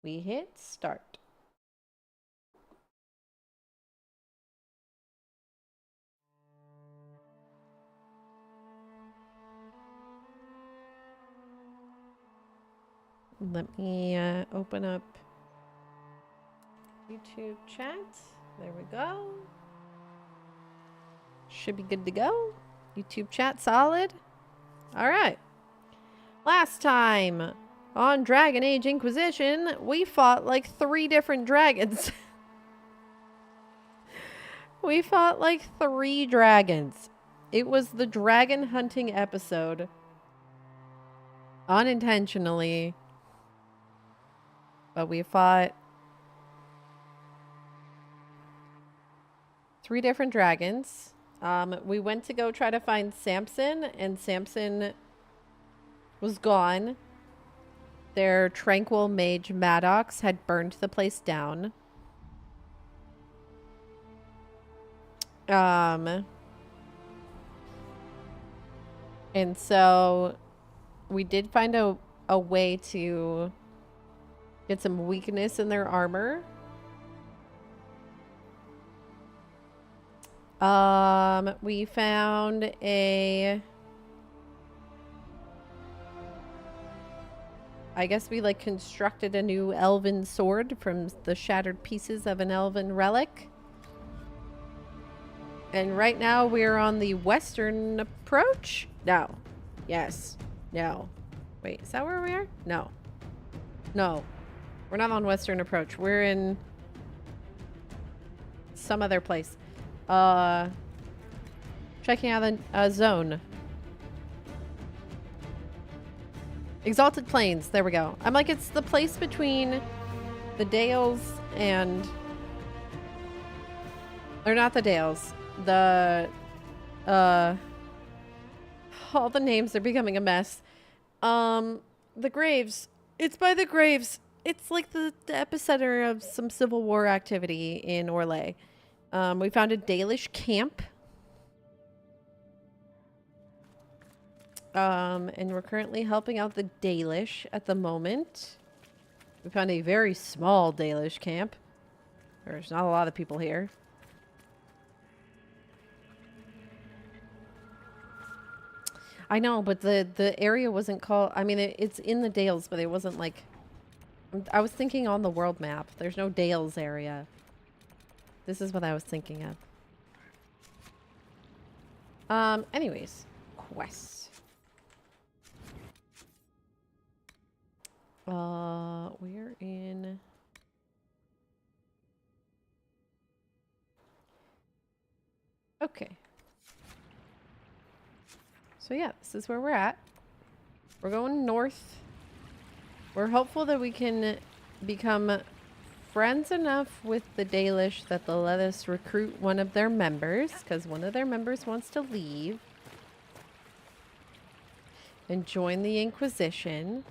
We hit start. Let me open up YouTube chat. There we go. Should be good to go. YouTube chat solid. All right. Last time on Dragon Age Inquisition, we fought like 3 different dragons. We fought like 3 dragons. It was the dragon hunting episode. Unintentionally. But we fought 3 different dragons. We went to go try to find Samson, and Samson was gone. Their tranquil mage Maddox had burned the place down. And so we did find a way to get some weakness in their armor. We found I guess we like constructed a new elven sword from the shattered pieces of an elven relic. And right now we're on the western approach? No. Yes. No. Wait, is that where we are? No. No. We're not on western approach. We're in some other place. Checking out the zone. Exalted Plains. There we go. I'm like, it's the place between the Dales and... They're not the Dales. The... all the names are becoming a mess. The Graves. It's by the Graves. It's like the epicenter of some Civil War activity in Orlais. We found a Dalish camp. And we're currently helping out the Dalish at the moment. We found a very small Dalish camp. There's not a lot of people here. I know, but the area wasn't called... I mean, it's in the Dales, but it wasn't like... I was thinking on the world map. There's no Dales area. This is what I was thinking of. Anyways. Quests. We're in... Okay. So yeah, this is where we're at. We're going north. We're hopeful that we can become friends enough with the Dalish that they'll let us recruit one of their members, because one of their members wants to leave and join the Inquisition.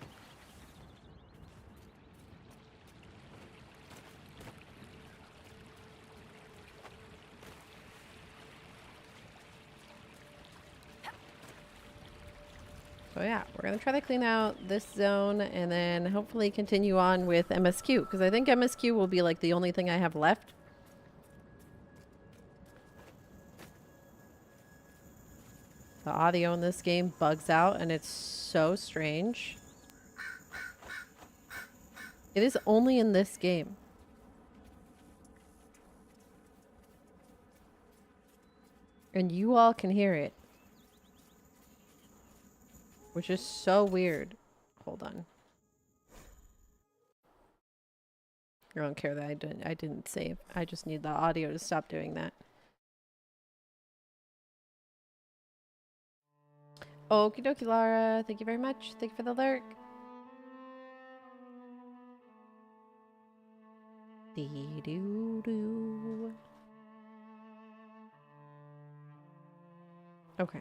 So yeah, we're going to try to clean out this zone and then hopefully continue on with MSQ, because I think MSQ will be like the only thing I have left. The audio in this game bugs out and it's so strange. It is only in this game. And you all can hear it. Which is so weird. Hold on. I don't care that I didn't save. I just need the audio to stop doing that. Okie dokie, Lara. Thank you very much. Thank you for the lurk. Dee-doo-doo. Okay.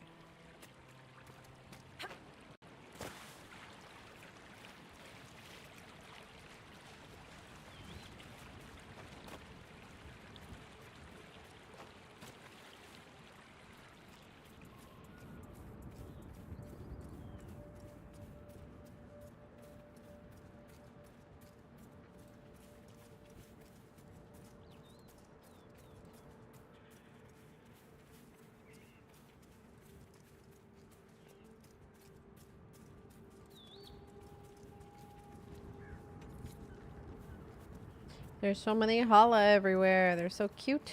There's so many holla everywhere. They're so cute.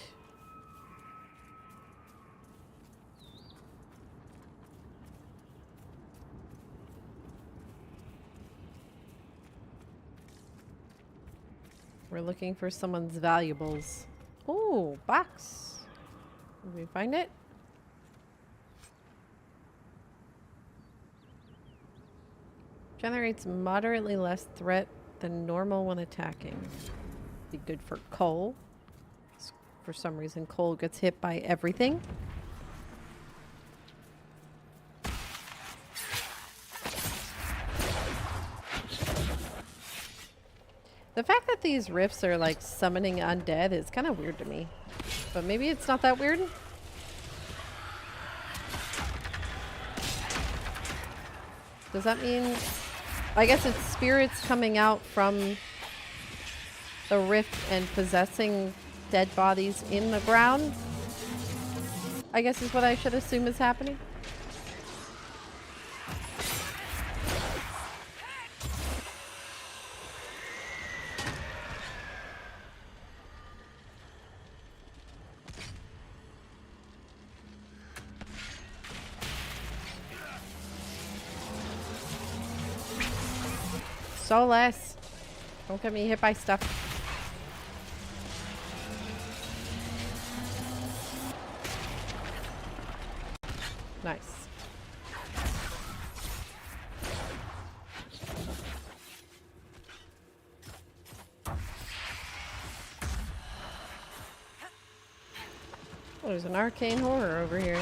We're looking for someone's valuables. Ooh, box. Did we find it? Generates moderately less threat than normal when attacking. Be good for Cole. For some reason, Cole gets hit by everything. The fact that these rifts are like summoning undead is kind of weird to me. But maybe it's not that weird. Does that mean... I guess it's spirits coming out from the rift and possessing dead bodies in the ground? I guess is what I should assume is happening. So less. Don't get me hit by stuff. Nice. Oh, there's an arcane horror over here.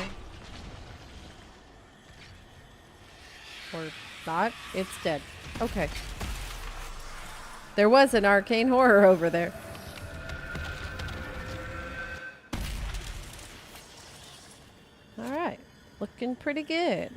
Or not. It's dead. Okay. There was an arcane horror over there. Alright. Looking pretty good.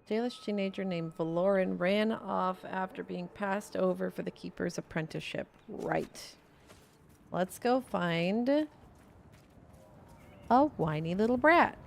Dalish teenager named Valoran ran off after being passed over for the Keeper's apprenticeship. Right. Let's go find a whiny little brat.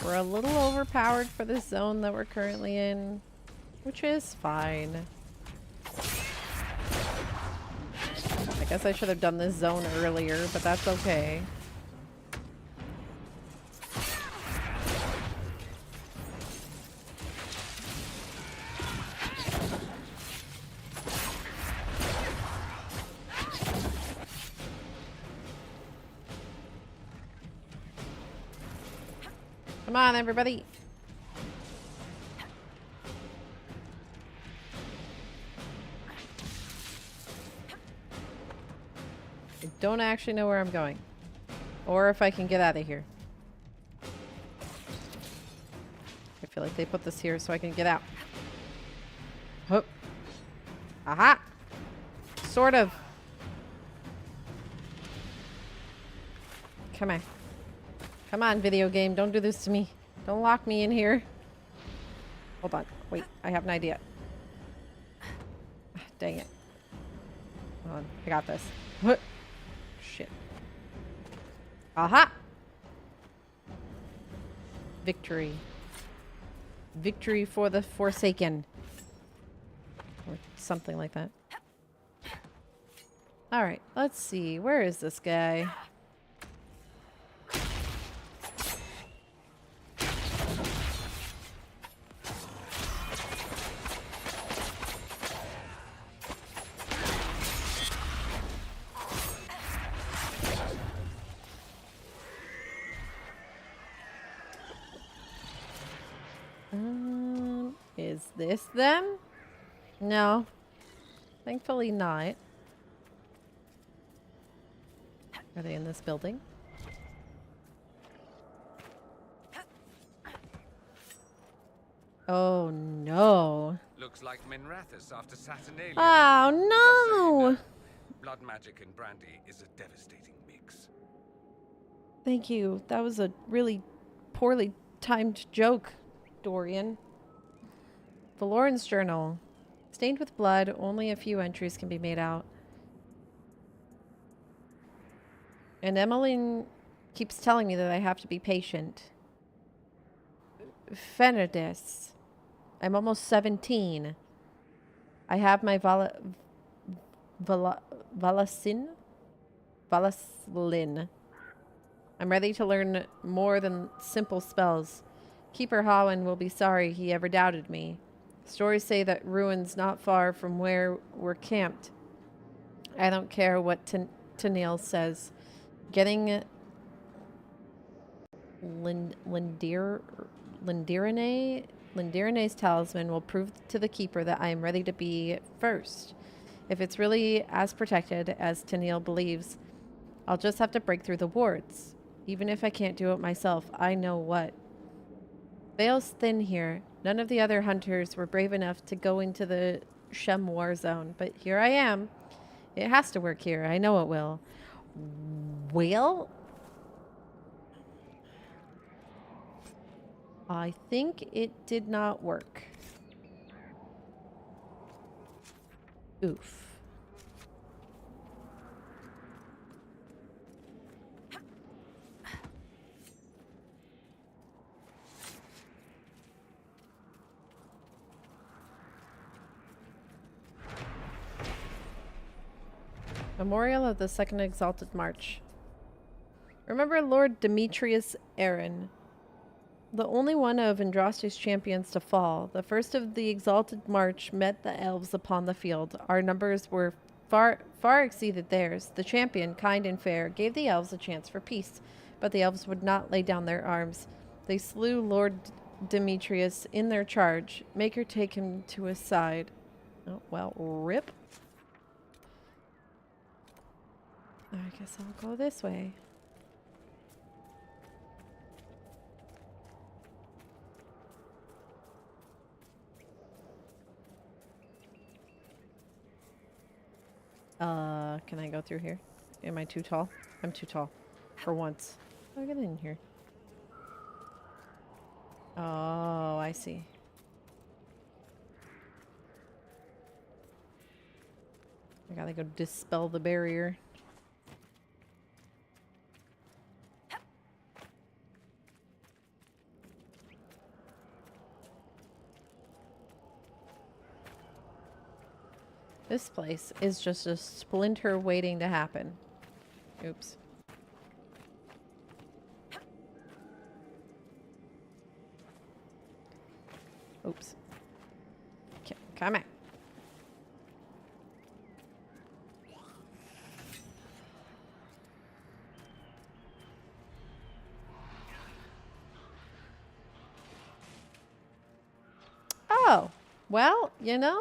We're a little overpowered for this zone that we're currently in, which is fine. I guess I should have done this zone earlier, but that's okay. Come on, everybody. I don't actually know where I'm going. Or if I can get out of here. I feel like they put this here so I can get out. Oh. Aha! Sort of. Come on. Come on, video game. Don't do this to me. Don't lock me in here. Hold on. Wait, I have an idea. Dang it. Hold on. I got this. Shit. Aha! Victory. Victory for the Forsaken. Or something like that. Alright, let's see. Where is this guy? Is this them? No. Thankfully not. Are they in this building? Oh no. Looks like Minrathus after Saturnalia. Oh Just so you no! know, blood magic and brandy is a devastating mix. Thank you. That was a really poorly timed joke, Dorian. Valoran's journal. Stained with blood, only a few entries can be made out. And Emmeline keeps telling me that I have to be patient. Fenedis. I'm almost 17. I have my Valaslin. I'm ready to learn more than simple spells. Keeper Hawen will be sorry he ever doubted me. Stories say that ruins not far from where we're camped. I don't care what Tennille says. Getting Lindirane's talisman will prove to the Keeper that I am ready to be first. If it's really as protected as Tennille believes, I'll just have to break through the wards. Even if I can't do it myself, I know what. Veil's thin here. None of the other hunters were brave enough to go into the Shem war zone, but here I am. It has to work here. I know it will. Well, I think it did not work. Oof. Memorial of the Second Exalted March. Remember Lord Demetrius Aaron, the only one of Andraste's champions to fall. The first of the Exalted March met the elves upon the field. Our numbers were far exceeded theirs. The champion, kind and fair, gave the elves a chance for peace, but the elves would not lay down their arms. They slew Lord Demetrius in their charge. Make her take him to his side. Oh, well, rip. I guess I'll go this way. Can I go through here? Am I too tall? I'm too tall. For once. How do I get in here? Oh, I see. I gotta go dispel the barrier. This place is just a splinter waiting to happen. Oops. Oops. Okay, come on. Oh, well, you know.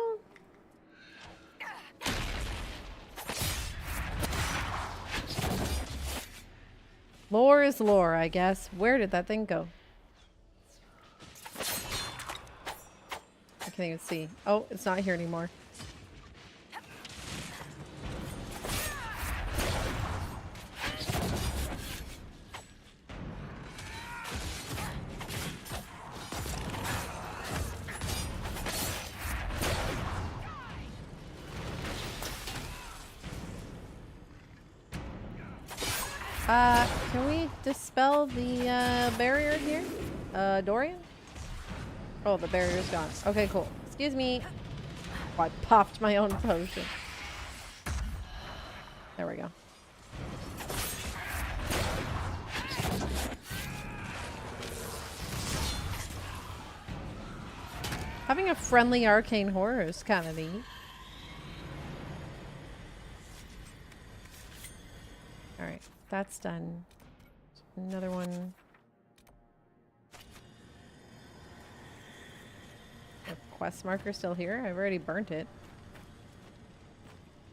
Lore is lore, I guess. Where did that thing go? I can't even see. Oh, it's not here anymore. Can we dispel the barrier here? Dorian? Oh, the barrier's gone. Okay, cool. Excuse me. Oh, I popped my own potion. There we go. Having a friendly arcane horror is kind of neat. Alright, that's done. Another one. A quest marker still here? I've already burnt it.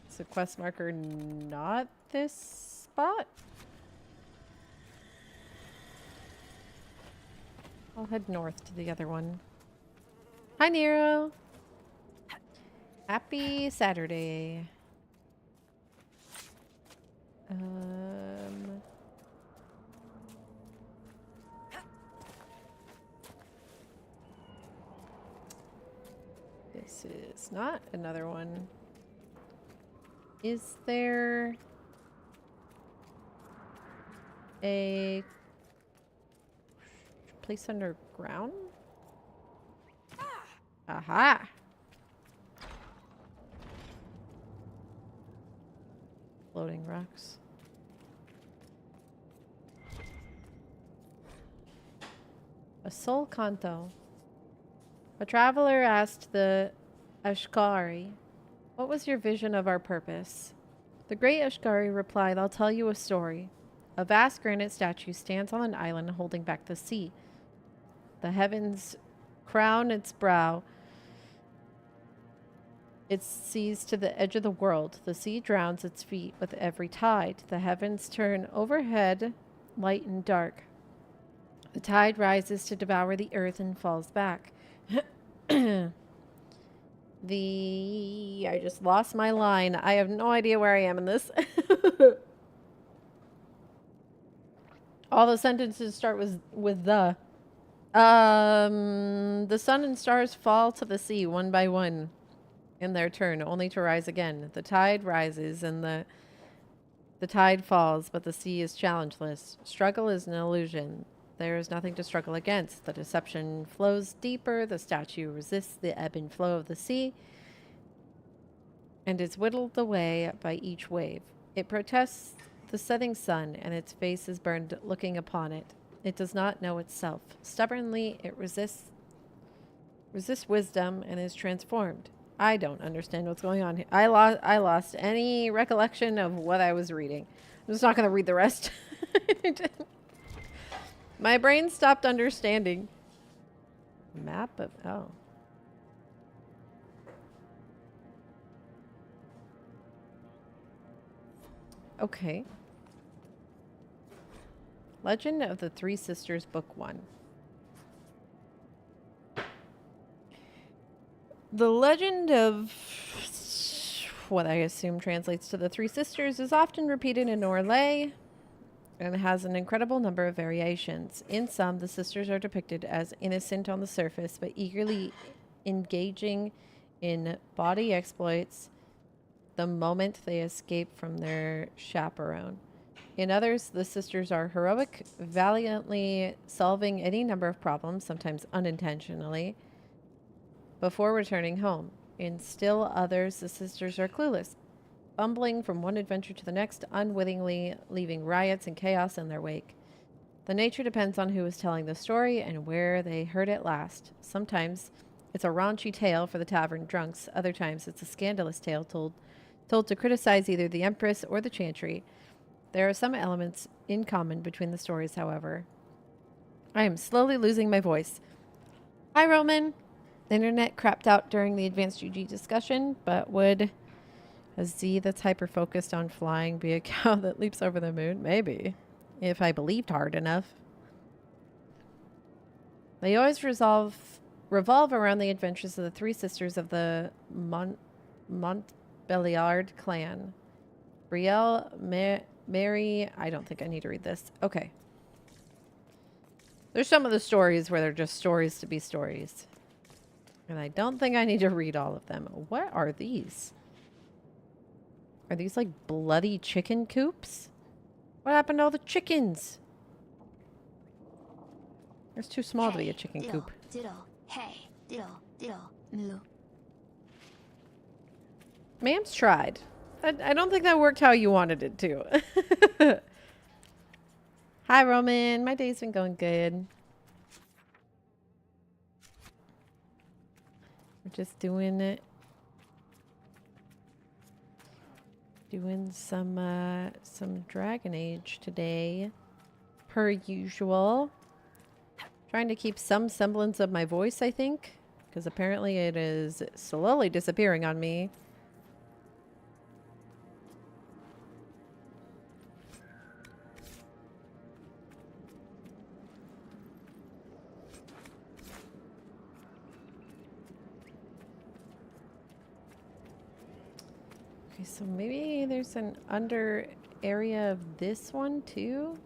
Is the quest marker not this spot? I'll head north to the other one. Hi, Nero. Happy Saturday. This is not another one. Is there a place underground? Aha! Floating rocks. A soul canto. A traveler asked the Ashkari, "What was your vision of our purpose?" The great Ashkari replied, "I'll tell you a story. A vast granite statue stands on an island holding back the sea. The heavens crown its brow. It sees to the edge of the world. The sea drowns its feet with every tide. The heavens turn overhead, light and dark. The tide rises to devour the earth and falls back." I just lost my line. I have no idea where I am in this. All the sentences start with the. The sun and stars fall to the sea one by one in their turn, only to rise again. The tide rises and the tide falls, but the sea is challengeless. Struggle is an illusion. There is nothing to struggle against. The deception flows deeper. The statue resists the ebb and flow of the sea and is whittled away by each wave. It protests the setting sun, and its face is burned looking upon it. It does not know itself. Stubbornly, it resists wisdom and is transformed. I don't understand what's going on here. I lost any recollection of what I was reading. I'm just not going to read the rest. My brain stopped understanding. Map of... Oh. Okay. Legend of the Three Sisters, Book 1. The legend of what I assume translates to the Three Sisters is often repeated in Orlais and has an incredible number of variations. In some, the sisters are depicted as innocent on the surface, but eagerly engaging in body exploits the moment they escape from their chaperone. In others, the sisters are heroic, valiantly solving any number of problems, sometimes unintentionally, before returning home. In still others, the sisters are clueless, bumbling from one adventure to the next, unwittingly leaving riots and chaos in their wake. The nature depends on who is telling the story and where they heard it last. Sometimes it's a raunchy tale for the tavern drunks. Other times it's a scandalous tale told to criticize either the Empress or the Chantry. There are some elements in common between the stories, however. I am slowly losing my voice. Hi, Roman. The internet crapped out during the advanced UG discussion, but would a Z that's hyper-focused on flying be a cow that leaps over the moon? Maybe, if I believed hard enough. They always revolve around the adventures of the three sisters of the Montbeliard clan. Brielle, Mary... I don't think I need to read this. Okay. There's some of the stories where they're just stories to be stories. And I don't think I need to read all of them. What are these? Are these like bloody chicken coops? What happened to all the chickens? It's too small to be a chicken coop. Ma'am's tried. I don't think that worked how you wanted it to. Hi, Roman. My day's been going good. We're just doing it. Doing some Dragon Age today, per usual. Trying to keep some semblance of my voice, I think, because apparently it is slowly disappearing on me. Okay, so maybe there's an under area of this one too?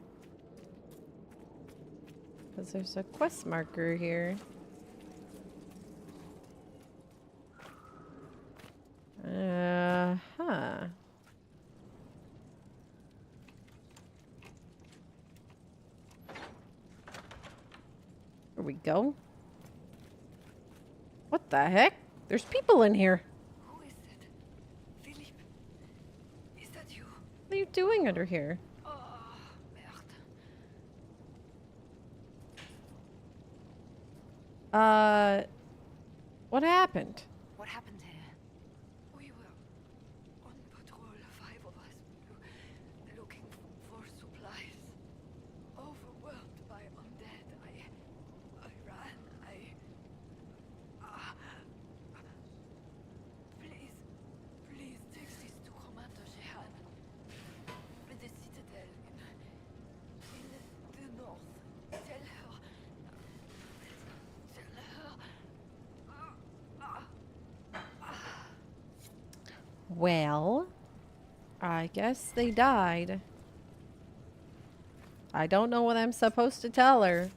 Because there's a quest marker here. Huh. Here we go. What the heck? There's people in here. Who is it? Philippe? Is that you? What are you doing under here? Oh, merde. What happened? What happened here? We were on patrol, 5 of us, looking for supplies. Overwhelmed by undead. I ran. Please take this to Commander Jehan. In the citadel in the north. Tell her. Well, I guess they died. I don't know what I'm supposed to tell her.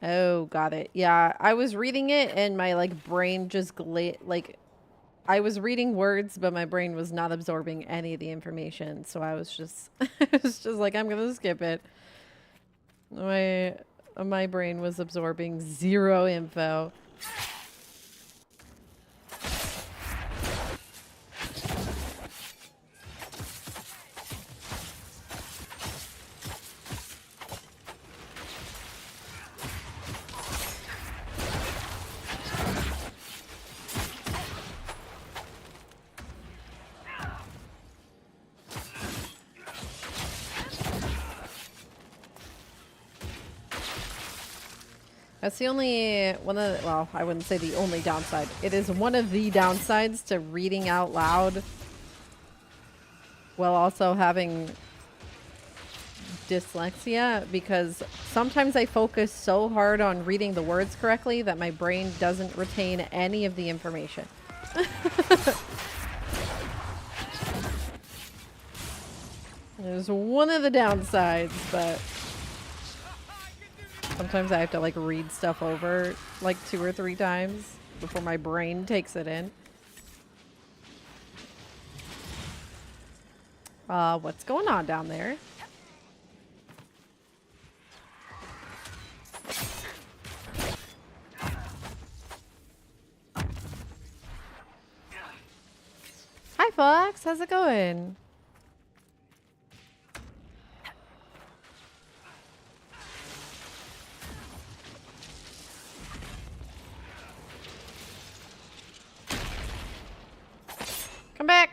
Oh, got it. Yeah, I was reading it and my brain just I was reading words, but my brain was not absorbing any of the information. So I was just, it was just like, I'm gonna skip it. My brain was absorbing zero info. That's the only one of the, well, I wouldn't say the only downside. It is one of the downsides to reading out loud while also having dyslexia, because sometimes I focus so hard on reading the words correctly that my brain doesn't retain any of the information. There's one of the downsides, but sometimes I have to read stuff over 2 or 3 times before my brain takes it in. What's going on down there? Hi, Fox. How's it going? Come back.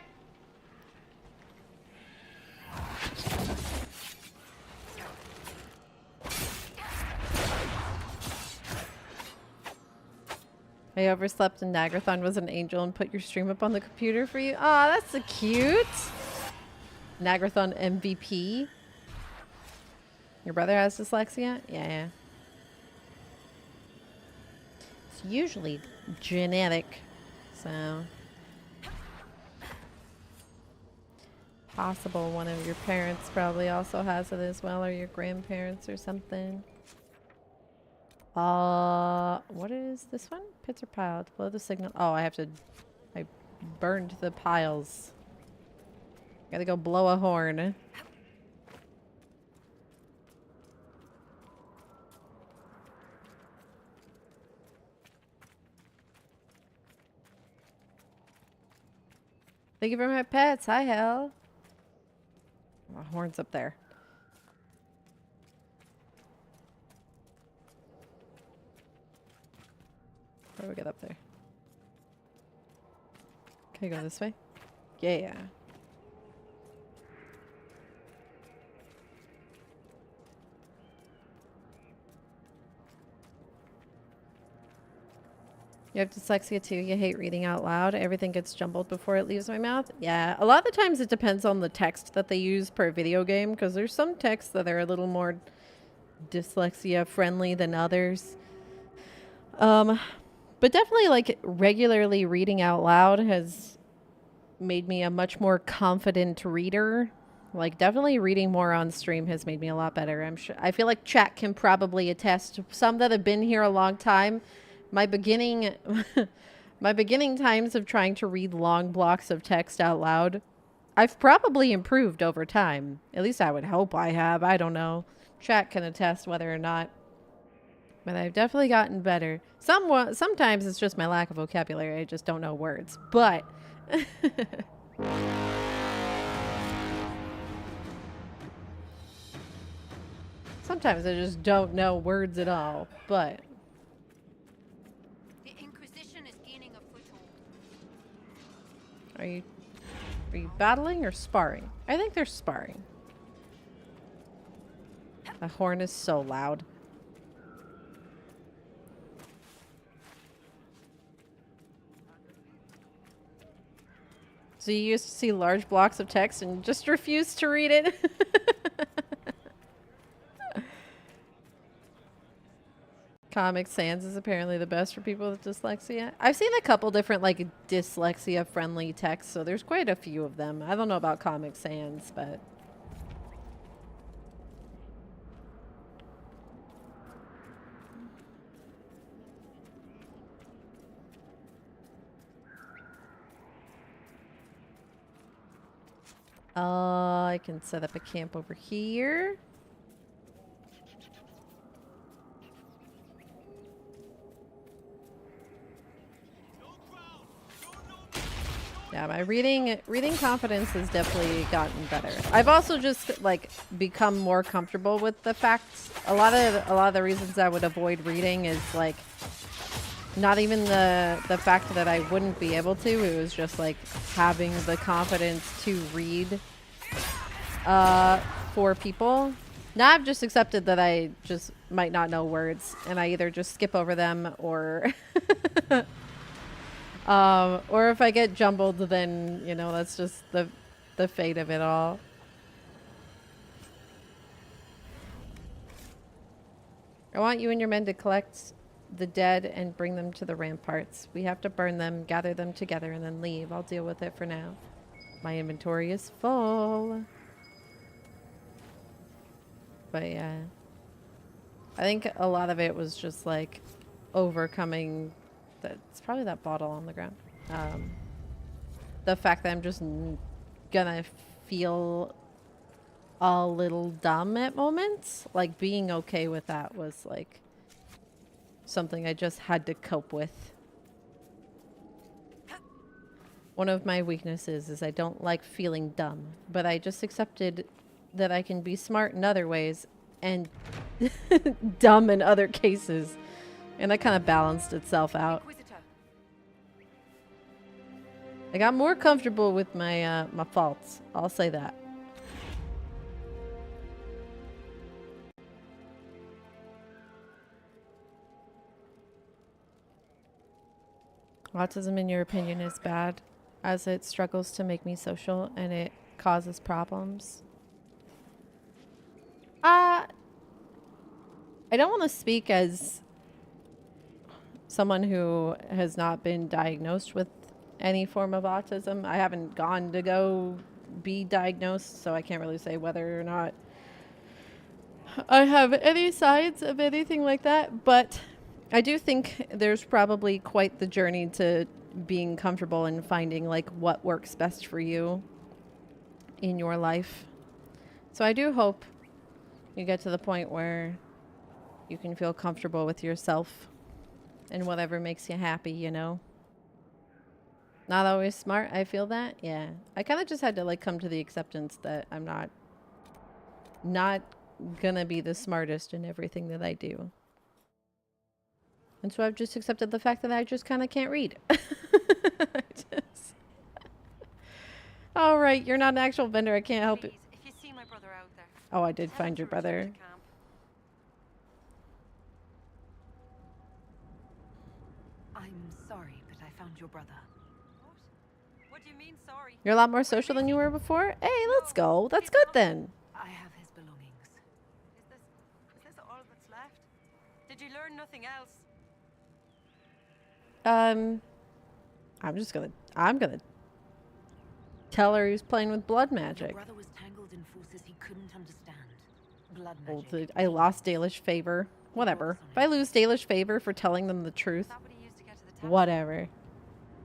I overslept and Nagrathon was an angel and put your stream up on the computer for you. Aw, that's so cute. Nagrathon MVP. Your brother has dyslexia? Yeah. It's usually genetic, so possible one of your parents probably also has it as well, or your grandparents or something. What is this one? Pits or piles? Blow the signal. Oh, I burned the piles. Gotta go blow a horn. Thank you for my pets. Hi, Hell. Oh, horn's up there. How do we get up there? Can I go this way? Yeah. You have dyslexia too. You hate reading out loud. Everything gets jumbled before it leaves my mouth. Yeah, a lot of the times it depends on the text that they use per video game, because there's some texts that are a little more dyslexia friendly than others. But definitely like regularly reading out loud has made me a much more confident reader. Like definitely reading more on stream has made me a lot better. I'm sure. I feel like chat can probably attest. Some that have been here a long time. My beginning, my beginning times of trying to read long blocks of text out loud, I've probably improved over time. At least I would hope I have. I don't know. Chat can attest whether or not. But I've definitely gotten better. Sometimes it's just my lack of vocabulary. I just don't know words. But sometimes I just don't know words at all. But The Inquisition is gaining a foothold. are you battling or sparring? I think they're sparring. The horn is so loud. So you used to see large blocks of text and just refused to read it? Comic Sans is apparently the best for people with dyslexia. I've seen a couple different like dyslexia friendly texts, so there's quite a few of them. I don't know about Comic Sans, but I can set up a camp over here. Yeah, my reading confidence has definitely gotten better. I've also just like become more comfortable with the facts. A lot of the reasons I would avoid reading is like not even the fact that I wouldn't be able to. It was just like having the confidence to read for people. Now I've just accepted that I just might not know words, and I either just skip over them or or if I get jumbled, then, you know, that's just the fate of it all. I want you and your men to collect the dead and bring them to the ramparts. We have to burn them, gather them together, and then leave. I'll deal with it for now. My inventory is full. But yeah. I think a lot of it was just like overcoming it's probably that bottle on the ground. The fact that I'm just gonna feel a little dumb at moments. Like being okay with that was like something I just had to cope with. One of my weaknesses is I don't like feeling dumb, but I just accepted that I can be smart in other ways and dumb in other cases. And that kind of balanced itself out. I got more comfortable with my my faults. I'll say that. Autism, in your opinion, is bad, as it struggles to make me social and it causes problems. I don't want to speak as someone who has not been diagnosed with any form of autism. I haven't gone to go be diagnosed, so I can't really say whether or not I have any signs of anything like that. But I do think there's probably quite the journey to being comfortable and finding like what works best for you in your life. So I do hope you get to the point where you can feel comfortable with yourself and whatever makes you happy, you know. Not always smart, I feel that. Yeah. I kind of just had to like come to the acceptance that I'm not gonna be the smartest in everything that I do. And so I've just accepted the fact that I just kind of can't read. All right, you're not an actual vendor. I can't help it. If you see my brother out there, Oh, I did find your brother. I'm sorry, but I found your brother. What? What do you mean, sorry? You're a lot more social than you were before? Hey, let's go. That's good then. I have his belongings. Is this all that's left? Did you learn nothing else? I'm gonna tell her he was playing with blood Your magic. brother was tangled in forces he couldn't understand. Blood Well, magic. I lost Dalish favor. Whatever. If I lose Dalish favor for telling them the truth, Is that what he used to get to the talisman? whatever.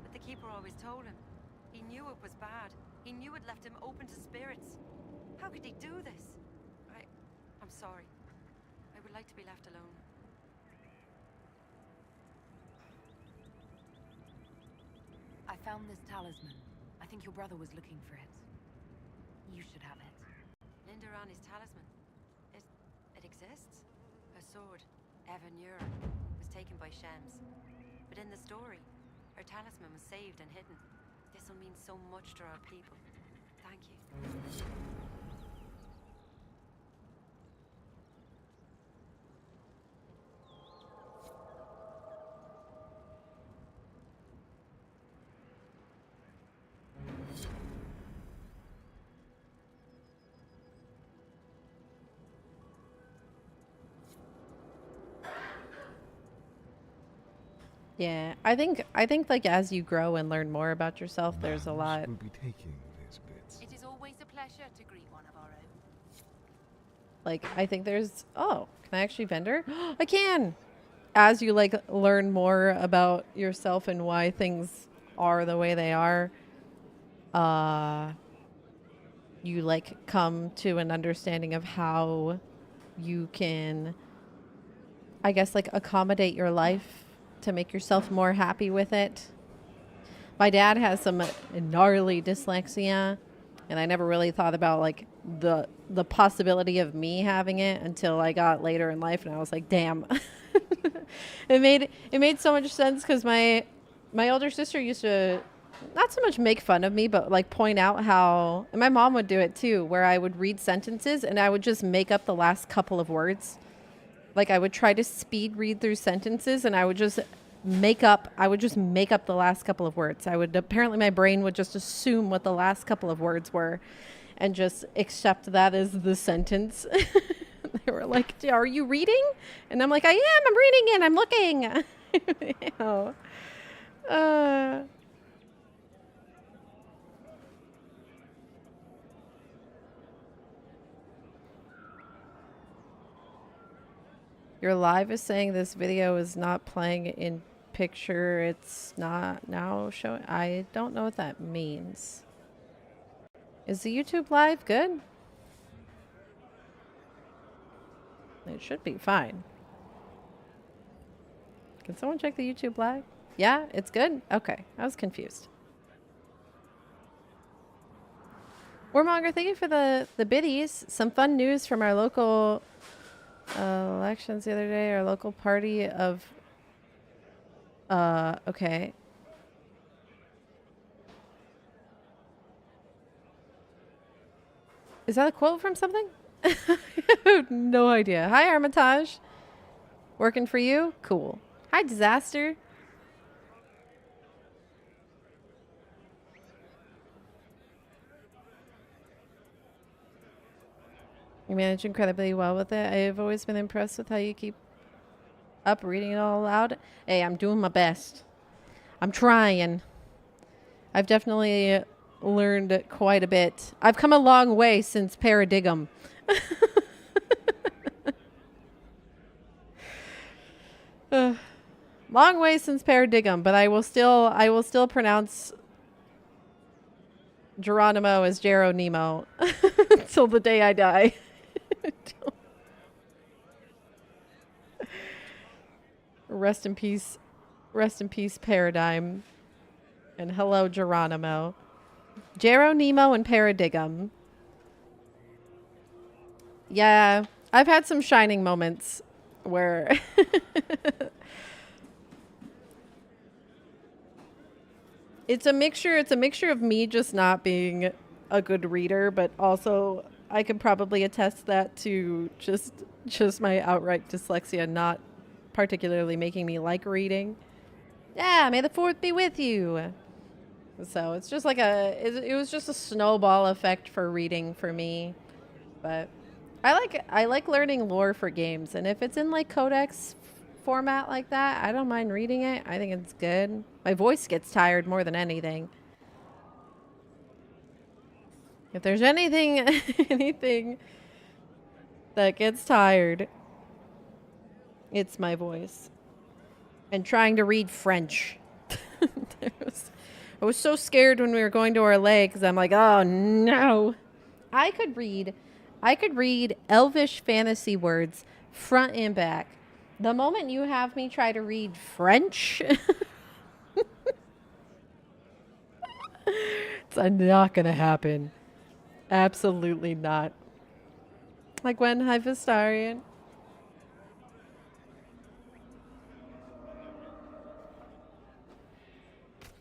But the keeper always told him. He knew it was bad. He knew it left him open to spirits. How could he do this? I'm sorry. I would like to be left alone. I found this talisman. I think your brother was looking for it. You should have it. Lindarani's talisman. It exists? Her sword, Evanura, was taken by Shems. But in the story, her talisman was saved and hidden. This'll mean so much to our people. Thank you. Yeah, I think like as you grow and learn more about yourself, there's a lot. Will be taking these bits. It is always a pleasure to greet one of our own. Like I think there's. Oh, can I actually vendor? I can. As you like learn more about yourself and why things are the way they are, you like come to an understanding of how you can, I guess, like accommodate your life to make yourself more happy with it. My dad has some gnarly dyslexia, and I never really thought about like the possibility of me having it until I got later in life, and I was like, damn. It made so much sense because my older sister used to not so much make fun of me, but like point out how, and my mom would do it too, where I would read sentences and I would just make up the last couple of words. Like I would try to speed read through sentences and I would just make up the last couple of words. Apparently my brain would just assume what the last couple of words were and just accept that as the sentence. They were like, are you reading? And I'm like, I am, I'm reading it, I'm looking. You know. Your live is saying this video is not playing in picture. It's not now showing. I don't know what that means. Is the YouTube live good? It should be fine. Can someone check the YouTube live? Yeah, it's good? Okay, I was confused. Warmonger, thank you for the biddies. Some fun news from our local elections the other day. Our local party of... okay. Is that a quote from something? I have no idea. Hi, Armitage. Working for you? Cool. Hi, Disaster. You manage incredibly well with it. I've always been impressed with how you keep up reading it all aloud. Hey, I'm doing my best. I'm trying. I've definitely learned quite a bit. I've come a long way since Paradigm. Long way since Paradigm, but I will still pronounce Geronimo as Geronimo until the day I die. Rest in peace, Paradigm, and hello, Geronimo. Geronimo and Paradigm. Yeah, I've had some shining moments where it's a mixture of me just not being a good reader, but also I could probably attest that to just my outright dyslexia not particularly making me like reading. Yeah, may the fourth be with you. So it's just like it was just a snowball effect for reading for me. But I like learning lore for games, and if it's in like codex format like that, I don't mind reading it. I think it's good. My voice gets tired more than anything. If there's anything anything that gets tired, it's my voice. And trying to read French. I was so scared when we were going to Orlais because I'm like, oh no. I could read elvish fantasy words front and back. The moment you have me try to read French, it's not gonna happen. Absolutely not. Like when Hyphistarian.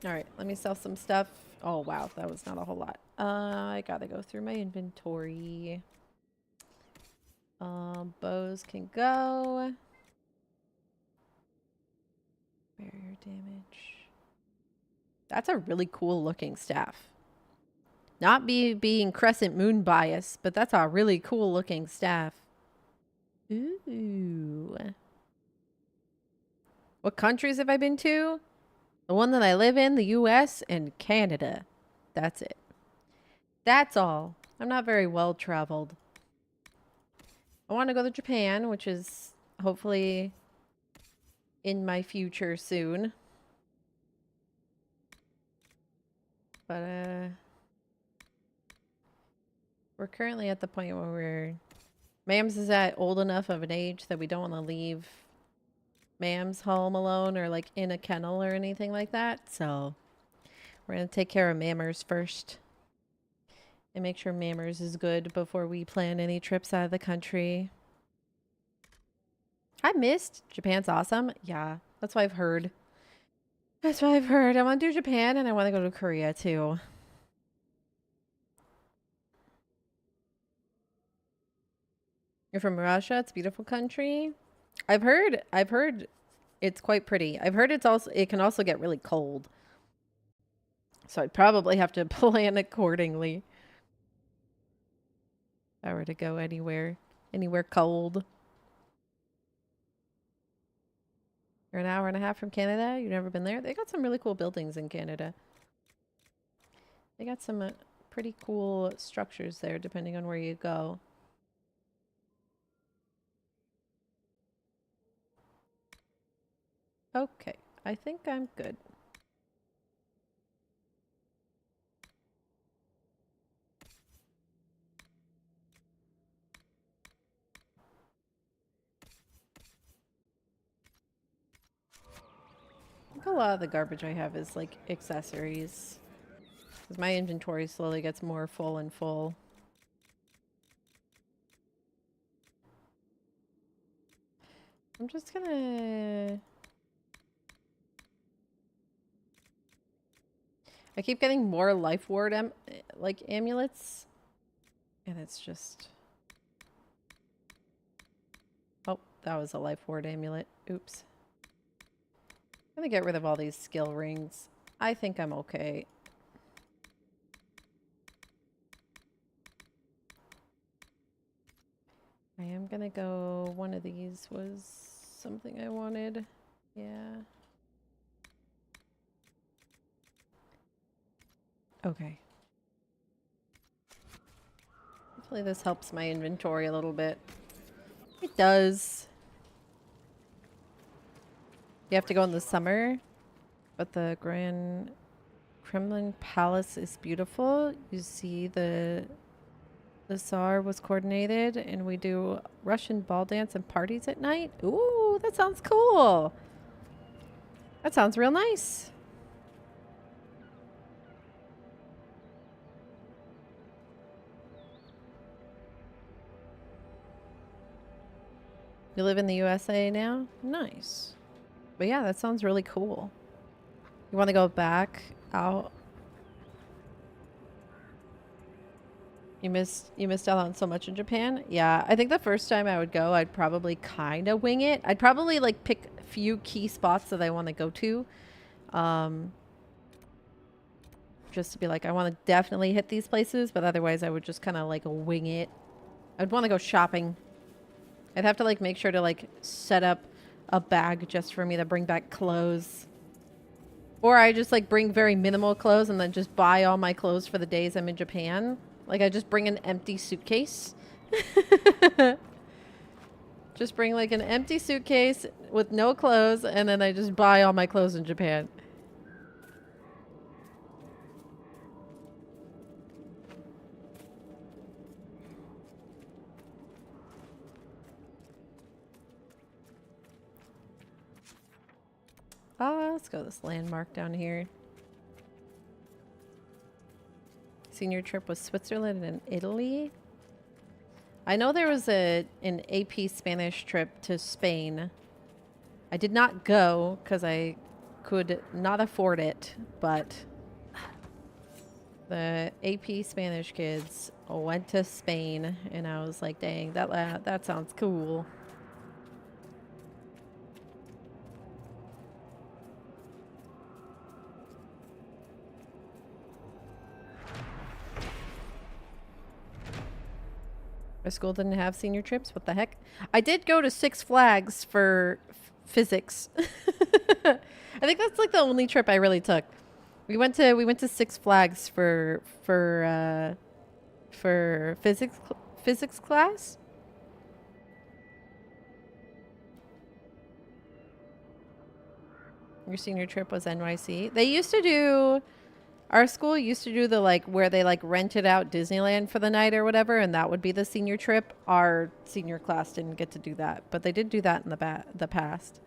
All right, let me sell some stuff. Oh, wow, that was not a whole lot. I gotta go through my inventory. Bows can go. Barrier damage. That's a really cool looking staff. Not being crescent moon bias, but that's a really cool looking staff. Ooh. What countries have I been to? The one that I live in, the US and Canada. That's it. That's all. I'm not very well traveled. I want to go to Japan, which is hopefully in my future soon. But we're currently at the point where Mams is at old enough of an age that we don't want to leave Mams home alone or like in a kennel or anything like that. So we're going to take care of Mammers first and make sure Mammers is good before we plan any trips out of the country. I missed. Japan's awesome. Yeah, that's what I've heard. That's what I've heard. I want to do Japan and I want to go to Korea too. You're from Russia. It's a beautiful country. I've heard it's quite pretty. I've heard it can also get really cold. So I'd probably have to plan accordingly. If I were to go anywhere cold. You're an hour and a half from Canada. You've never been there? They got some really cool buildings in Canada. They got some pretty cool structures there depending on where you go. Okay, I think I'm good. I think a lot of the garbage I have is like accessories. Because my inventory slowly gets more full and full. I'm just gonna... I keep getting more life ward like amulets. And it's just... Oh, that was a life ward amulet. Oops. I'm gonna get rid of all these skill rings. I think I'm okay. I am gonna go... One of these was something I wanted. Yeah. Okay. Hopefully this helps my inventory a little bit. It does. You have to go in the summer, but the Grand Kremlin Palace is beautiful. You see the Tsar was coordinated, and we do Russian ball dance and parties at night. Ooh, that sounds cool. That sounds real nice. You live in the USA now? Nice. But yeah, that sounds really cool. You want to go back out? You missed out on so much in Japan? Yeah, I think the first time I would go, I'd probably kind of wing it. I'd probably like pick a few key spots that I want to go to Just to be like, I want to definitely hit these places, but otherwise I would just kind of like wing it. I'd want to go shopping. I'd have to like make sure to like set up a bag just for me to bring back clothes. Or I just like bring very minimal clothes and then just buy all my clothes for the days I'm in Japan. Like I just bring an empty suitcase. Just bring like an empty suitcase with no clothes and then I just buy all my clothes in Japan. Let's go to this landmark down here. Senior trip was Switzerland and Italy. I know there was an AP Spanish trip to Spain. I did not go because I could not afford it, but the AP Spanish kids went to Spain and I was like, dang, that sounds cool. My school didn't have senior trips. What the heck? I did go to Six Flags for physics. I think that's like the only trip I really took. We went to Six Flags for physics class. Your senior trip was NYC. They used to do. Our school used to do the like where they like rented out Disneyland for the night or whatever, and that would be the senior trip. Our senior class didn't get to do that, but they did do that in the past.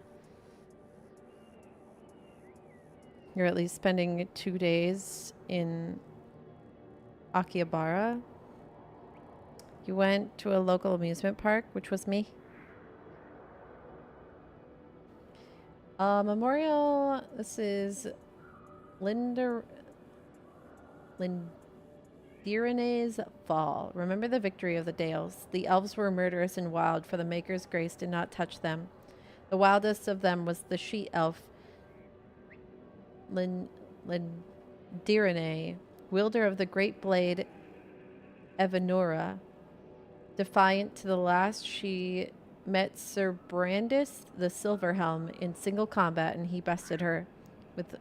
You're at least spending 2 days in Akihabara. You went to a local amusement park, which was me. Memorial. This is Lindirane's fall. Remember the victory of the Dales. The elves were murderous and wild, for the Maker's grace did not touch them. The wildest of them was the she-elf Lindirane, wielder of the great blade Evanora. Defiant to the last, she met Sir Brandis the Silverhelm in single combat, and he bested her. With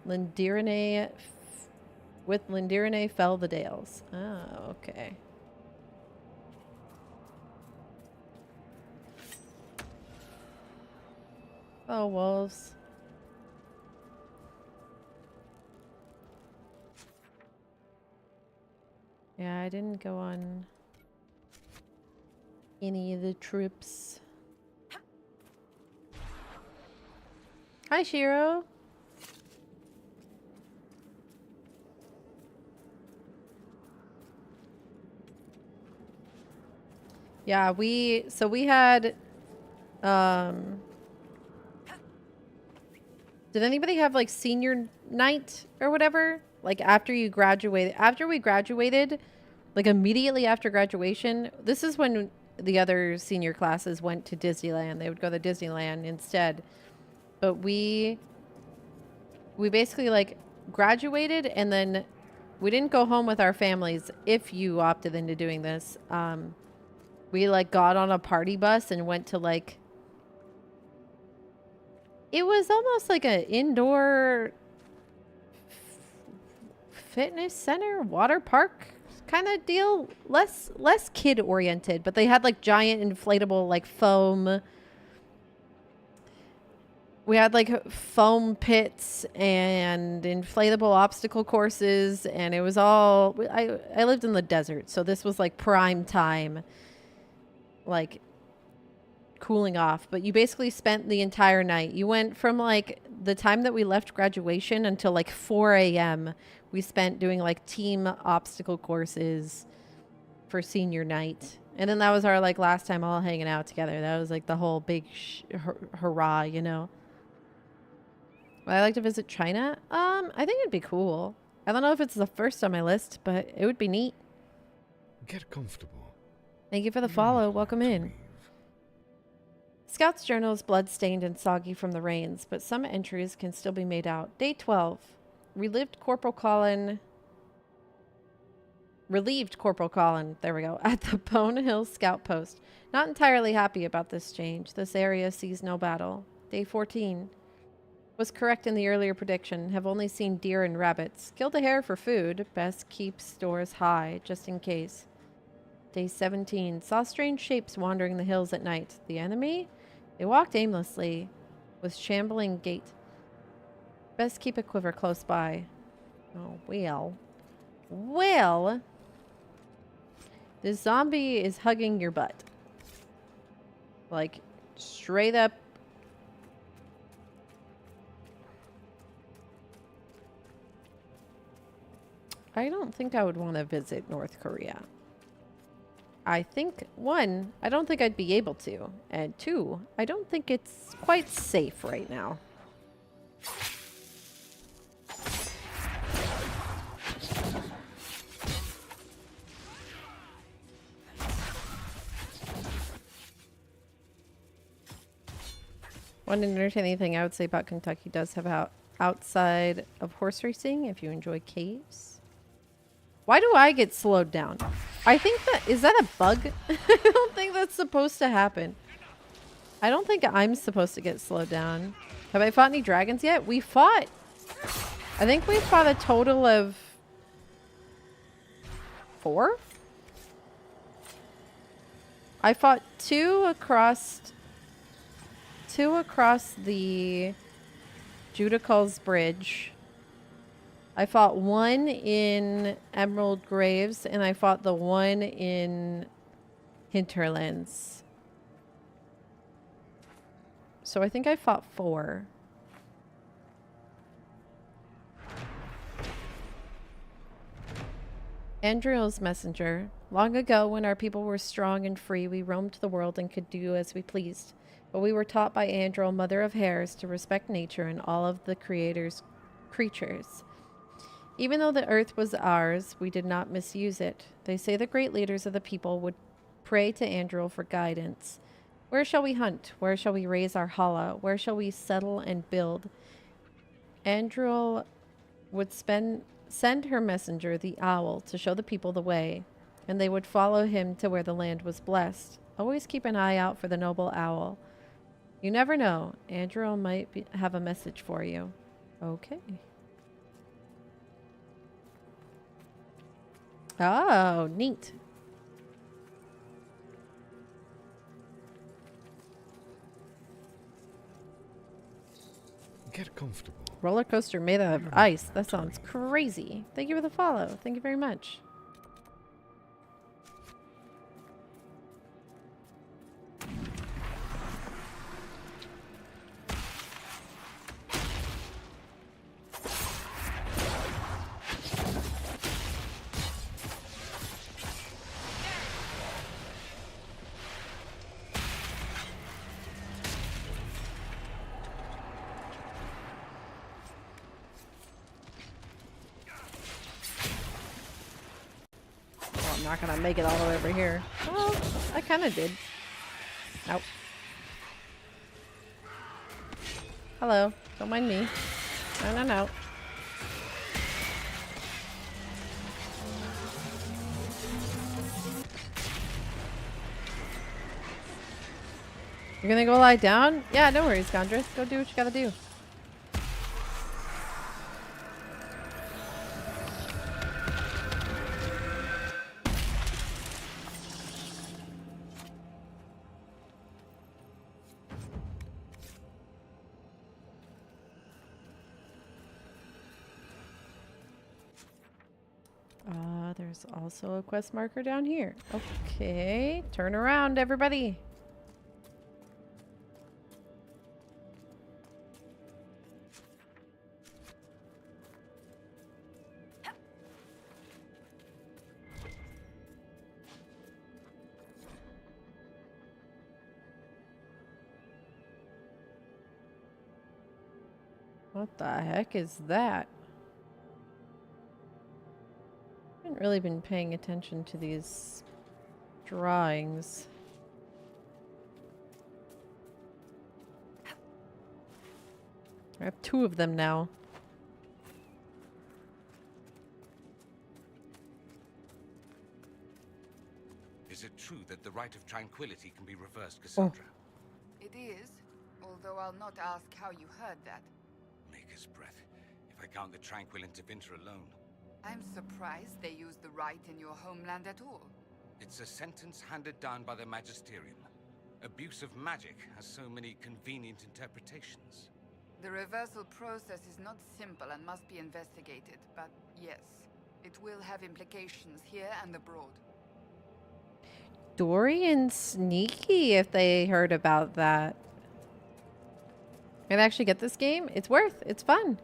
Lindirane fell the Dales. Oh, okay. Oh, wolves. Yeah, I didn't go on any of the trips. Hi, Shiro. Yeah, we had did anybody have like senior night or whatever? Like after we graduated, like immediately after graduation, this is when the other senior classes went to Disneyland. They would go to Disneyland instead. But we basically like graduated and then we didn't go home with our families if you opted into doing this. We like got on a party bus and went to like, it was almost like an indoor fitness center, water park kind of deal. Less kid oriented, but they had like giant inflatable like foam. We had like foam pits and inflatable obstacle courses, and it was all, I lived in the desert, so this was like prime time, like cooling off. But you basically spent the entire night. You went from like the time that we left graduation until like 4 a.m. we spent doing like team obstacle courses for senior night. And then that was our like last time all hanging out together. That was like the whole big hurrah, you know. Would I like to visit China? I think it'd be cool. I don't know if it's the first on my list, but it would be neat. Get comfortable. Thank you for the follow. Welcome in. Scout's journal is blood-stained and soggy from the rains, but some entries can still be made out. Day 12. Relieved Corporal Colin, there we go, at the Bone Hill Scout Post. Not entirely happy about this change. This area sees no battle. Day 14. Was correct in the earlier prediction. Have only seen deer and rabbits. Killed a hare for food. Best keep stores high, just in case. Day 17. Saw strange shapes wandering the hills at night. The enemy? They walked aimlessly, with shambling gait. Best keep a quiver close by. Oh, well. Well. This zombie is hugging your butt. Like, straight up. I don't think I would want to visit North Korea. I think, one, I don't think I'd be able to. And two, I don't think it's quite safe right now. One entertaining thing I would say about Kentucky does have outside of horse racing if you enjoy caves. Why do I get slowed down? I think is that a bug? I don't think that's supposed to happen. I don't think I'm supposed to get slowed down. Have I fought any dragons yet? I think we fought a total of 4? I fought two across the Judical's Bridge. I fought one in Emerald Graves, and I fought the one in Hinterlands. So I think I fought 4. Andriel's messenger. Long ago, when our people were strong and free, we roamed the world and could do as we pleased. But we were taught by Andriel, mother of hares, to respect nature and all of the Creator's creatures. Even though the earth was ours, we did not misuse it. They say the great leaders of the people would pray to Andriel for guidance. Where shall we hunt? Where shall we raise our hala? Where shall we settle and build? Andriel would send her messenger, the owl, to show the people the way, and they would follow him to where the land was blessed. Always keep an eye out for the noble owl. You never know. Andriel might have a message for you. Okay. Oh, neat. Get comfortable. Roller coaster made out of ice. That sounds crazy. Thank you for the follow. Thank you very much. I'm not gonna make it all the way over here. Well, I kind of did. Nope. Hello. Don't mind me. No. You're gonna go lie down? Yeah, no worries, Gondrith. Go do what you gotta do. There's also a quest marker down here. Okay, turn around, everybody. What the heck is that? I haven't really been paying attention to these drawings. I have 2 of them now. Is it true that the right of tranquility can be reversed, Cassandra? It is, although I'll not ask how you heard that. Maker's breath. If I count the tranquil interventor alone. I'm surprised they use the right in your homeland at all. It's a sentence handed down by the Magisterium. Abuse of magic has so many convenient interpretations. The reversal process is not simple and must be investigated, but yes, it will have implications here and abroad. Dorian sneaky if they heard about that. I'd actually get this game. It's fun.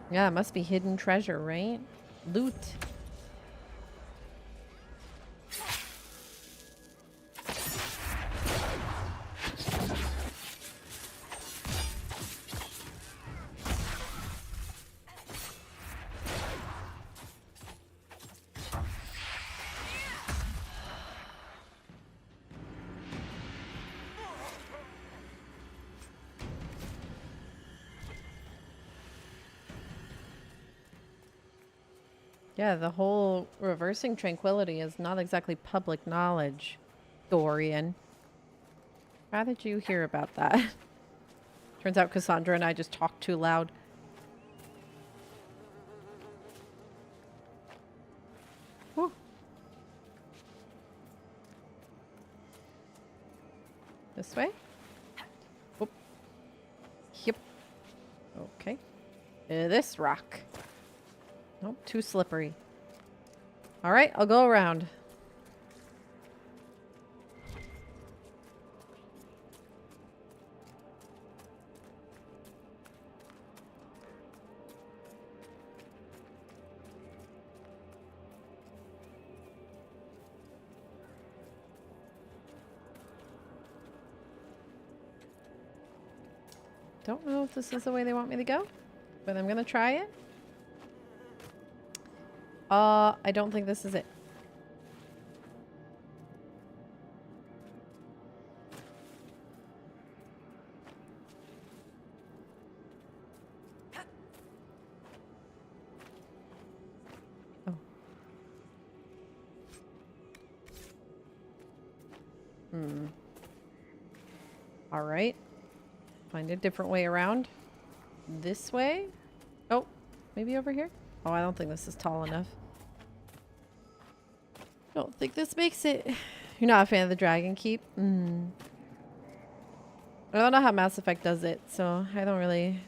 Yeah, it must be hidden treasure, right? Loot. Yeah, the whole reversing tranquility is not exactly public knowledge, Dorian. How did you hear about that? Turns out Cassandra and I just talked too loud. Whew. This way? Whoop. Yep. Okay. This rock. Nope, too slippery. All right, I'll go around. Don't know if this is the way they want me to go, but I'm gonna try it. I don't think this is it. Oh. All right. Find a different way around. This way? Oh, maybe over here? Oh, I don't think this is tall enough. Don't think this makes it. You're not a fan of the Dragon Keep? I don't know how Mass Effect does it, so I don't really.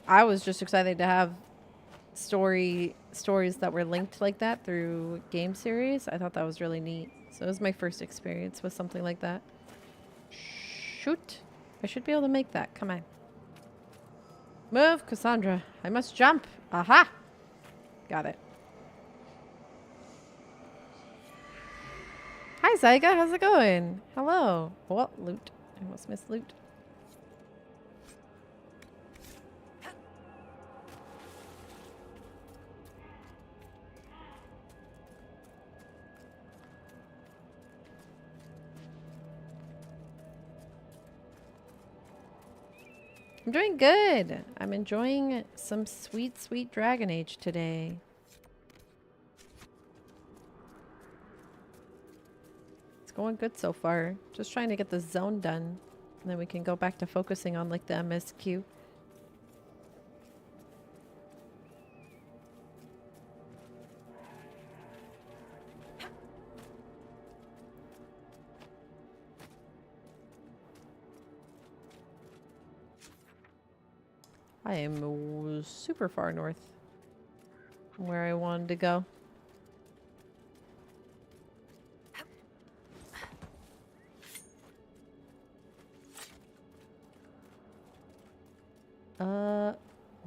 I was just excited to have stories that were linked like that through game series. I thought that was really neat. So it was my first experience with something like that. Shoot. I should be able to make that. Come on. Move, Cassandra. I must jump. Aha! Got it. Hi, Zyga. How's it going? Hello. What? Loot. I almost missed loot. I'm doing good. I'm enjoying some sweet, sweet Dragon Age today. It's going good so far. Just trying to get the zone done. And then we can go back to focusing on like the MSQ. I am super far north from where I wanted to go.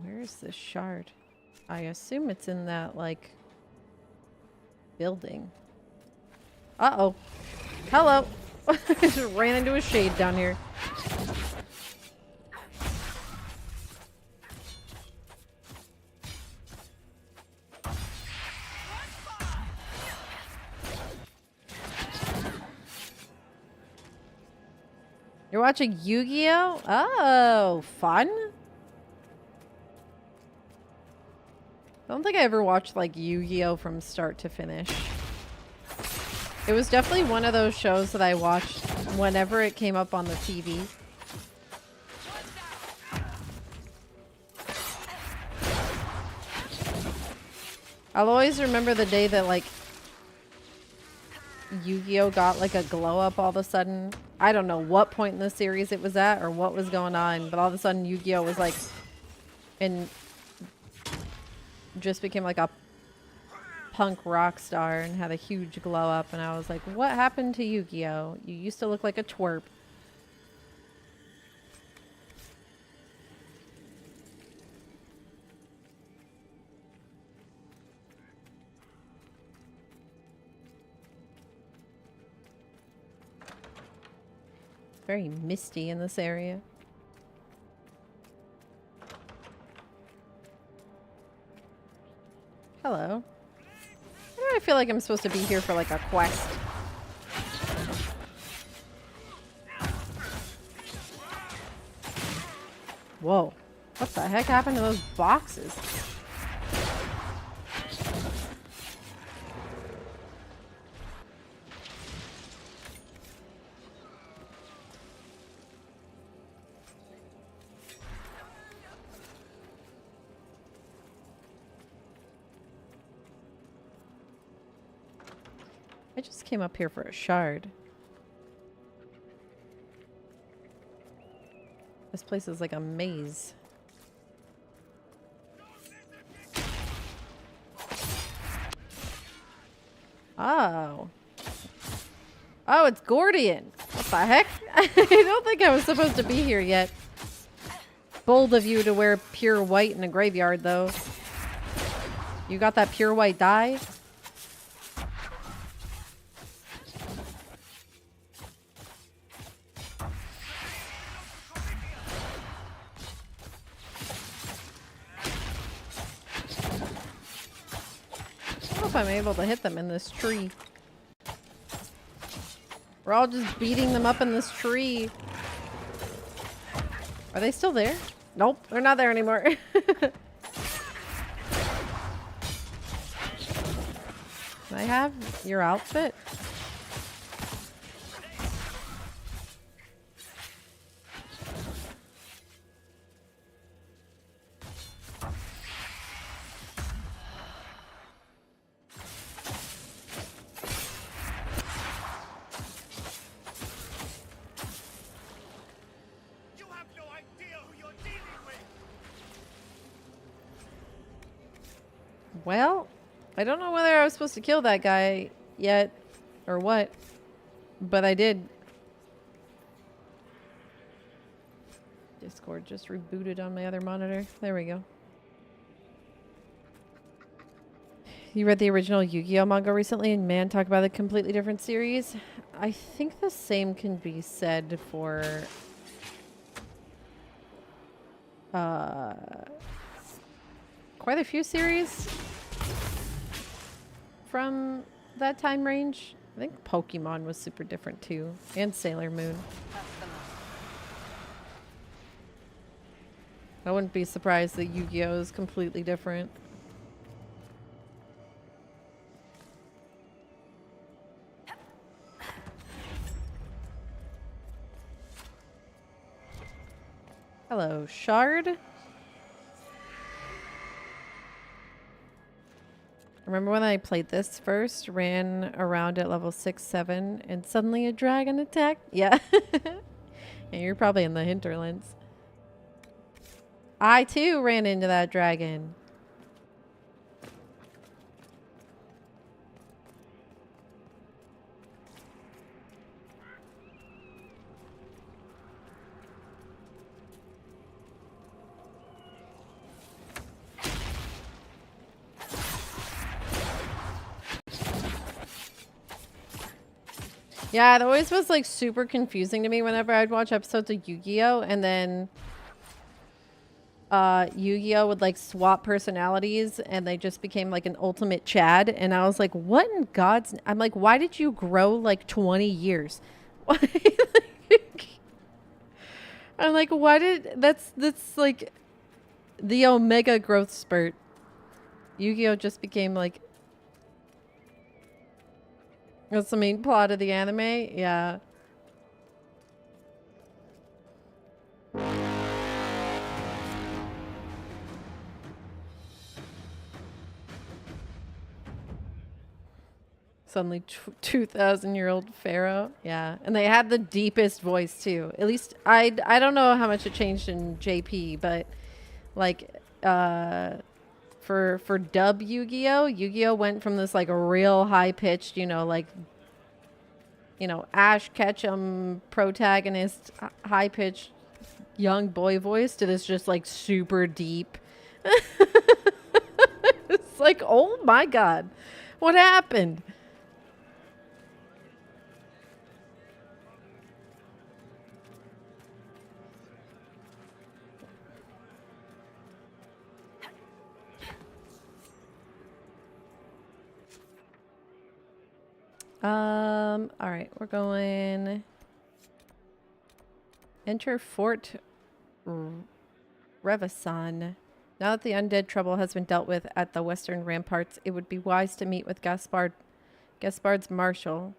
Where's the shard? I assume it's in that, like, building. Uh-oh. Hello. I just ran into a shade down here. You're watching Yu-Gi-Oh? Oh, fun. I don't think I ever watched like Yu-Gi-Oh from start to finish. It was definitely one of those shows that I watched whenever it came up on the TV. I'll always remember the day that like Yu-Gi-Oh got like a glow up all of a sudden. I don't know what point in the series it was at or what was going on, but all of a sudden Yu-Gi-Oh was like just became like a punk rock star and had a huge glow up, and I was like, what happened to Yu-Gi-Oh? You used to look like a twerp. Very misty in this area. Hello. Why do I feel like I'm supposed to be here for like a quest? Whoa. What the heck happened to those boxes? I just came up here for a shard. This place is like a maze. Oh. Oh, it's Gordian. What the heck? I don't think I was supposed to be here yet. Bold of you to wear pure white in a graveyard, though. You got that pure white dye? I'm able to hit them in this tree. We're all just beating them up in this tree. Are they still there? Nope, they're not there anymore. Can I have your outfit? Well, I don't know whether I was supposed to kill that guy yet or what, but I did. Discord just rebooted on my other monitor. There we go. You read the original Yu-Gi-Oh manga recently, and man, talk about a completely different series. I think the same can be said for quite a few series from that time range. I think Pokemon was super different too, and Sailor Moon. I wouldn't be surprised that Yu-Gi-Oh is completely different. Hello, Shard. Remember when I played this first, ran around at level 6, 7, and suddenly a dragon attacked? Yeah. And you're probably in the hinterlands. I too ran into that dragon. Yeah, it always was like super confusing to me whenever I'd watch episodes of Yu-Gi-Oh! And then Yu-Gi-Oh! Would like swap personalities and they just became like an ultimate Chad. And I was like, what in God's... I'm like, why did you grow like 20 years? I'm like, why did that's like the Omega growth spurt. Yu-Gi-Oh just became like that's the main plot of the anime. Yeah. Suddenly 2,000-year-old pharaoh. Yeah. And they had the deepest voice too. At least I don't know how much it changed in JP, but like for dub Yu-Gi-Oh went from this like a real high pitched, like Ash Ketchum protagonist high pitched young boy voice to this just like super deep. It's like, oh my god, what happened? All right, we're going enter Fort Revasan. Now that the undead trouble has been dealt with at the western ramparts, it would be wise to meet with Gaspard's marshal,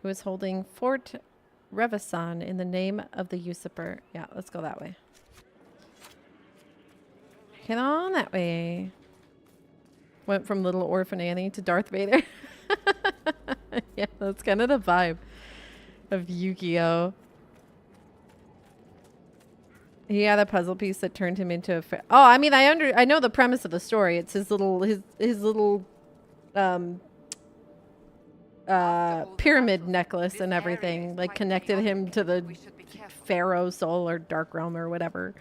who is holding Fort Revasan in the name of the usurper. Yeah, let's go that way. Get on that way. Went from Little Orphan Annie to Darth Vader. Yeah, that's kind of the vibe of Yu-Gi-Oh. He had a puzzle piece that turned him into a. Oh, I mean, I know the premise of the story. It's his little pyramid necklace and everything, like connected him to the Pharaoh soul or Dark Realm or whatever.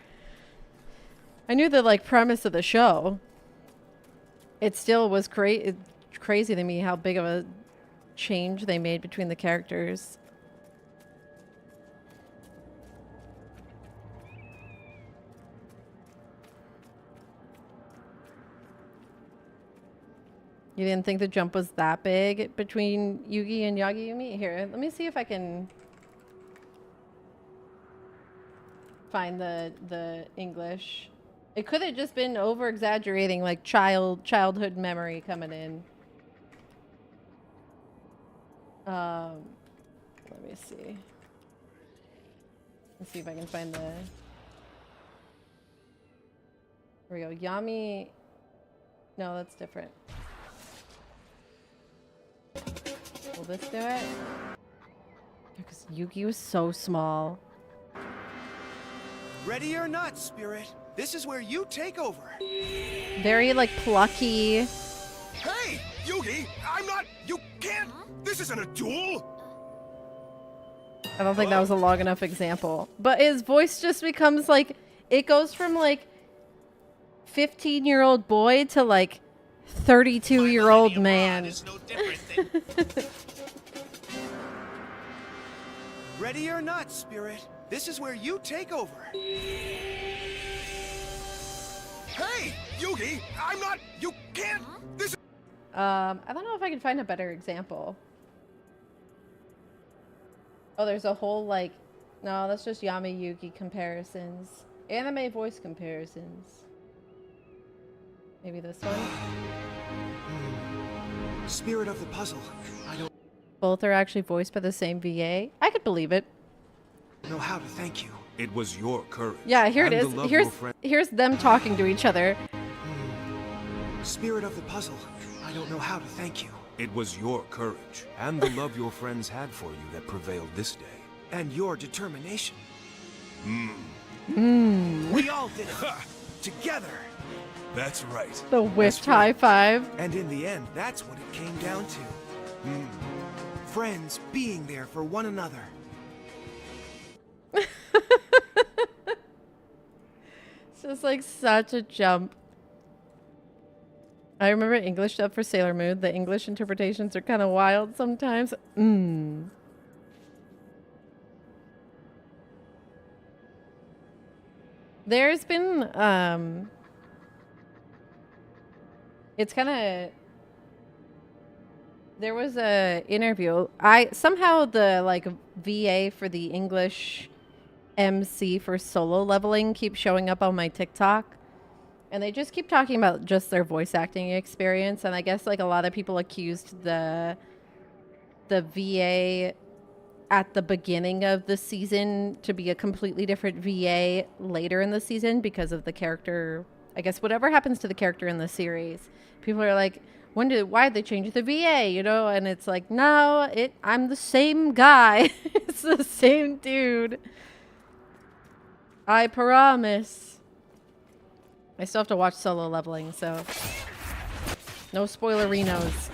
I knew the like premise of the show. It still was crazy to me how big of a change they made between the characters. You didn't think the jump was that big between Yugi and Yagi-Yumi? Here, let me see if I can find the English. It could have just been over exaggerating, like childhood memory coming in. Let me see. Let's see if I can find the. Here we go. Yami. No, that's different. Will this do it? Because Yugi was so small. Ready or not, Spirit. This is where you take over. Very like plucky. Hey, Yugi! I'm not. You can't. This isn't a duel. I don't think that was a long enough example. But his voice just becomes like, it goes from like 15-year-old boy to like 32-year-old man. Ready or not, Spirit. This is where you take over. Hey, Yugi! I'm not. You can't. This. I don't know if I can find a better example. Oh, there's a whole like, no, that's just Yami Yugi comparisons. Anime voice comparisons. Maybe this one? Spirit of the puzzle. I don't Both are actually voiced by the same VA. I could believe it. know how to thank you. It was your courage. Yeah, here it and is. the love your Here's friend- here's them talking to each other. Spirit of the puzzle. I don't know how to thank you. It was your courage and the love your friends had for you that prevailed this day. And your determination. Mm. We all did it. Together. That's right. The whiffed high five. And in the end, that's what it came down to. Friends being there for one another. It's just like such a jump. I remember English dub for Sailor Moon. The English interpretations are kind of wild sometimes. There's been it's kind of, there was a interview. Somehow the like VA for the English MC for Solo Leveling keep showing up on my TikTok. And they just keep talking about just their voice acting experience. And I guess like a lot of people accused the VA at the beginning of the season to be a completely different VA later in the season because of the character. I guess whatever happens to the character in the series, people are like, why did they change the VA? You know, and it's like, no, I'm the same guy. It's the same dude. I promise. I still have to watch Solo Leveling, so no spoilerinos.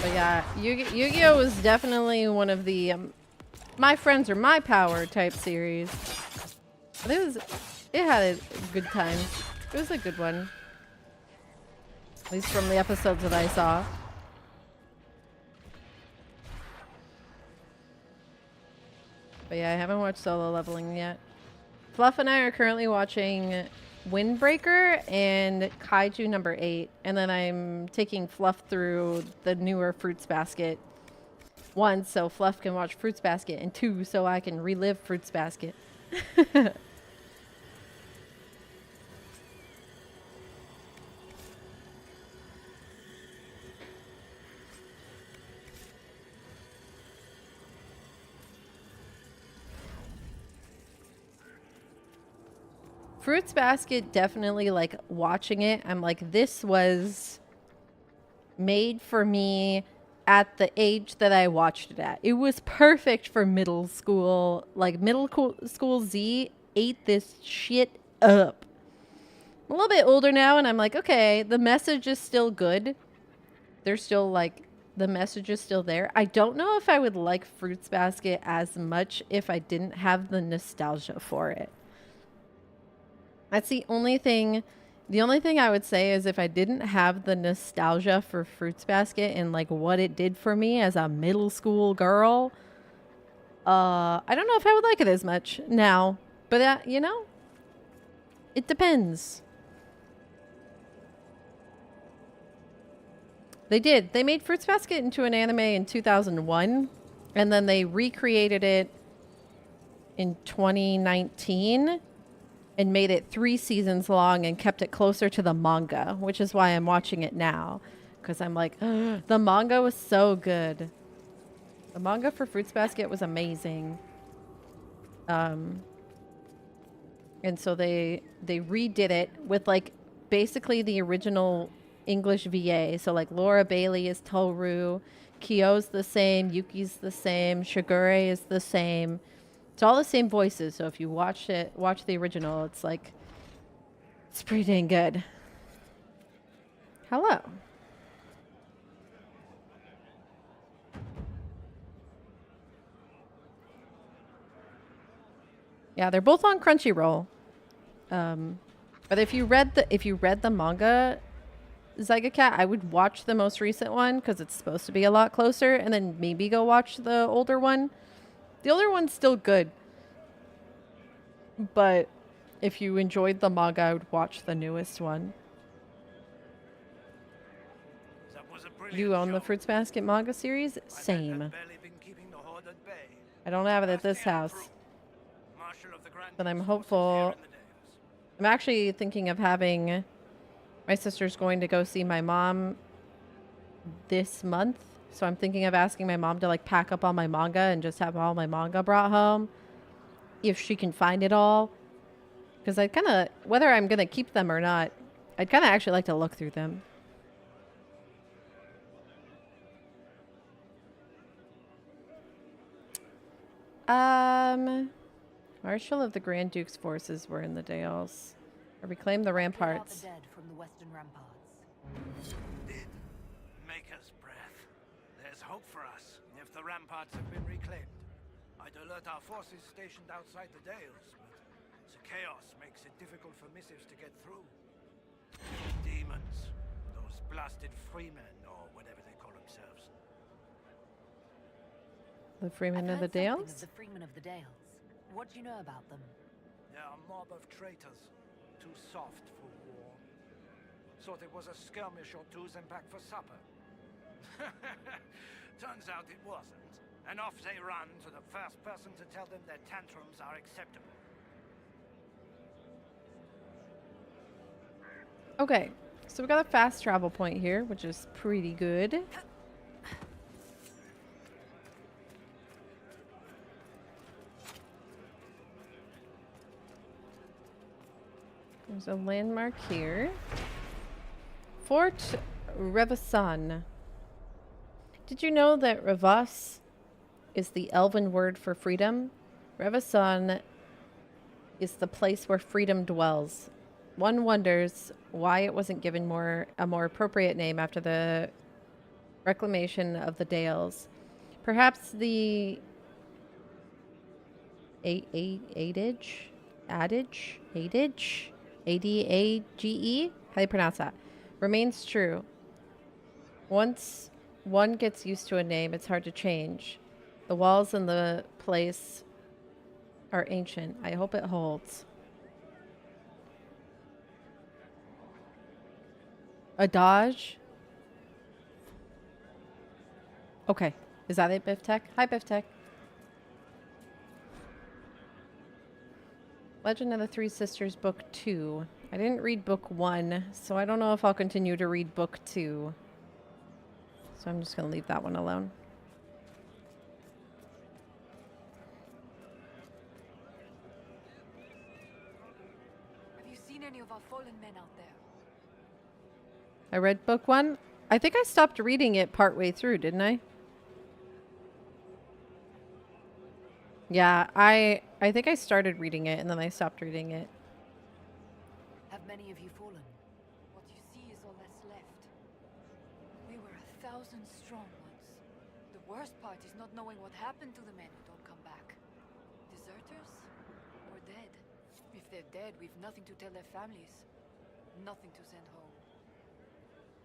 But yeah, Yu-Gi-Oh! Was definitely one of the my friends are my power type series. But it had a good time. It was a good one. At least from the episodes that I saw. But yeah, I haven't watched Solo Leveling yet. Fluff and I are currently watching Windbreaker and Kaiju number 8. And then I'm taking Fluff through the newer Fruits Basket. 1, so Fluff can watch Fruits Basket. And 2, so I can relive Fruits Basket. Fruits Basket, definitely, like, watching it, I'm like, this was made for me at the age that I watched it at. It was perfect for middle school. Like, middle school Z ate this shit up. I'm a little bit older now, and I'm like, okay, the message is still good. There's still, like, the message is still there. I don't know if I would like Fruits Basket as much if I didn't have the nostalgia for it. That's the only thing. The only thing I would say is if I didn't have the nostalgia for Fruits Basket and like what it did for me as a middle school girl, I don't know if I would like it as much now. But you know, it depends. They did. They made Fruits Basket into an anime in 2001, and then they recreated it in 2019. And made it 3 seasons long and kept it closer to the manga, which is why I'm watching it now. Because I'm like, the manga was so good. The manga for Fruits Basket was amazing. And so they redid it with like basically the original English VA. So like Laura Bailey is Toru, Kyo's the same, Yuki's the same, Shigure is the same. It's all the same voices, so if you watch the original, it's like, it's pretty dang good. Hello. Yeah, they're both on Crunchyroll. But if you read the manga, Zygacat, I would watch the most recent one because it's supposed to be a lot closer, and then maybe go watch the older one. The older one's still good. But if you enjoyed the manga, I would watch the newest one. You own the Fruits Basket manga series? Same. I don't have it at this house. But I'm hopeful. I'm actually thinking of having... My sister's going to go see my mom this month. So I'm thinking of asking my mom to like pack up all my manga and just have all my manga brought home. If she can find it all. Because I'd kind of, whether I'm going to keep them or not, I'd kind of actually like to look through them. Marshal of the Grand Duke's forces were in the Dales. Or reclaim the ramparts. The dead from the western ramparts. Make us breath. There's hope for us if the ramparts have been reclaimed. I'd alert our forces stationed outside the Dales, but the chaos makes it difficult for missives to get through. Demons. Those blasted freemen, or whatever they call themselves. The Freemen of the Dales? The Freemen of the Dales. What do you know about them? They're a mob of traitors. Too soft for war. Thought it was a skirmish or two's and back for supper. Turns out it wasn't. And off they run to the first person to tell them their tantrums are acceptable. Okay, so we got a fast travel point here, which is pretty good. There's a landmark here. Fort Revasan. Did you know that Revas is the elven word for freedom? Revasan is the place where freedom dwells. One wonders why it wasn't given a more appropriate name after the reclamation of the Dales. Perhaps the adage, A-D-A-G-E, how do you pronounce that, remains true. Once one gets used to a name, it's hard to change. The walls in the place are ancient. I hope it holds. A Dodge? Okay. Is that it, Biff Tech? Hi, Biff Tech. Legend of the Three Sisters, Book 2. I didn't read Book 1, so I don't know if I'll continue to read Book 2. So I'm just going to leave that one alone. Have you seen any of our fallen men out there? I read Book 1. I think I stopped reading it partway through, didn't I? Yeah, I think I started reading it and then I stopped reading it. Have many of you fallen? What you see is all that's left. We were 1,000 strong once. The worst part is not knowing what happened to the men who don't come back. Deserters? Or dead? If they're dead, we've nothing to tell their families. Nothing to send home.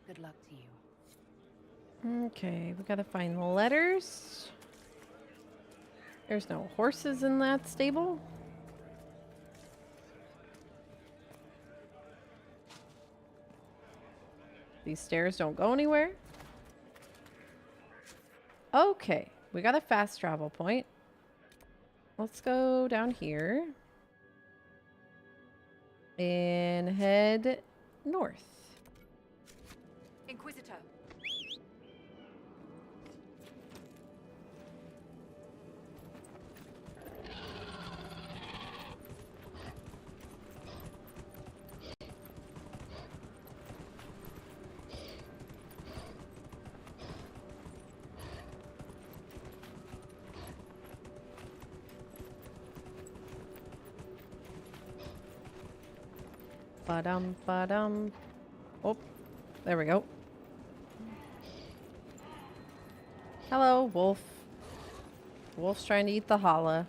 Good luck to you. Okay, we gotta find letters. There's no horses in that stable. These stairs don't go anywhere. Okay, we got a fast travel point. Let's go down here and head north. Inquisitor. Ba-dum, ba-dum. Oh, there we go. Hello, wolf. Wolf's trying to eat the challah.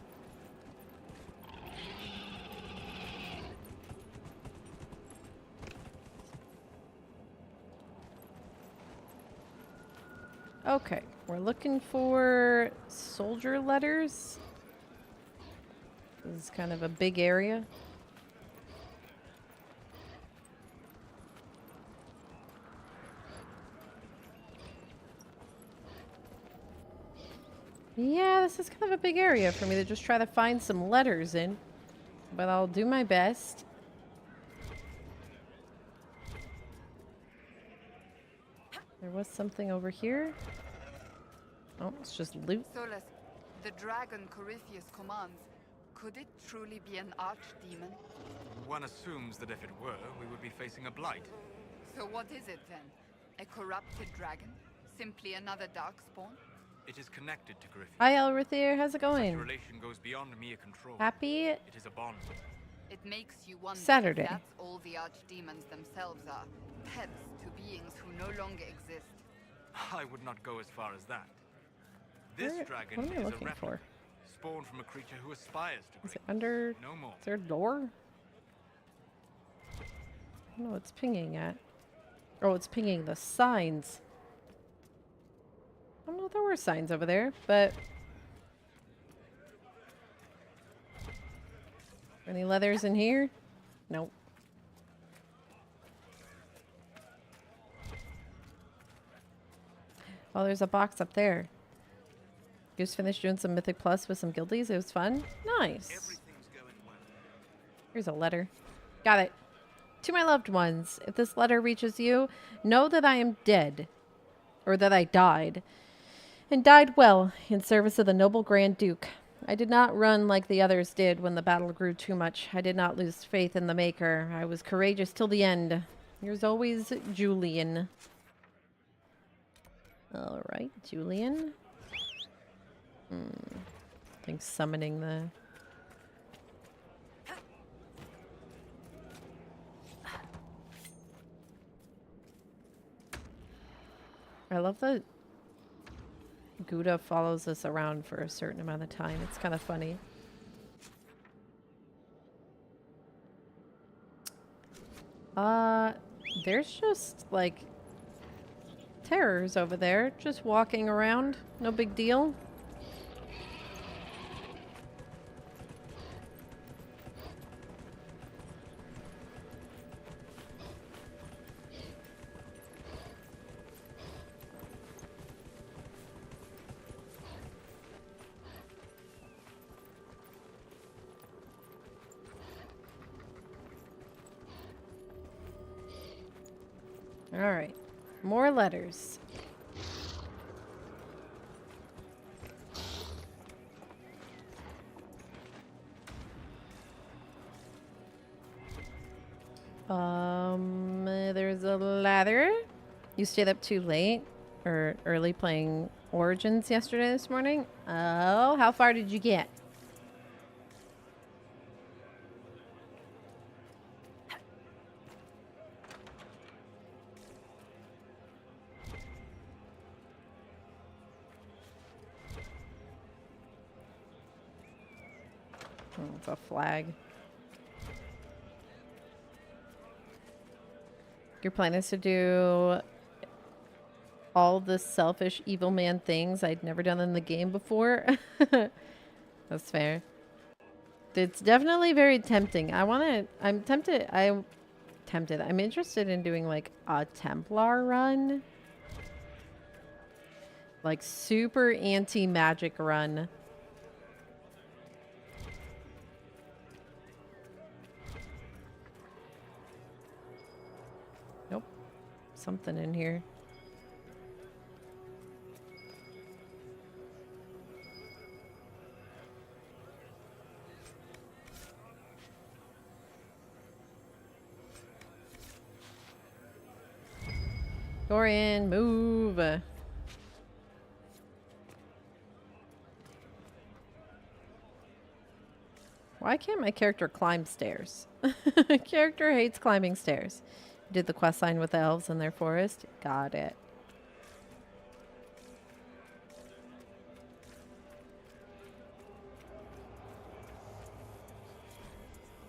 Okay, we're looking for soldier letters. This is kind of a big area. Yeah, this is kind of a big area for me to just try to find some letters in. But I'll do my best. There was something over here. Oh, it's just loot. Solus, the dragon Corypheus commands, could it truly be an archdemon? One assumes that if it were, we would be facing a blight. So what is it then? A corrupted dragon? Simply another darkspawn? It is connected to Griffith. Hi, Elrithier. How's it The going? relation goes beyond mere control. Happy It is a bond. It makes you wonder Saturday. if that's all the archdemons themselves are. Pets to beings who no longer exist. I would not go as far as that. This Where- dragon what am I is a looking replica, for? spawned from a creature who aspires to Is it greatness. under... No more. Is there a door? I don't know what it's pinging at. Oh, it's pinging the signs. I don't know if there were signs over there, but... Any leathers in here? Nope. Oh, there's a box up there. Just finished doing some Mythic Plus with some guildies. It was fun. Nice. Everything's going well. Here's a letter. Got it. To my loved ones, if this letter reaches you, know that I am dead. Or that I died. And died well, in service of the noble Grand Duke. I did not run like the others did when the battle grew too much. I did not lose faith in the Maker. I was courageous till the end. Yours always, Julian. Alright, Julian. I think summoning the... I love that Gouda follows us around for a certain amount of time. It's kind of funny. There's just, like, terrors over there. Just walking around. No big deal. Alright. More letters. There's a ladder. You stayed up too late or early playing Origins yesterday this morning? Oh, how far did you get? Oh, it's a flag. Your plan is to do all the selfish evil man things I'd never done in the game before. That's fair. It's definitely very tempting. I'm tempted. I'm interested in doing like a Templar run. Like super anti-magic run. Nope. Something in here. Dorian, move. Why can't my character climb stairs? My character hates climbing stairs. Did the quest line with the elves in their forest. Got it.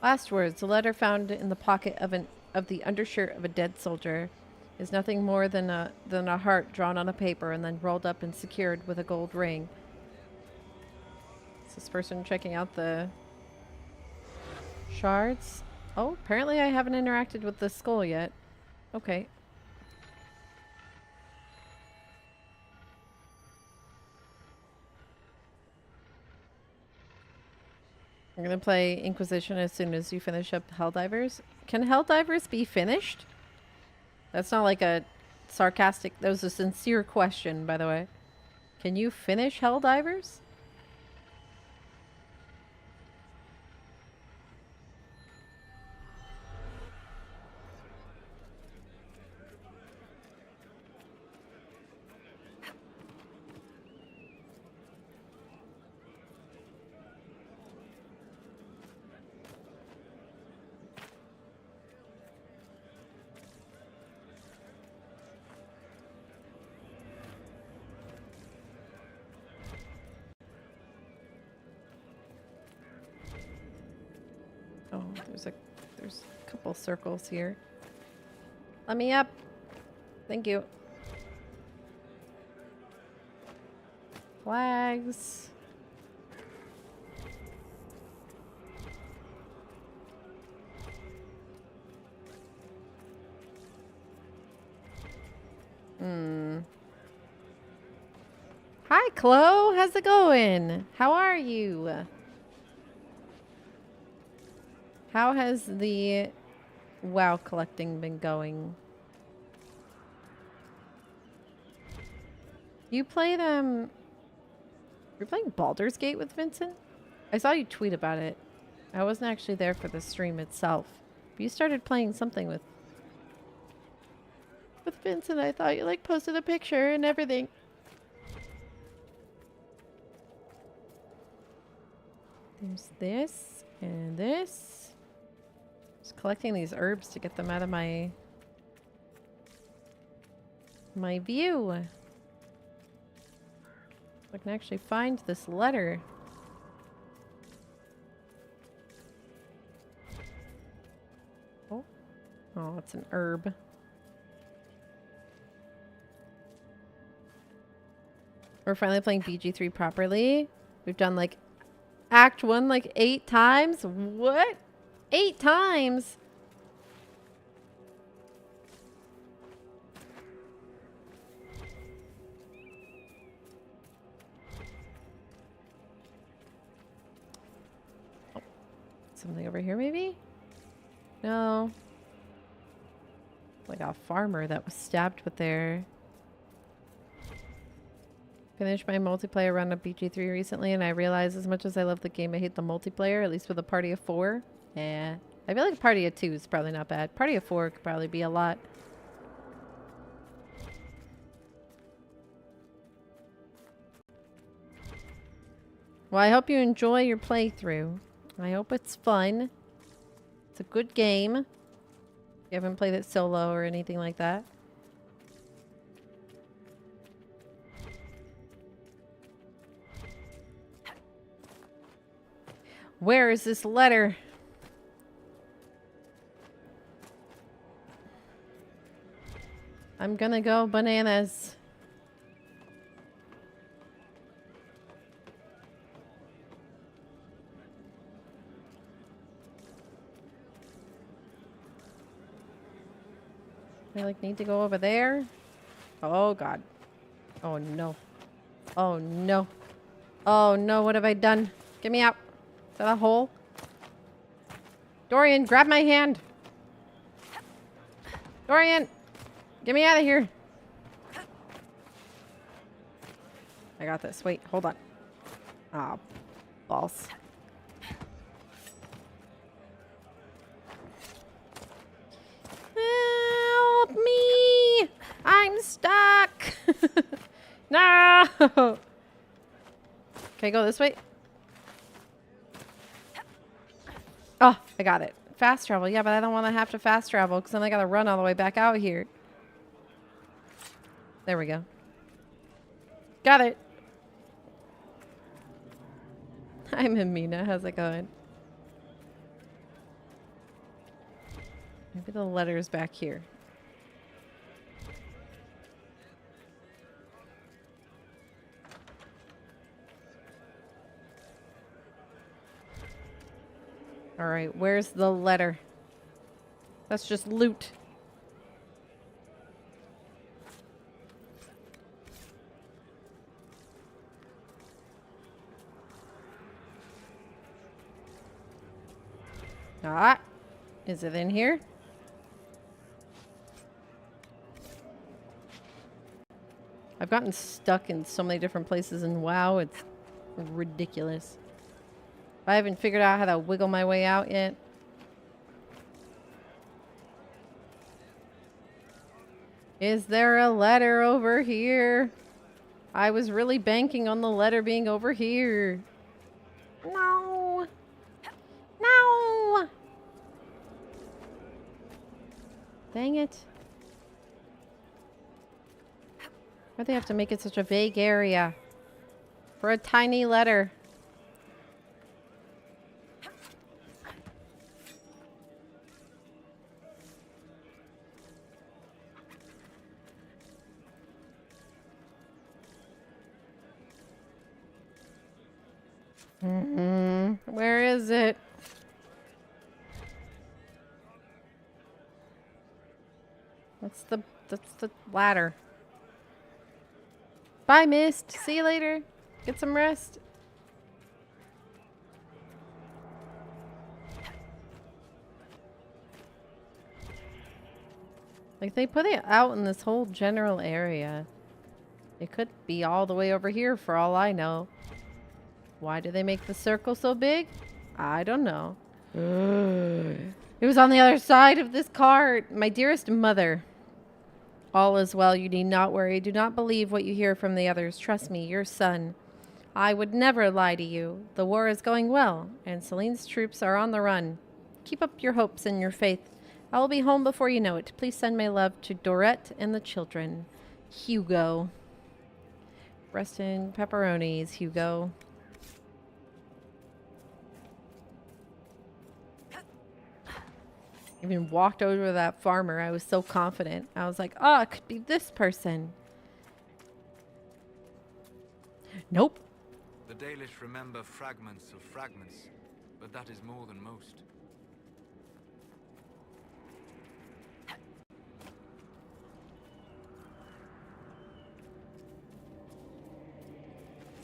Last words. A letter found in the pocket of the undershirt of a dead soldier is nothing more than a heart drawn on a paper and then rolled up and secured with a gold ring. Is this person checking out the shards? Oh, apparently I haven't interacted with the skull yet. Okay. I'm gonna play Inquisition as soon as you finish up Helldivers. Can Helldivers be finished? That's not like a sarcastic... That was a sincere question, by the way. Can you finish Helldivers? Oh, there's a couple circles here. Let me up. Thank you. Flags. Hi, Chloe. How's it going? How are you? How has the WoW collecting been going? You played, you're playing Baldur's Gate with Vincent? I saw you tweet about it. I wasn't actually there for the stream itself. But you started playing something with Vincent. I thought you, like, posted a picture and everything. There's this and this. Just collecting these herbs to get them out of my view. I can actually find this letter. Oh. Oh, it's an herb. We're finally playing BG3 properly. We've done like Act 1 like 8 times. What? 8 times? Oh. Something over here maybe? No. Like a farmer that was stabbed with their... Finished my multiplayer run of BG3 recently, and I realized as much as I love the game, I hate the multiplayer, at least with a party of 4. Yeah. I feel like a party of 2 is probably not bad. Party of 4 could probably be a lot. Well, I hope you enjoy your playthrough. I hope it's fun. It's a good game. You haven't played it solo or anything like that. Where is this letter? I'm gonna go bananas. I like need to go over there. Oh god. Oh no. Oh no. Oh no, what have I done? Get me out. Is that a hole? Dorian, grab my hand. Dorian, get me out of here. I got this. Wait, hold on. Ah, balls. Help me! I'm stuck. No. Can I go this way? Oh, I got it. Fast travel. Yeah, but I don't want to have to fast travel because then I got to run all the way back out here. There we go. Got it. Hi, Mimina. How's it going? Maybe the letter's back here. All right, where's the letter? That's just loot. Ah, is it in here? I've gotten stuck in so many different places in WoW, it's ridiculous. I haven't figured out how to wiggle my way out yet. Is there a letter over here? I was really banking on the letter being over here. No. No. Dang it. Why'd they have to make it such a vague area? For a tiny letter. Where is it? That's the ladder. Bye, Mist. See you later. Get some rest. Like, they put it out in this whole general area. It could be all the way over here for all I know. Why do they make the circle so big? I don't know. It was on the other side of this cart. My dearest mother. All is well. You need not worry. Do not believe what you hear from the others. Trust me, your son. I would never lie to you. The war is going well, and Celine's troops are on the run. Keep up your hopes and your faith. I will be home before you know it. Please send my love to Dorette and the children. Hugo. Rest in pepperonis, Hugo. Even walked over to that farmer. I was so confident. I was like, oh, it could be this person. Nope. The Dalish remember fragments of fragments, but that is more than most.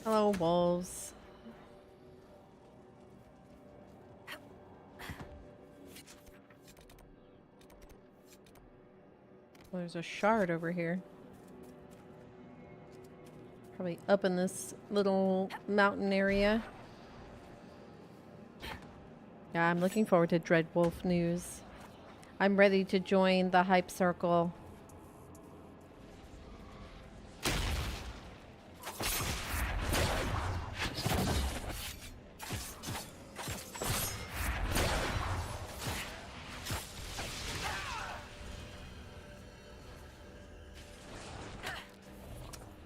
Hello, wolves. Well, there's a shard over here. Probably up in this little mountain area. Yeah, I'm looking forward to Dreadwolf news. I'm ready to join the hype circle.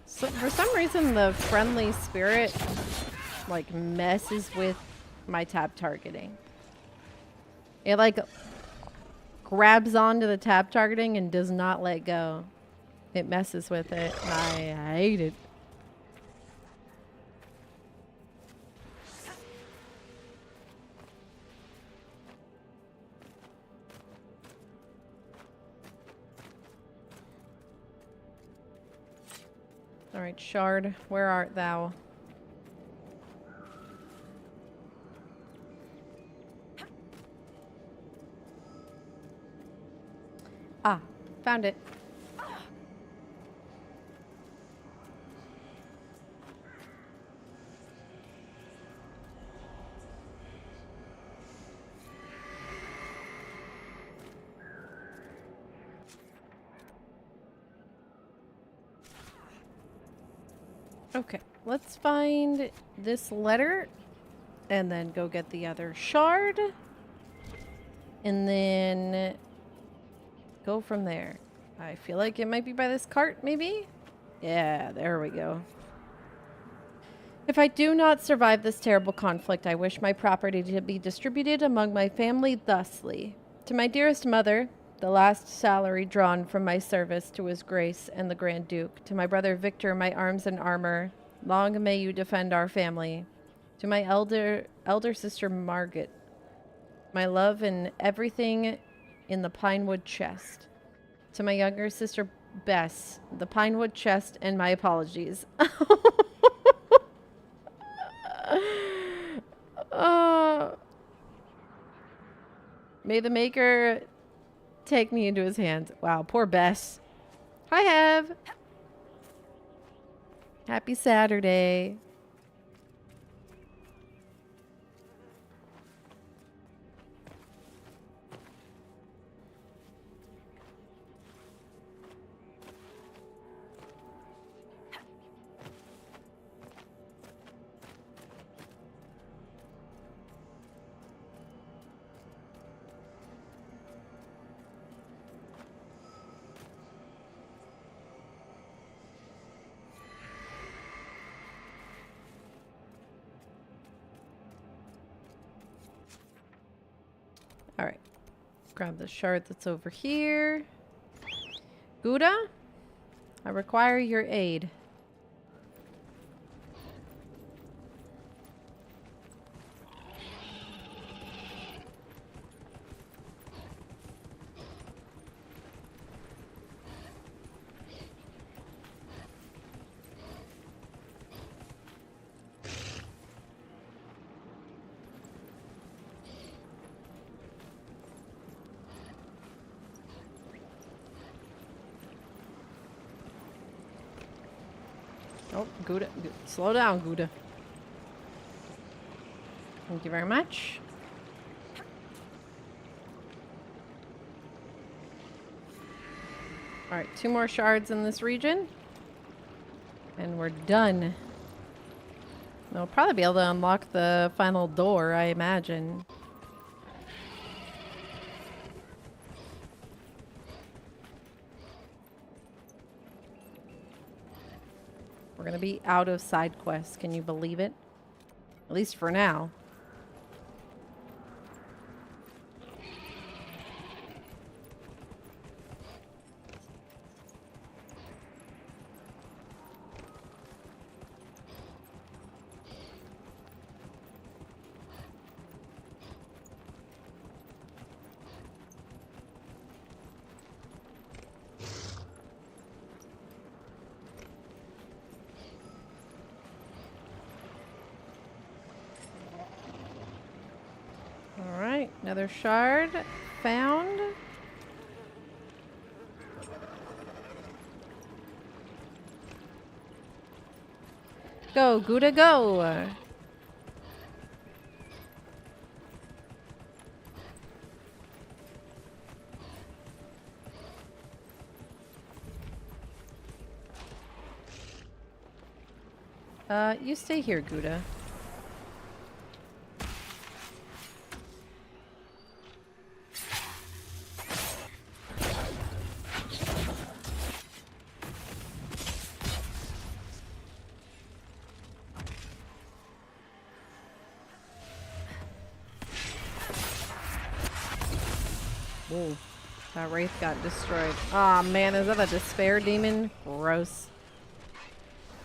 So for some reason, the friendly spirit like messes with my tab targeting. It like grabs onto the tab targeting and does not let go. It messes with it, and I hate it. All right, Shard, where art thou? Ah, found it. Okay, let's find this letter and then go get the other shard and then go from there. I feel like it might be by this cart, maybe? Yeah, there we go. If I do not survive this terrible conflict, I wish my property to be distributed among my family thusly. To my dearest mother, the last salary drawn from my service to His Grace and the Grand Duke. To my brother Victor, my arms and armor, long may you defend our family. To my elder sister Margaret, my love and everything in the pinewood chest. To my younger sister Bess, the pinewood chest and my apologies. May the Maker take me into his hands. Wow, poor Bess. Hi, Hev. Happy Saturday. All right. Grab the shard that's over here. Gouda, I require your aid. Oh, Gouda. Slow down, Gouda. Thank you very much. Alright, 2 more shards in this region. And we're done. We'll probably be able to unlock the final door, I imagine. We're gonna be out of side quests. Can you believe it? At least for now. Alright, another shard found. Go, Gouda, go! You stay here, Gouda. Whoa. That wraith got destroyed. Aw, man, is that a despair demon? Gross.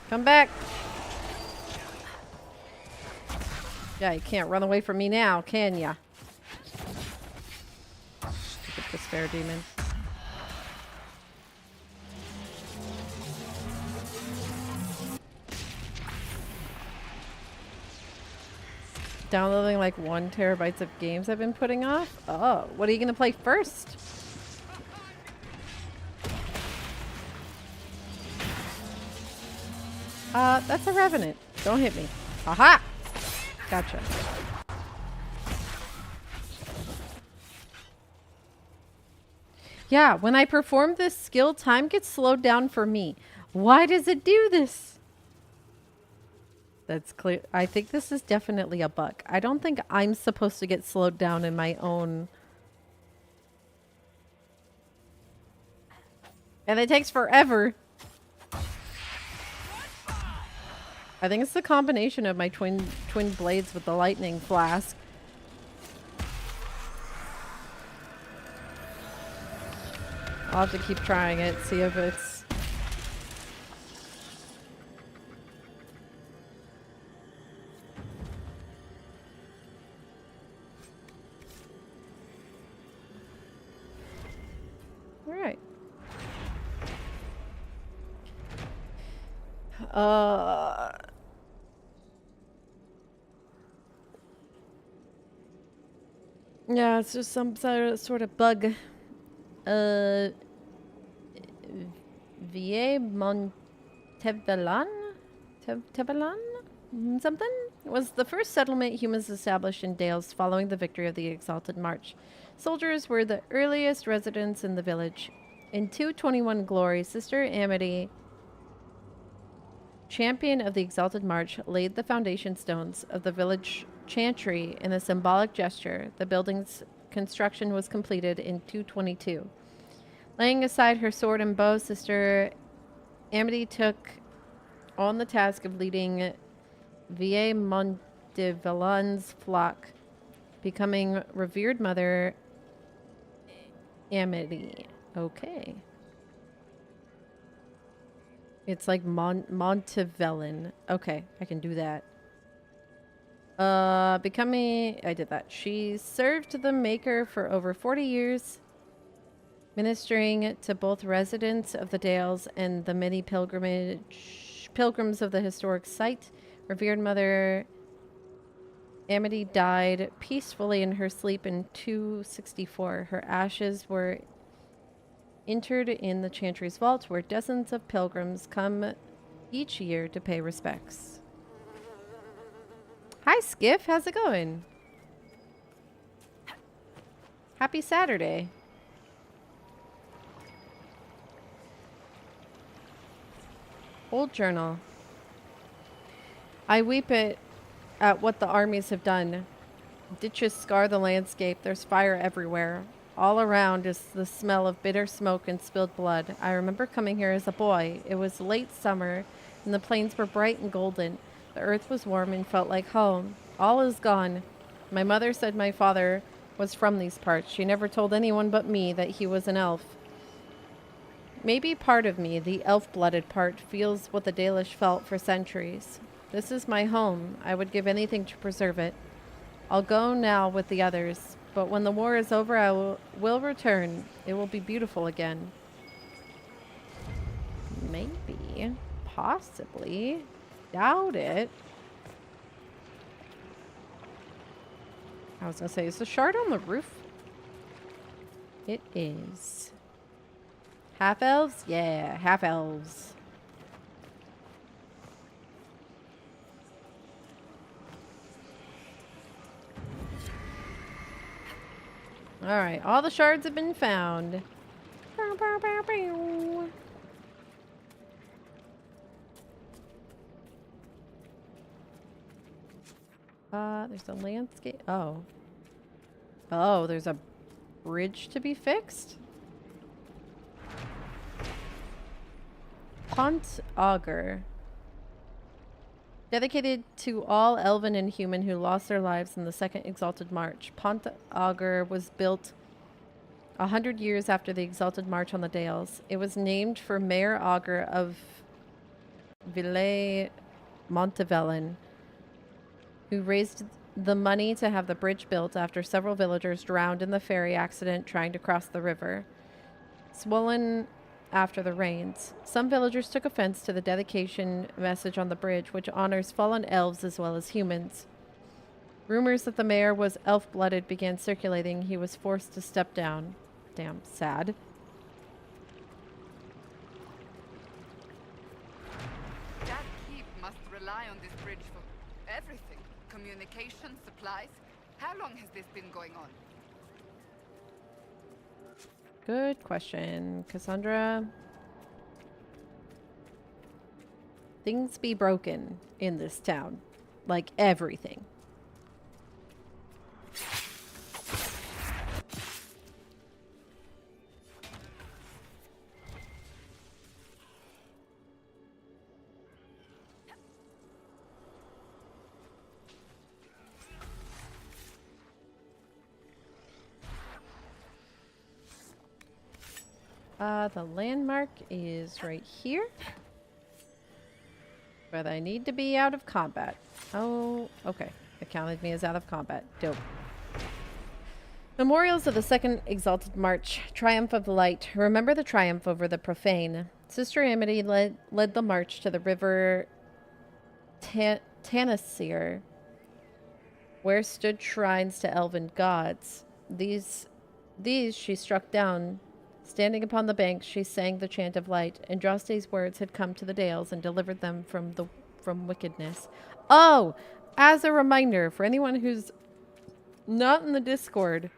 Come back! Yeah, you can't run away from me now, can ya? Stupid despair demon. Downloading like 1 terabyte of games I've been putting off? Oh, what are you gonna play first? That's a revenant. Don't hit me. Aha! Gotcha. Yeah, when I perform this skill, time gets slowed down for me. Why does it do this? That's clear. I think this is definitely a bug. I don't think I'm supposed to get slowed down in my own. And it takes forever. I think it's the combination of my twin blades with the lightning flask. I'll have to keep trying it, see if it's... Alright. Yeah, it's just some sort of bug. VA Montevelan? Tevelan? Something? Was the first settlement humans established in Dales following the victory of the Exalted March. Soldiers were the earliest residents in the village. In 221 Glory, Sister Amity, champion of the Exalted March, laid the foundation stones of the village chantry in a symbolic gesture. The building's construction was completed in 222. Laying aside her sword and bow, Sister Amity took on the task of leading VA Montevelan's flock, becoming revered Mother Amity. Okay. It's like Montevelan. Okay, I can do that. I did that. She served the Maker for over 40 years, ministering to both residents of the Dales and the many pilgrims of the historic site. Revered Mother Amity died peacefully in her sleep in 264. Her ashes were interred in the Chantry's vault, where dozens of pilgrims come each year to pay respects. Hi, Skiff. How's it going? Happy Saturday. Old journal. I weep at what the armies have done. Ditches scar the landscape. There's fire everywhere. All around is the smell of bitter smoke and spilled blood. I remember coming here as a boy. It was late summer, and the plains were bright and golden. The earth was warm and felt like home. All is gone. My mother said my father was from these parts. She never told anyone but me that he was an elf. Maybe part of me, the elf-blooded part, feels what the Dalish felt for centuries. This is my home. I would give anything to preserve it. I'll go now with the others, but when the war is over, I will return. It will be beautiful again. Maybe. Possibly. Doubt it. I was gonna say, is the shard on the roof? It is. Half elves? Yeah, half elves. Alright, all the shards have been found. Bow, bow, bow, bow. There's a landscape. Oh. Oh, there's a bridge to be fixed? Pont Augur. Dedicated to all elven and human who lost their lives in the Second Exalted March. Pont Augur was built 100 years after the Exalted March on the Dales. It was named for Mayor Augur of Villers Montevellin, who raised the money to have the bridge built after several villagers drowned in the ferry accident trying to cross the river. Swollen after the rains, some villagers took offense to the dedication message on the bridge, which honors fallen elves as well as humans. Rumors that the mayor was elf-blooded began circulating. He was forced to step down. Damn, sad. That keep must rely on this bridge for everything. Communication, supplies. How long has this been going on? Good question, Cassandra. Things be broken in this town. Like everything. The landmark is right here. But I need to be out of combat. Oh, okay. It counted me as out of combat. Dope. Memorials of the Second Exalted March. Triumph of the Light. Remember the triumph over the profane. Sister Amity led the march to the river Tanasir, where stood shrines to elven gods. These she struck down. Standing upon the bank, she sang the chant of light. Andraste's words had come to the Dales and delivered them from wickedness. Oh, as a reminder for anyone who's not in the Discord,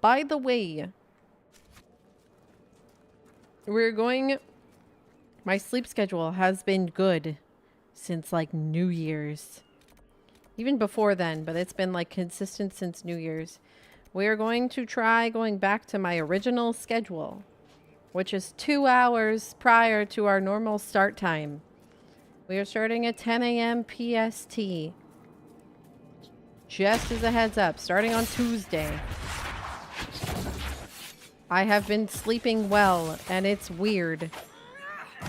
by the way, my sleep schedule has been good since like New Year's. Even before then, but it's been like consistent since New Year's. We are going to try going back to my original schedule, which is 2 hours prior to our normal start time. We are starting at 10 a.m. PST. Just as a heads up, starting on Tuesday. I have been sleeping well, and it's weird.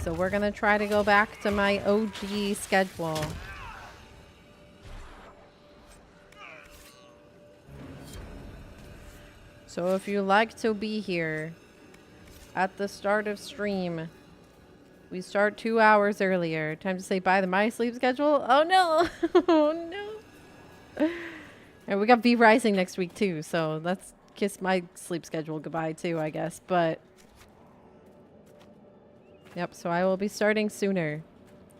So we're going to try to go back to my OG schedule. So if you like to be here at the start of stream, we start 2 hours earlier. Time to say bye to my sleep schedule. Oh no! Oh no! And we got V Rising next week too, so let's kiss my sleep schedule goodbye too, I guess. But yep, so I will be starting sooner.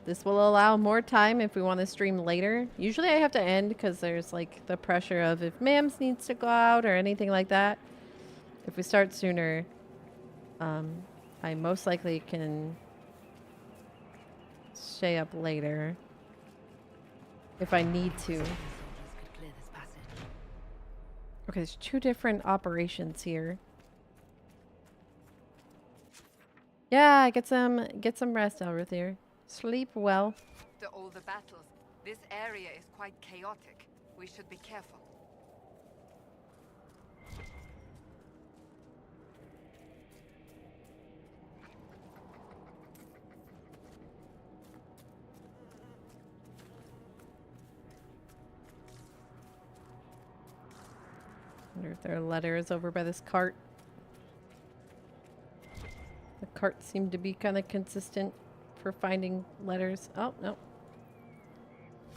This will allow more time if we want to stream later. Usually I have to end because there's like the pressure of if Mams needs to go out or anything like that. If we start sooner, I most likely can stay up later if I need to. Soldiers could clear this passage. Okay, there's 2 different operations here. Yeah, get some rest, Elrithir. Sleep well. After all the battles, this area is quite chaotic. We should be careful. Wonder if there are letters over by this cart. The cart seemed to be kind of consistent for finding letters. Oh, no.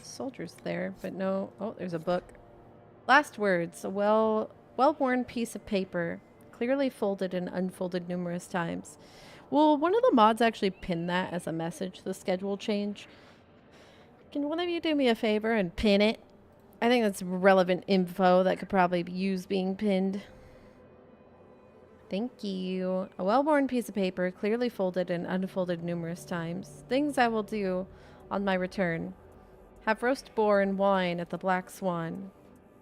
Soldiers there, but no. Oh, there's a book. Last words. A well-worn piece of paper, clearly folded and unfolded numerous times. Will one of the mods actually pin that as a message, the schedule change? Can one of you do me a favor and pin it? I think that's relevant info that could probably use being pinned. Thank you. A well-worn piece of paper, clearly folded and unfolded numerous times. Things I will do on my return. Have roast boar and wine at the Black Swan.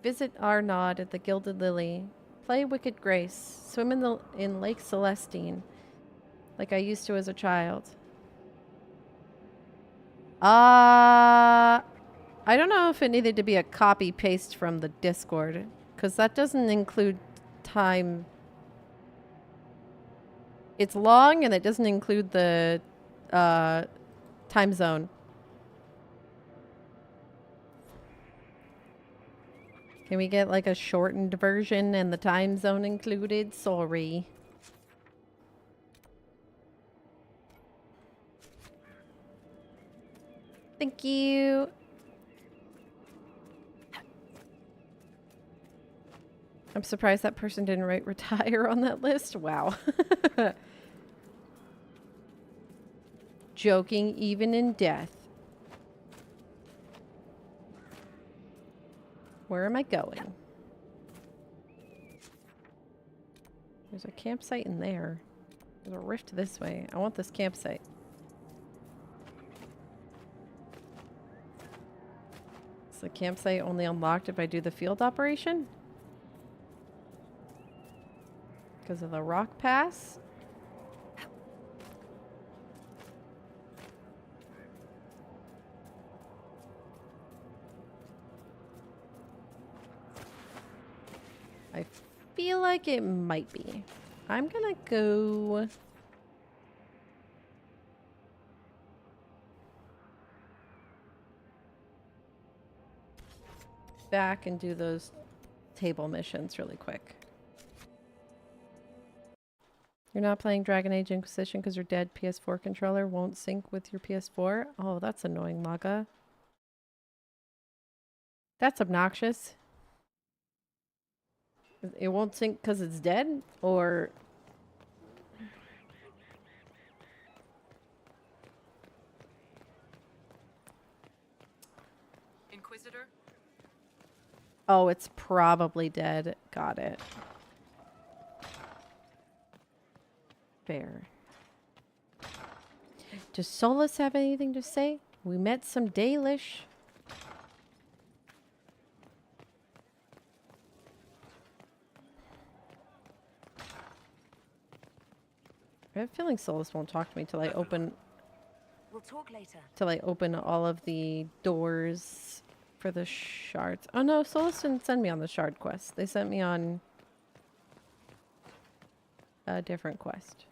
Visit Arnaud at the Gilded Lily. Play Wicked Grace. Swim in Lake Celestine, like I used to as a child. I don't know if it needed to be a copy-paste from the Discord, because that doesn't include time. It's long, and it doesn't include the time zone. Can we get like a shortened version and the time zone included? Sorry. Thank you. I'm surprised that person didn't write retire on that list. Wow. Joking even in death. Where am I going? There's a campsite in there. There's a rift this way. I want this campsite. Is the campsite only unlocked if I do the field operation? Because of the rock pass? I feel like it might be. I'm gonna go... back and do those table missions really quick. You're not playing Dragon Age Inquisition because your dead PS4 controller won't sync with your PS4? Oh, that's annoying, Maga. That's obnoxious. It won't sync because it's dead? Or... Inquisitor? Oh, it's probably dead. Got it. Fair. Does Solus have anything to say? We met some Dalish. I have a feeling Solus won't talk to me till I open... We'll talk later. Till I open all of the doors for the shards. Oh no, Solus didn't send me on the shard quest. They sent me on a different quest,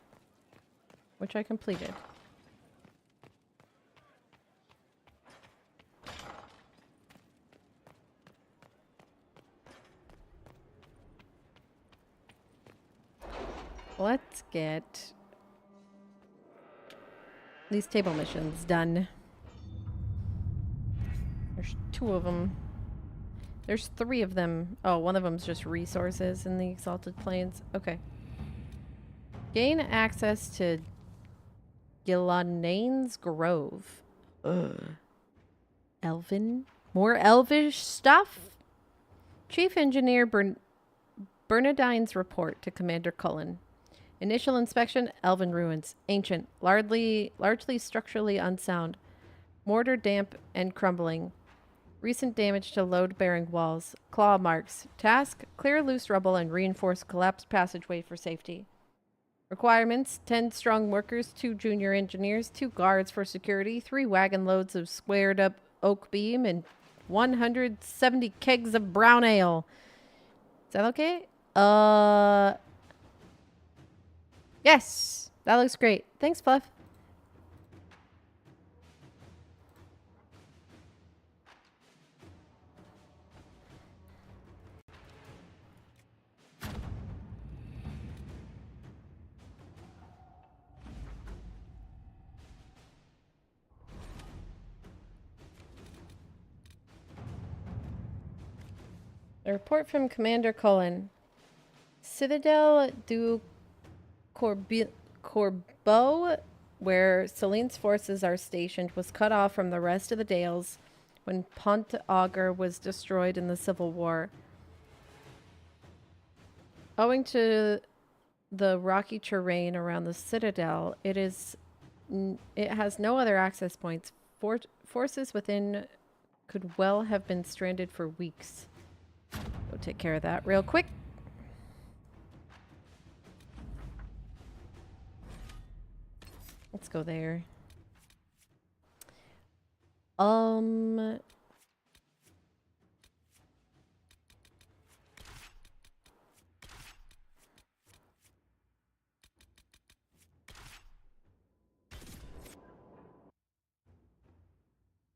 which I completed. Let's get these table missions done. There's 2 of them. There's 3 of them. Oh, one of them's just resources in the Exalted Plains. Okay. Gain access to Gilanane's Grove. Elven? More elvish stuff? Chief Engineer Bernadine's report to Commander Cullen. Initial inspection, Elven ruins. Ancient, largely structurally unsound. Mortar damp and crumbling. Recent damage to load-bearing walls. Claw marks. Task, clear loose rubble and reinforce collapsed passageway for safety. Requirements, 10 strong workers, 2 junior engineers, 2 guards for security, 3 wagon loads of squared-up oak beam, and 170 kegs of brown ale. Is that okay? Yes! That looks great. Thanks, Fluff. A report from Commander Cullen. Citadel du Corbeau, where Celine's forces are stationed, was cut off from the rest of the Dales when Pont Auger was destroyed in the Civil War. Owing to the rocky terrain around the Citadel, it has no other access points. Forces within could well have been stranded for weeks. Go take care of that real quick. Let's go there.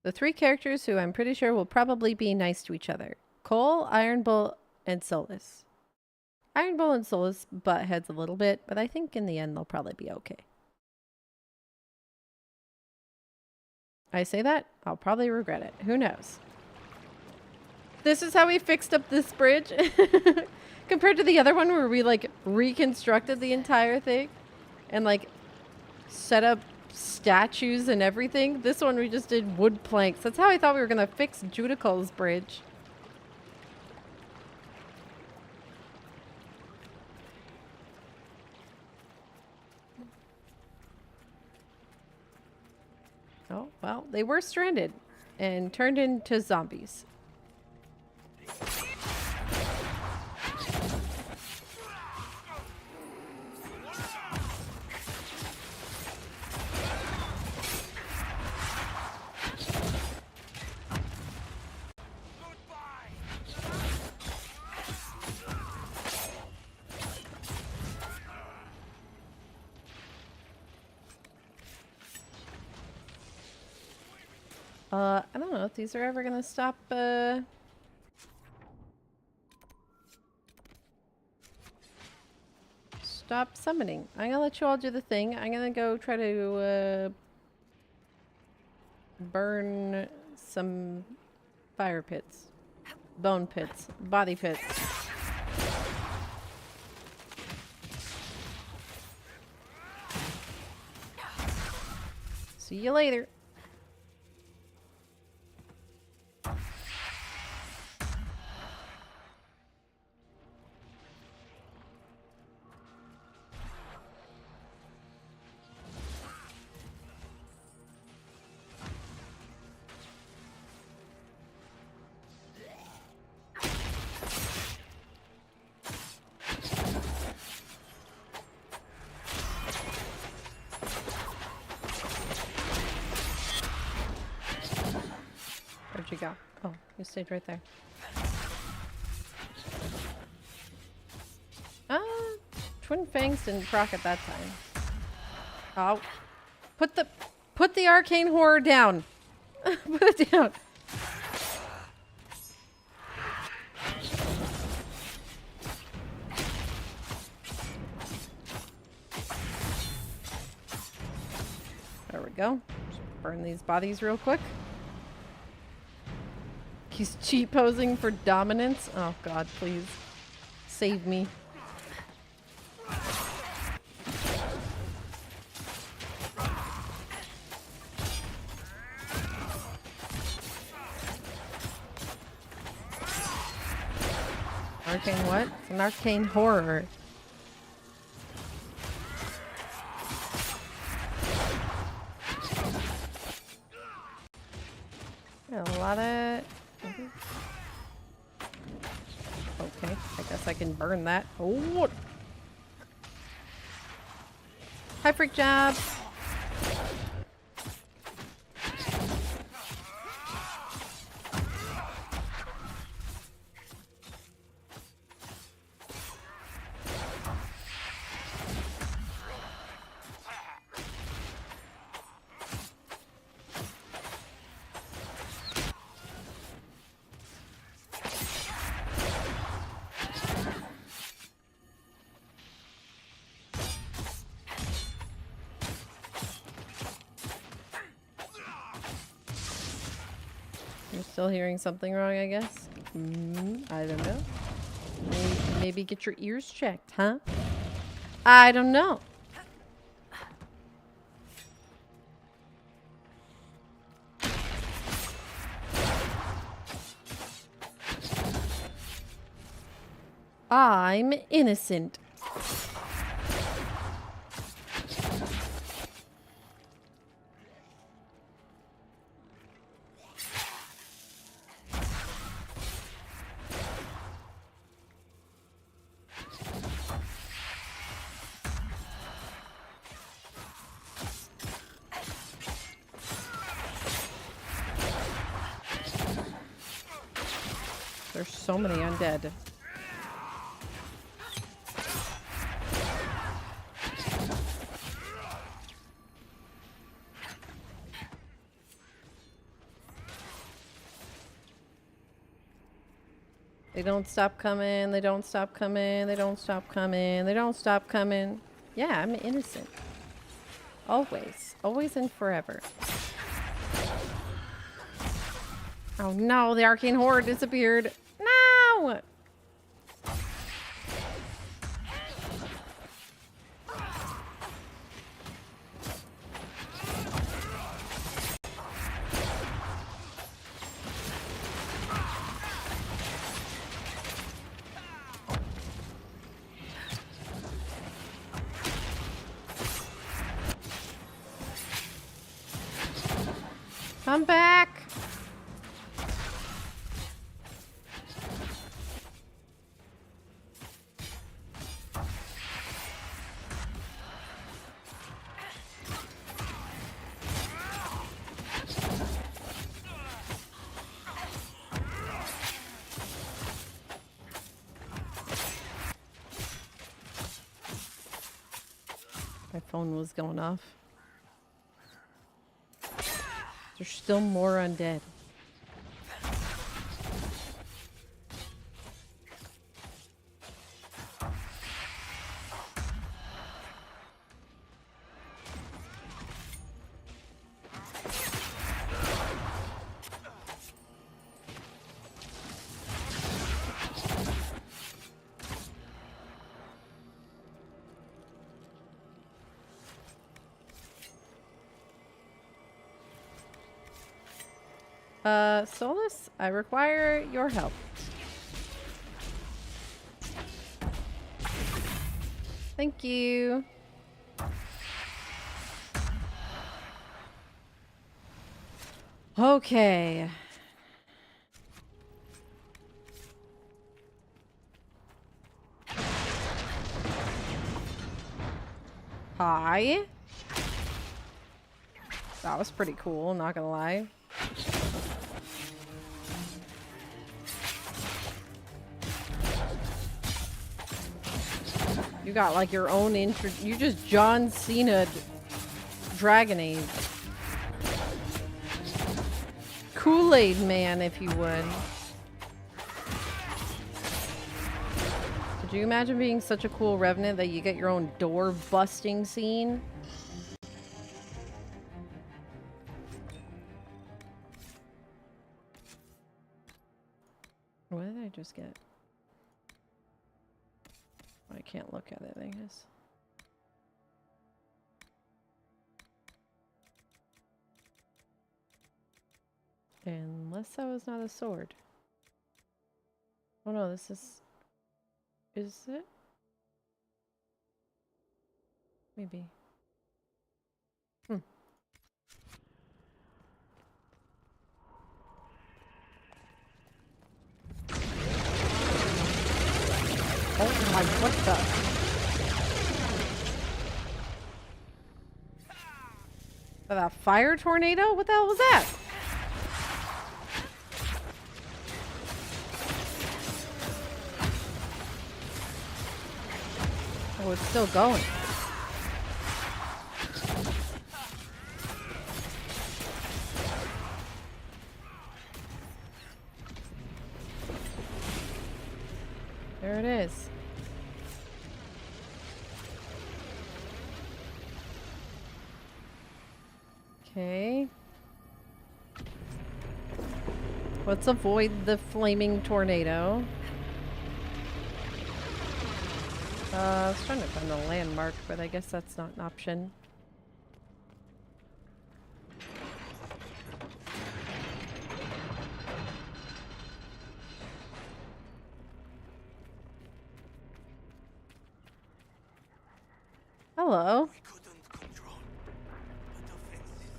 The 3 characters who I'm pretty sure will probably be nice to each other. Cole, Iron Bull, and Solus. Iron Bull and Solus butt heads a little bit, but I think in the end they'll probably be okay. I say that, I'll probably regret it. Who knows? This is how we fixed up this bridge. Compared to the other one where we like reconstructed the entire thing and like set up statues and everything. This one we just did wood planks. That's how I thought we were going to fix Judical's bridge. Oh, well, they were stranded and turned into zombies. I don't know if these are ever gonna stop, stop summoning. I'm gonna let you all do the thing. I'm gonna go try to, burn some fire pits. Bone pits. Body pits. See you later. Where'd you go? Oh, you stayed right there. Twin Fangs didn't proc at that time. Oh. Put the arcane horror down. Put it down. There we go. Just burn these bodies real quick. He's cheat posing for dominance. Oh god, please. Save me. Arcane what? It's an arcane horror. Got a lot of... Okay, I guess I can burn that. Oh! Hi, Freak Job! You're still hearing something wrong, I guess? I don't know. Maybe get your ears checked, huh? I don't know. I'm innocent. There's so many undead. They don't stop coming, they don't stop coming, they don't stop coming, they don't stop coming. Yeah, I'm innocent. Always. Always and forever. Oh no, the arcane horror disappeared. No! Come back! My phone was going off. There's still more undead. Solus, I require your help. Thank you. Okay. Hi. That was pretty cool, not gonna lie. You got like your own intro. You just John Cena Dragonade. Kool-Aid Man, if you would. Could you imagine being such a cool revenant that you get your own door busting scene? What did I just get? I can't look at it, I guess. Unless that was not a sword. Oh no, this is Is it? Maybe. Oh my, what the? A fire tornado? What the hell was that? Oh, it's still going. There it is. Okay. Let's avoid the flaming tornado. I was trying to find a landmark, but I guess that's not an option. Hello. We couldn't control the defenses.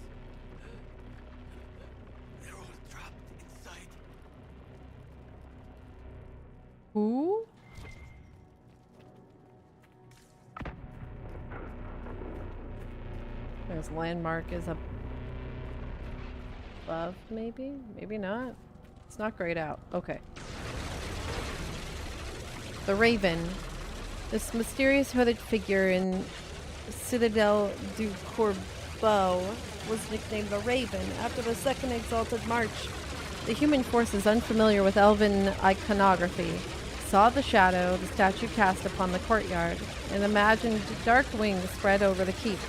They're all trapped inside. Who? There's landmark is up above, maybe? Maybe not. It's not grayed out. Okay. The Raven. This mysterious hooded figure in Citadel du Corbeau was nicknamed the Raven after the Second Exalted March. The human forces unfamiliar with elven iconography saw the shadow the statue cast upon the courtyard and imagined dark wings spread over the keep.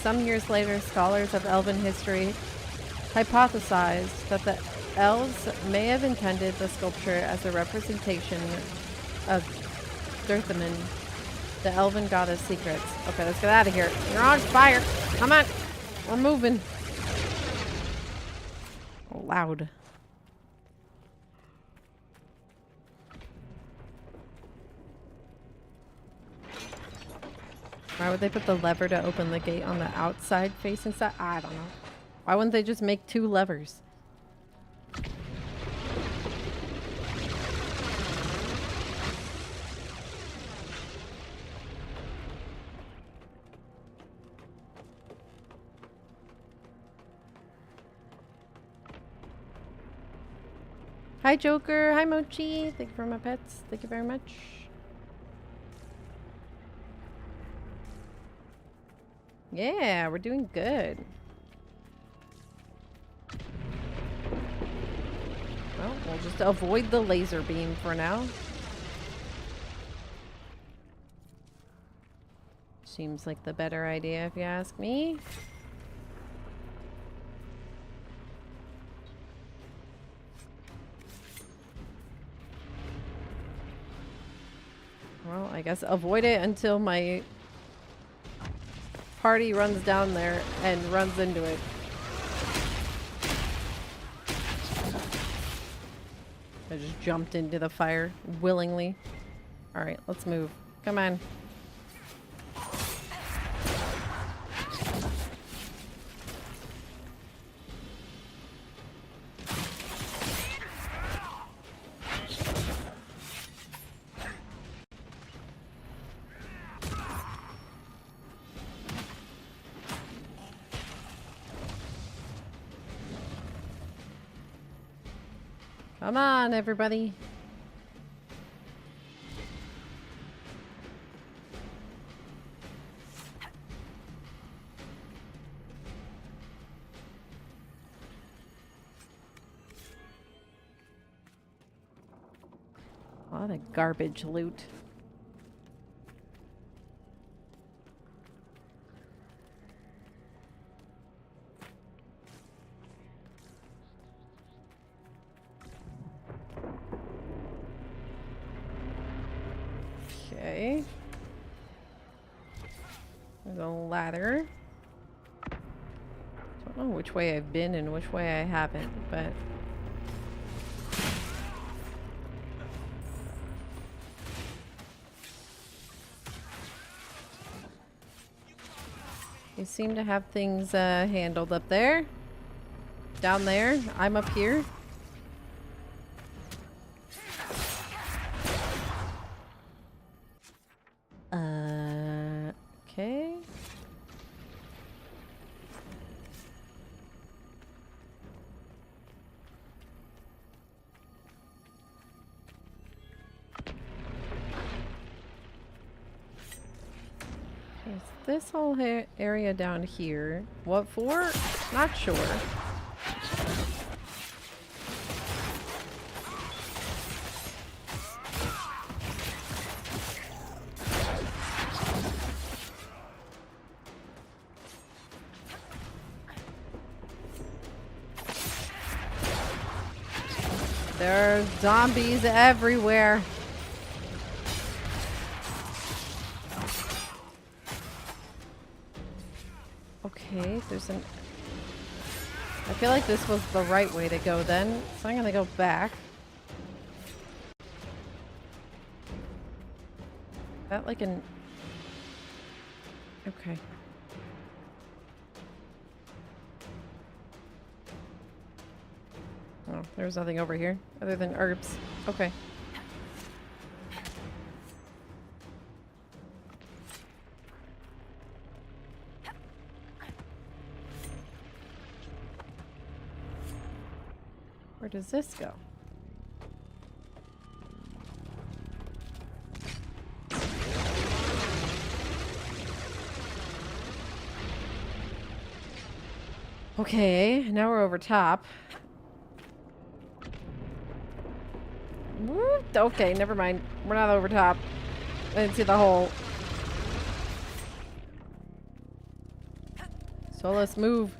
Some years later, scholars of elven history hypothesized that the elves may have intended the sculpture as a representation of Dirthamin, the elven goddess secrets. Okay, let's get out of here. You're on fire. Come on. We're moving. Oh, loud. Why would they put the lever to open the gate on the outside facing side? I don't know. Why wouldn't they just make 2 levers? Hi, Joker. Hi, Mochi. Thank you for my pets. Thank you very much. Yeah, we're doing good. Well, we'll just avoid the laser beam for now. Seems like the better idea if you ask me. Well, I guess avoid it until my party runs down there and runs into it. I just jumped into the fire willingly. Alright, let's move. Come on. Come on, everybody. A lot of garbage loot. Okay. There's a ladder. Don't know which way I've been and which way I haven't, but seem to have things handled up there. Down there. I'm up here. Okay. Is this whole area down here? What for? Not sure. There are zombies everywhere. Okay, there's an... I feel like this was the right way to go then, so I'm gonna go back. Is that like an... Okay. Oh, there's nothing over here other than herbs. Okay. Where does this go? Okay, now we're over top. Okay, never mind. We're not over top. I didn't see the hole. So let's move.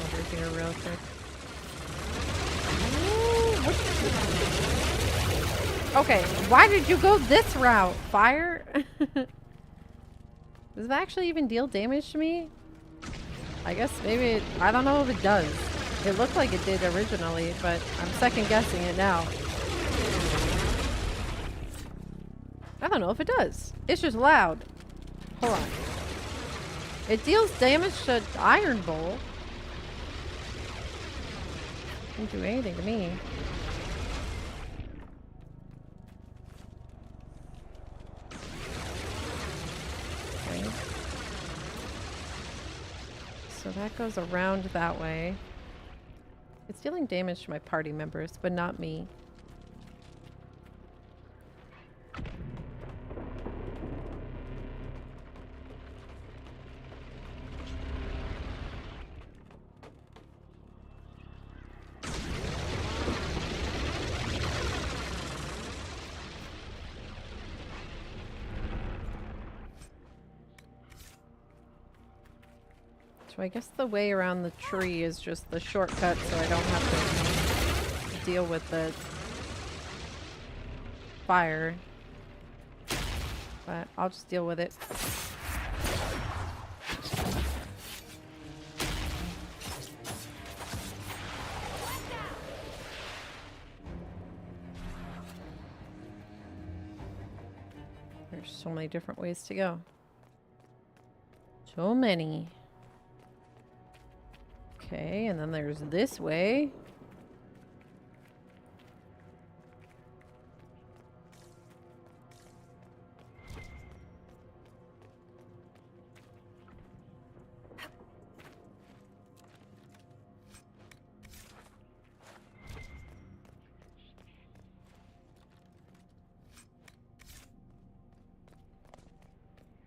Over here real quick. Okay, why did you go this route? Fire? Does it actually even deal damage to me? I guess maybe it, I don't know if it does. It looked like it did originally, but I'm second guessing it now. I don't know if it does. It's just loud. Hold on. It deals damage to Iron Bowl. Didn't do anything to me. Okay. So that goes around that way. It's dealing damage to my party members, but not me. So I guess the way around the tree is just the shortcut, so I don't have to deal with the fire. But I'll just deal with it. There's so many different ways to go. So many. Okay, and then there's this way.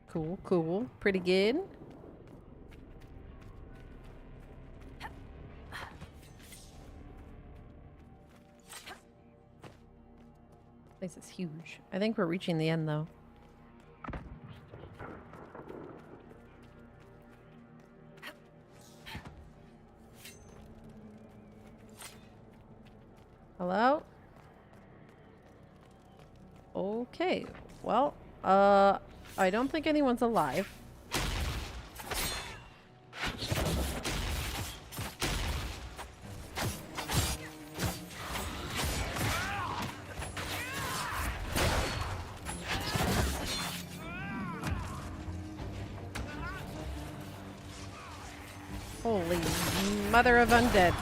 Cool, cool. Pretty good. This is huge. I think we're reaching the end though. Hello? Okay. Well, I don't think anyone's alive. Holy mother of undead.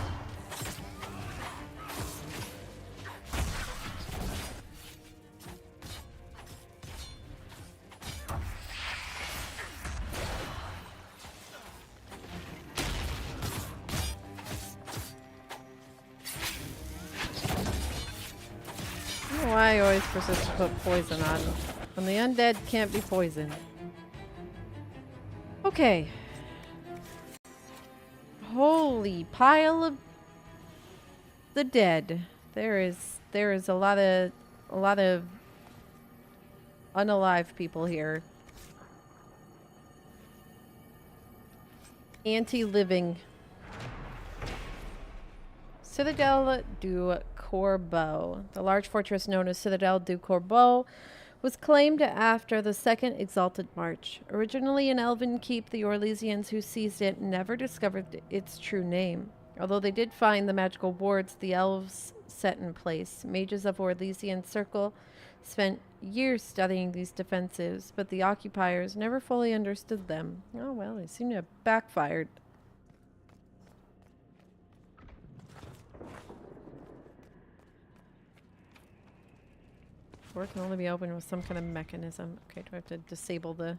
I don't know why I always persist to put poison on. When the undead can't be poisoned. Okay. Holy pile of the dead. There is a lot of unalive people here. Anti-living. Citadel du Corbeau. The large fortress known as Citadel du Corbeau was claimed after the Second Exalted March. Originally an elven keep, the Orlesians who seized it never discovered its true name. Although they did find the magical wards the elves set in place. Mages of Orlesian Circle spent years studying these defensives, but the occupiers never fully understood them. Oh well, they seem to have backfired. Door can only be opened with some kind of mechanism. Okay, do I have to disable the...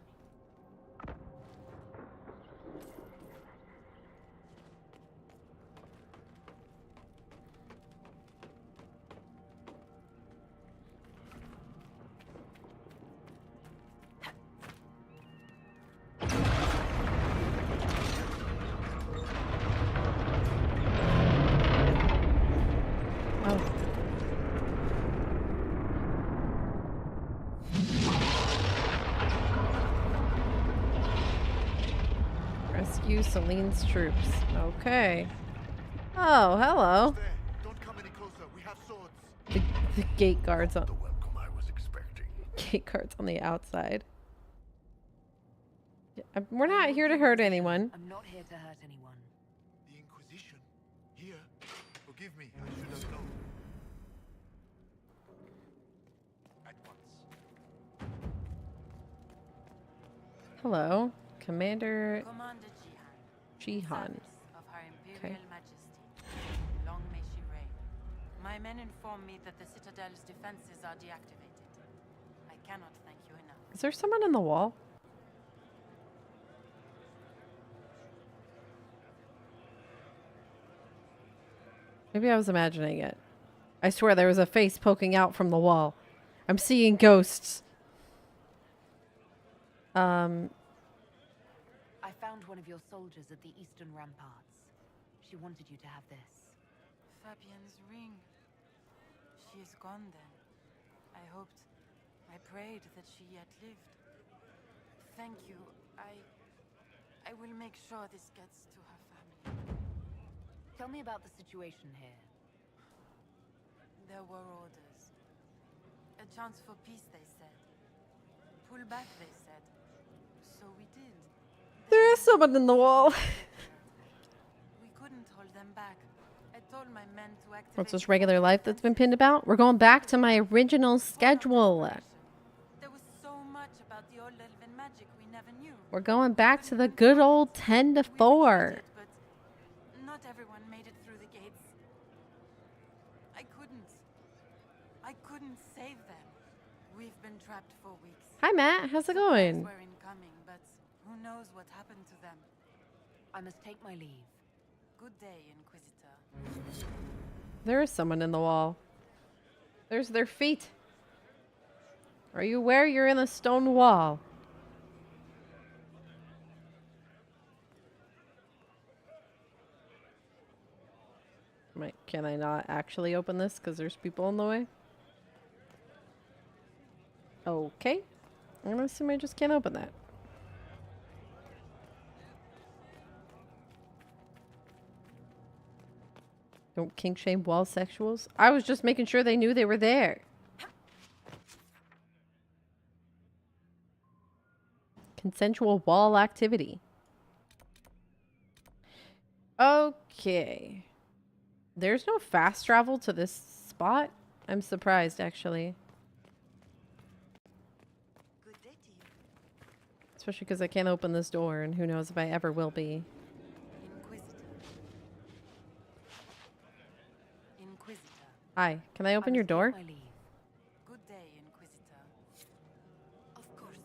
Rescue Celine's troops. Okay. Oh, hello. Don't come any closer. We have swords. The gate guards on... The welcome I was expecting. Gate guards on the outside. Yeah, we're not here to hurt anyone. I'm not here to hurt anyone. The Inquisition? Here? Forgive me, I should have known. At once. Hello. Commander Commander Jihan. Servants of Her Imperial Okay. Majesty. Long may she reign. My men inform me that the Citadel's defenses are deactivated. I cannot thank you enough. Is there someone in the wall? Maybe I was imagining it. I swear there was a face poking out from the wall. I'm seeing ghosts. I found one of your soldiers at the eastern ramparts. She wanted you to have this. Fabienne's ring. She is gone then. I hoped, I prayed that she yet lived. Thank you. I will make sure this gets to her family. Tell me about the situation here. There were orders. A chance for peace, they said. Pull back, they said. So we did. There is someone in the wall. We couldn't hold them back. I told my men to activate... What's this regular life that's been pinned about? We're going back to my original schedule. There was so much about the old elven magic we never knew. We're going back to the good old 10 to 4. But not everyone made it through the gates. I couldn't save them. We've been trapped for weeks. Hi, Matt. How's it going? We're incoming, but who knows what happened to them. I must take my leave. Good day, Inquisitor. There is someone in the wall. There's their feet. Are you aware you're in a stone wall? Can I not actually open this because there's people in the way? Okay. I'm gonna assume I just can't open that. Don't kink shame wall sexuals. I was just making sure they knew they were there. Consensual wall activity. Okay. There's no fast travel to this spot? I'm surprised, actually. Good day to you. Especially because I can't open this door, and who knows if I ever will be. Hi, can I open your door? Good day, Inquisitor. Of course.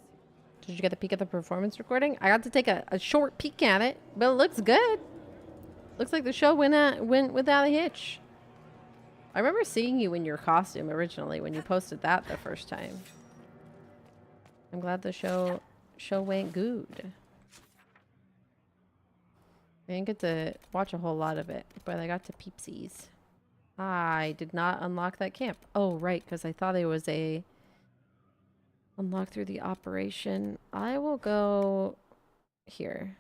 Did you get a peek at the performance recording? I got to take a short peek at it, but it looks good. Looks like the show went without a hitch. I remember seeing you in your costume originally when you posted that the first time. I'm glad the show went good. I didn't get to watch a whole lot of it, but I got to peepsies. I did not unlock that camp. Oh, right, because I thought it was a unlock through the operation. I will go here.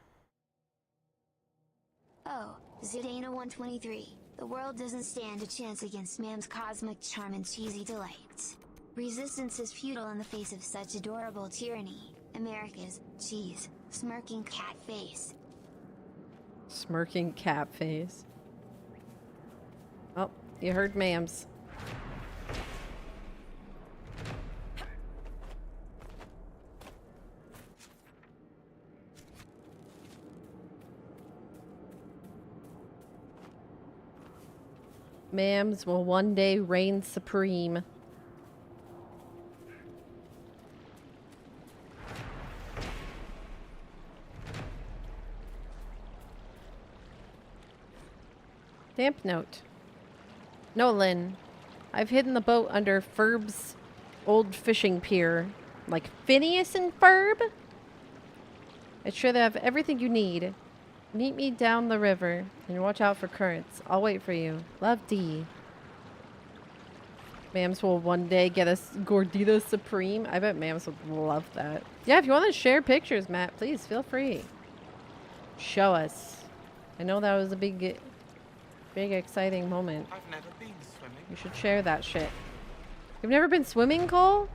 Oh, Zidana 123. The world doesn't stand a chance against Ma'am's cosmic charm and cheesy delights. Resistance is futile in the face of such adorable tyranny. America's, cheese, smirking cat face. Smirking cat face. Oh, you heard Mams. Mams will one day reign supreme. Damp note. Nolan, I've hidden the boat under Ferb's old fishing pier. Like Phineas and Ferb? It's sure they have everything you need. Meet me down the river and watch out for currents. I'll wait for you. Love, D. Mams will one day get us Gordita Supreme. I bet Mams would love that. Yeah, if you want to share pictures, Matt, please feel free. Show us. I know that was a big exciting moment. I've never been swimming. You should share that shit. You've never been swimming, Cole?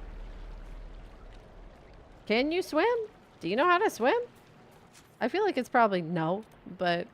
Can you swim? Do you know how to swim? I feel like it's probably no, but...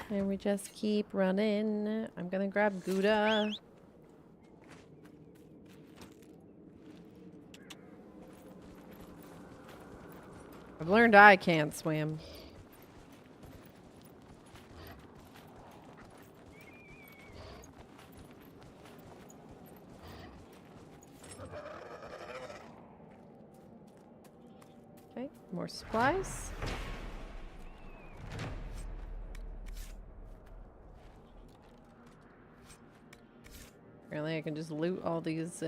And we just keep running. I'm gonna grab Gouda. I've learned I can't swim. Okay, more supplies. Apparently I can just loot all these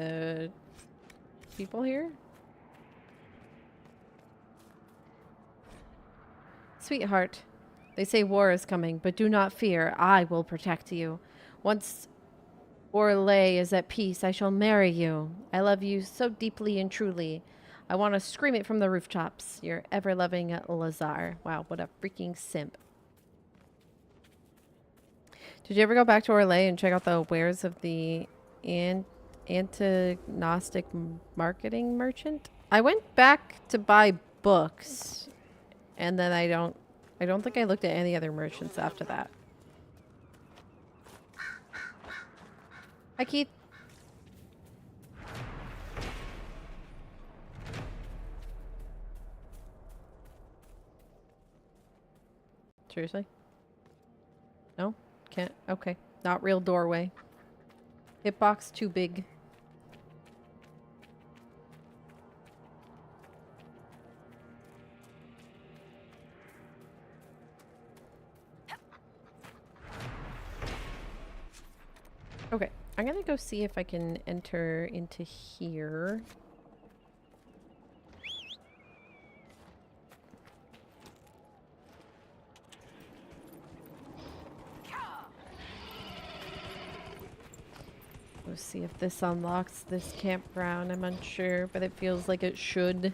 people here. Sweetheart, they say war is coming, but do not fear. I will protect you. Once Orlais is at peace, I shall marry you. I love you so deeply and truly. I want to scream it from the rooftops. Your ever-loving Lazar. Wow, what a freaking simp. Did you ever go back to Orlais and check out the wares of the anti-Gnostic marketing merchant? I went back to buy books, and then I don't think I looked at any other merchants after that. Hi, Keith. Seriously? No? Can't? Okay. Not real doorway. Hitbox too big. Okay. I'm gonna go see if I can enter into here. Let's see if this unlocks this campground. I'm unsure, but it feels like it should.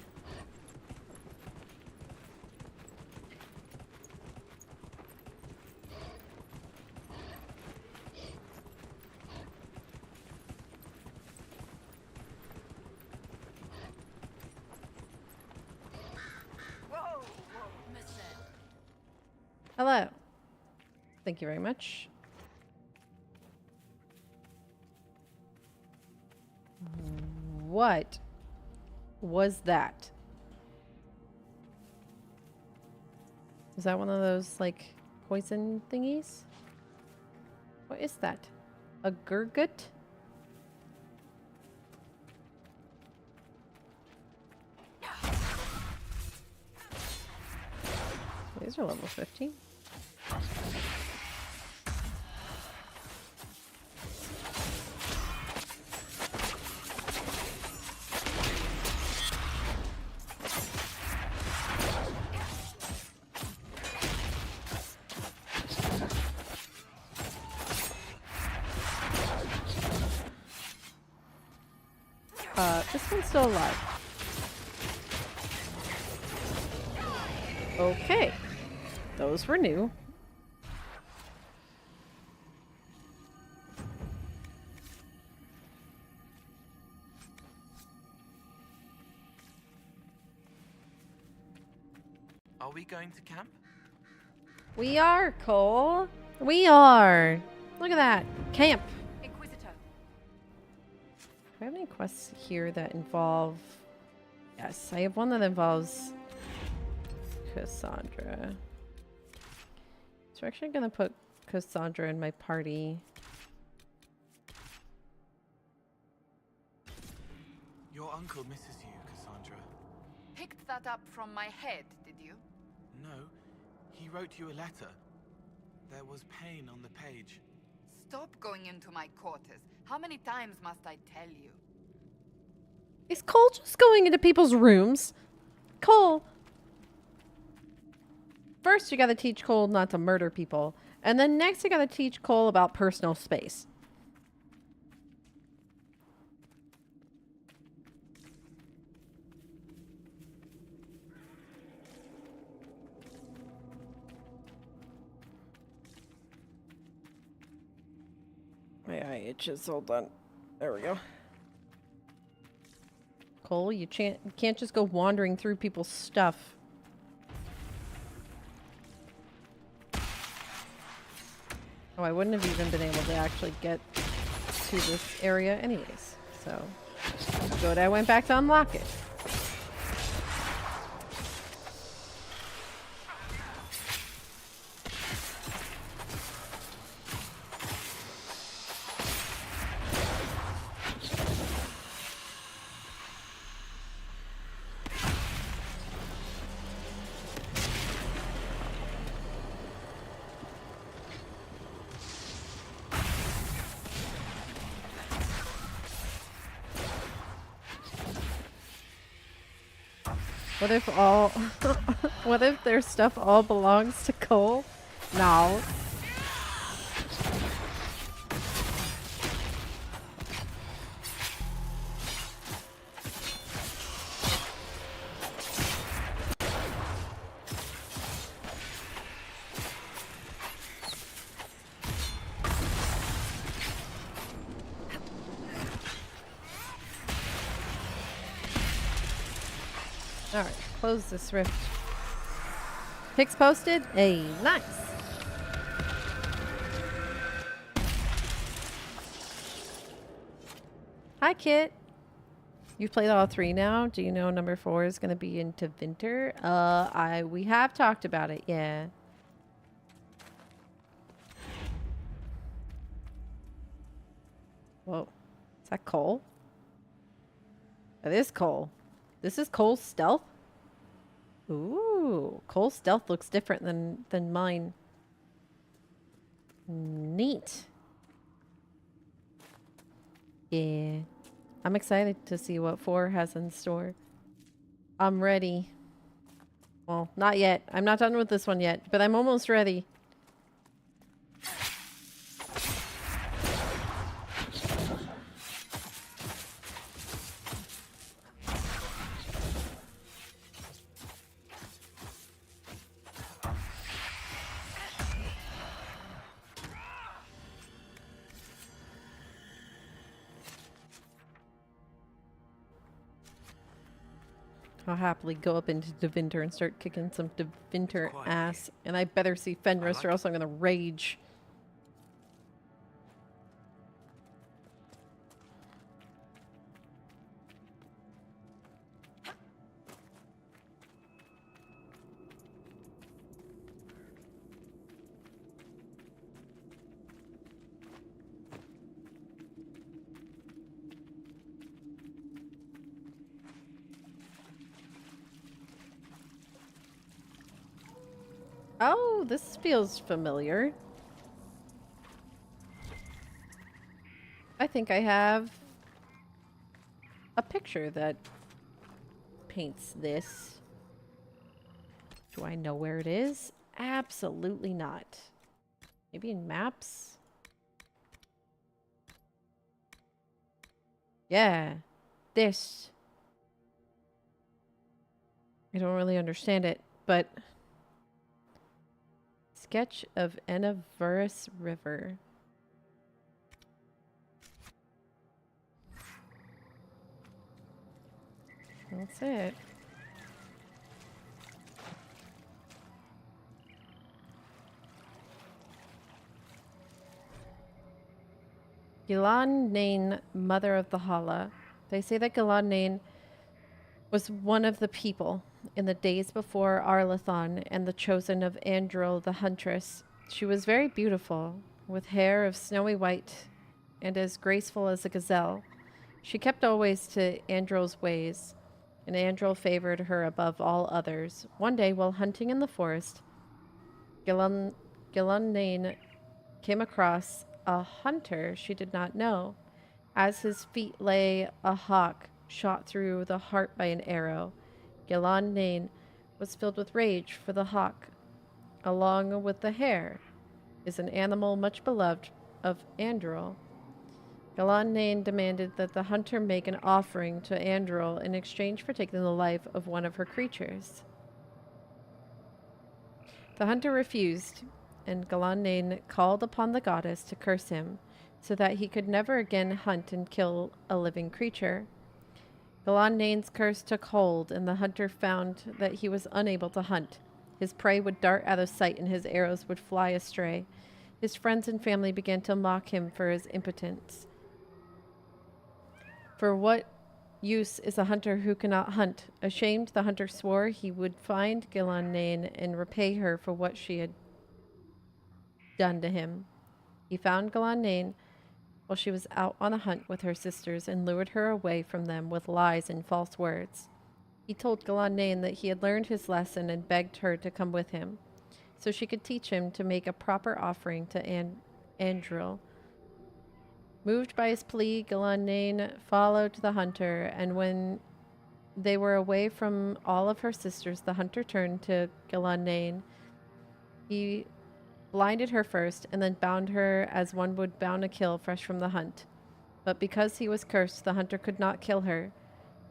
Hello. Thank you very much. What was that? Was that one of those, like, poison thingies? What is that? A gurgut? These are level 15. This one's still alive. Okay. Those were new. Are we going to camp? We are, Cole. We are. Look at that. Camp. Inquisitor. Do I have any quests here that involve... Yes, I have one that involves Cassandra. So we're actually going to put Cassandra in my party. Your uncle misses you, Cassandra. Picked that up from my head, did you? No, he wrote you a letter. There was pain on the page. Stop going into my quarters. How many times must I tell you? Is Cole just going into people's rooms? Cole! First, you gotta teach Cole not to murder people. And then next, you gotta teach Cole about personal space. My eye itches. Hold on. There we go. Cole, you can't just go wandering through people's stuff. Oh, I wouldn't have even been able to actually get to this area anyways. So, good, I went back to unlock it. What if all... what if their stuff all belongs to Cole? No. Alright, close this rift. Pics posted? Hey, nice. Hi, Kit. You've played all 3 now. Do you know number 4 is going to be into Winter? We have talked about it, yeah. Whoa. Is that Cole? That is Cole. This is Cole's stealth? Ooh, Cole's stealth looks different than mine. Neat. Yeah. I'm excited to see what 4 has in store. I'm ready. Well, not yet. I'm not done with this one yet, but I'm almost ready. I'll happily go up into Devinter and start kicking some Devinter quiet ass. And I better see Fenris or else I'm gonna rage. Oh, this feels familiar. I think I have a picture that paints this. Do I know where it is? Absolutely not. Maybe in maps? Yeah. This. I don't really understand it, but... Sketch of Enaverus River. That's it. Ghilan Nain, mother of the Hala. They say that Ghilan Nain was one of the people in the days before Arlathon and the chosen of Andril the huntress. She was very beautiful, with hair of snowy white and as graceful as a gazelle. She kept always to Andril's ways, and Andril favored her above all others. One day, while hunting in the forest, Ghilan Nain came across a hunter she did not know. As his feet lay a hawk shot through the heart by an arrow. Ghilan Nain was filled with rage, for the hawk, along with the hare, is an animal much beloved of Andril. Ghilan Nain demanded that the hunter make an offering to Andril in exchange for taking the life of one of her creatures. The hunter refused, and Ghilan Nain called upon the goddess to curse him, so that he could never again hunt and kill a living creature. Ghilan Nain's curse took hold, and the hunter found that he was unable to hunt. His prey would dart out of sight, and his arrows would fly astray. His friends and family began to mock him for his impotence. For what use is a hunter who cannot hunt? Ashamed, the hunter swore he would find Ghilan Nain and repay her for what she had done to him. He found Ghilan Nain while she was out on a hunt with her sisters and lured her away from them with lies and false words. He told Ghilan Nain that he had learned his lesson and begged her to come with him, so she could teach him to make a proper offering to Andril. Moved by his plea, Ghilan Nain followed the hunter, and when they were away from all of her sisters, the hunter turned to Ghilan Nain. He blinded her first, and then bound her as one would bound a kill fresh from the hunt. But because he was cursed, the hunter could not kill her.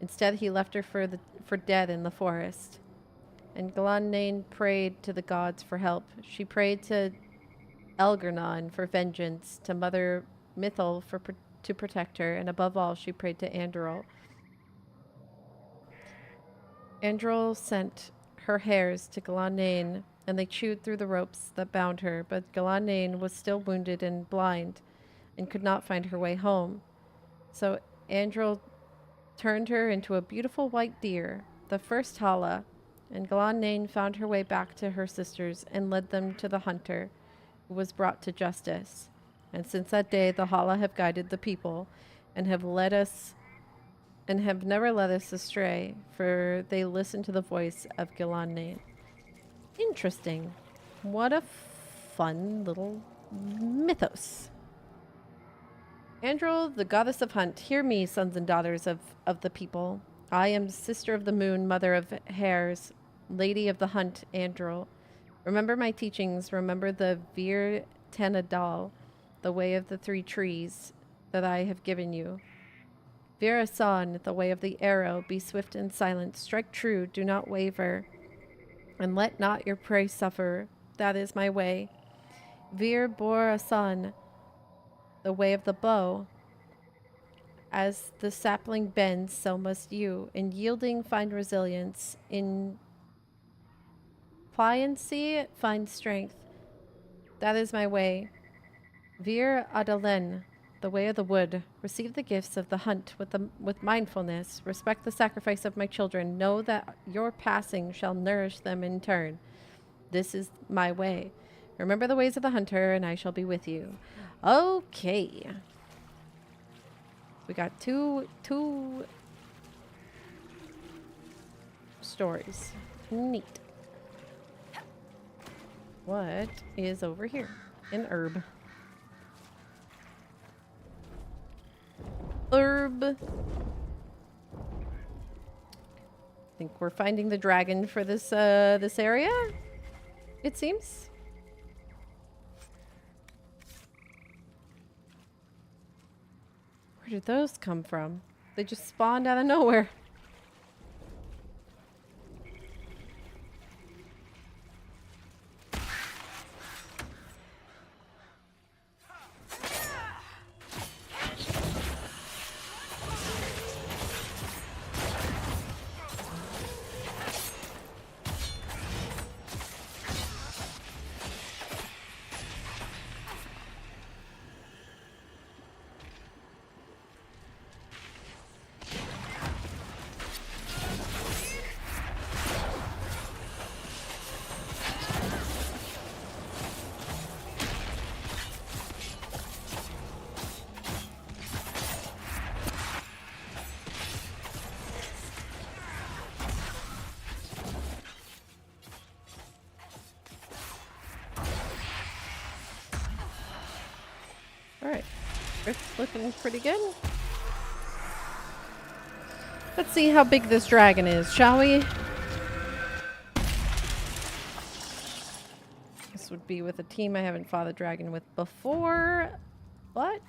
Instead, he left her for dead in the forest. And Ghilan Nain prayed to the gods for help. She prayed to Elgarnon for vengeance, to Mother Mythal to protect her, and above all, she prayed to Andril. Andril sent her hares to Ghilan Nain, and they chewed through the ropes that bound her, but Ghilan Nain was still wounded and blind, and could not find her way home. So Andril turned her into a beautiful white deer, the first Hala, and Ghilan Nain found her way back to her sisters and led them to the hunter, who was brought to justice. And since that day, the Hala have guided the people, and have never led us astray, for they listen to the voice of Ghilan Nain. Interesting. What a fun little mythos. Andril, the goddess of hunt, hear me, sons and daughters of the people. I am sister of the moon, mother of hares, lady of the hunt, Andril. Remember my teachings, remember the Vir Tenadal, the way of the three trees that I have given you. Vir Asan, the way of the arrow, be swift and silent, strike true, do not waver, and let not your prey suffer. That is my way. Vir Bor Asan, the way of the bow. As the sapling bends, so must you. In yielding, find resilience. In pliancy, find strength. That is my way. Vir Adalen, the way of the wood. Receive the gifts of the hunt with mindfulness. Respect the sacrifice of my children. Know that your passing shall nourish them in turn. This is my way. Remember the ways of the hunter, and I shall be with you. Okay. We got two stories. Neat. What is over here? An herb. Herb. I think we're finding the dragon for this this area. It seems. Where did those come from? They just spawned out of nowhere. Alright. It's looking pretty good. Let's see how big this dragon is, shall we? This would be with a team I haven't fought a dragon with before. But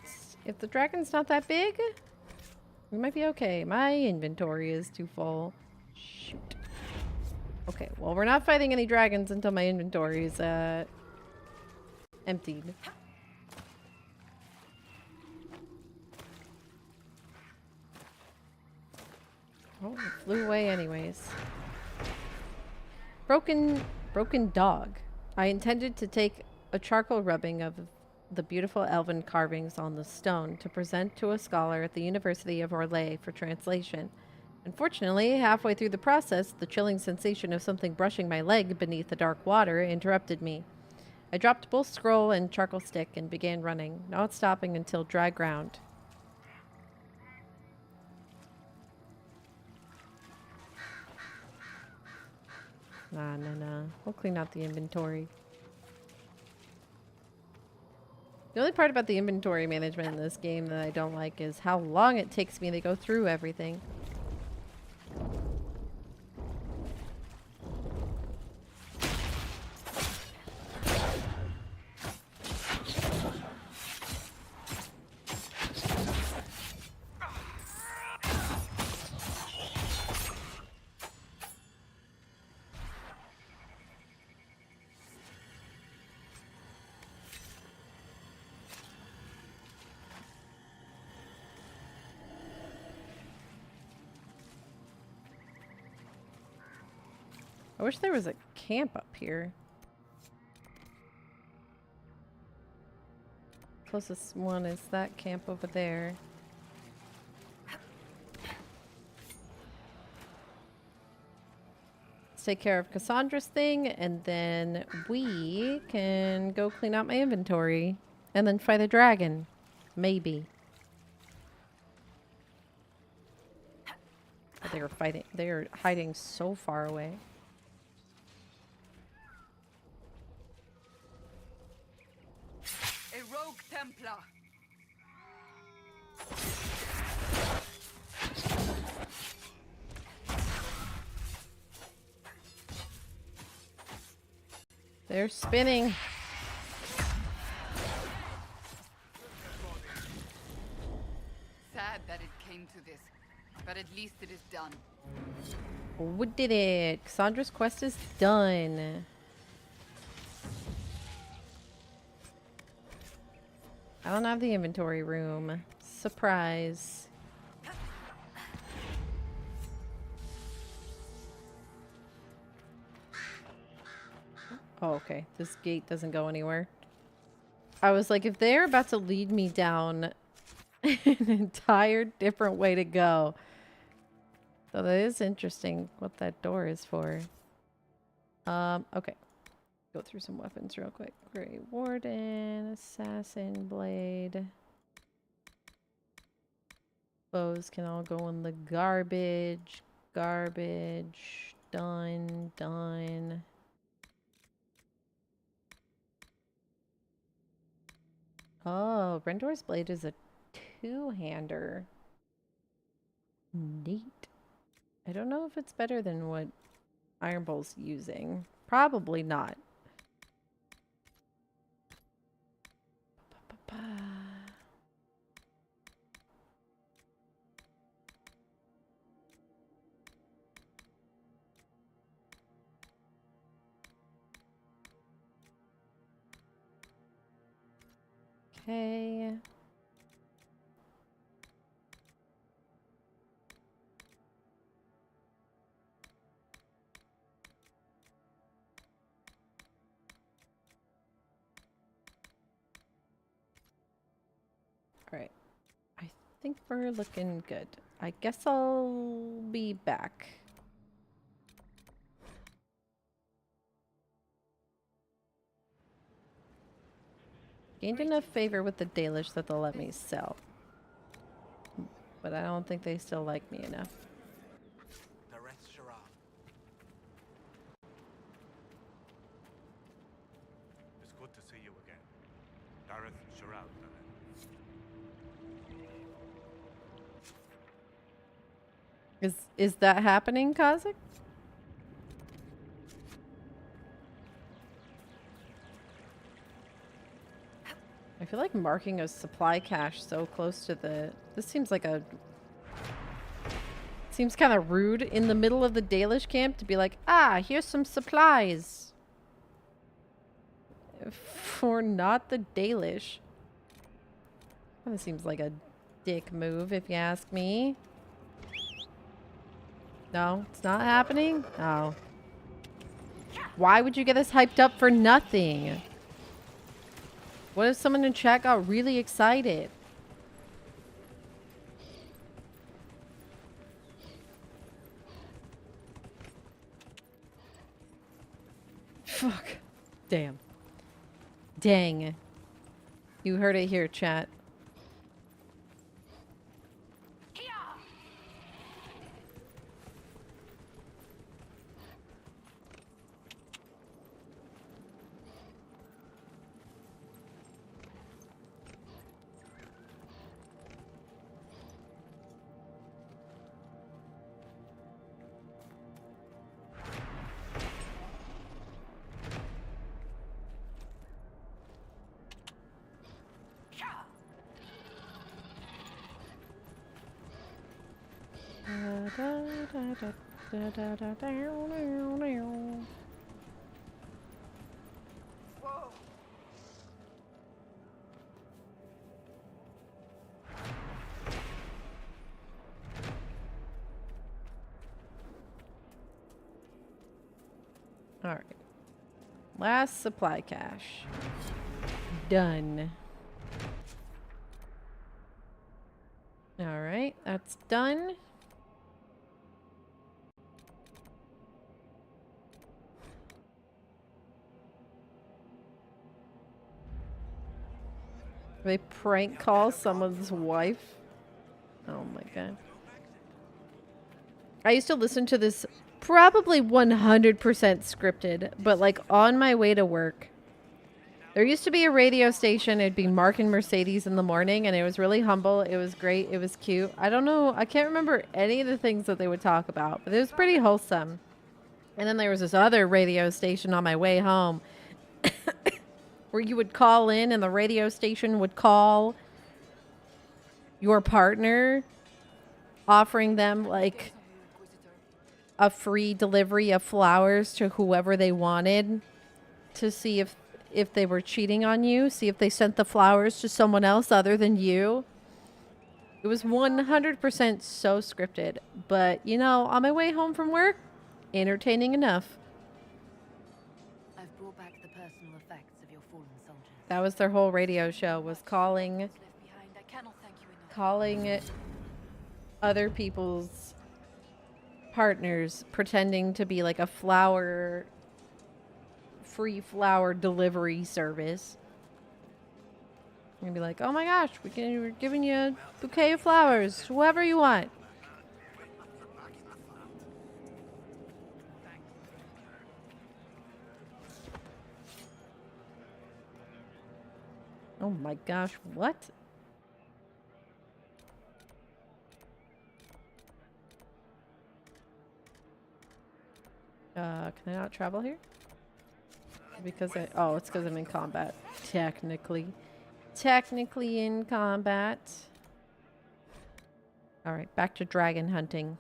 if the dragon's not that big, we might be okay. My inventory is too full. Shoot. Okay, well, we're not fighting any dragons until my inventory is emptied. Oh, it flew away anyways. Broken dog. I intended to take a charcoal rubbing of the beautiful elven carvings on the stone to present to a scholar at the University of Orlais for translation. Unfortunately, halfway through the process, the chilling sensation of something brushing my leg beneath the dark water interrupted me. I dropped both scroll and charcoal stick and began running, not stopping until dry ground. Nah. We'll clean out the inventory. The only part about the inventory management in this game that I don't like is how long it takes me to go through everything. I wish there was a camp up here. Closest one is that camp over there. Let's take care of Cassandra's thing, and then we can go clean out my inventory and then fight a dragon. Maybe. But they were fighting. They are hiding so far away. A rogue Templar. They're spinning. Sad that it came to this, but at least it is done. We did it. Cassandra's quest is done. I don't have the inventory room. Surprise. Oh, okay. This gate doesn't go anywhere. I was like, if they're about to lead me down an entire different way to go. So that is interesting what that door is for. Okay. Go through some weapons real quick. Grey Warden, Assassin Blade. Bows can all go in the garbage. Garbage. Done. Done. Oh, Rendor's Blade is a two-hander. Neat. I don't know if it's better than what Iron Bull's using. Probably not. Okay. Alright. I think we're looking good. I guess I'll be back. Gained enough favor with the Dalish that they'll let me sell. But I don't think they still like me enough. It's good to see you again. Dareth Shirao. Is that happening, Kazik? I feel like marking a supply cache so close to the... This seems like a... Seems kind of rude in the middle of the Dalish camp to be like, ah, here's some supplies. For not the Dalish. Kind of seems like a dick move, if you ask me. No, it's not happening? Oh. Why would you get us hyped up for nothing? What if someone in chat got really excited? Fuck. Damn. Dang. You heard it here, chat. All right. Last supply cache. Done. All right, that's done. They prank call someone's wife. Oh my god. I used to listen to this probably 100% scripted, but like on my way to work. There used to be a radio station. It'd be Mark and Mercedes in the morning, and it was really humble. It was great. It was cute. I don't know. I can't remember any of the things that they would talk about, but it was pretty wholesome. And then there was this other radio station on my way home where you would call in and the radio station would call your partner, offering them like a free delivery of flowers to whoever they wanted to see if they were cheating on you, see if they sent the flowers to someone else other than you. It was 100% so scripted, but you know, on my way home from work, entertaining enough. I've brought back personal effects of your fallen soldiers. That was their whole radio show, was calling Left behind. I cannot thank you enough. calling other people's partners, pretending to be like a free flower delivery service. You're gonna be like, oh my gosh, we're giving you a bouquet of flowers, whoever you want. Oh my gosh, what? Can I not travel here? Because oh, it's because I'm in combat. Technically in combat. Alright, back to dragon hunting.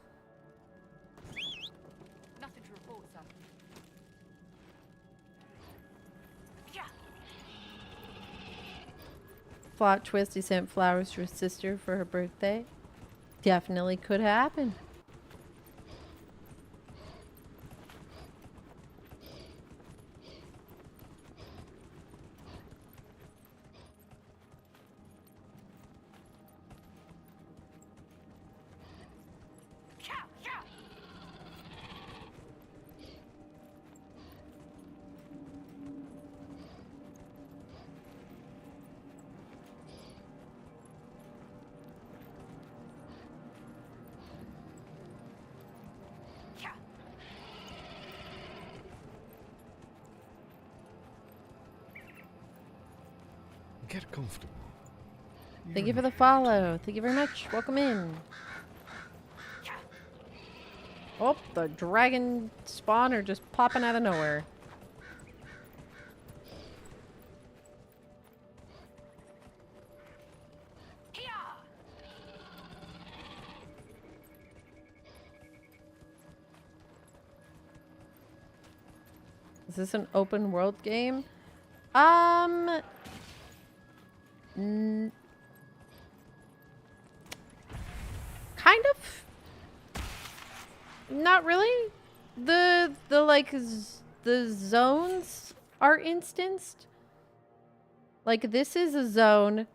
Nothing to report, sir. Plot twist, he sent flowers to his sister for her birthday. Definitely could happen. Get comfortable. Thank you for the follow. Thank you very much. Welcome in. Oh, the dragon spawn are just popping out of nowhere. Is this an open world game? Kind of. Not really. The zones are instanced. Like, this is a zone,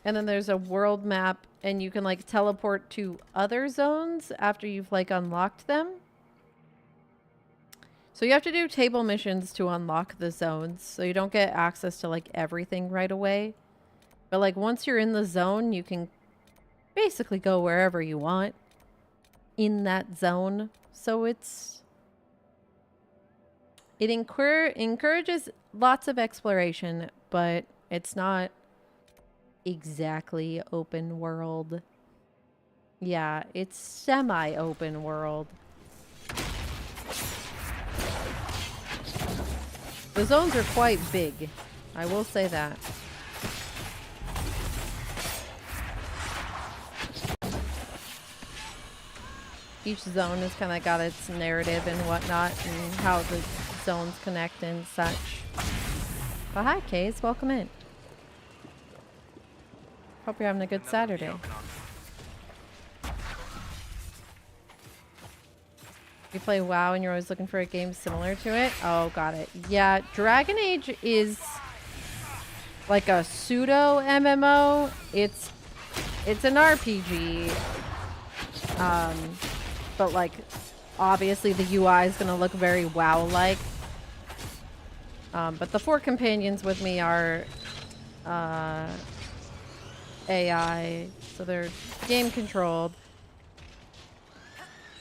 and then there's a world map, and you can like teleport to other zones after you've like unlocked them. So you have to do table missions to unlock the zones, so you don't get access to like everything right away. But like once you're in the zone, you can basically go wherever you want in that zone. So it encourages lots of exploration, but it's not exactly open world. Yeah, it's semi-open world. The zones are quite big, I will say that. Each zone has kind of got its narrative and whatnot, and how the zones connect and such. But hi, Kays, welcome in. Hope you're having a good Saturday. You play WoW and you're always looking for a game similar to it? Oh, got it. Yeah, Dragon Age is like a pseudo MMO. It's an RPG. But like obviously the UI is going to look very WoW-like. But the 4 companions with me are AI, so they're game controlled.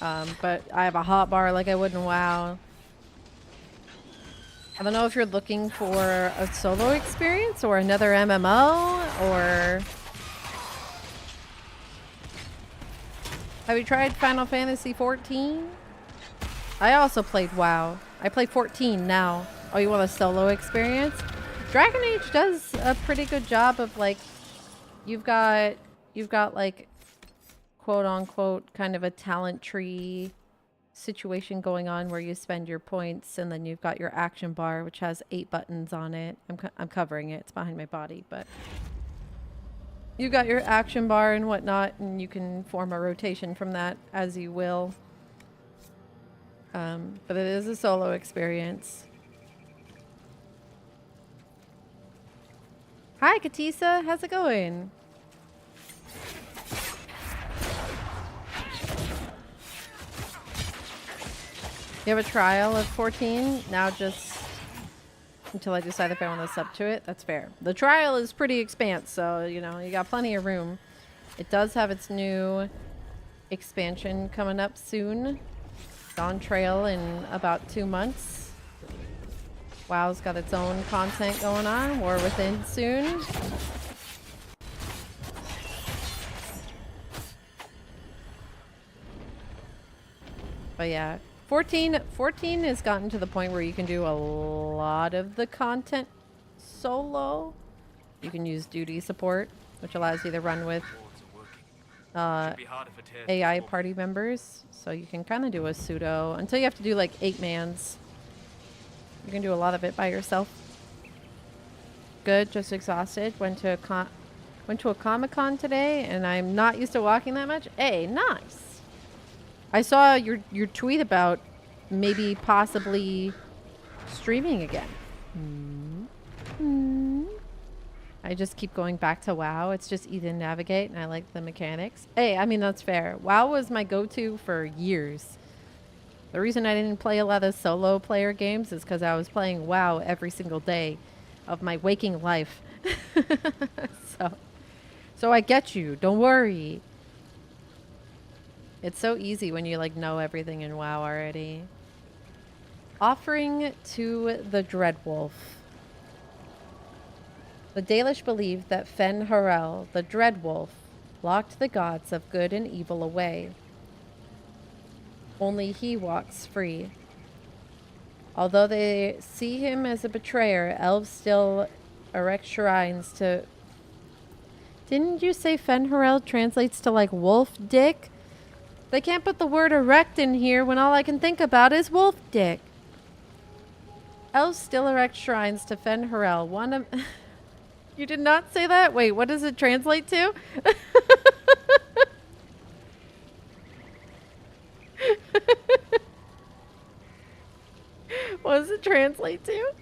But I have a hotbar like I would in WoW. I don't know if you're looking for a solo experience or another MMO, or... Have you tried Final Fantasy 14? I also played WoW. I play 14 now. Oh, you want a solo experience? Dragon Age does a pretty good job of like... You've got like... quote-unquote kind of a talent tree situation going on where you spend your points, and then you've got your action bar, which has 8 buttons on it. I'm covering it. It's behind my body, but you got your action bar and whatnot, and you can form a rotation from that as you will. But it is a solo experience. Hi, Katisa. How's it going? You have a trial of 14? Now just until I decide if I want to sub to it. That's fair. The trial is pretty expansive, so, you know, you got plenty of room. It does have its new expansion coming up soon. Dawn Trail in about 2 months. WoW's got its own content going on. War Within soon. But yeah, 14 has gotten to the point where you can do a lot of the content solo. You can use duty support, which allows you to run with AI party members. So you can kind of do a pseudo until you have to do like 8 mans. You can do a lot of it by yourself. Good, just exhausted. Went to a Comic-Con today, and I'm not used to walking that much. Hey, nice. I saw your tweet about maybe possibly streaming again. I just keep going back to WoW. It's just easy to navigate, and I like the mechanics. Hey, I mean, that's fair. WoW was my go-to for years. The reason I didn't play a lot of solo player games is because I was playing WoW every single day of my waking life. So I get you. Don't worry. It's so easy when you like know everything in WoW already. Offering to the Dreadwolf. The Dalish believed that Fen Harel, the Dreadwolf, locked the gods of good and evil away. Only he walks free. Although they see him as a betrayer, elves still erect shrines to... Didn't you say Fen Harel translates to like wolf dick? They can't put the word erect in here when all I can think about is wolf dick. Elves still erect shrines to Fen Harel. One of... You did not say that? Wait, what does it translate to? What does it translate to?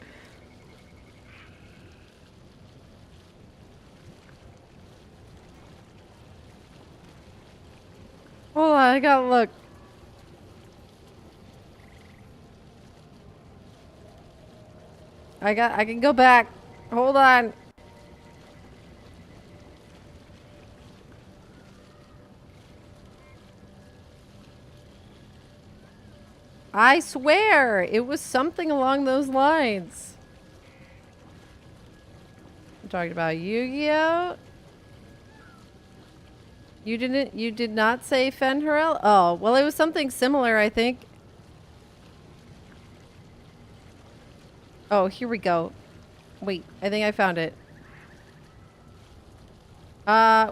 Hold on, I gotta look. I can go back. Hold on. I swear it was something along those lines. I'm talking about Yu-Gi-Oh! You did not say Fen Harel? Oh, well, it was something similar, I think. Oh, here we go. Wait, I think I found it.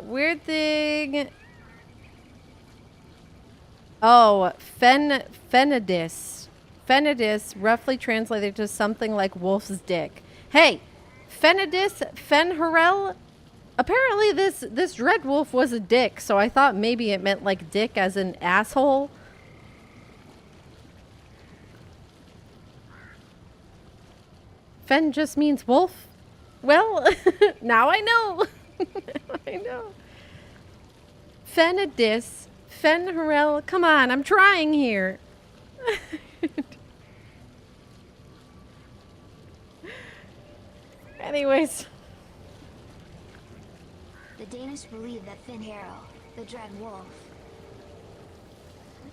Weird thing. Oh, Fenidus. Fenidus, roughly translated to something like wolf's dick. Hey, Fenidus, Fen Harel. Apparently this Dreadwolf was a dick, so I thought maybe it meant like dick as an asshole. Fen just means wolf. Well, now I know. I know. Fenidus, Fen Harel. Come on, I'm trying here. Anyways. The Danish believe that Fen Harel, the Dread Wolf.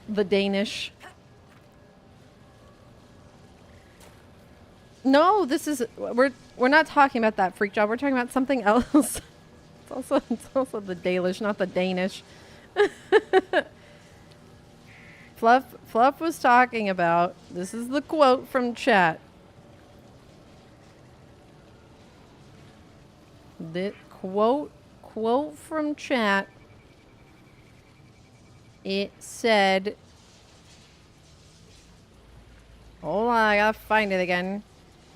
The Danish. No, this is we're not talking about that freak job. We're talking about something else. It's also the Dalish, not the Danish. Fluff was talking about, this is the quote from chat. The quote from chat. It said, hold on, I gotta find it again.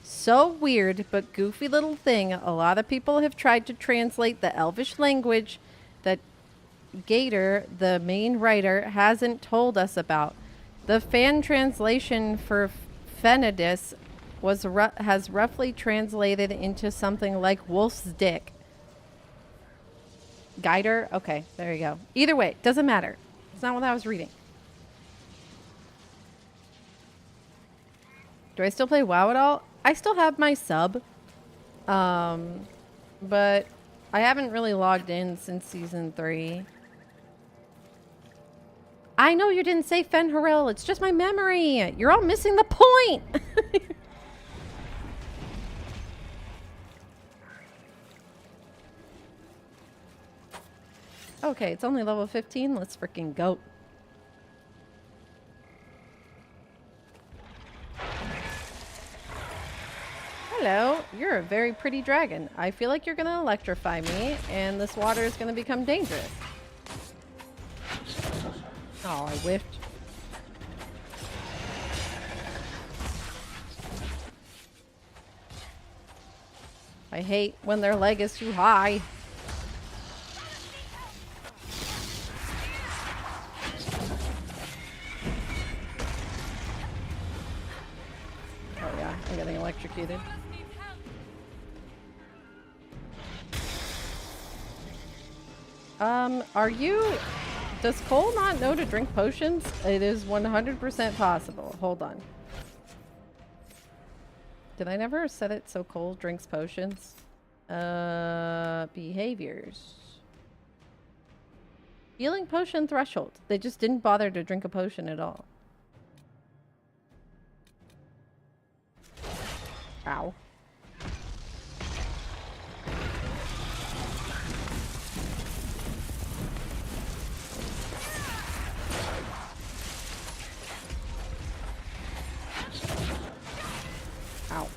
So weird, but goofy little thing. A lot of people have tried to translate the Elvish language that Gator, the main writer, hasn't told us about. The fan translation for Fenidus has roughly translated into something like wolf's dick. Guider? Okay, there you go. Either way, doesn't matter. It's not what I was reading. Do I still play WoW at all? I still have my sub. But I haven't really logged in since season 3. I know you didn't say Fen'Harel. It's just my memory. You're all missing the point. Okay, it's only level 15. Let's freaking go. Hello, you're a very pretty dragon. I feel like you're gonna electrify me, and this water is gonna become dangerous. Oh, I whiffed. I hate when their leg is too high. Oh yeah, I'm getting electrocuted. Are you... Does Cole not know to drink potions? It is 100% possible. Hold on. Did I never set it so Cole drinks potions? Behaviors. Healing potion threshold. They just didn't bother to drink a potion at all. Ow. Ow.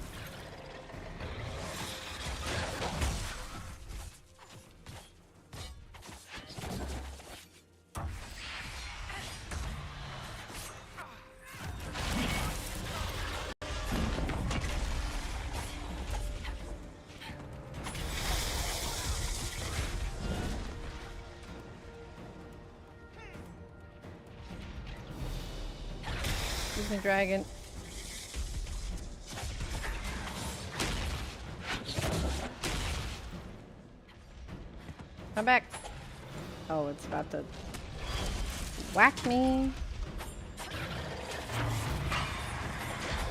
Excuse me, dragon. Come back. Oh, it's about to whack me.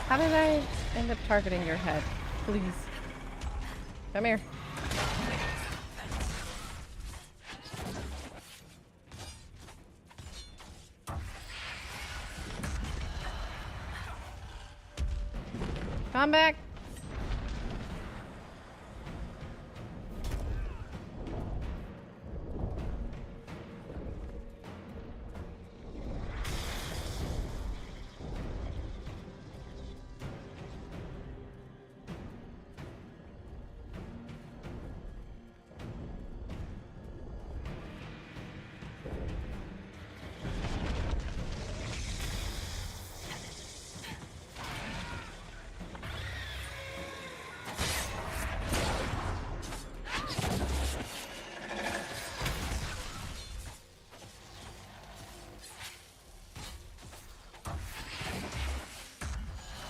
How did I end up targeting your head? Please. Come here. Come back.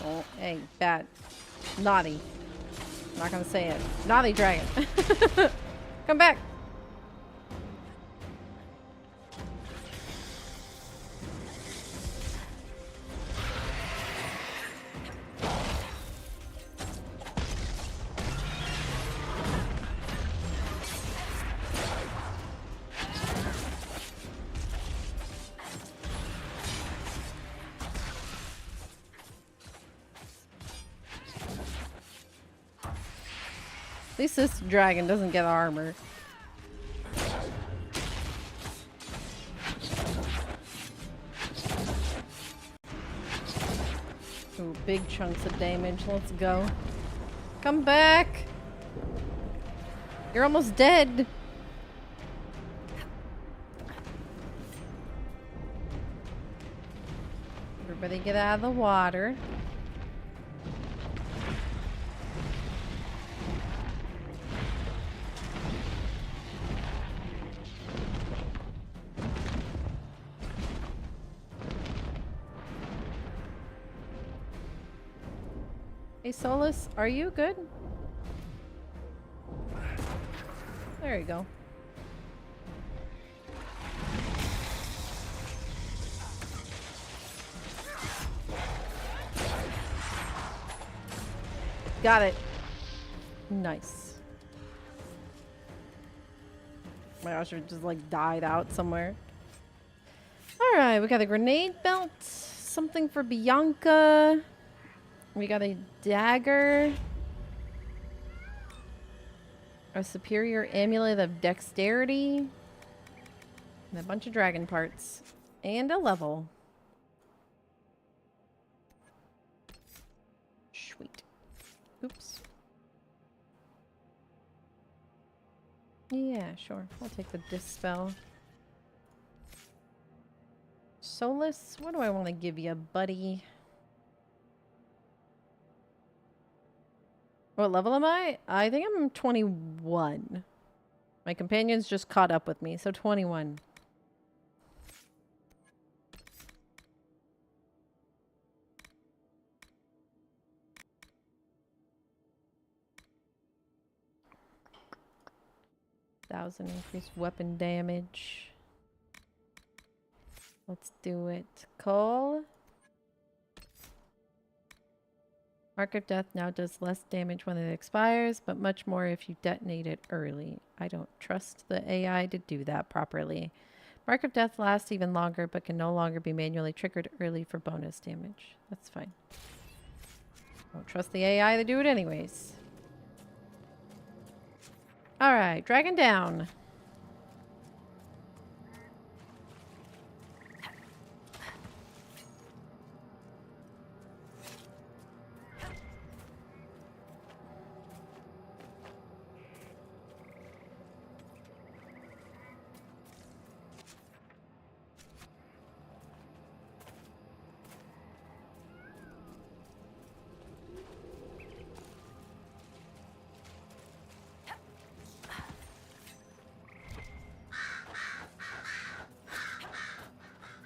Oh, hey, bad. Naughty. I'm not gonna say it. Naughty dragon. Come back. At least this dragon doesn't get armor. Ooh, big chunks of damage. Let's go. Come back! You're almost dead! Everybody get out of the water. Hey, Solus, are you good? There you go. Got it. Nice. My gosh, it just like died out somewhere. Alright, we got a grenade belt. Something for Bianca. We got a dagger. A superior amulet of dexterity. And a bunch of dragon parts. And a level. Sweet. Oops. Yeah, sure. I'll take the dispel. Solus, what do I want to give you, buddy? What level am I? I think I'm 21. My companions just caught up with me, so 21. Thousand increased weapon damage. Let's do it. Cole. Mark of Death now does less damage when it expires, but much more if you detonate it early. I don't trust the AI to do that properly. Mark of Death lasts even longer, but can no longer be manually triggered early for bonus damage. That's fine. Don't trust the AI to do it anyways. Alright, dragon down.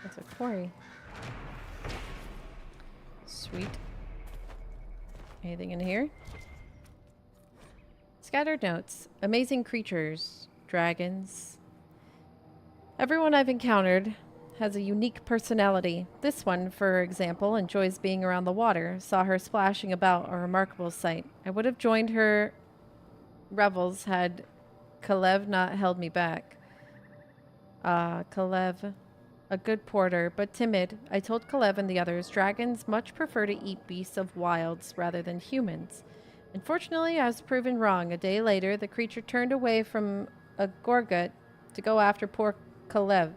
That's a quarry. Sweet. Anything in here? Scattered notes. Amazing creatures. Dragons. Everyone I've encountered has a unique personality. This one, for example, enjoys being around the water. Saw her splashing about, a remarkable sight. I would have joined her revels had Kalev not held me back. Kalev. A good porter, but timid. I told Kalev and the others, dragons much prefer to eat beasts of wilds rather than humans. Unfortunately, I was proven wrong. A day later, the creature turned away from a Gorgut to go after poor Kalev.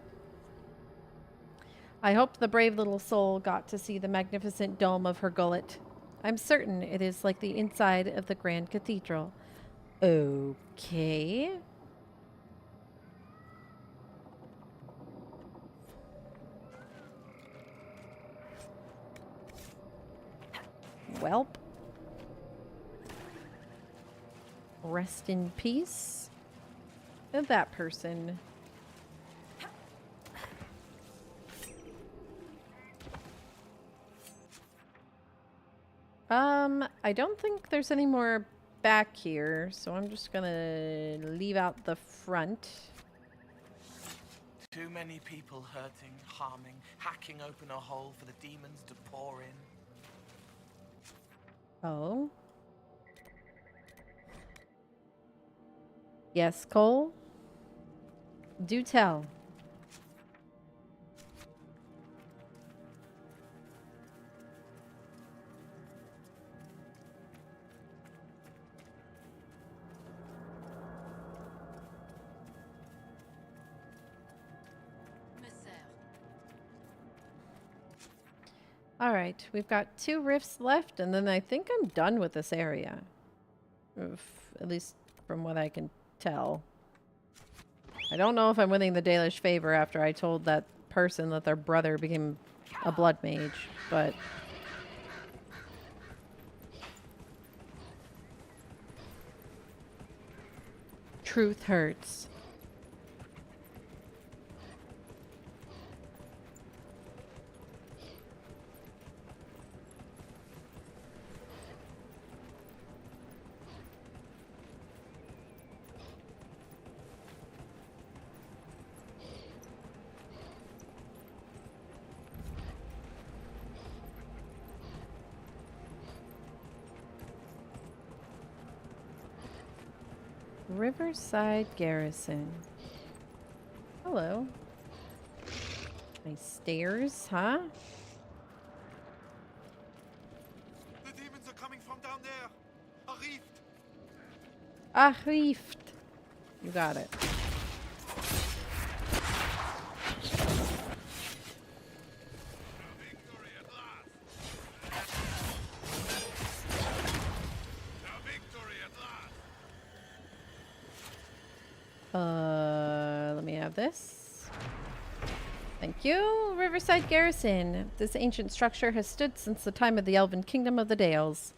I hope the brave little soul got to see the magnificent dome of her gullet. I'm certain it is like the inside of the Grand Cathedral. Okay. Welp. Rest in peace. And that person. I don't think there's any more back here, so I'm just gonna leave out the front. Too many people hurting, harming, hacking open a hole for the demons to pour in. Oh. Yes, Cole? Do tell. Alright, we've got 2 rifts left, and then I think I'm done with this area. At least from what I can tell. I don't know if I'm winning the Dalish favor after I told that person that their brother became a blood mage, but... Truth hurts. Riverside Garrison. Hello. Nice stairs, huh? The demons are coming from down there. A rift. A rift. You got it. Let me have this. Thank you, Riverside Garrison. This ancient structure has stood since the time of the Elven Kingdom of the Dales.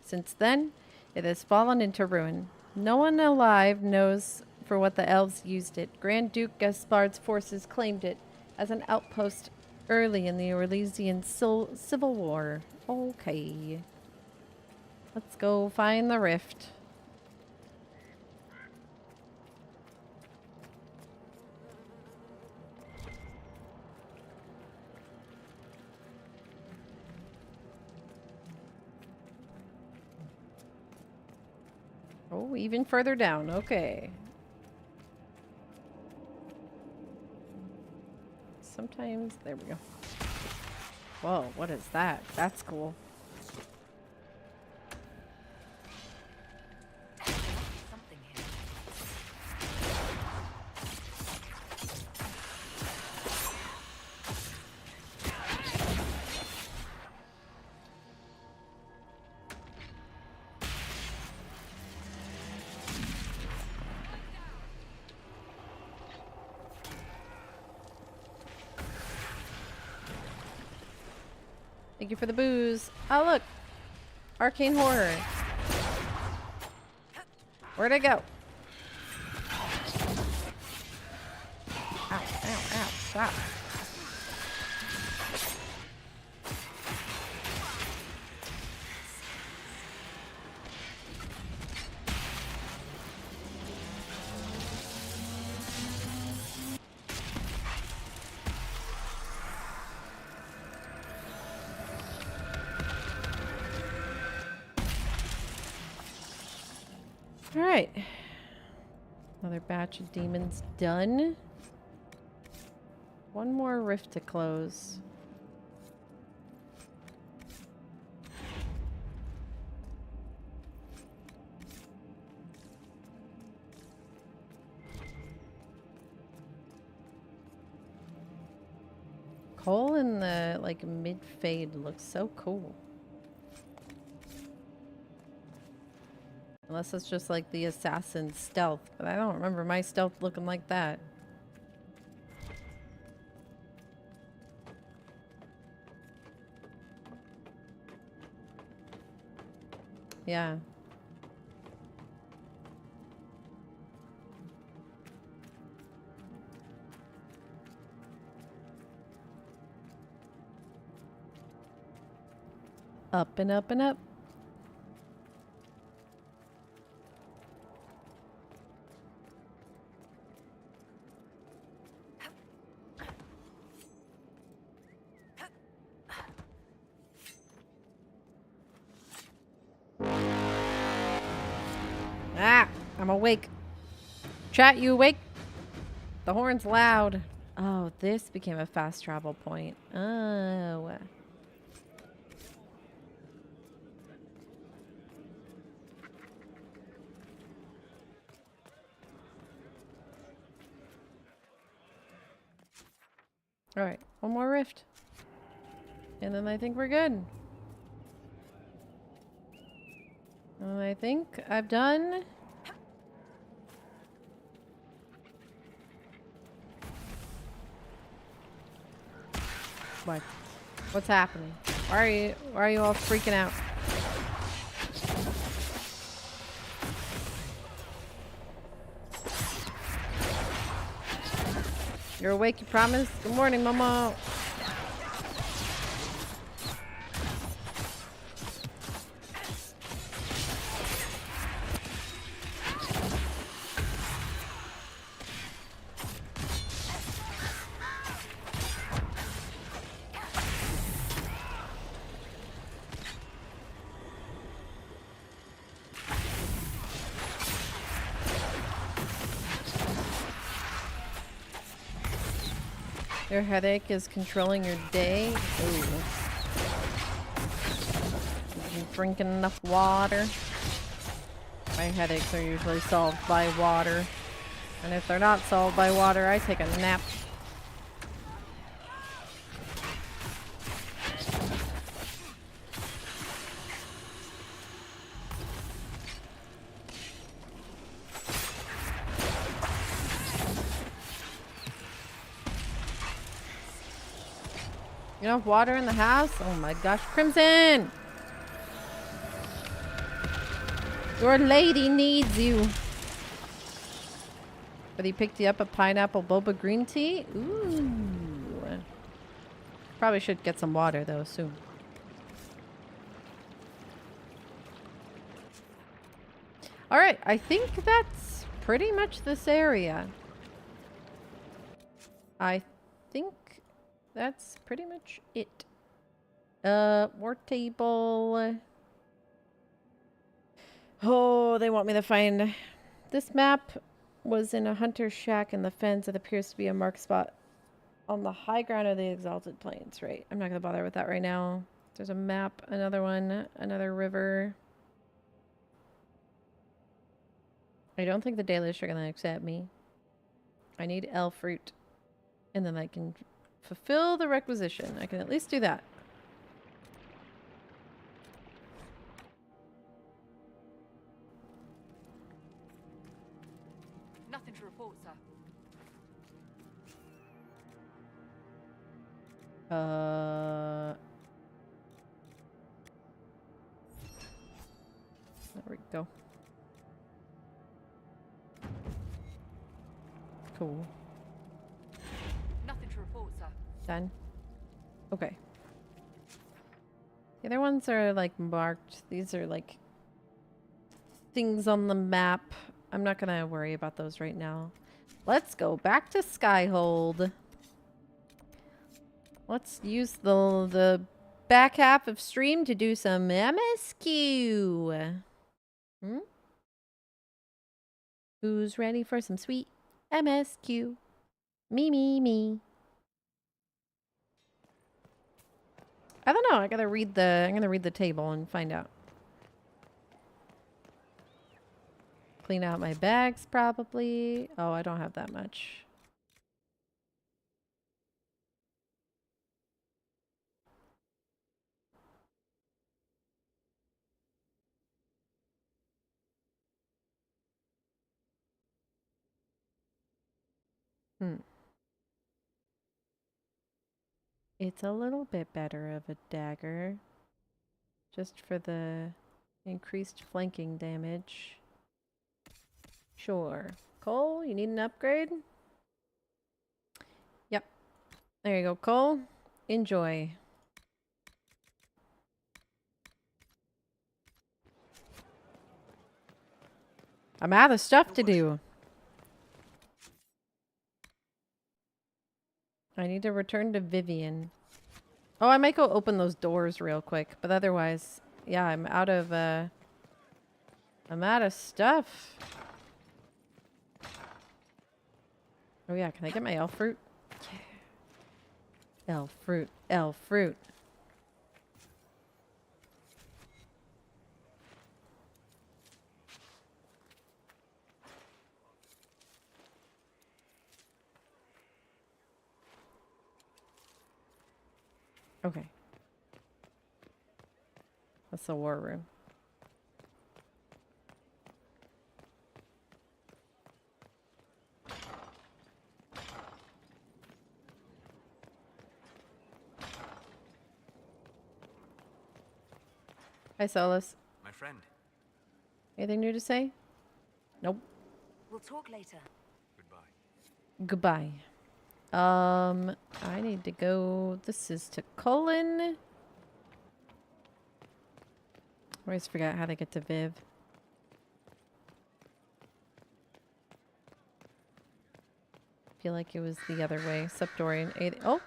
Since then, it has fallen into ruin. No one alive knows for what the elves used it. Grand Duke Gaspard's forces claimed it as an outpost early in the Orlesian Civil War. Okay. Let's go find the rift. Oh, even further down. Okay. Sometimes... There we go. Whoa, what is that? That's cool. Something here. Thank you for the booze. Oh, look. Arcane Horror. Where'd it go? Ow, ow, ow. Stop. Alright. Another batch of demons done. One more rift to close. Cole in the like mid fade looks so cool. Unless it's just like the assassin stealth, but I don't remember my stealth looking like that. Yeah. Up and up and up. Ah, I'm awake. Chat, you awake? The horn's loud. Oh, this became a fast travel point. Oh. All right, one more rift. And then I think we're good. And I think I've done... What? What's happening? Why are you all freaking out? You're awake, you promise? Good morning, Mama. Your headache is controlling your day. Ooh. You drinking enough water? My headaches are usually solved by water. And if they're not solved by water, I take a nap. You have water in the house? Oh my gosh, Crimson! Your lady needs you. But he picked you up a pineapple boba green tea? Ooh. Probably should get some water though soon. Alright, I think that's pretty much this area. I think that's pretty much it. War table. Oh, they want me to find... This map was in a hunter's shack in the fens. It appears to be a marked spot on the high ground of the Exalted Plains. Right, I'm not going to bother with that right now. There's a map, another one, another river. I don't think the Dalish are going to accept me. I need elf fruit. And then I can fulfill the requisition. I can at least do that. Nothing to report, sir. There we go. Cool. Nothing to report, sir. Done. Okay. The other ones are like marked. These are like things on the map. I'm not gonna worry about those right now. Let's go back to Skyhold. Let's use the back half of stream to do some MSQ. Hmm? Who's ready for some sweet MSQ? Me, me, me. I don't know. I'm gonna read the table and find out. Clean out my bags, probably. Oh, I don't have that much. It's a little bit better of a dagger. Just for the increased flanking damage. Sure. Cole, you need an upgrade? Yep. There you go, Cole. Enjoy. I'm out of stuff to do. I need to return to Vivian. Oh, I might go open those doors real quick, but otherwise, yeah, I'm out of stuff. Oh yeah, can I get my elf fruit? Yeah. Elf fruit, elf fruit. Okay. That's the war room. Hi, Solus. My friend. Anything new to say? Nope. We'll talk later. Goodbye. I need to go. This is to Cullen. I always forget how to get to Viv. Feel like it was the other way. Septorian 80. Oh!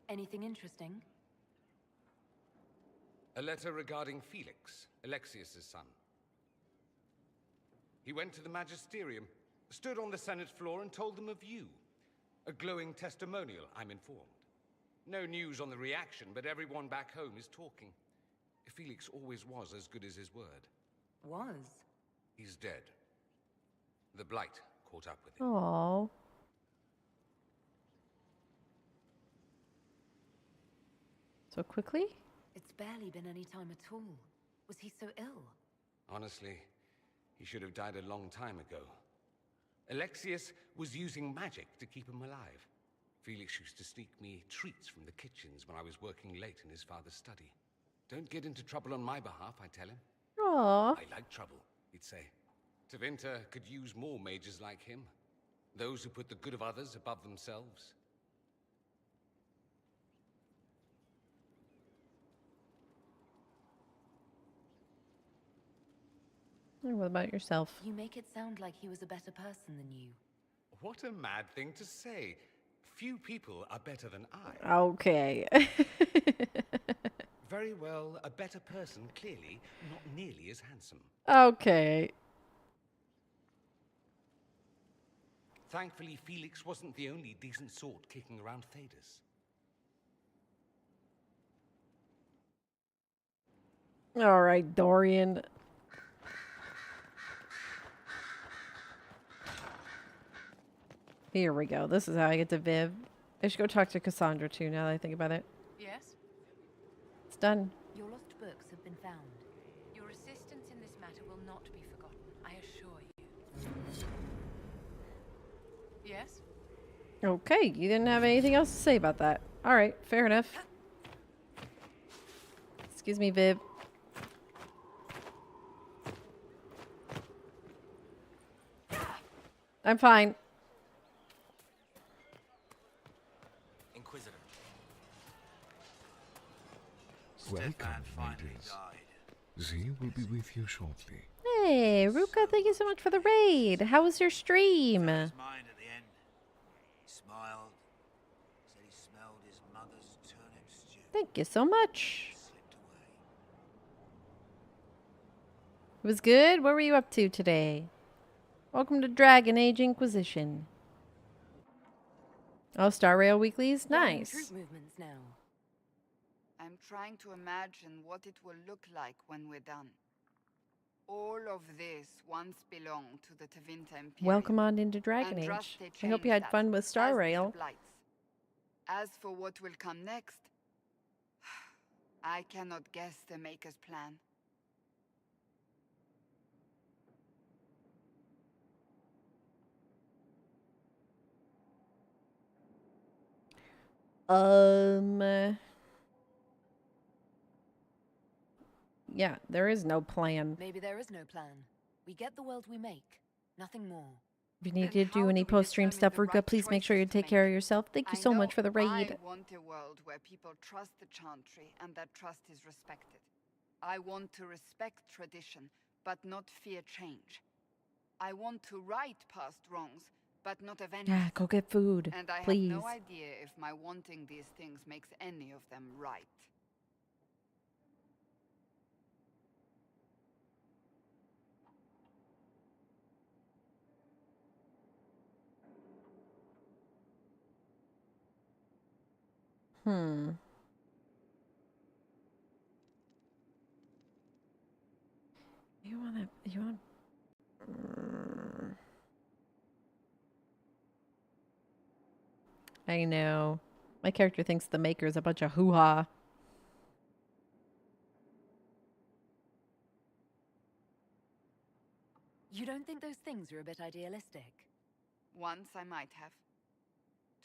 Anything interesting? A letter regarding Felix, Alexius's son. He went to the Magisterium, stood on the Senate floor and told them of you. A glowing testimonial, I'm informed. No news on the reaction, but everyone back home is talking. Felix always was as good as his word. Was? He's dead. The Blight caught up with him. Aww. So quickly? It's barely been any time at all. Was he so ill? Honestly, he should have died a long time ago. Alexius was using magic to keep him alive. Felix used to sneak me treats from the kitchens when I was working late in his father's study. Don't get into trouble on my behalf, I tell him. Aww. I like trouble, he'd say. Tevinter could use more mages like him. Those who put the good of others above themselves. And what about yourself? You make it sound like he was a better person than you. What a mad thing to say. Few people are better than I. Okay. Very well, a better person, clearly, not nearly as handsome. Okay. Thankfully, Felix wasn't the only decent sort kicking around Thedas. All right, Dorian. Here we go. This is how I get to Viv. I should go talk to Cassandra too, now that I think about it. Yes? It's done. Your lost books have been found. Your assistance in this matter will not be forgotten, I assure you. Yes? Okay, you didn't have anything else to say about that. All right, fair enough. Excuse me, Viv. I'm fine. Inquisitor. Welcome, Stefan finally ladies. died. Z will be with you shortly. Hey, Ruka, thank you so much for the raid. How was your stream? His mind at the end. He smiled. Said he smelled his mother's turnip stew. Thank you so much. Slipped away. It was good. What were you up to today? Welcome to Dragon Age Inquisition. Oh, Star Rail Weeklies? Nice. Troop movements now. I'm trying to imagine what it will look like when we're done. All of this once belonged to the Tevinter Imperium. Welcome on into Dragon And Age. trust they I hope you changed had that, fun with Star as did the Rail. Blights. As for what will come next, I cannot guess the Maker's plan. Yeah, there is no plan. Maybe there is no plan. We get the world we make. Nothing more. If you need Then to do how any do we post-stream determine stuff, the Ruka, right please make sure you choices to take care of make? yourself. Thank you I so much know for the raid. I want a world where people trust the Chantry and that trust is respected. I want to respect tradition, but not fear change. I want to right past wrongs, but not avenge Yeah, them. go get food, And I please. have no idea if my wanting these things makes any of them right. You wanna... I know. My character thinks the Maker is a bunch of hoo-ha. You don't think those things are a bit idealistic? Once I might have.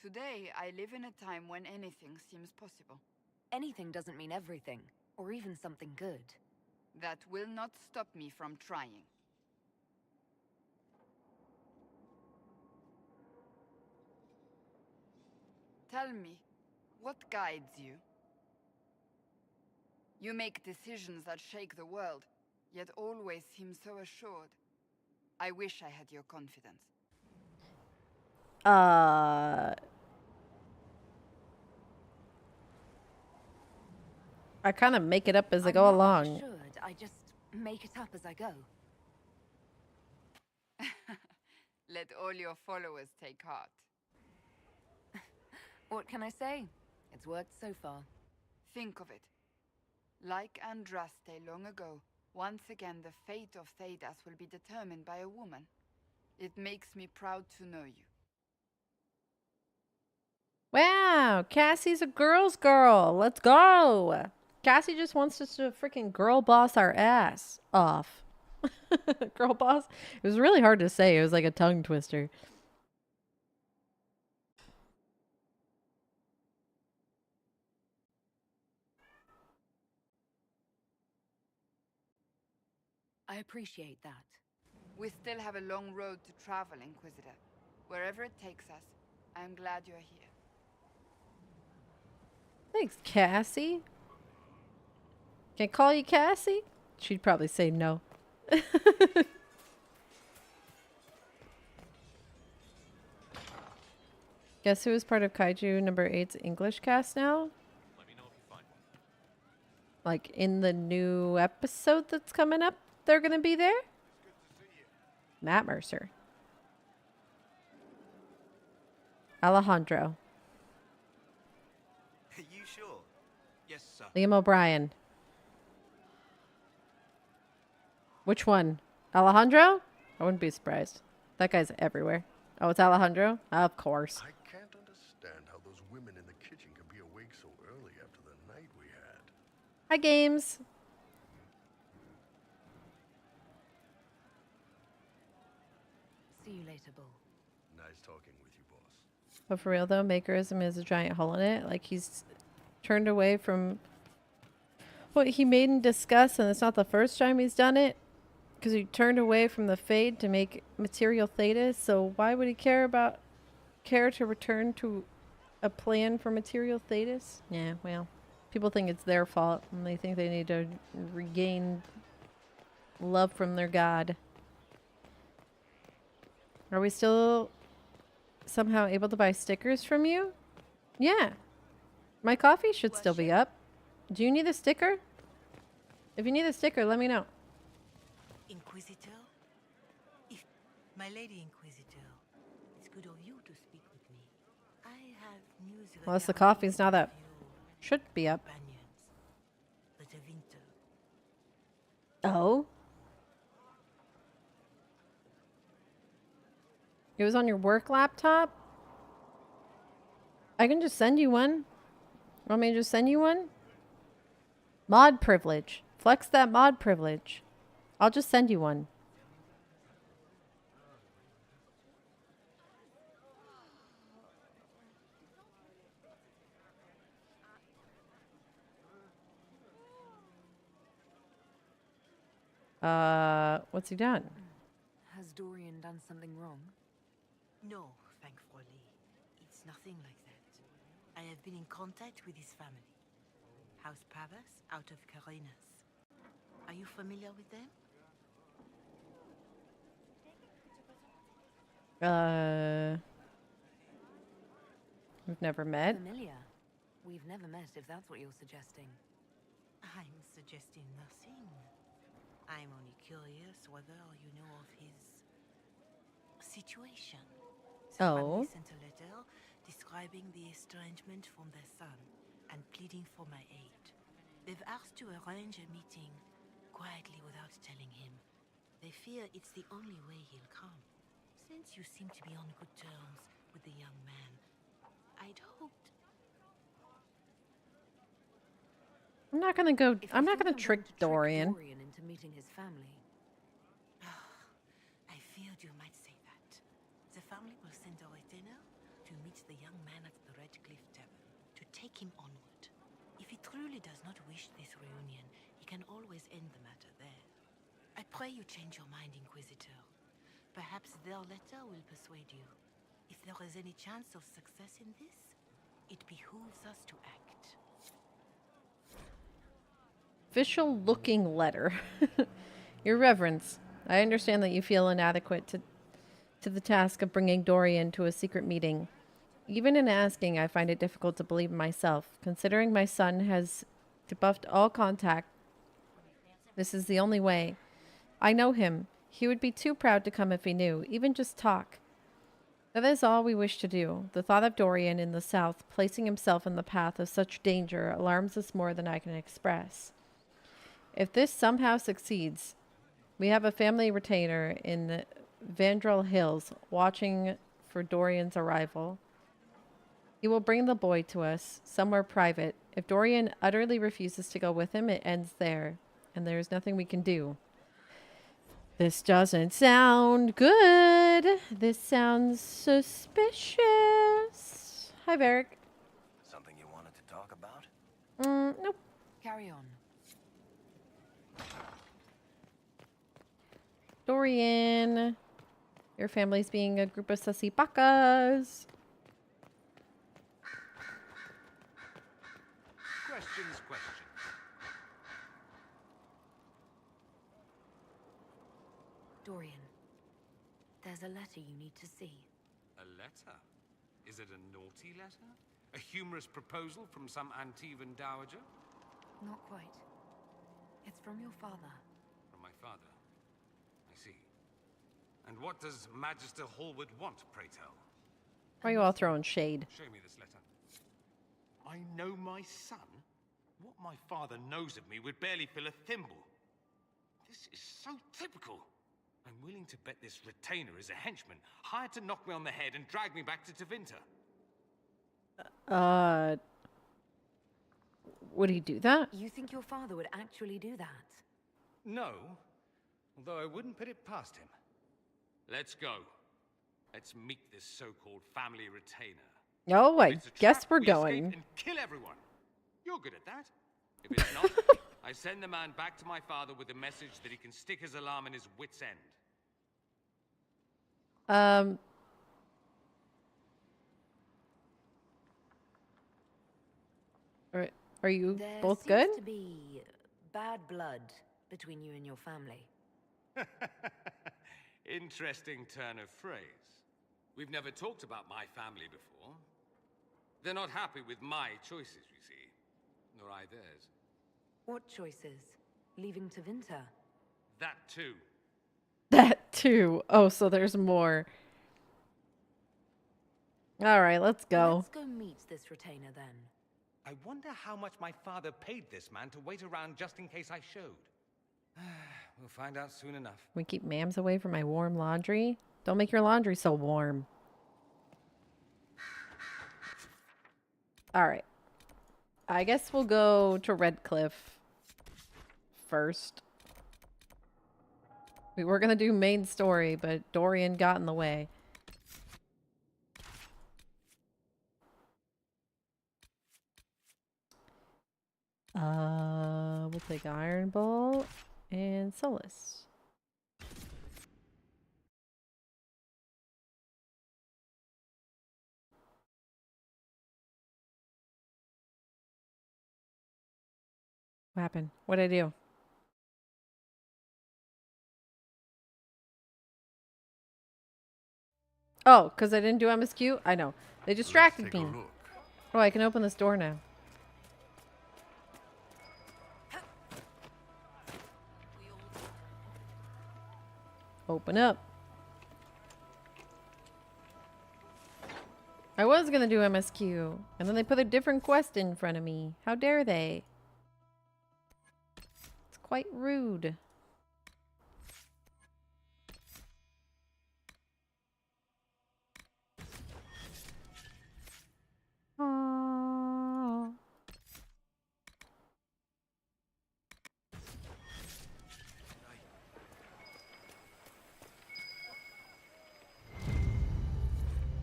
Today, I live in a time when anything seems possible. Anything doesn't mean everything, or even something good. That will not stop me from trying. Tell me, what guides you? You make decisions that shake the world, yet always seem so assured. I wish I had your confidence. I kind of make it up as I I'm go not along. assured, I just make it up as I go. Let all your followers take heart. What can I say? It's worked so far. Think of it. Like Andraste long ago, once again the fate of Thedas will be determined by a woman. It makes me proud to know you. Wow, Cassie's a girl's girl. Let's go. Cassie just wants us to freaking girl boss our ass off. Girl boss? It was really hard to say. It was like a tongue twister. I appreciate that. We still have a long road to travel, Inquisitor. Wherever it takes us, I'm glad you're here. Thanks, Cassie. Can I call you Cassie? She'd probably say no. Guess who is part of Kaiju number 8's English cast now? Let me know if you find one. Like in the new episode that's coming up, they're gonna be there? Matt Mercer. Alejandro. Are you sure? Yes, sir. Liam O'Brien. Which one? Alejandro? I wouldn't be surprised. That guy's everywhere. Oh, it's Alejandro? Of course. I can't understand how those women in the kitchen can be awake so early after the night we had. Hi, Games. See you later, Bull. Nice talking with you, boss. But for real, though, Makerism is a giant hole in it. Like, he's turned away from what he made and discussed, and it's not the first time he's done it. Because he turned away from the Fade to make Material Thetis, so why would he care to return to a plan for Material Thetis? Yeah, well, people think it's their fault, and they think they need to regain love from their god. Are we still somehow able to buy stickers from you? Yeah. My coffee should still be up. Do you need a sticker? If you need a sticker, let me know. Inquisitor? If my lady Inquisitor, it's good of you to speak with me. I have news Unless the coffee's now that should be up. But a winter. Oh? It was on your work laptop? I can just send you one. Want me to just send you one? Mod privilege. Flex that mod privilege. I'll just send you one. What's he done? Has Dorian done something wrong? No, thankfully. It's nothing like that. I have been in contact with his family. House Pavas out of Carinas. Are you familiar with them? We've never met. Familiar? We've never met, if that's what you're suggesting. I'm suggesting nothing. I'm only curious whether you know of his situation. The family sent a letter describing the estrangement from their son and pleading for my aid. They've asked to arrange a meeting quietly without telling him. They fear it's the only way he'll come. Since you seem to be on good terms with the young man, I'd hoped... I'm not gonna go. I'm not gonna trick Dorian. Dorian into meeting his family. I feared you might say that. The family will send a retainer to meet the young man at the Red Cliff Tavern, to take him onward. If he truly does not wish this reunion, he can always end the matter there. I pray you change your mind, Inquisitor. Perhaps their letter will persuade you. If there is any chance of success in this, it behooves us to act. Official looking letter. Your Reverence, I understand that you feel inadequate to the task of bringing Dorian to a secret meeting. Even in asking, I find it difficult to believe myself, considering my son has debuffed all contact. This is the only way. I know him. He would be too proud to come if he knew, even just talk. That is all we wish to do. The thought of Dorian in the south placing himself in the path of such danger alarms us more than I can express. If this somehow succeeds, we have a family retainer in the Vandrel Hills watching for Dorian's arrival. He will bring the boy to us, somewhere private. If Dorian utterly refuses to go with him, it ends there, and there is nothing we can do. This doesn't sound good. This sounds suspicious. Hi, Varric. Something you wanted to talk about? Nope. Carry on. Dorian, your family's being a group of sussy bacas. Questions. Dorian, there's a letter you need to see. A letter? Is it a naughty letter? A humorous proposal from some Antivan dowager? Not quite. It's from your father. From my father? I see. And what does Magister Hallward want, pray tell? Why are you all throwing shade? Show me this letter. I know my son? What my father knows of me would barely fill a thimble. This is so typical. I'm willing to bet this retainer is a henchman, hired to knock me on the head and drag me back to Tevinter. Would he do that? You think your father would actually do that? No, although I wouldn't put it past him. Let's go. Let's meet this so-called family retainer. Oh, I guess Trap, we're we going. escape and kill everyone. You're good at that. If it's not, I send the man back to my father with a message that he can stick his alarm in his wit's end. Are you There both seems good? to be bad blood between you and your family. Interesting turn of phrase. We've never talked about my family before. They're not happy with my choices, you see. Nor I theirs. What choices? Leaving Tevinter? That too. That too. Oh, so there's more. All right, let's go. Let's go meet this retainer then. I wonder how much my father paid this man to wait around just in case I showed. We'll find out soon enough. We keep Mams away from my warm laundry. Don't make your laundry so warm. All right. I guess we'll go to Redcliffe first. We were going to do main story, but Dorian got in the way. We'll take Iron Ball and Solus. What happened? What did I do? Oh, because I didn't do MSQ? I know. They distracted me. Oh, I can open this door now. Open up. I was going to do MSQ, and then they put a different quest in front of me. How dare they? It's quite rude. Aww.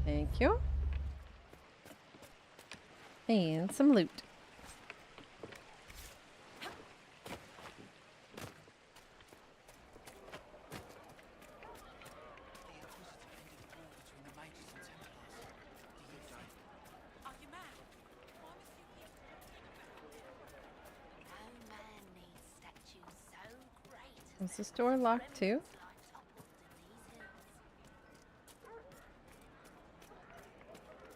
Thank you. And some loot. Is this door locked too?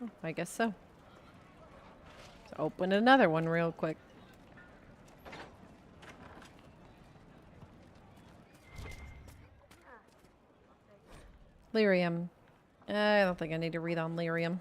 Oh, I guess so. Let's open another one real quick. Lyrium. I don't think I need to read on Lyrium.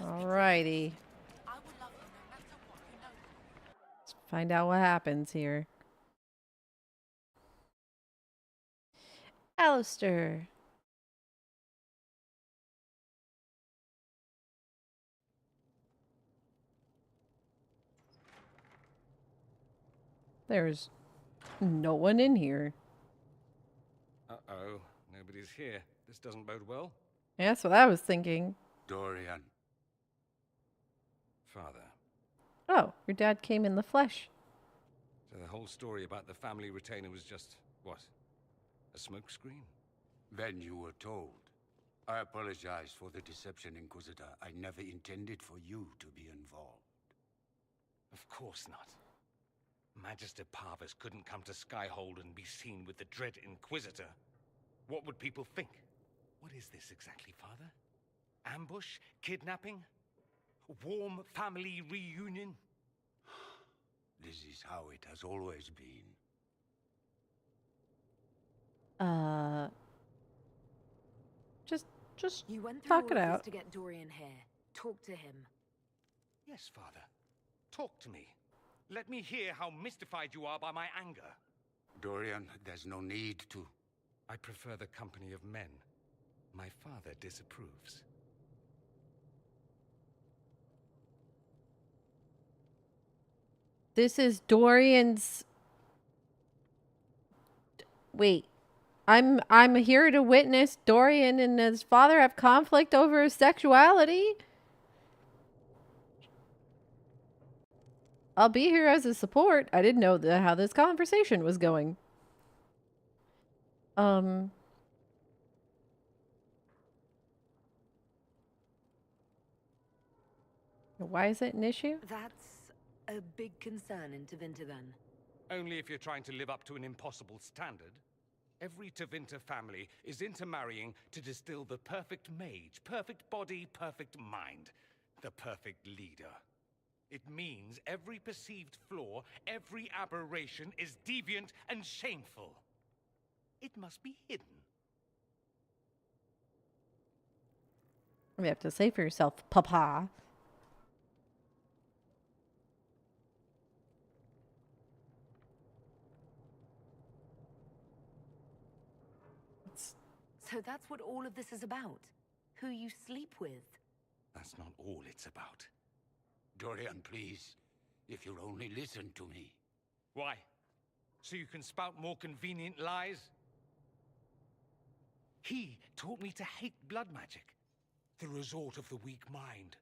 Alrighty. Let's find out what happens here. Alistair. There's no one in here. Uh-oh. Nobody's here. This doesn't bode well. Yeah, that's what I was thinking. Dorian. Father. Oh, your dad came in the flesh. So the whole story about the family retainer was just, what? A smokescreen? Then you were told. I apologize for the deception, Inquisitor. I never intended for you to be involved. Of course not. Magister Parvus couldn't come to Skyhold and be seen with the dread Inquisitor. What would people think? What is this exactly, Father? Ambush? Kidnapping? Warm family reunion? This is how it has always been. Just you went through talk all it of out. this to get Dorian here. Talk to him. Yes, Father. Talk to me. Let me hear how mystified you are by my anger. Dorian, there's no need to. I prefer the company of men. My father disapproves. This is Dorian's... Wait. I'm here to witness Dorian and his father have conflict over his sexuality. I'll be here as a support. I didn't know how this conversation was going. Why is it an issue? That's a big concern in Tevinter then. Only if you're trying to live up to an impossible standard. Every Tevinter family is intermarrying to distill the perfect mage, perfect body, perfect mind, the perfect leader. It means every perceived flaw, every aberration is deviant and shameful. It must be hidden. You have to say for yourself, Papa. So that's what all of this is about? Who you sleep with? That's not all it's about. Dorian, please. If you'll only listen to me. Why? So you can spout more convenient lies? He taught me to hate blood magic. The resort of the weak mind.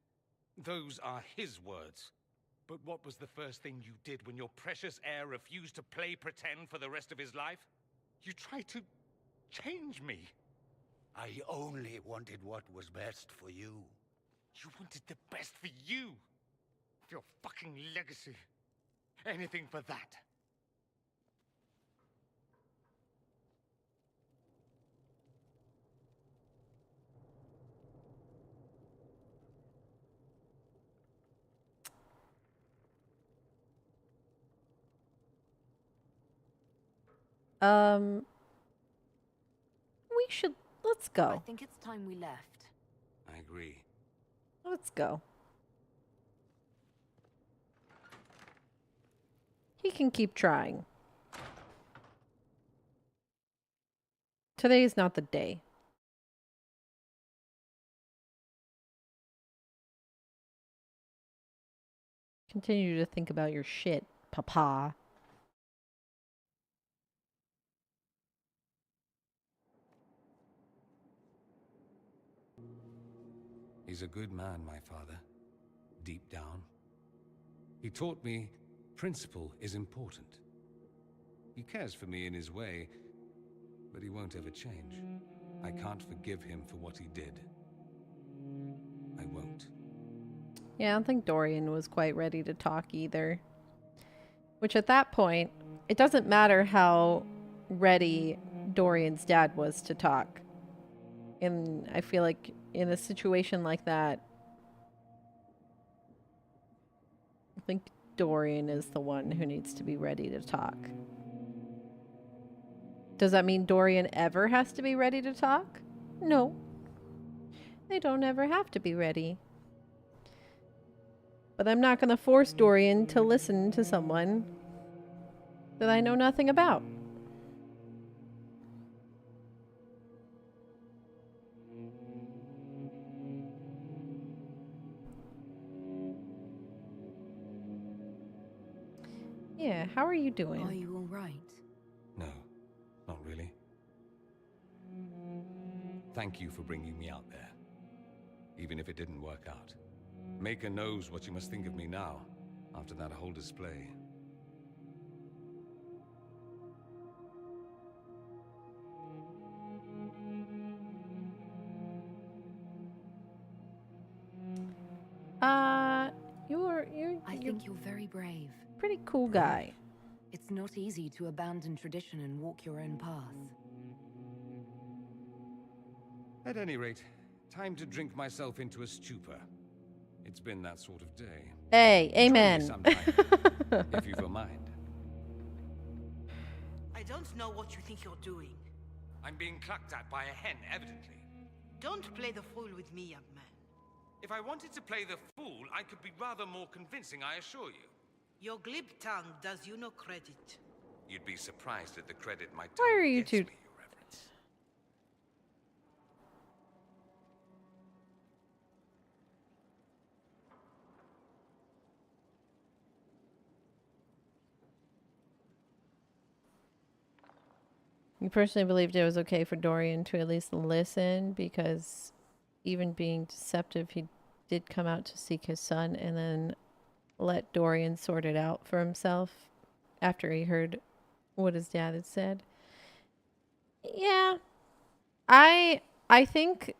Those are his words. But what was the first thing you did when your precious heir refused to play pretend for the rest of his life? You tried to change me. I only wanted what was best for you. You wanted the best for you. Your fucking legacy. Anything for that. Let's go. I think it's time we left. I agree. Let's go. He can keep trying. Today is not the day. Continue to think about your shit, Papa. He's a good man, my father. Deep down. He taught me principle is important. He cares for me in his way, but he won't ever change. I can't forgive him for what he did. I won't. Yeah, I don't think Dorian was quite ready to talk either. Which at that point, it doesn't matter how ready Dorian's dad was to talk. And I feel like in a situation like that, I think Dorian is the one who needs to be ready to talk. Does that mean Dorian ever has to be ready to talk? No. They don't ever have to be ready. But I'm not going to force Dorian to listen to someone that I know nothing about. Yeah, how are you doing? Are you all right? No, not really. Thank you for bringing me out there, even if it didn't work out. Maker knows what you must think of me now, after that whole display. I think you're very brave. Pretty cool guy. It's not easy to abandon tradition and walk your own path. At any rate, time to drink myself into a stupor. It's been that sort of day. Hey, Join me amen. sometime, if you've a mind. I don't know what you think you're doing. I'm being clucked at by a hen, evidently. Don't play the fool with me, young man. If I wanted to play the fool, I could be rather more convincing, I assure you. Your glib tongue does you no credit. You'd be surprised at the credit my tongue Why are you gets two? me, Your Reverence. You personally believed it was okay for Dorian to at least listen because even being deceptive, he did come out to seek his son and then let Dorian sort it out for himself after he heard what his dad had said. Yeah. I think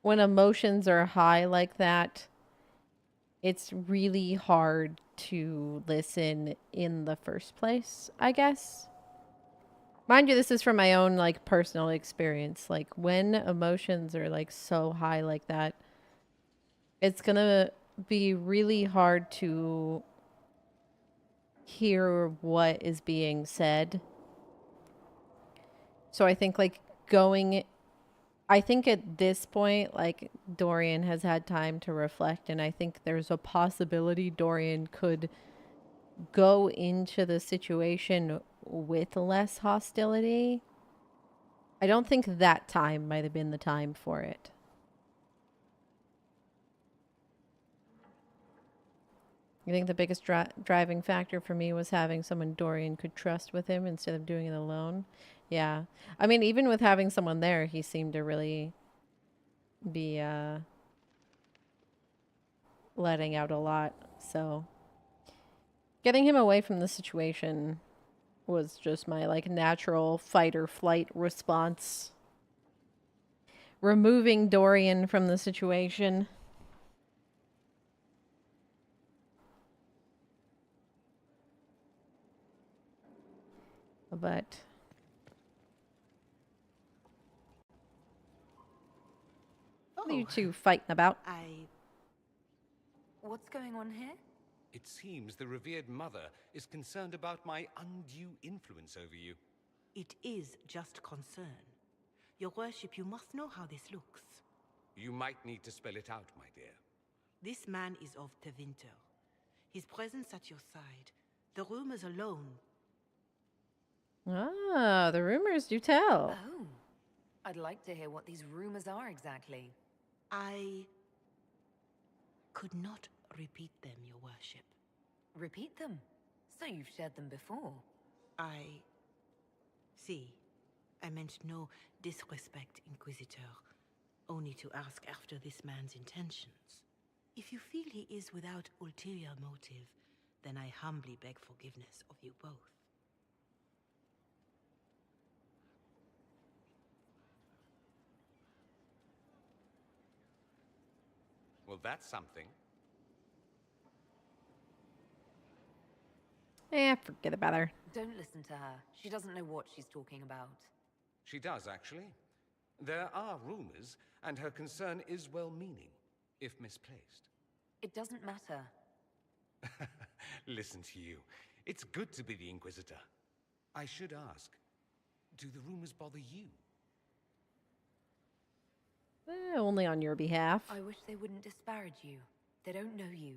when emotions are high like that, it's really hard to listen in the first place, I guess. Mind you, this is from my own like personal experience. Like when emotions are like so high like that, it's gonna be really hard to hear what is being said. So I think like I think at this point, like Dorian has had time to reflect, and I think there's a possibility Dorian could go into the situation with less hostility. I don't think that time might have been the time for it. I think the biggest driving factor for me was having someone Dorian could trust with him instead of doing it alone. Yeah. I mean, even with having someone there, he seemed to really be letting out a lot. So getting him away from the situation was just my like natural fight or flight response. Removing Dorian from the situation. But what are you two fighting about? What's going on here? It seems the revered mother is concerned about my undue influence over you. It is just concern. Your worship, you must know how this looks. You might need to spell it out, my dear. This man is of Tevinter. His presence at your side. The rumors alone. Ah, the rumors do tell. Oh, I'd like to hear what these rumors are exactly. I could not repeat them, your worship. Repeat them? So you've shared them before? See, I meant no disrespect, Inquisitor. Only to ask after this man's intentions. If you feel he is without ulterior motive, then I humbly beg forgiveness of you both. Well, that's something. Forget about her. Don't listen to her. She doesn't know what she's talking about. She does, actually. There are rumors, and her concern is well-meaning, if misplaced. It doesn't matter. Listen to you. It's good to be the Inquisitor. I should ask, do the rumors bother you? Only on your behalf. I wish they wouldn't disparage you. They don't know you.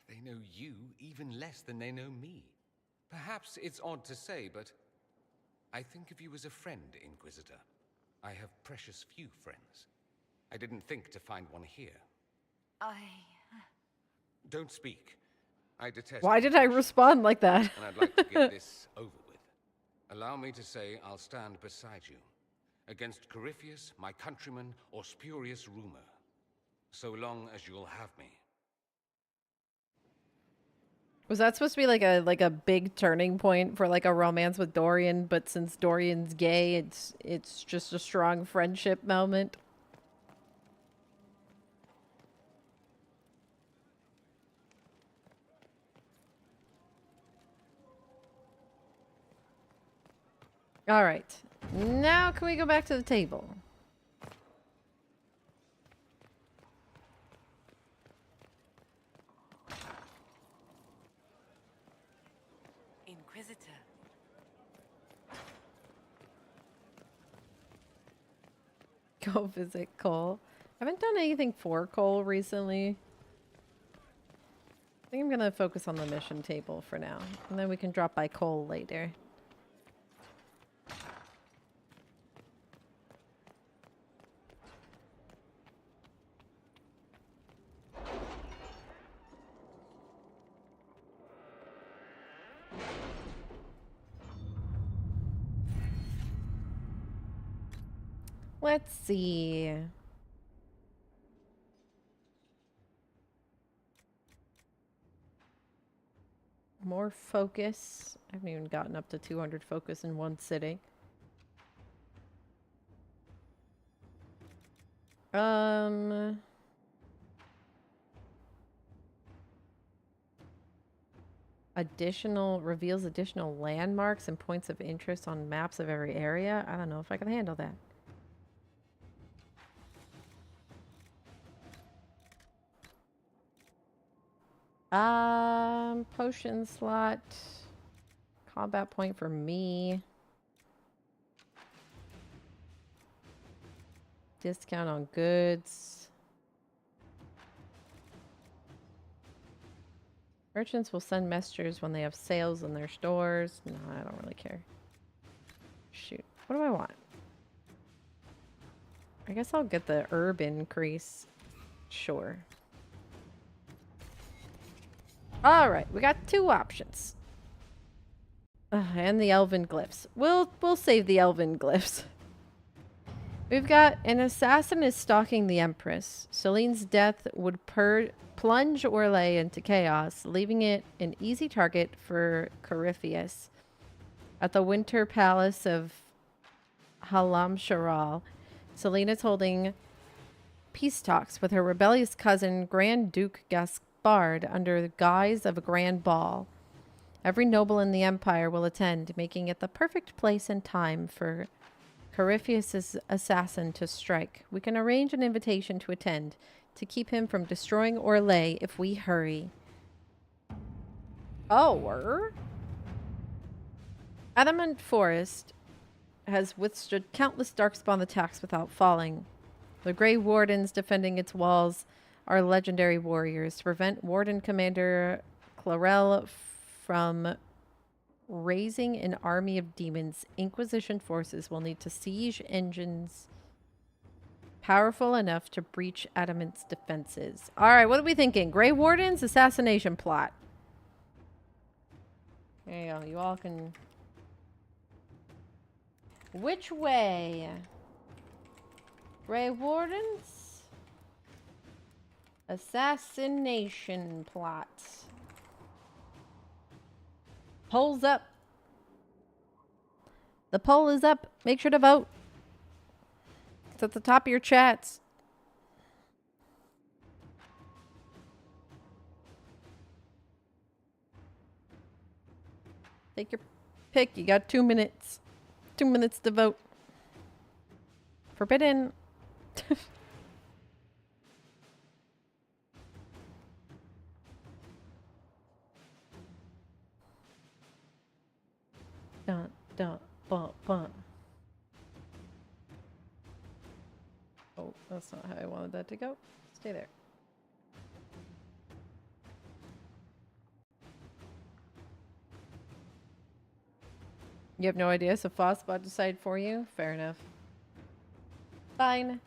They know you even less than they know me. Perhaps it's odd to say, but I think of you as a friend, Inquisitor. I have precious few friends. I didn't think to find one here. Don't speak. I detest. Why did I respond like that? And I'd like to get this over with. Allow me to say I'll stand beside you, against Corypheus, my countryman, or spurious rumor, so long as you'll have me. Was that supposed to be like a big turning point for like a romance with Dorian, but since Dorian's gay, it's just a strong friendship moment? All right. Now can we go back to the table? Inquisitor. Go visit Cole. I haven't done anything for Cole recently. I think I'm gonna focus on the mission table for now, and then we can drop by Cole later. Let's see. More focus. I haven't even gotten up to 200 focus in one sitting. Reveals additional landmarks and points of interest on maps of every area. I don't know if I can handle that. Potion slot. Combat point for me. Discount on goods. Merchants will send messengers when they have sales in their stores. No, I don't really care. Shoot. What do I want? I guess I'll get the herb increase. Sure. All right, we got two options. And the elven glyphs. We'll save the elven glyphs. We've got an assassin is stalking the Empress. Celine's death would plunge Orlais into chaos, leaving it an easy target for Corypheus. At the Winter Palace of Halam-Sharal, Celine is holding peace talks with her rebellious cousin, Grand Duke Gaspard, under the guise of a grand ball. Every noble in the Empire will attend, making it the perfect place and time for Corypheus' assassin to strike. We can arrange an invitation to attend to keep him from destroying Orlais if we hurry. Oh, Adamant Forest has withstood countless Darkspawn attacks without falling. The Grey Wardens defending its walls are legendary warriors. To prevent Warden Commander Clarel from raising an army of demons, Inquisition forces will need to siege engines powerful enough to breach Adamant's defenses. All right, what are we thinking? Grey Wardens, assassination plot. There you go. You all can... Which way? Grey Wardens? Assassination plot. Polls up. The poll is up. Make sure to vote. It's at the top of your chats. Take your pick. You got 2 minutes. 2 minutes to vote. Forbidden. Dun, dun, bum, bum. Oh, that's not how I wanted that to go. Stay there. You have no idea, so Fossbot decide for you? Fair enough. Fine.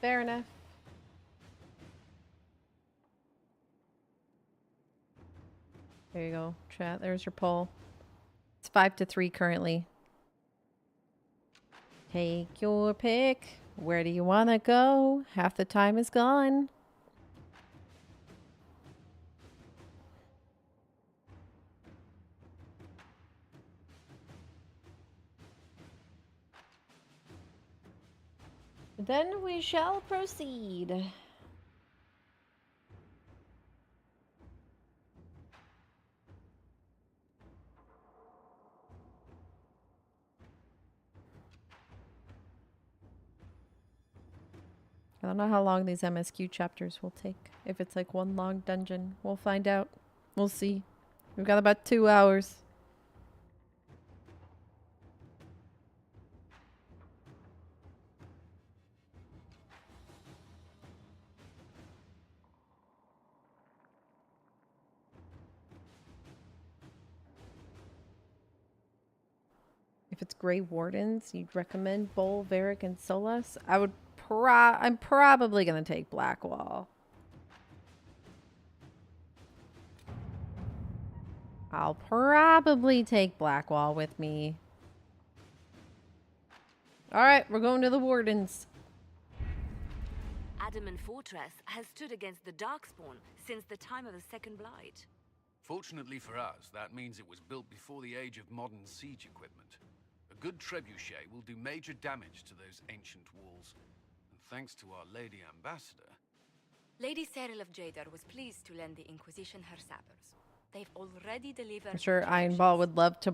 Fair enough. There you go, chat. There's your poll. It's 5-3 currently. Take your pick. Where do you want to go? Half the time is gone. Then we shall proceed. I don't know how long these MSQ chapters will take. If it's like one long dungeon, we'll find out. We'll see. We've got about 2 hours. If it's Grey Wardens, you'd recommend Bull, Varric, and Solas? I would I'm probably gonna take Blackwall. I'll probably take Blackwall with me. Alright, we're going to the Wardens. Adamant Fortress has stood against the Darkspawn since the time of the Second Blight. Fortunately for us, that means it was built before the age of modern siege equipment. A good trebuchet will do major damage to those ancient walls. And thanks to our Lady Ambassador... Lady Cyril of Jadar was pleased to lend the Inquisition her sappers. They've already delivered... I'm sure Ironball would love to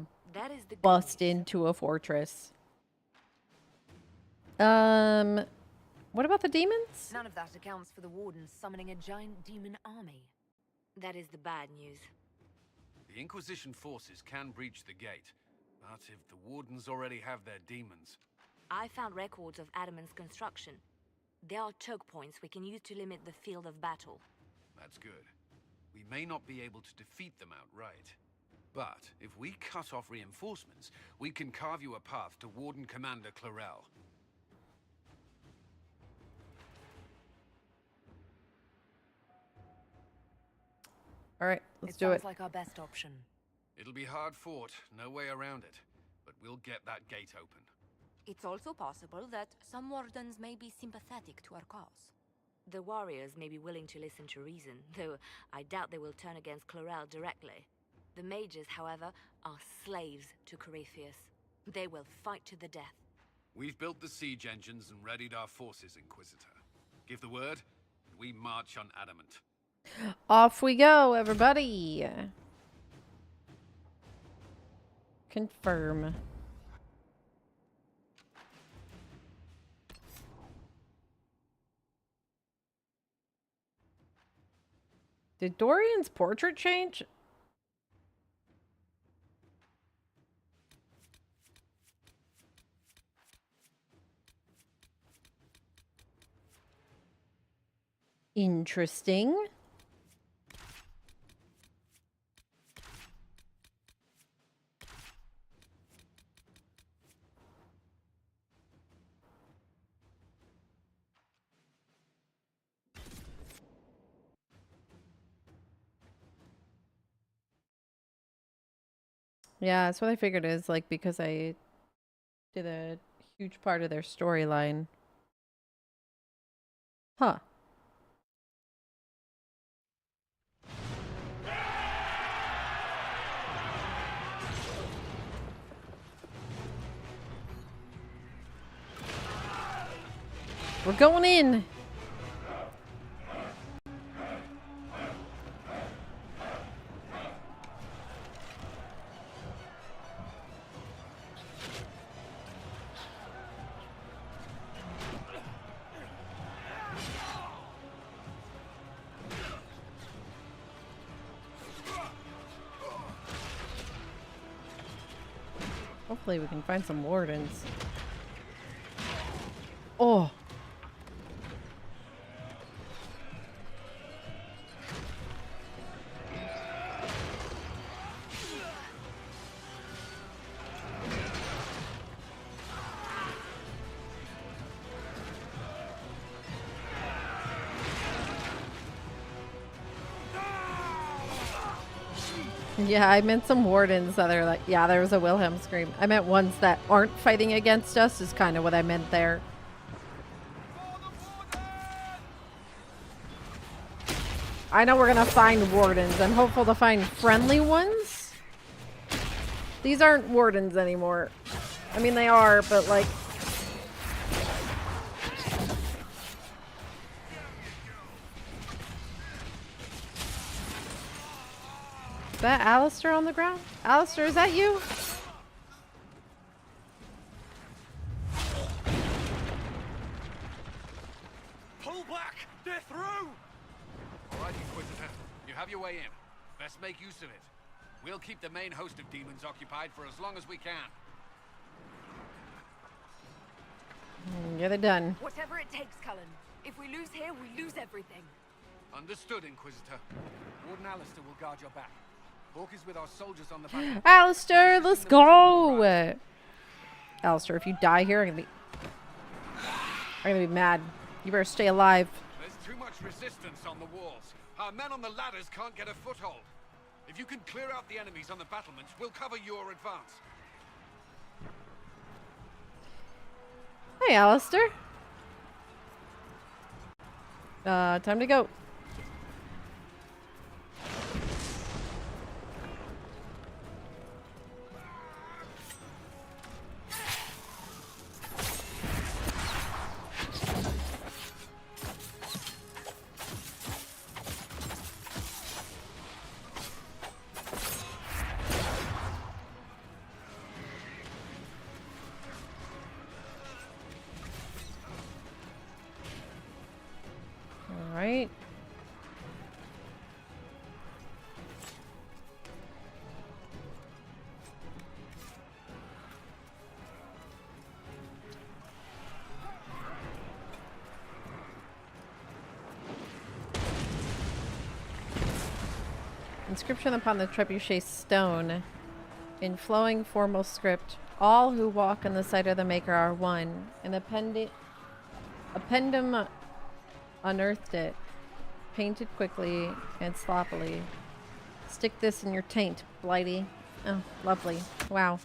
bust into a fortress. What about the demons? None of that accounts for the Wardens summoning a giant demon army. That is the bad news. The Inquisition forces can breach the gate, but if the Wardens already have their demons... I found records of Adamant's construction. There are choke points we can use to limit the field of battle. That's good. We may not be able to defeat them outright. But if we cut off reinforcements, we can carve you a path to Warden Commander Clarel. Alright, let's do it. Sounds like our best option. It'll be hard fought, no way around it. But we'll get that gate open. It's also possible that some Wardens may be sympathetic to our cause. The warriors may be willing to listen to reason, though I doubt they will turn against Clarel directly. The mages, however, are slaves to Corypheus. They will fight to the death. We've built the siege engines and readied our forces, Inquisitor. Give the word, and we march on Adamant. Off we go, everybody. Confirm. Did Dorian's portrait change? Interesting. Yeah, that's what I figured is like because I did a huge part of their storyline. Huh. We're going in. Hopefully we can find some wardens. Oh! Yeah, I meant some wardens that are like, yeah, there was a Wilhelm scream. I meant ones that aren't fighting against us is kind of what I meant there. I know we're gonna find wardens. I'm hopeful to find friendly ones. These aren't wardens anymore. I mean, they are, but like... Is that Alistair on the ground? Alistair, is that you? Pull back! They're through! Alright, Inquisitor. You have your way in. Best make use of it. We'll keep the main host of demons occupied for as long as we can. Get it done. Whatever it takes, Cullen. If we lose here, we lose everything. Understood, Inquisitor. Warden Alistair will guard your back. Hawk is with our soldiers on the back. Alistair, let's go! Alistair, if you die here, I'm gonna be mad. You better stay alive. There's too much resistance on the walls. Our men on the ladders can't get a foothold. If you can clear out the enemies on the battlements, we'll cover your advance. Hey, Alistair. Time to go. Right. Inscription upon the trebuchet stone. In flowing formal script, all who walk in the sight of the Maker are one. An appendum unearthed it, painted quickly and sloppily. Stick this in your taint, Blighty. Oh, lovely. Wow.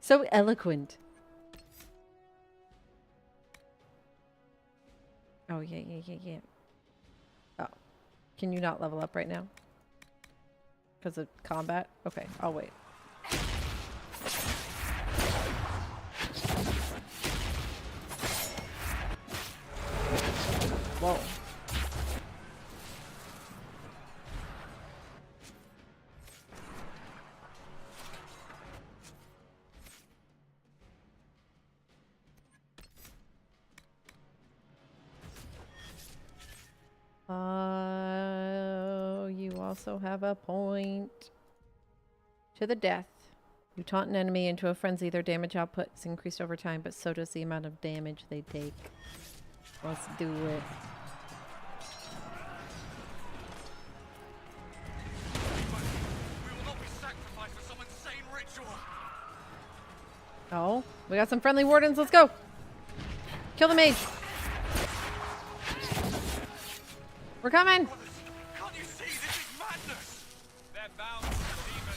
So eloquent. Oh, yeah. Oh. Can you not level up right now? Because of combat? Okay, I'll wait. Whoa. You also have a point. To the death. You taunt an enemy into a frenzy. Their damage output is increased over time, but so does the amount of damage they take. Let's do it. We will not be sacrificed for some insane ritual. Oh, we got some friendly wardens. Let's go. Kill the mage. We're coming. Can't you see this is madness? They're bound to the demon.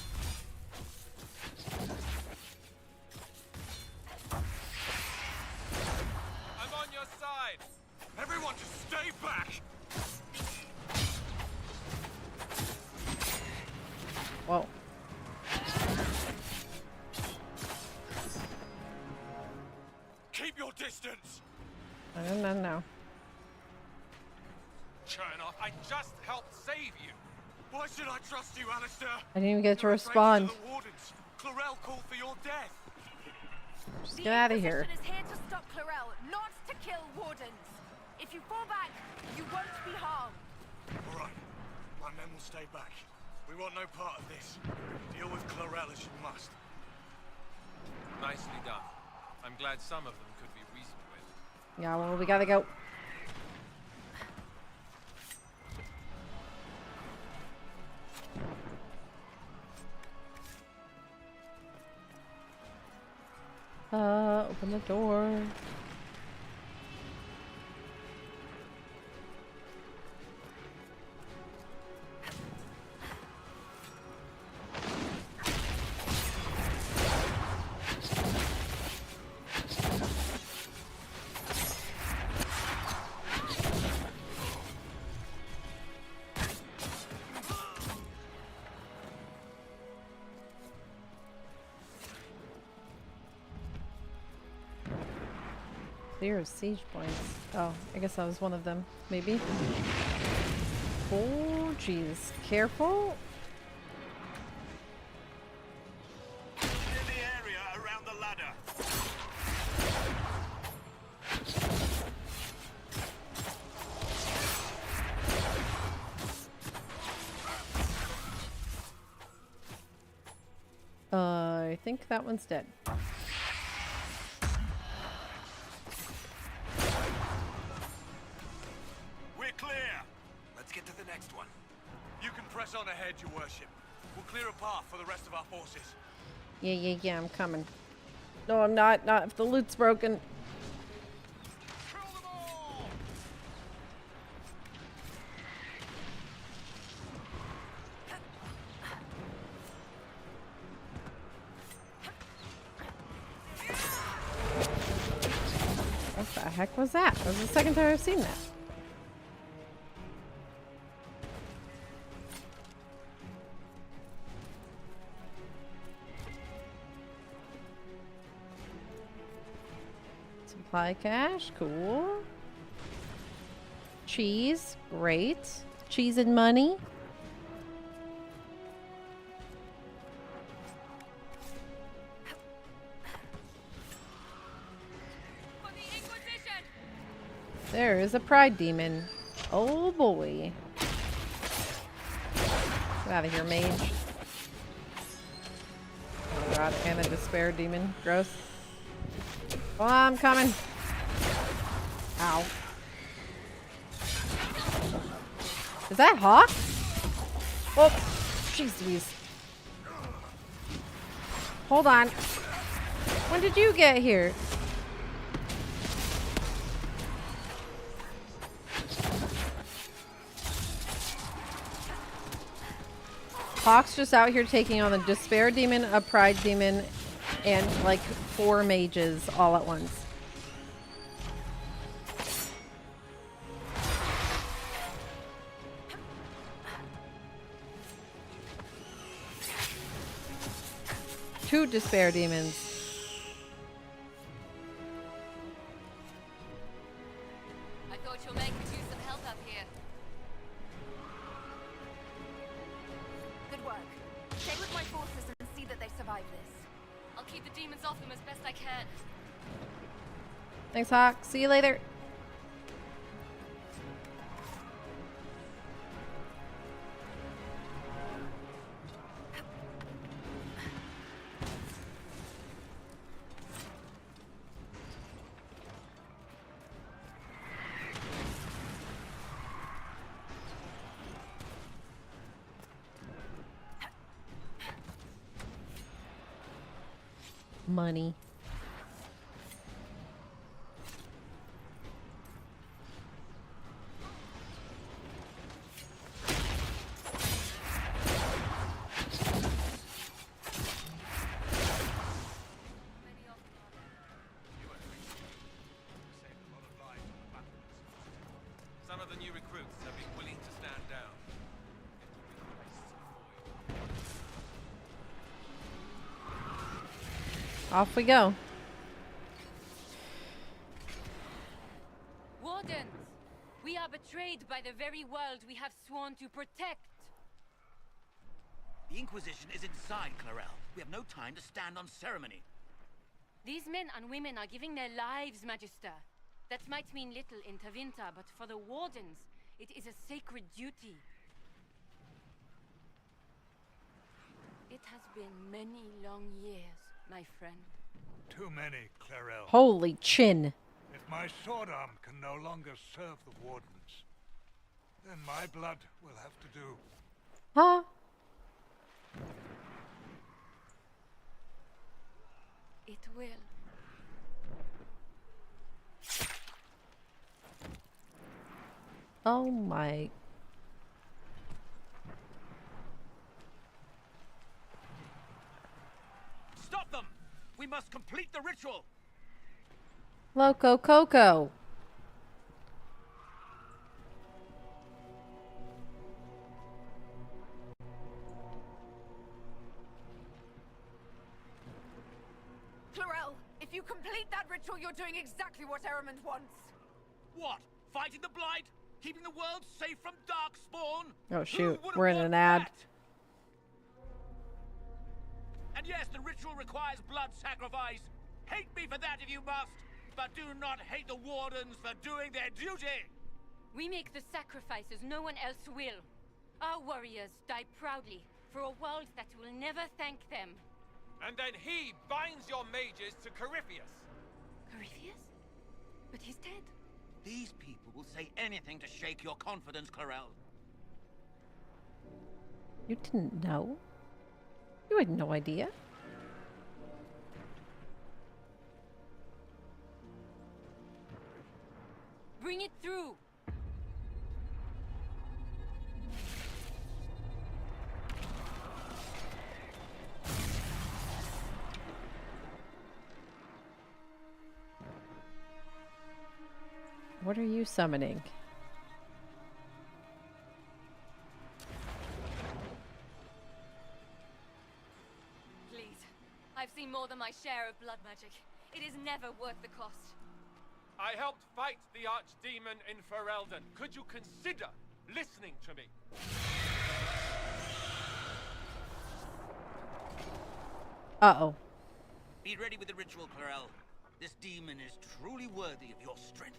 I'm on your side. Everyone just stay back. Whoa. Keep your distance. No. Chernoff, I just helped save you. Why should I trust you, Alistair? I didn't even get to You're a stranger respond. to the wardens. Clarel called for your death. Just get out of here. The Inquisition is here to stop Clarel, not to kill wardens. If you fall back, you won't be harmed. All right. My men will stay back. We want no part of this. Deal with Chlorel as you must. Nicely done. I'm glad some of them could be reasoned with. Yeah, well, we gotta go. Open the door. Clear siege points. Oh, I guess that was one of them. Maybe. Oh, jeez. Careful. Clear the area around the ladder. I think that one's dead. Press on ahead, your worship. We'll clear a path for the rest of our forces. Yeah, I'm coming. No, I'm not. Not if the loot's broken. What the heck was that? That was the second time I've seen that. Supply cache, cool. Cheese, great. Cheese and money. For the Inquisition! There is a pride demon. Oh boy. Get out of here, mage. Oh god, and a despair demon. Gross. Oh, I'm coming. Ow. Is that Hawk? Oh, jeez. Hold on. When did you get here? Hawk's just out here taking on a despair demon, a pride demon, and like 4 mages all at once. Two despair demons. I thought your men could use some help up here. Good work. Stay with my forces and see that they survive this. I'll keep the demons off them as best I can. Thanks, Hawk. See you later. Money. Some of the new recruits have been willing to stand down. Off we go. Wardens! We are betrayed by the very world we have sworn to protect. The Inquisition is inside, Chlorel. We have no time to stand on ceremony. These men and women are giving their lives, Magister. That might mean little in Tevinter, but for the Wardens, it is a sacred duty. has been many long years, my friend. Too many, Clarel. Holy chin. If my sword arm can no longer serve the Wardens, then my blood will have to do. Huh? It will. Oh my. Stop them! We must complete the ritual! Loco Coco. Clarel, if you complete that ritual, you're doing exactly what Ehrman wants. What? Fighting the Blight? Keeping the world safe from Darkspawn? Oh shoot, Who wouldn't we're in want an ad. that? And yes, the ritual requires blood sacrifice. Hate me for that if you must, but do not hate the Wardens for doing their duty. We make the sacrifices no one else will. Our warriors die proudly for a world that will never thank them. And then he binds your mages to Corypheus. Corypheus? But he's dead. These people will say anything to shake your confidence, Clarel. You didn't know? You had no idea. Bring it through. What are you summoning? Please. I've seen more than my share of blood magic. It is never worth the cost. I helped fight the archdemon in Ferelden. Could you consider listening to me? Uh-oh. Be ready with the ritual, Clarel. This demon is truly worthy of your strength.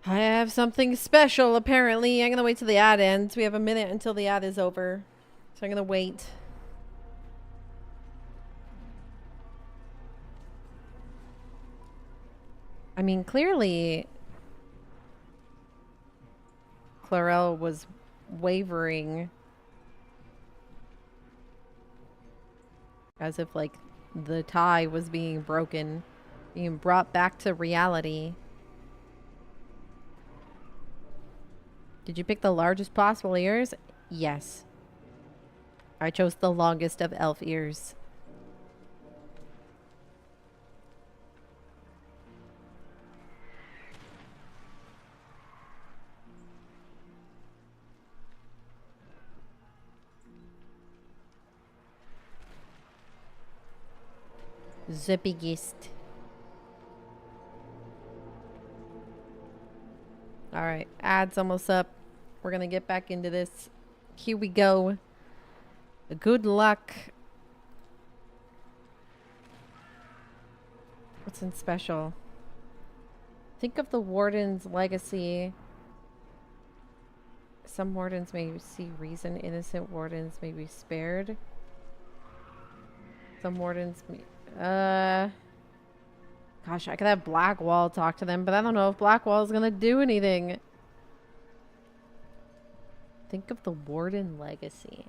I have something special, apparently. I'm gonna wait till the ad ends. We have a minute until the ad is over. So I'm gonna wait. I mean, clearly Clarel was wavering. As if, like, the tie was being broken. Being brought back to reality. Did you pick the largest possible ears? Yes. I chose the longest of elf ears. The biggest. Alright, ad's almost up. We're gonna get back into this. Here we go. Good luck. What's in special? Think of the Warden's legacy. Some Wardens may see reason. Innocent Wardens may be spared. Some Wardens may... Gosh, I could have Blackwall talk to them, but I don't know if Blackwall is gonna do anything. Think of the Warden legacy.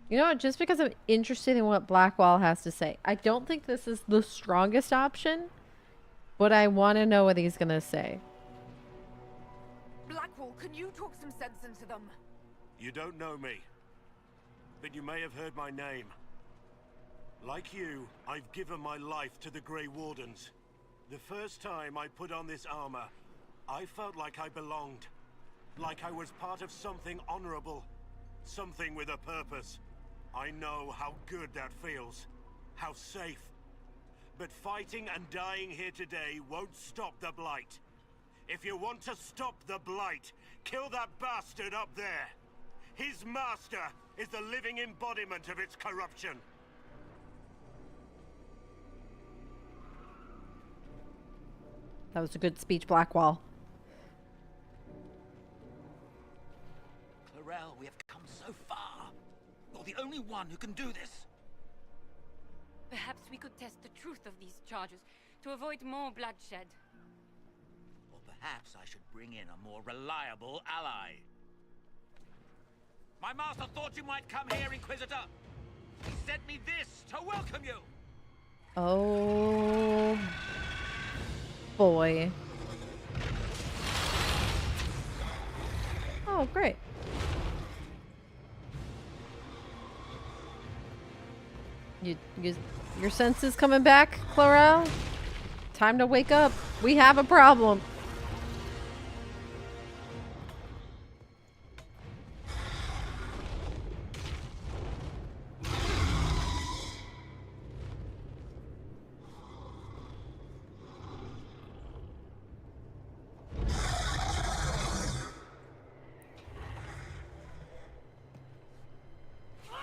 You know what? Just because I'm interested in what Blackwall has to say. I don't think this is the strongest option, but I want to know what he's gonna say. Blackwall, can you talk some sense into them? You don't know me, but you may have heard my name. Like you, I've given my life to the Grey Wardens. The first time I put on this armor, I felt like I belonged. Like I was part of something honorable. Something with a purpose. I know how good that feels. How safe. But fighting and dying here today won't stop the Blight. If you want to stop the Blight, kill that bastard up there. His master is the living embodiment of its corruption. That was a good speech, Blackwall. Clarel, we have come so far. You're the only one who can do this. Perhaps we could test the truth of these charges to avoid more bloodshed. Or perhaps I should bring in a more reliable ally. My master thought you might come here, Inquisitor. He sent me this to welcome you. Oh boy. Oh, great. Your senses coming back, Clarel? Time to wake up. We have a problem.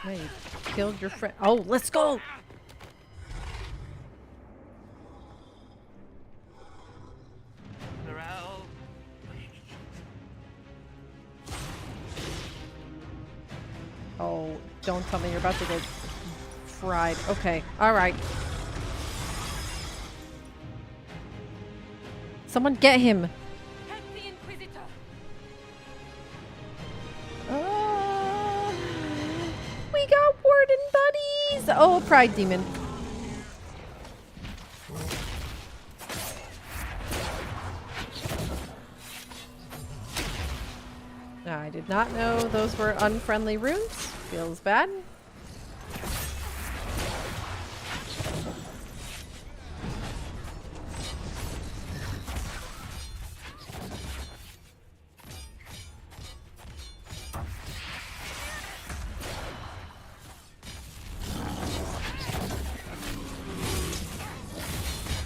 Yeah, you killed your friend. Oh, let's go! Clarel. Oh, don't tell me you're about to get fried. Okay, alright. Someone get him! Help the Inquisitor! We got warden buddies! Oh, pride demon. I did not know those were unfriendly runes. Feels bad.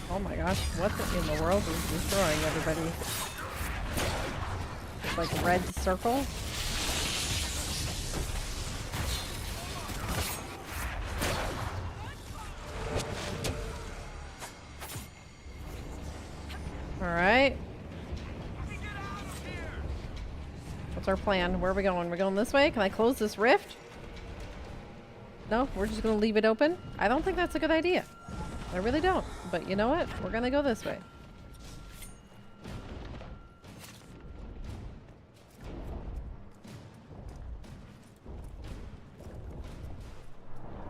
Oh my gosh, what in the world is destroying everybody? It's like a red circle. Alright. What's our plan? Where are we going? We're going this way? Can I close this rift? No? We're just gonna leave it open? I don't think that's a good idea. I really don't. But you know what? We're gonna go this way.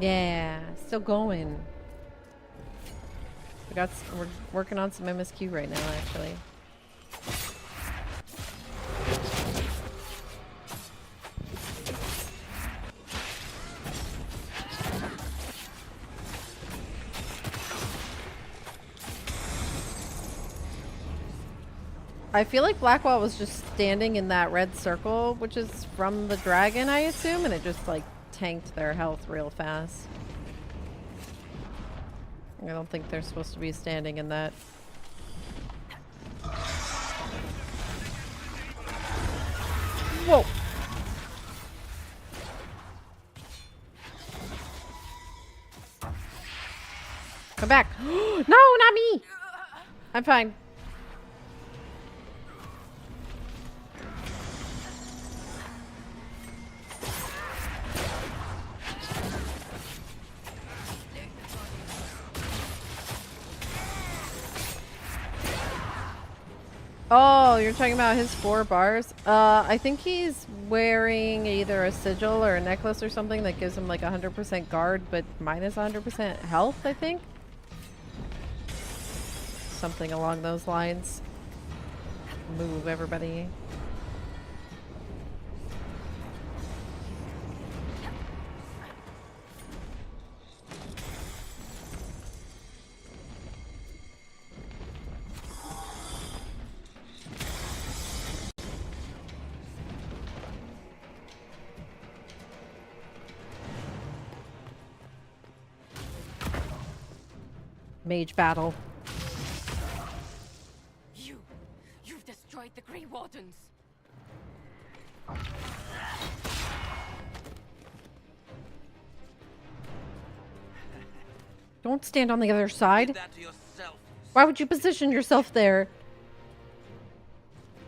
Yeah, still going. We're working on some MSQ right now, actually. I feel like Blackwall was just standing in that red circle, which is from the dragon, I assume, and it just like tanked their health real fast. I don't think they're supposed to be standing in that. Whoa! Come back! No, not me! I'm fine. Oh, you're talking about his 4 bars? I think he's wearing either a sigil or a necklace or something that gives him like 100% guard, but minus 100% health, I think? Something along those lines. Move, everybody. Mage battle. You've destroyed the Grey Wardens. Don't stand on the other side. Why would you position yourself there?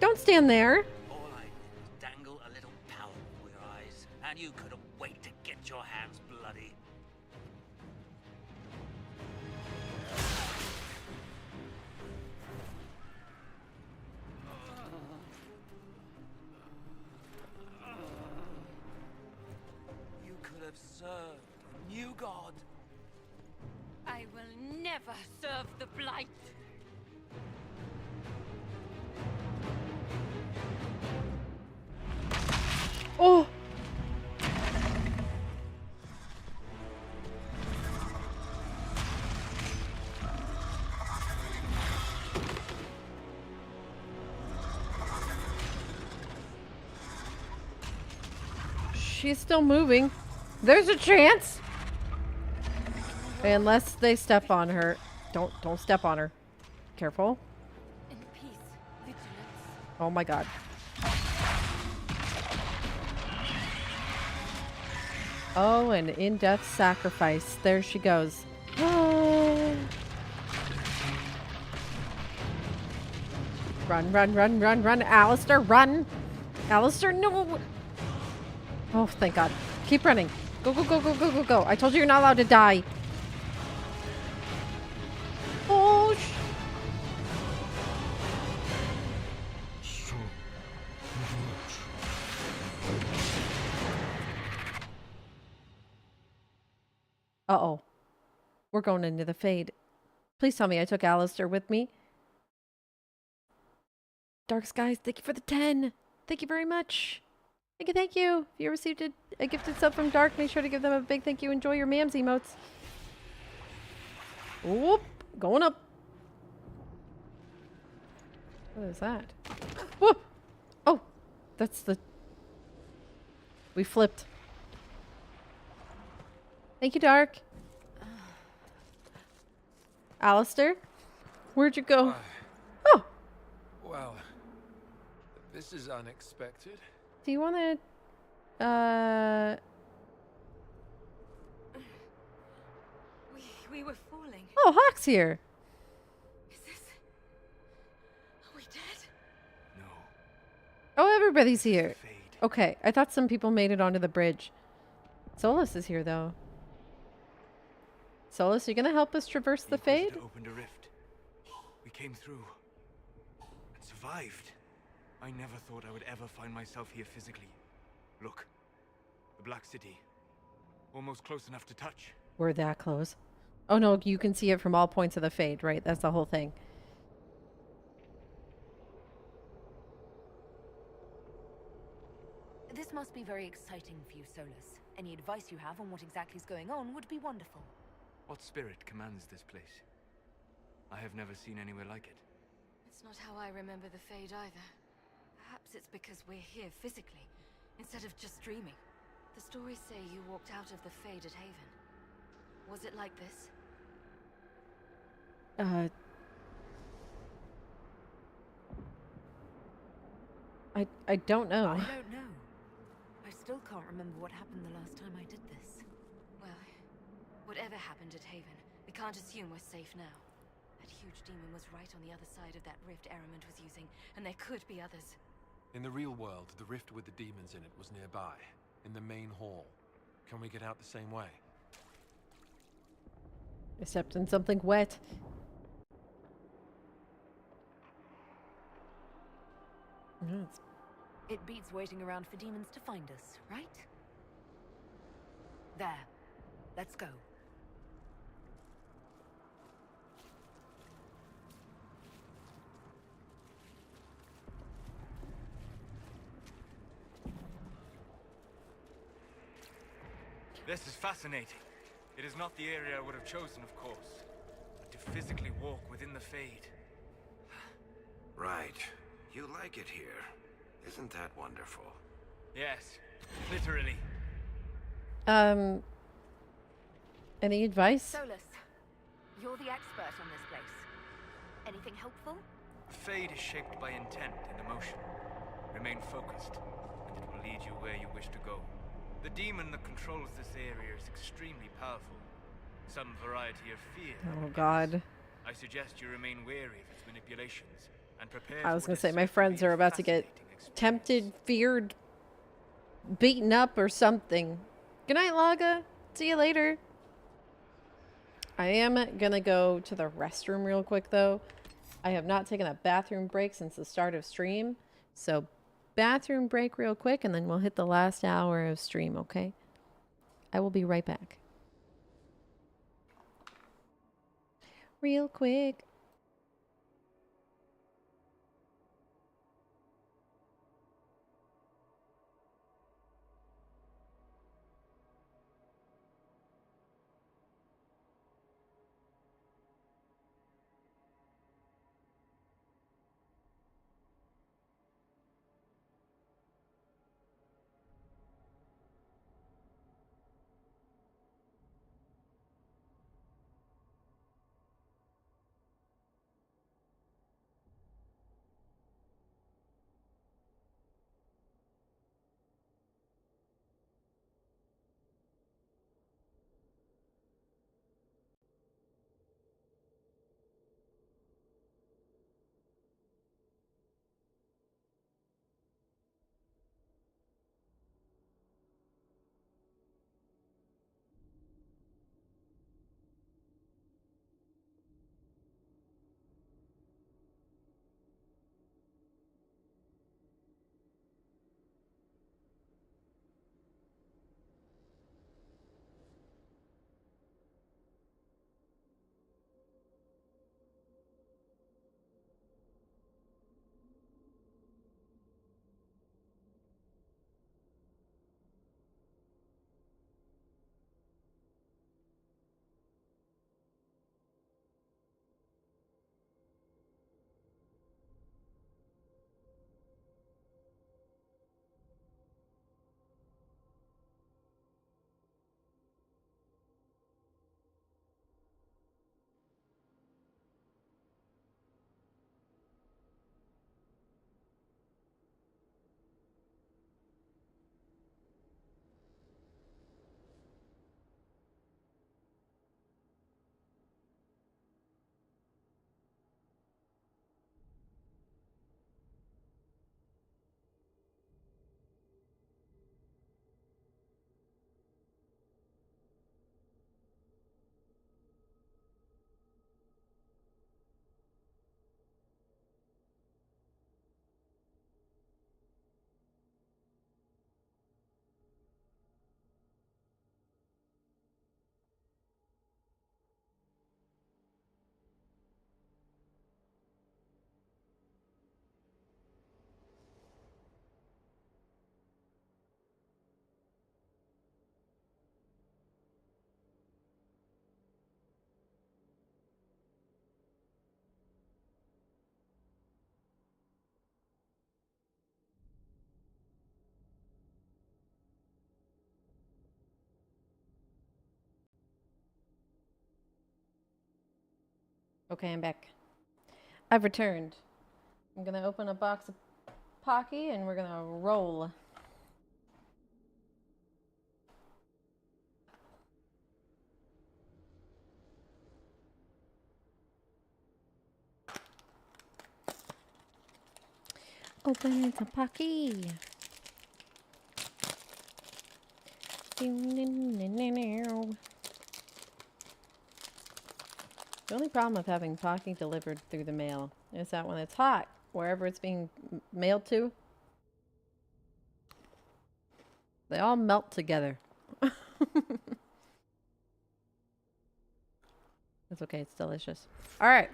Don't stand there. All I did was dangle a little power before your eyes, and you couldn't wait to get your hands bloody. You could have served a new god. I will never serve the Blight. Oh. She's still moving. There's a chance. Unless they step on her. Don't step on her. Careful. In peace, vigilance. Oh my god. Oh, an in-death sacrifice. There she goes. Oh. Run, run, run, run, run. Alistair, run. Alistair, no. Oh, thank God. Keep running. Go, go, go, go, go, go, go. I told you you're not allowed to die. Oh, uh-oh. We're going into the Fade. Please tell me I took Alistair with me. Dark Skies, thank you for the 10. Thank you very much. Thank you, thank you. If you received a gifted sub from Dark, make sure to give them a big thank you. Enjoy your Mams emotes. Whoop. Going up. What is that? Whoop. Oh, that's the... We flipped. Thank you, Dark. Alistair, where'd you go? Oh. Well, this is unexpected. Do you want to, We were falling. Oh, Hawk's here. Is this... Are we dead? Oh, everybody's here. Okay, I thought some people made it onto the bridge. Solus is here, though. Solus, you gonna help us traverse the Fade? Opened a rift. We came through and survived. I never thought I would ever find myself here physically. Look, the Black City, almost close enough to touch. We're that close. Oh no, you can see it from all points of the Fade, right? That's the whole thing. This must be very exciting for you, Solus. Any advice you have on what exactly is going on would be wonderful. What spirit commands this place? I have never seen anywhere like it. It's not how I remember the Fade either. Perhaps it's because we're here physically, instead of just dreaming. The stories say you walked out of the Fade at Haven. Was it like this? I don't know. I don't know. I still can't remember what happened the last time I did this. Well, whatever happened at Haven, we can't assume we're safe now. That huge demon was right on the other side of that rift Eramond was using, and there could be others. In the real world, the rift with the demons in it was nearby, in the main hall. Can we get out the same way? Except in something wet. It beats waiting around for demons to find us, right? There. Let's go. This is fascinating. It is not the area I would have chosen, of course. But to physically walk within the Fade. Right. You like it here. Isn't that wonderful? Yes, literally. Any advice? Solus, you're the expert on this place. Anything helpful? The Fade is shaped by intent and emotion. Remain focused, and it will lead you where you wish to go. The demon that controls this area is extremely powerful. Some variety of fear. Oh God. I suggest you remain wary of its manipulations. and prepare I was for gonna what say is my certain to friends be a are about to get tempted, feared, beaten up, or something. Good night, Laga. See you later. I am gonna go to the restroom real quick though. I have not taken a bathroom break since the start of stream. So bathroom break real quick and then we'll hit the last hour of stream, okay? I will be right back. Real quick. Okay, I'm back. I've returned. I'm gonna open a box of Pocky and we're gonna roll. Open some Pocky. The only problem with having Pocky delivered through the mail is that when it's hot, wherever it's being mailed to, they all melt together. It's okay, it's delicious. All right.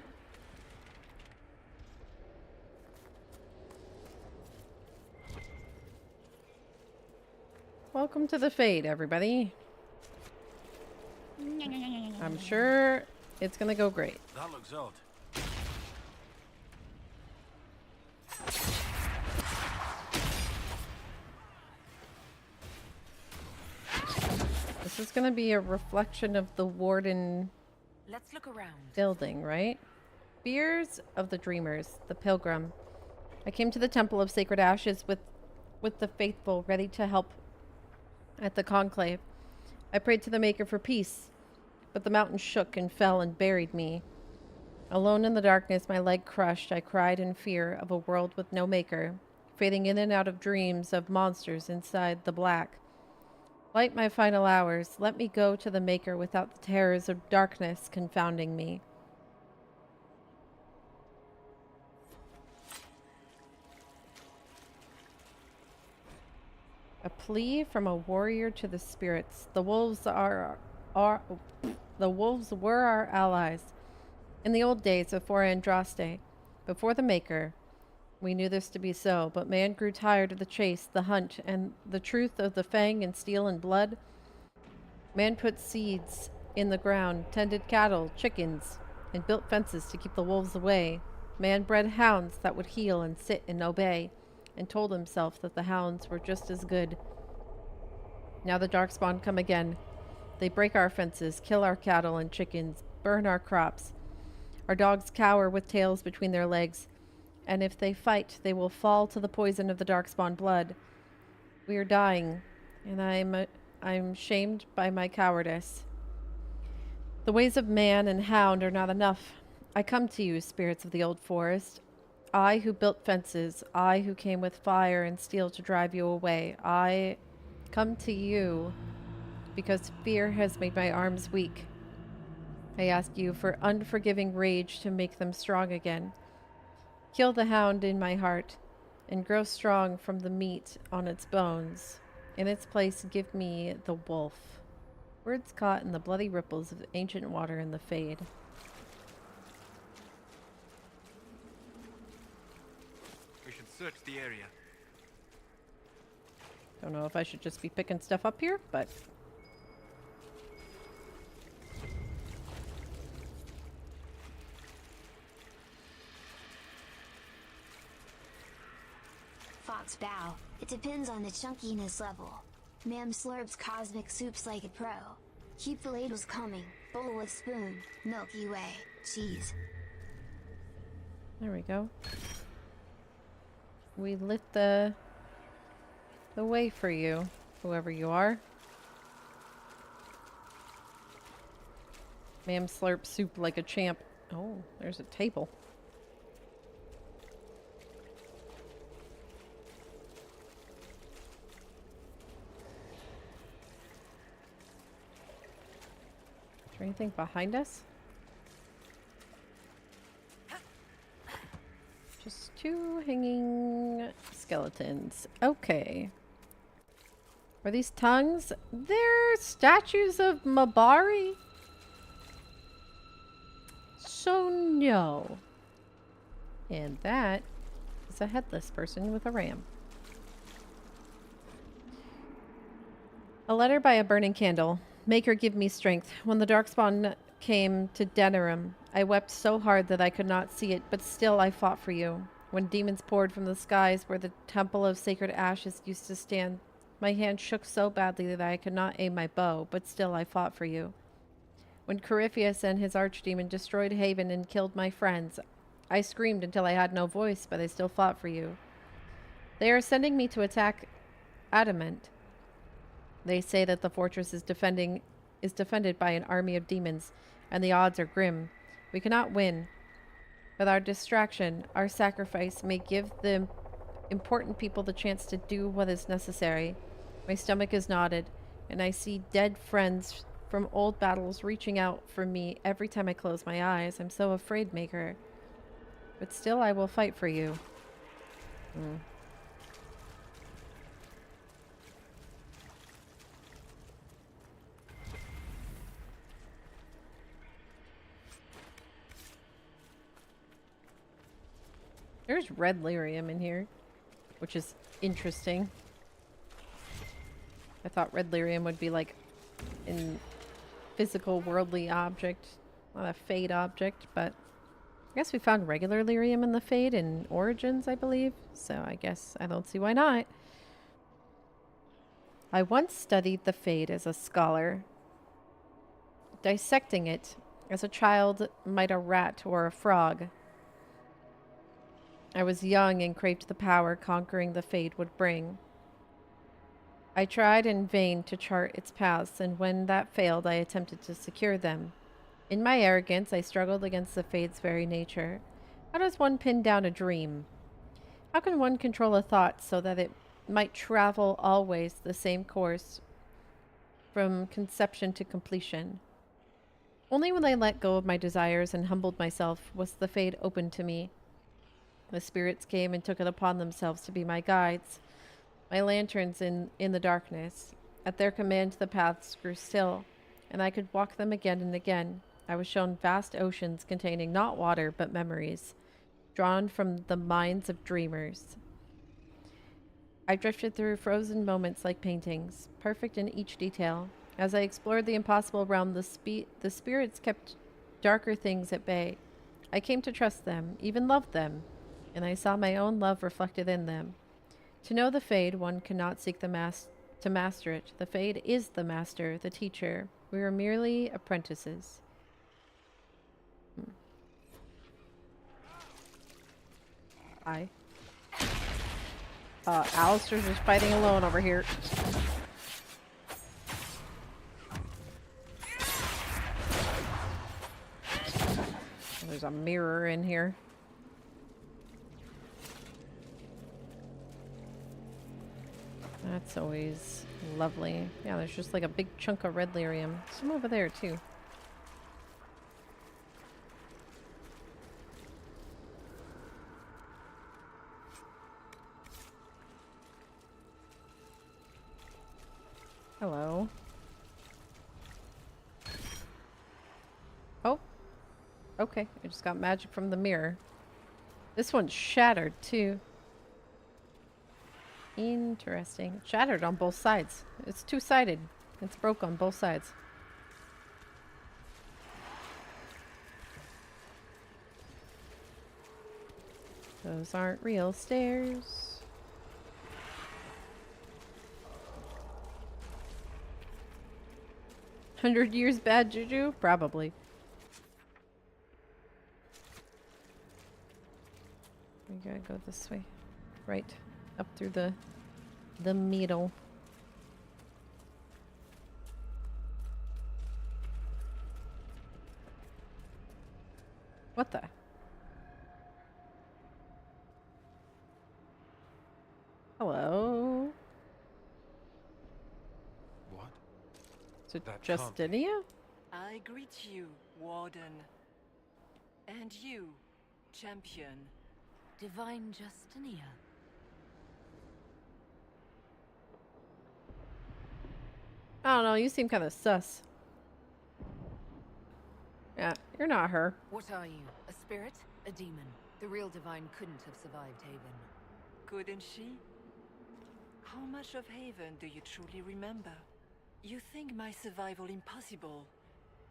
Welcome to the Fade, everybody. I'm sure it's gonna go great. That looks odd. This is gonna be a reflection of the Warden Let's look around. building, right? Fears of the Dreamers, the Pilgrim. I came to the Temple of Sacred Ashes with the faithful, ready to help at the conclave. I prayed to the Maker for peace, but the mountain shook and fell and buried me. Alone in the darkness, my leg crushed, I cried in fear of a world with no maker, fading in and out of dreams of monsters inside the black. Light my final hours. Let me go to the maker without the terrors of darkness confounding me. A plea from a warrior to the spirits. The wolves were our allies. In the old days before Andraste, before the Maker, we knew this to be so, but man grew tired of the chase, the hunt, and the truth of the fang and steel and blood. Man put seeds in the ground, tended cattle, chickens, and built fences to keep the wolves away. Man bred hounds that would heel and sit and obey, and told himself that the hounds were just as good. Now the Darkspawn come again. They break our fences, kill our cattle and chickens, burn our crops. Our dogs cower with tails between their legs, and if they fight, they will fall to the poison of the Darkspawn blood. We are dying, and I'm shamed by my cowardice. The ways of man and hound are not enough. I come to you, spirits of the old forest. I who built fences, I who came with fire and steel to drive you away. I come to you because fear has made my arms weak. I ask you for unforgiving rage to make them strong again. Kill the hound in my heart and grow strong from the meat on its bones. In its place, give me the wolf. Words caught in the bloody ripples of ancient water in the Fade. We should search the area. Don't know if I should just be picking stuff up here, but... Fox bow. It depends on the chunkiness level. Ma'am slurps cosmic soups like a pro. Keep the ladles coming. Bowl with spoon. Milky Way. Cheese. There we go. We lit the way for you, whoever you are. Ma'am slurp soup like a champ. Oh, there's a table. Is there anything behind us? Just two hanging skeletons. Okay. Are these tongues? They're statues of Mabari? So no. And that is a headless person with a ram. A letter by a burning candle. Maker, give me strength. When the Darkspawn came to Denerim, I wept so hard that I could not see it, but still I fought for you. When demons poured from the skies where the Temple of Sacred Ashes used to stand, my hand shook so badly that I could not aim my bow, but still I fought for you. When Corypheus and his archdemon destroyed Haven and killed my friends, I screamed until I had no voice, but I still fought for you. They are sending me to attack Adamant. They say that the fortress is defended by an army of demons, and the odds are grim. We cannot win. With our distraction, our sacrifice may give the important people the chance to do what is necessary. My stomach is knotted, and I see dead friends from old battles reaching out for me every time I close my eyes. I'm so afraid, Maker. But still, I will fight for you. There's red lyrium in here, which is interesting. I thought red lyrium would be like in physical worldly object, not a Fade object, but I guess we found regular lyrium in the Fade in Origins, I believe, so I guess I don't see why not. I once studied the Fade as a scholar, dissecting it as a child might a rat or a frog. I was young and craved the power conquering the Fade would bring. I tried in vain to chart its paths, and when that failed, I attempted to secure them. In my arrogance, I struggled against the fate's very nature. How does one pin down a dream? How can one control a thought so that it might travel always the same course from conception to completion? Only when I let go of my desires and humbled myself was the fate open to me. The spirits came and took it upon themselves to be my guides, my lanterns in the darkness. At their command, the paths grew still, and I could walk them again and again. I was shown vast oceans containing not water, but memories, drawn from the minds of dreamers. I drifted through frozen moments like paintings, perfect in each detail. As I explored the impossible realm, the spirits kept darker things at bay. I came to trust them, even loved them, and I saw my own love reflected in them. To know the Fade, one cannot seek to master it. The Fade is the master, the teacher. We are merely apprentices. Hi. Alistair's just fighting alone over here. There's a mirror in here. That's always lovely. Yeah, there's just like a big chunk of red lyrium. Some over there too. Hello. Oh. Okay, I just got magic from the mirror. This one's shattered too. Interesting. Shattered on both sides. It's two-sided. It's broke on both sides. Those aren't real stairs. "100 years bad juju? Probably. We gotta go this way. Right. Up through the middle. What the? Hello? What? Is it That can't Justinia? I greet you, Warden. And you, Champion. Divine Justinia. I don't know, you seem kind of sus. Yeah, you're not her. What are you? A spirit? A demon? The real Divine couldn't have survived Haven. Couldn't she? How much of Haven do you truly remember? You think my survival impossible,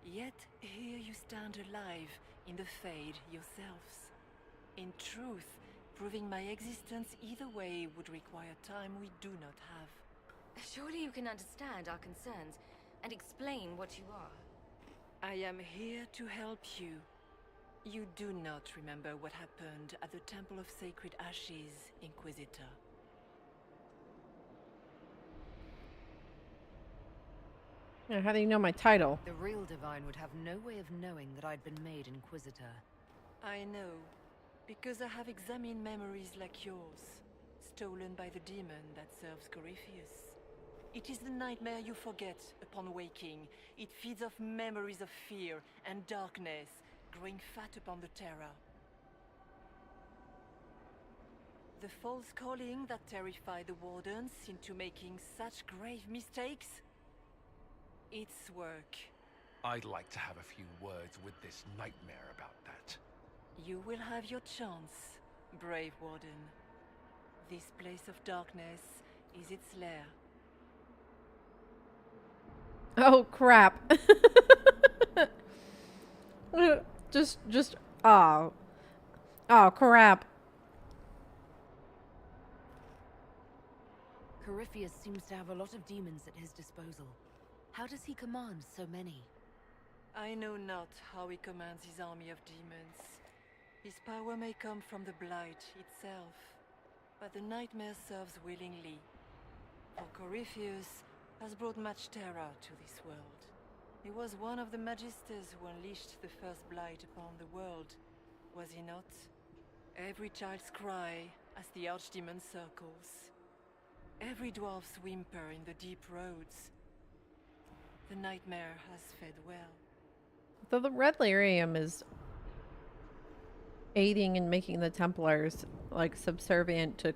yet here you stand alive in the Fade yourselves. In truth, proving my existence either way would require time we do not have. Surely you can understand our concerns and explain what you are. I am here to help you. You do not remember what happened at the Temple of Sacred Ashes, Inquisitor. Yeah, how do you know my title? The real Divine would have no way of knowing that I'd been made Inquisitor. I know, because I have examined memories like yours, stolen by the demon that serves Corypheus. It is the nightmare you forget upon waking. It feeds off memories of fear and darkness, growing fat upon the terror. The false calling that terrified the Wardens into making such grave mistakes? Its work. I'd like to have a few words with this nightmare about that. You will have your chance, brave Warden. This place of darkness is its lair. Oh, crap. Oh. Oh, crap. Corypheus seems to have a lot of demons at his disposal. How does he command so many? I know not how he commands his army of demons. His power may come from the Blight itself, but the nightmare serves willingly. For Corypheus has brought much terror to this world. He was one of the Magisters who unleashed the first blight upon the world, was he not? Every child's cry as the archdemon circles. Every dwarf's whimper in the deep roads. The nightmare has fed well. So the red lyrium is aiding in making the Templars like subservient to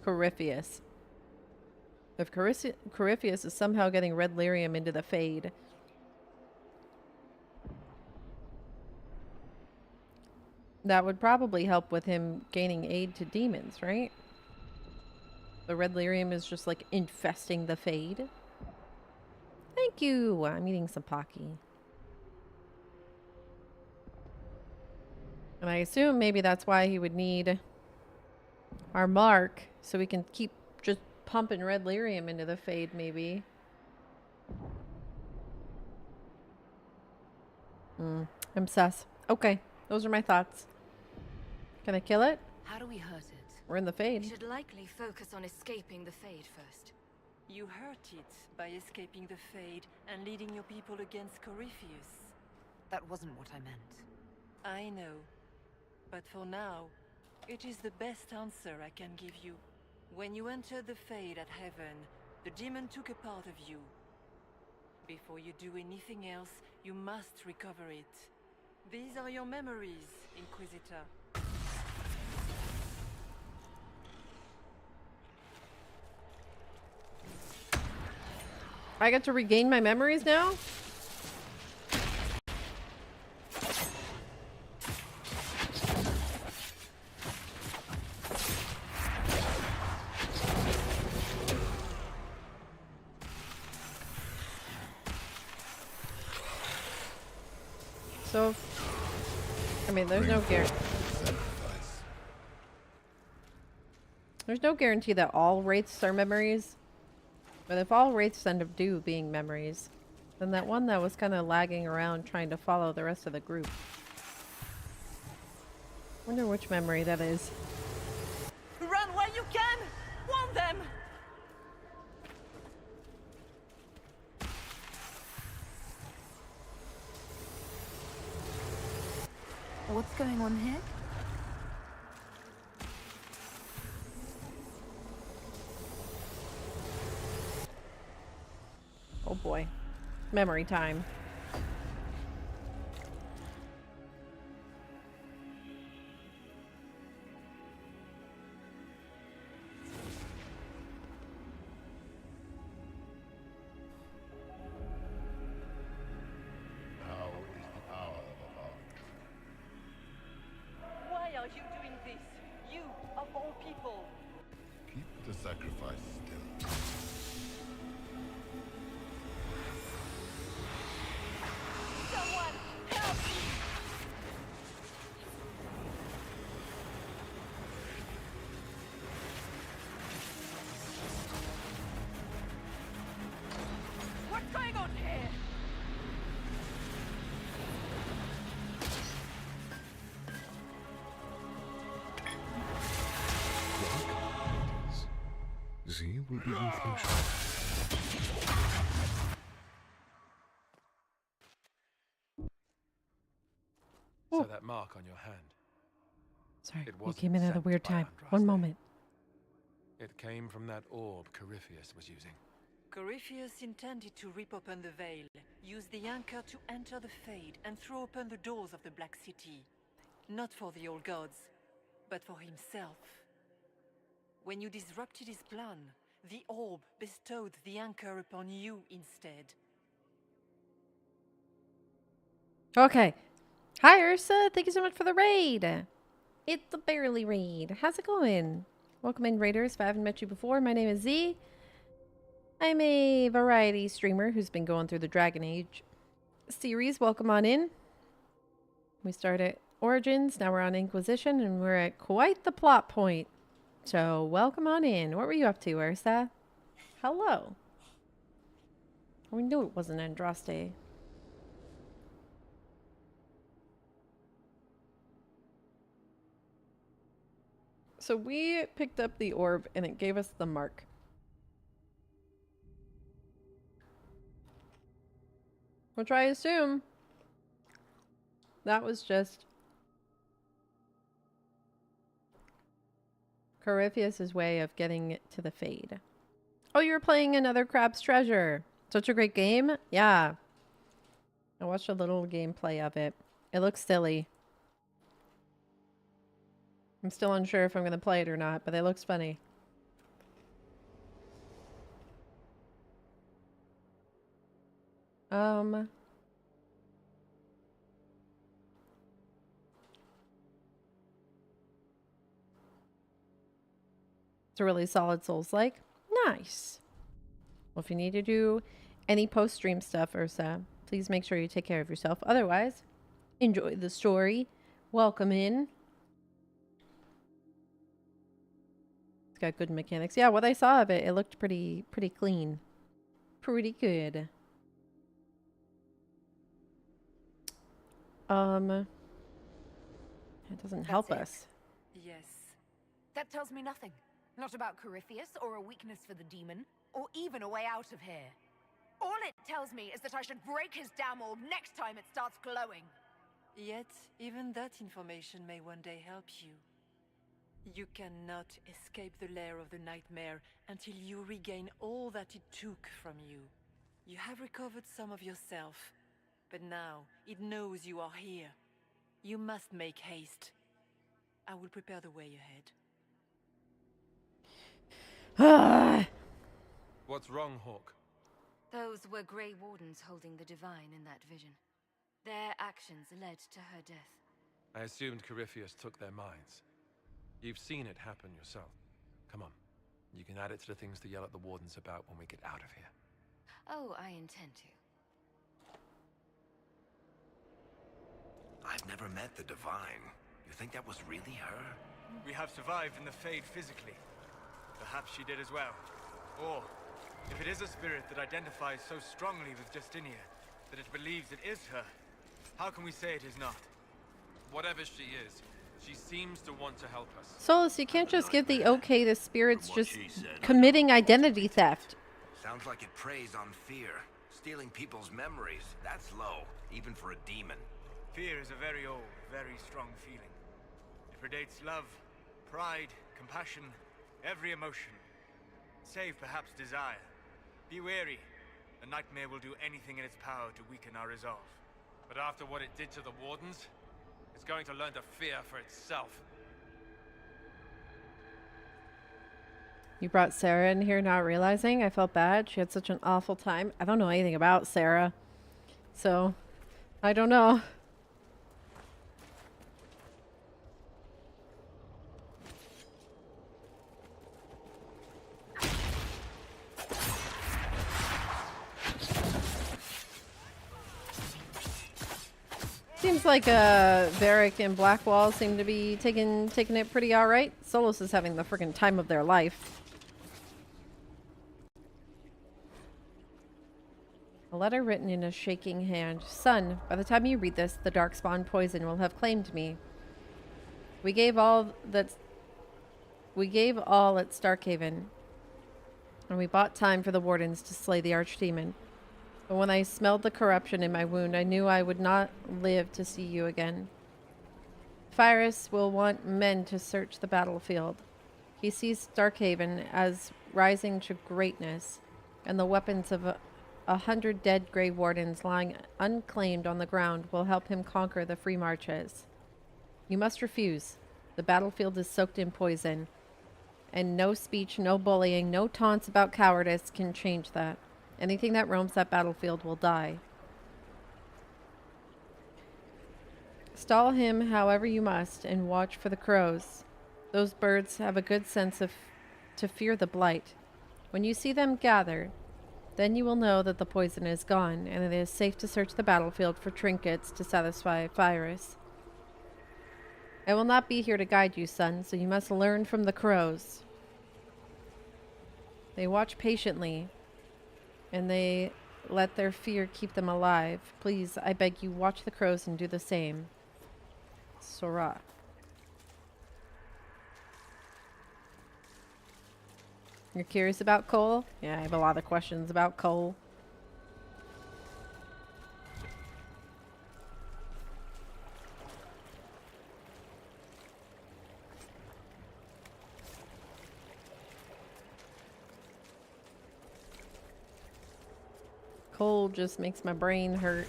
Corypheus. If Corypheus is somehow getting red lyrium into the Fade, that would probably help with him gaining aid to demons, right? The red lyrium is just like infesting the Fade. Thank you. I'm eating some Pocky. And I assume maybe that's why he would need our mark, so we can keep just pumping red lyrium into the Fade, maybe. I'm sus. Okay, those are my thoughts. Can I kill it? How do we hurt it? We're in the Fade. We should likely focus on escaping the Fade first. You hurt it by escaping the Fade and leading your people against Corypheus. That wasn't what I meant. I know. But for now, it is the best answer I can give you. When you entered the Fade at Heaven, the demon took a part of you. Before you do anything else, you must recover it. These are your memories, Inquisitor. I get to regain my memories now? So, I mean, there's no guarantee. There's no guarantee that all wraiths are memories. But if all wraiths end up being memories, then that one that was kind of lagging around trying to follow the rest of the group. Wonder which memory that is. Run where you can! Want them! What's going on here? Oh boy. Memory time. Why are you doing this? You, of all people! Keep the sacrifice still. Someone, help me! What's going on here? Z will be with you. So that mark on your hand. Sorry, It you wasn't came in at a sent weird by time. Andraste. One moment. It came from that orb Corypheus was using. Corypheus intended to rip open the veil, use the anchor to enter the Fade, and throw open the doors of the Black City. Not for the old gods, but for himself. When you disrupted his plan, the orb bestowed the anchor upon you instead. Okay. Hi, Ursa. Thank you so much for the raid. It's a barely raid. How's it going? Welcome in, raiders. If I haven't met you before, my name is Z. I'm a variety streamer who's been going through the Dragon Age series. Welcome on in. We started Origins, now we're on Inquisition, and we're at quite the plot point. So, welcome on in. What were you up to, Ursa? Hello. We knew it wasn't Andraste. So we picked up the orb and it gave us the mark. Which I assume that was just Corypheus' way of getting to the Fade. Oh, you're playing another Crab's Treasure. Such a great game. Yeah. I watched a little gameplay of it. It looks silly. I'm still unsure if I'm going to play it or not, but it looks funny. It's a really solid Souls-like. Nice. Well, if you need to do any post-stream stuff, Ursa, please make sure you take care of yourself. Otherwise, enjoy the story. Welcome in. It's got good mechanics. Yeah, what I saw of it, it looked pretty clean. Pretty good. It doesn't help us. Yes. That tells me nothing. Not about Corypheus or a weakness for the demon, or even a way out of here. All it tells me is that I should break his damn orb next time it starts glowing. Yet, even that information may one day help you. You cannot escape the lair of the nightmare until you regain all that it took from you. You have recovered some of yourself, but now it knows you are here. You must make haste. I will prepare the way ahead. What's wrong, Hawk? Those were Grey Wardens holding the Divine in that vision. Their actions led to her death. I assumed Corypheus took their minds. You've seen it happen yourself. Come on. You can add it to the things to yell at the Wardens about when we get out of here. Oh, I intend to. I've never met the Divine. You think that was really her? We have survived in the Fade physically. Perhaps she did as well. Or, if it is a spirit that identifies so strongly with Justinia that it believes it is her, how can we say it is not? Whatever she is, she seems to want to help us. Solus, you can't just give the okay to spirits just committing identity theft. Sounds like it preys on fear. Stealing people's memories. That's low, even for a demon. Fear is a very old, very strong feeling. It predates love, pride, compassion, every emotion. Save perhaps desire. Be wary. The nightmare will do anything in its power to weaken our resolve. But after what it did to the Wardens, it's going to learn to fear for itself. You brought Sarah in here not realizing. I felt bad. She had such an awful time. I don't know anything about Sarah. So, I don't know. Seems like Varric and Blackwall seem to be taking it pretty alright. Solus is having the freaking time of their life. A letter written in a shaking hand. Son, by the time you read this, the Darkspawn poison will have claimed me. We gave all at Starkhaven, and we bought time for the Wardens to slay the Archdemon. But when I smelled the corruption in my wound, I knew I would not live to see you again. Pyrrhus will want men to search the battlefield. He sees Starkhaven as rising to greatness, and the weapons of 100 dead Grey Wardens lying unclaimed on the ground will help him conquer the Free Marches. You must refuse. The battlefield is soaked in poison, and no speech, no bullying, no taunts about cowardice can change that. Anything that roams that battlefield will die. Stall him however you must, and watch for the crows. Those birds have a good sense to fear the blight. When you see them gather, then you will know that the poison is gone, and it is safe to search the battlefield for trinkets to satisfy Pyrrhus. I will not be here to guide you, son, so you must learn from the crows. They watch patiently, and they let their fear keep them alive. Please, I beg you, watch the crows and do the same. Sora. You're curious about Cole? Yeah, I have a lot of questions about Cole. cold just makes my brain hurt.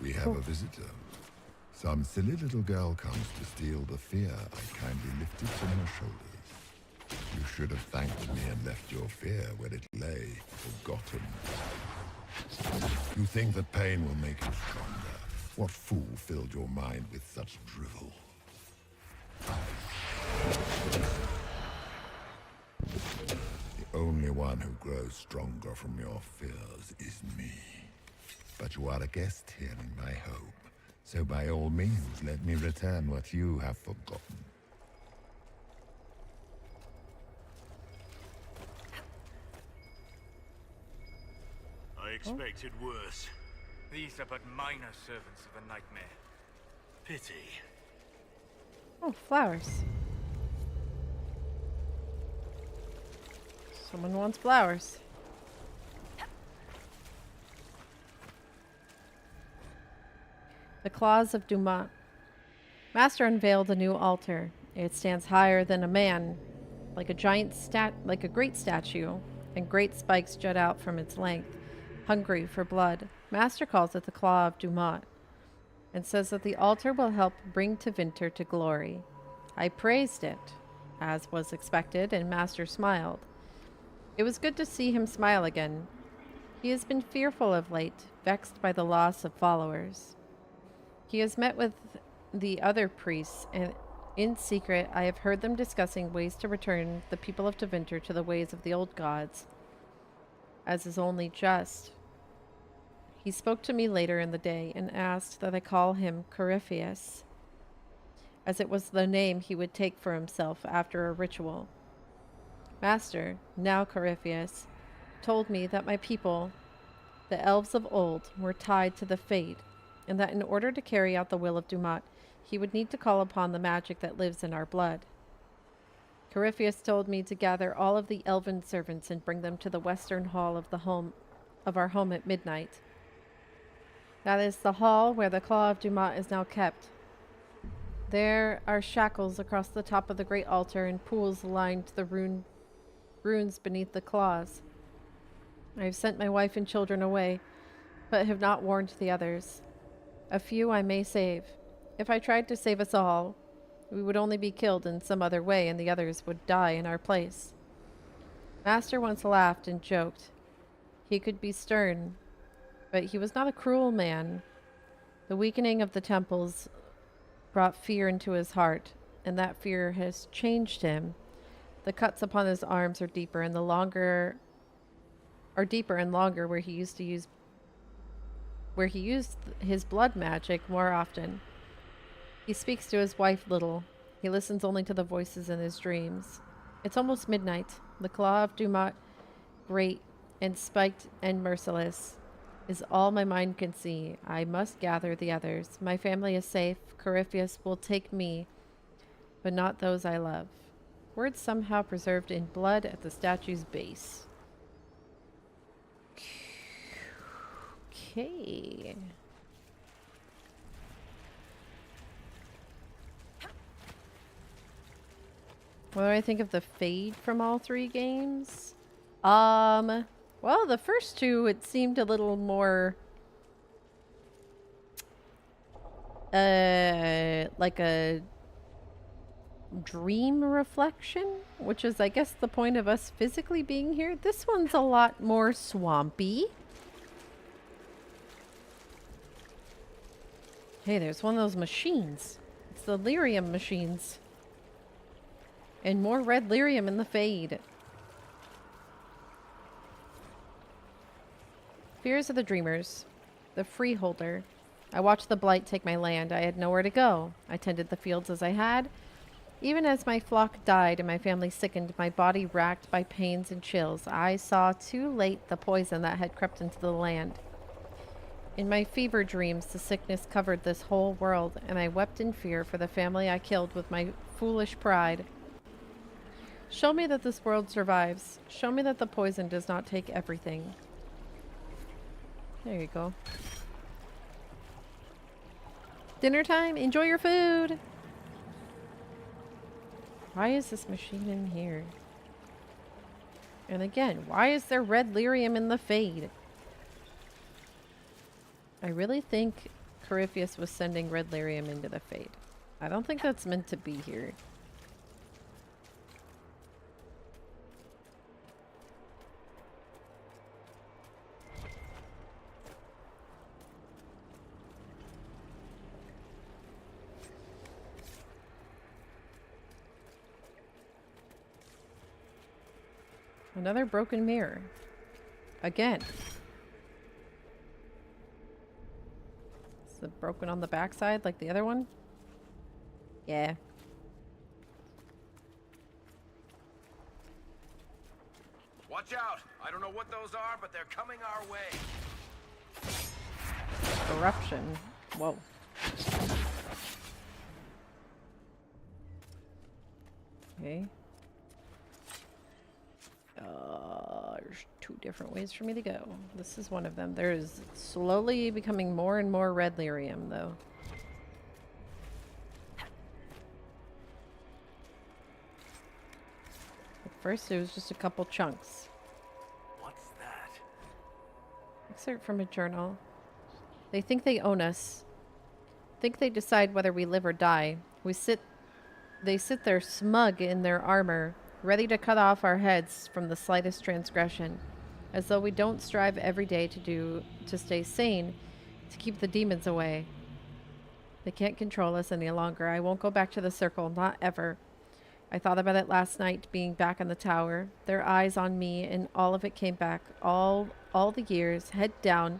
We have a visitor. Some silly little girl comes to steal the fear I kindly lifted from her shoulders. You should have thanked me and left your fear where it lay, forgotten. You think that pain will make you stronger? What fool filled your mind with such drivel? The only one who grows stronger from your fears is me. But you are a guest here in my home, so by all means let me return what you have forgotten. I expected worse. These are but minor servants of a nightmare. Pity. Oh, flowers. Someone wants flowers. The Claws of Dumat. Master unveiled a new altar. It stands higher than a man, like a great statue, and great spikes jut out from its length, hungry for blood. Master calls it the Claw of Dumat, and says that the altar will help bring Tevinter to glory. I praised it, as was expected, and Master smiled. It was good to see him smile again. He has been fearful of late, vexed by the loss of followers. He has met with the other priests, and in secret I have heard them discussing ways to return the people of Tevinter to the ways of the old gods, as is only just. He spoke to me later in the day and asked that I call him Corypheus, as it was the name he would take for himself after a ritual. Master, now Corypheus, told me that my people, the elves of old, were tied to the fate, and that in order to carry out the will of Dumat, he would need to call upon the magic that lives in our blood. Corypheus told me to gather all of the elven servants and bring them to the western hall of our home at midnight. That is the hall where the Claw of Dumat is now kept. There are shackles across the top of the great altar and pools lined the runes beneath the claws. I have sent my wife and children away, but have not warned the others. A few I may save. If I tried to save us all, we would only be killed in some other way, and the others would die in our place. Master once laughed and joked. He could be stern, but he was not a cruel man. The weakening of the temples brought fear into his heart, and that fear has changed him. The cuts upon his arms are deeper and longer where he used his blood magic more often. He speaks to his wife little. He listens only to the voices in his dreams. It's almost midnight. The Claw of Dumat, great and spiked and merciless, is all my mind can see. I must gather the others. My family is safe. Corypheus will take me, but not those I love. Words somehow preserved in blood at the statue's base. Okay. What do I think of the fade from all three games? Well, the first two, it seemed a little more like a dream reflection, which is, I guess, the point of us physically being here. This one's a lot more swampy. Hey, there's one of those machines. It's the lyrium machines. And more red lyrium in the fade. Fears of the Dreamers. The Freeholder. I watched the blight take my land. I had nowhere to go. I tended the fields as I had. Even as my flock died and my family sickened, my body racked by pains and chills, I saw too late the poison that had crept into the land. In my fever dreams, the sickness covered this whole world, and I wept in fear for the family I killed with my foolish pride. Show me that this world survives. Show me that the poison does not take everything. There you go. Dinner time. Enjoy your food. Why is this machine in here? And again, why is there red lyrium in the Fade? I really think Corypheus was sending red lyrium into the Fade. I don't think that's meant to be here. Another broken mirror. Again. Is it broken on the backside like the other one? Yeah. Watch out! I don't know what those are, but they're coming our way. Corruption. Whoa. Okay. There's two different ways for me to go. This is one of them. There's slowly becoming more and more red lyrium, though. At first, it was just a couple chunks. What's that? Excerpt from a journal. They think they own us. Think they decide whether we live or die. They sit there smug in their armor, ready to cut off our heads from the slightest transgression, as though we don't strive every day to stay sane, to keep the demons away. They can't control us any longer. I won't go back to the circle, not ever. I thought about it last night, being back in the tower, their eyes on me, and all of it came back. All the years, head down,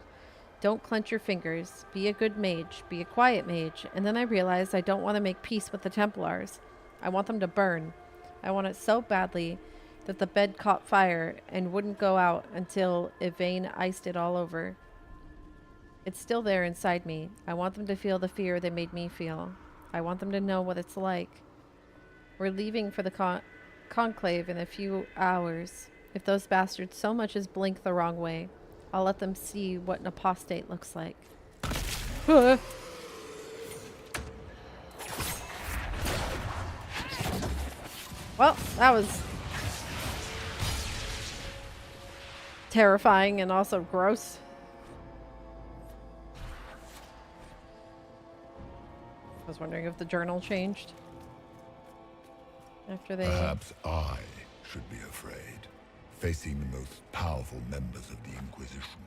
don't clench your fingers, be a good mage, be a quiet mage, and then I realized I don't want to make peace with the Templars. I want them to burn. I want it so badly that the bed caught fire and wouldn't go out until Yvain iced it all over. It's still there inside me. I want them to feel the fear they made me feel. I want them to know what it's like. We're leaving for the conclave in a few hours. If those bastards so much as blink the wrong way, I'll let them see what an apostate looks like. Well, that was terrifying and also gross. I was wondering if the journal changed after they... Perhaps I should be afraid, facing the most powerful members of the Inquisition.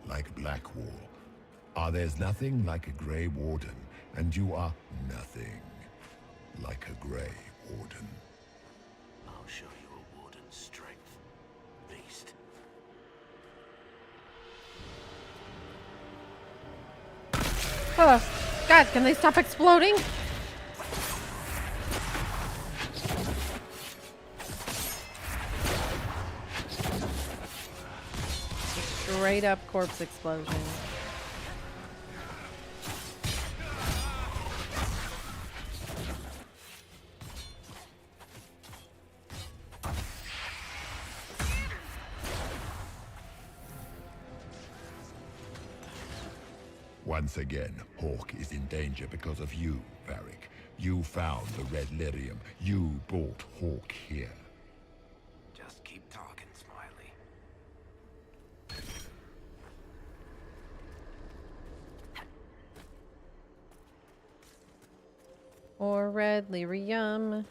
Like Blackwall. There's nothing like a Grey Warden, and you are nothing like a Grey Warden. I'll show you a warden's strength, beast. Oh, God, can they stop exploding? Straight up corpse explosion. Once again, Hawk is in danger because of you, Varric. You found the red lyrium. You brought Hawk here. Just keep talking, Smiley. Or red lyrium.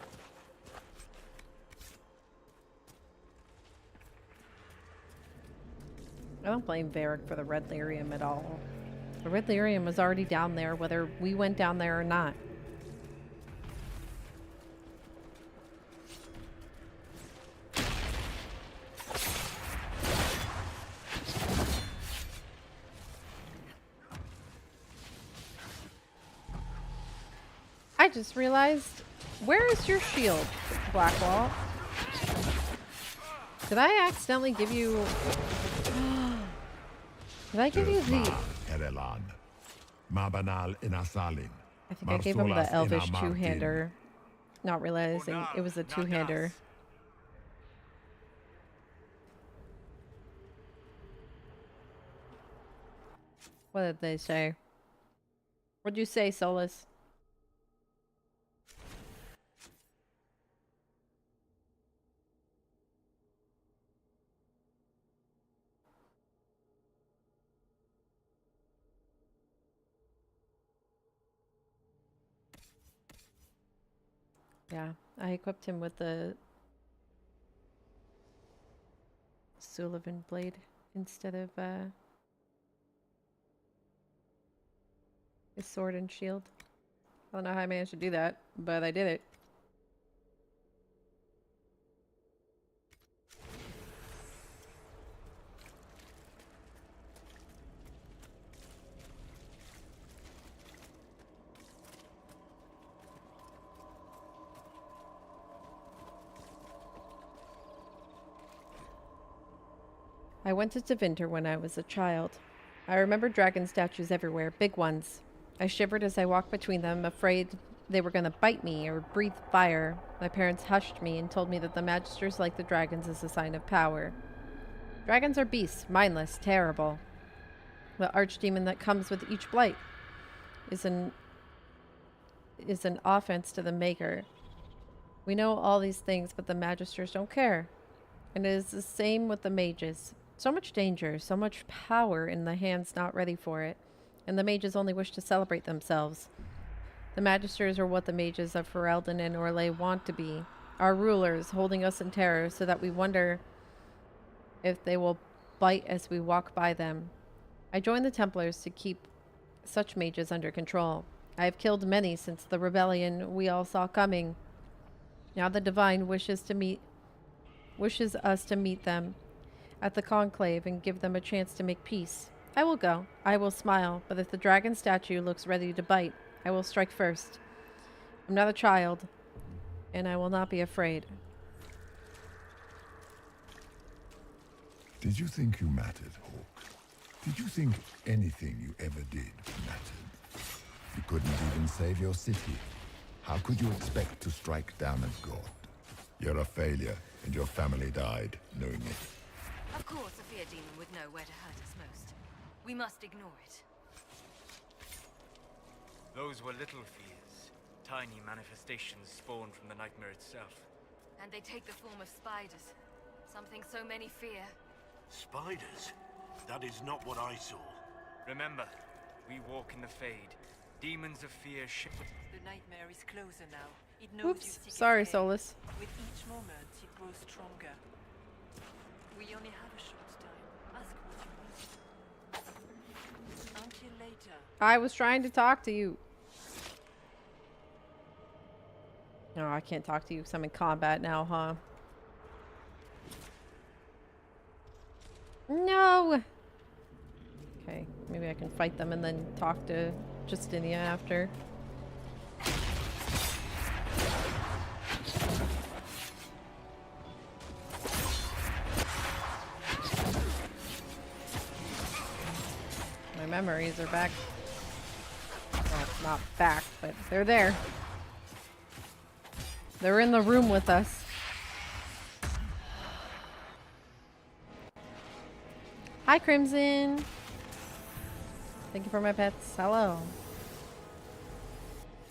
I don't blame Varric for the red lyrium at all. The red lyrium was already down there, whether we went down there or not. I just realized, where is your shield, Blackwall? Did I accidentally give you... Did I give you the... I think I gave him the elvish two-hander, not realizing it was a two-hander. What did they say? What'd you say, Solus? Yeah, I equipped him with the Sullivan blade instead of his sword and shield. I don't know how I managed to do that, but I did it. I went to Tevinter when I was a child. I remember dragon statues everywhere, big ones. I shivered as I walked between them, afraid they were going to bite me or breathe fire. My parents hushed me and told me that the Magisters like the dragons as a sign of power. Dragons are beasts, mindless, terrible. The archdemon that comes with each blight is an offense to the Maker. We know all these things, but the Magisters don't care. And it is the same with the mages. So much danger, so much power in the hands not ready for it, and the mages only wish to celebrate themselves. The Magisters are what the mages of Ferelden and Orlais want to be, our rulers, holding us in terror so that we wonder if they will bite as we walk by them. I joined the Templars to keep such mages under control. I have killed many since the rebellion we all saw coming. Now the Divine wishes us to meet them at the conclave and give them a chance to make peace. I will go. I will smile, but if the dragon statue looks ready to bite, I will strike first. I'm not a child, and I will not be afraid. Did you think you mattered, Hawk? Did you think anything you ever did mattered? You couldn't even save your city. How could you expect to strike down a god? You're a failure, and your family died knowing it. Of course, a fear demon would know where to hurt us most. We must ignore it. Those were little fears. Tiny manifestations spawned from the nightmare itself. And they take the form of spiders. Something so many fear. Spiders? That is not what I saw. Remember, we walk in the Fade. Demons of fear The nightmare is closer now. It knows Oops, you seek sorry, its aid. Solus. With each moment, it grows stronger. We only have a short time. Ask what you wish. Until later. I was trying to talk to you. No, I can't talk to you because I'm in combat now, huh? No! Okay, maybe I can fight them and then talk to Justinia after. My memories are back. Well, not back, but they're there. They're in the room with us. Hi, Crimson. Thank you for my pets. Hello.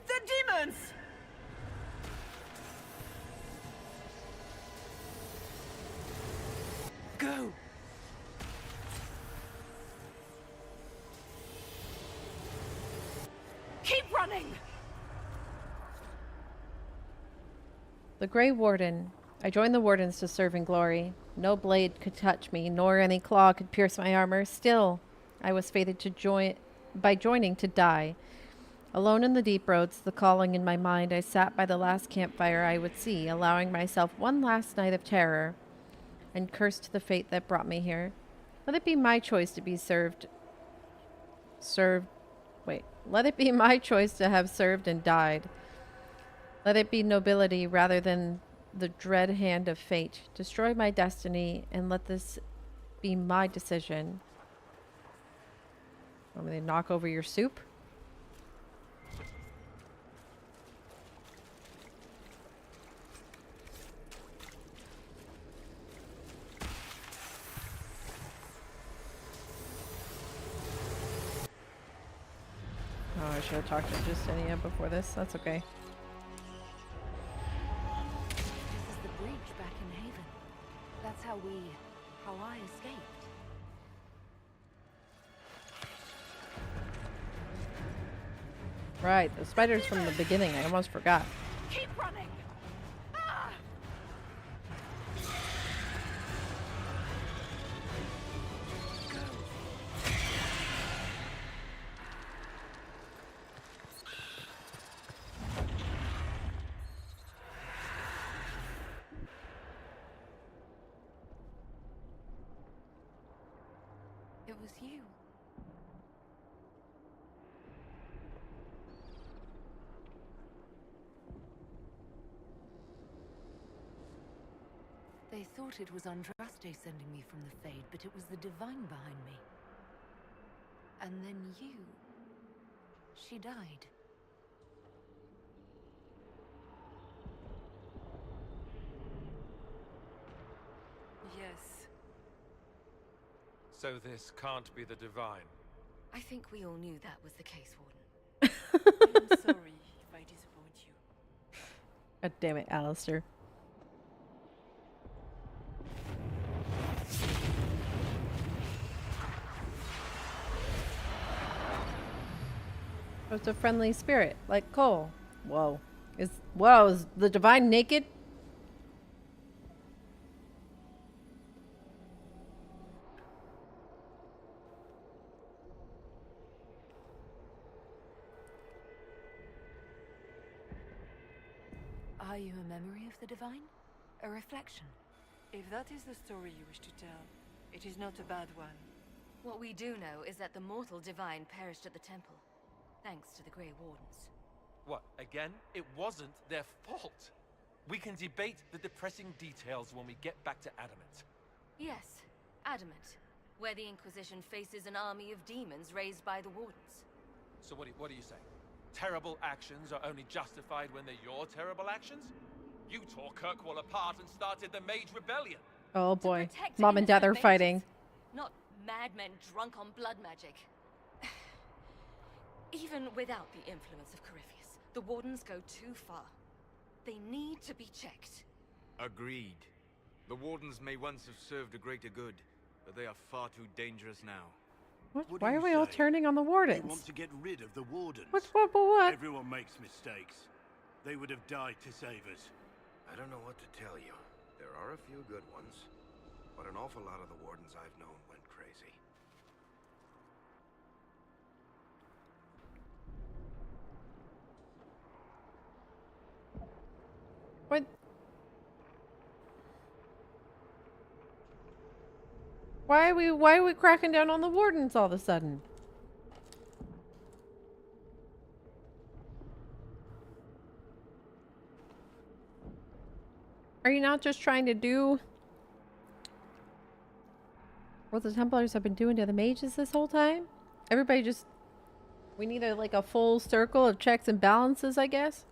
The demons! Go! Keep running! The Grey Warden. I joined the Wardens to serve in glory. No blade could touch me, nor any claw could pierce my armor. Still, I was fated to by joining to die. Alone in the deep roads, the calling in my mind, I sat by the last campfire I would see, allowing myself one last night of terror, and cursed the fate that brought me here. Let it be my choice to be let it be my choice to have served and died. Let it be nobility rather than the dread hand of fate. Destroy my destiny and let this be my decision. Want me to knock over your soup? should have talked to Justinia before this. That's okay. This is the breach back in Haven. That's how I escaped. Right, the spiders from the beginning. I almost forgot. Keep running! Ah! It was you. They thought it was Andraste sending me from the Fade, but it was the Divine behind me. And then you... She died. Yes. So this can't be the Divine. I think we all knew that was the case, Warden. I'm sorry if I disappoint you. God damn it, Alistair. Oh, it's a friendly spirit, like Cole. Whoa. Is the Divine naked? Are you a memory of the Divine? A reflection? If that is the story you wish to tell, it is not a bad one. What we do know is that the mortal Divine perished at the temple, thanks to the Grey Wardens. What, again? It wasn't their fault. We can debate the depressing details when we get back to Adamant. Yes, Adamant, where the Inquisition faces an army of demons raised by the Wardens. So what do you say? Terrible actions are only justified when they're your terrible actions? You tore Kirkwall apart and started the Mage Rebellion. Oh boy. Protect Mom and Dad are innocent fighting. mages, not madmen drunk on blood magic. Even without the influence of Corypheus, the Wardens go too far. They need to be checked. Agreed. The Wardens may once have served a greater good, but they are far too dangerous now. What? What Why do are you we all say? turning on the Wardens? You want to get rid of the Wardens? What? Everyone makes mistakes. They would have died to save us. I don't know what to tell you. There are a few good ones, but an awful lot of the Wardens I've known went crazy. What? Why are we cracking down on the Wardens all of a sudden? Are you not just trying to do what the Templars have been doing to the mages this whole time? Everybody just... We need like a full circle of checks and balances, I guess.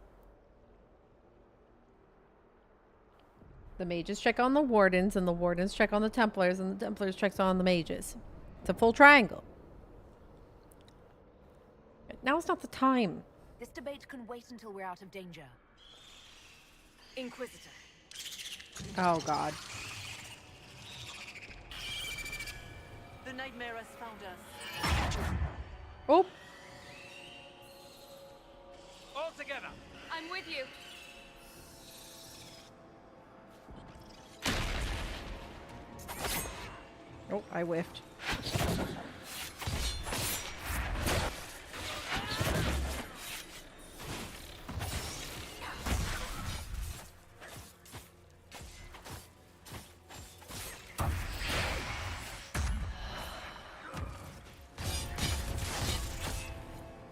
The mages check on the Wardens, and the Wardens check on the Templars, and the Templars check on the mages. It's a full triangle. Now's not the time. This debate can wait until we're out of danger. Inquisitor. Oh, God. The nightmare has found us. Oh. All together. I'm with you. Oh, I whiffed.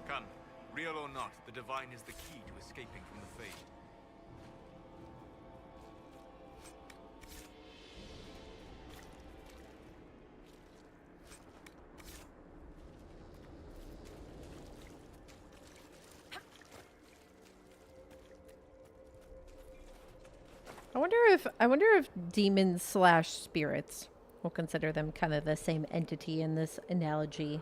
Come, real or not, the Divine is the key to escaping from the Fade. I wonder if demons / spirits, we'll consider them kind of the same entity in this analogy.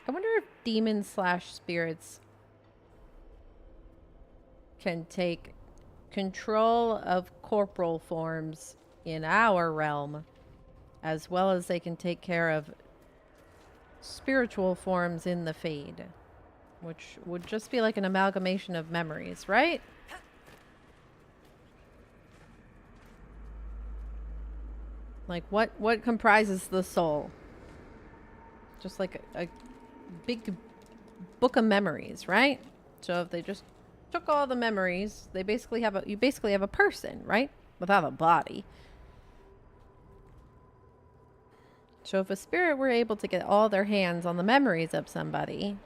I wonder if demons / spirits can take control of corporal forms in our realm, as well as they can take care of spiritual forms in the Fade, which would just be like an amalgamation of memories, right? Like what comprises the soul? Just like a big book of memories, right? So if they just took all the memories, they basically have you basically have a person, right? Without a body. So if a spirit were able to get all their hands on the memories of somebody,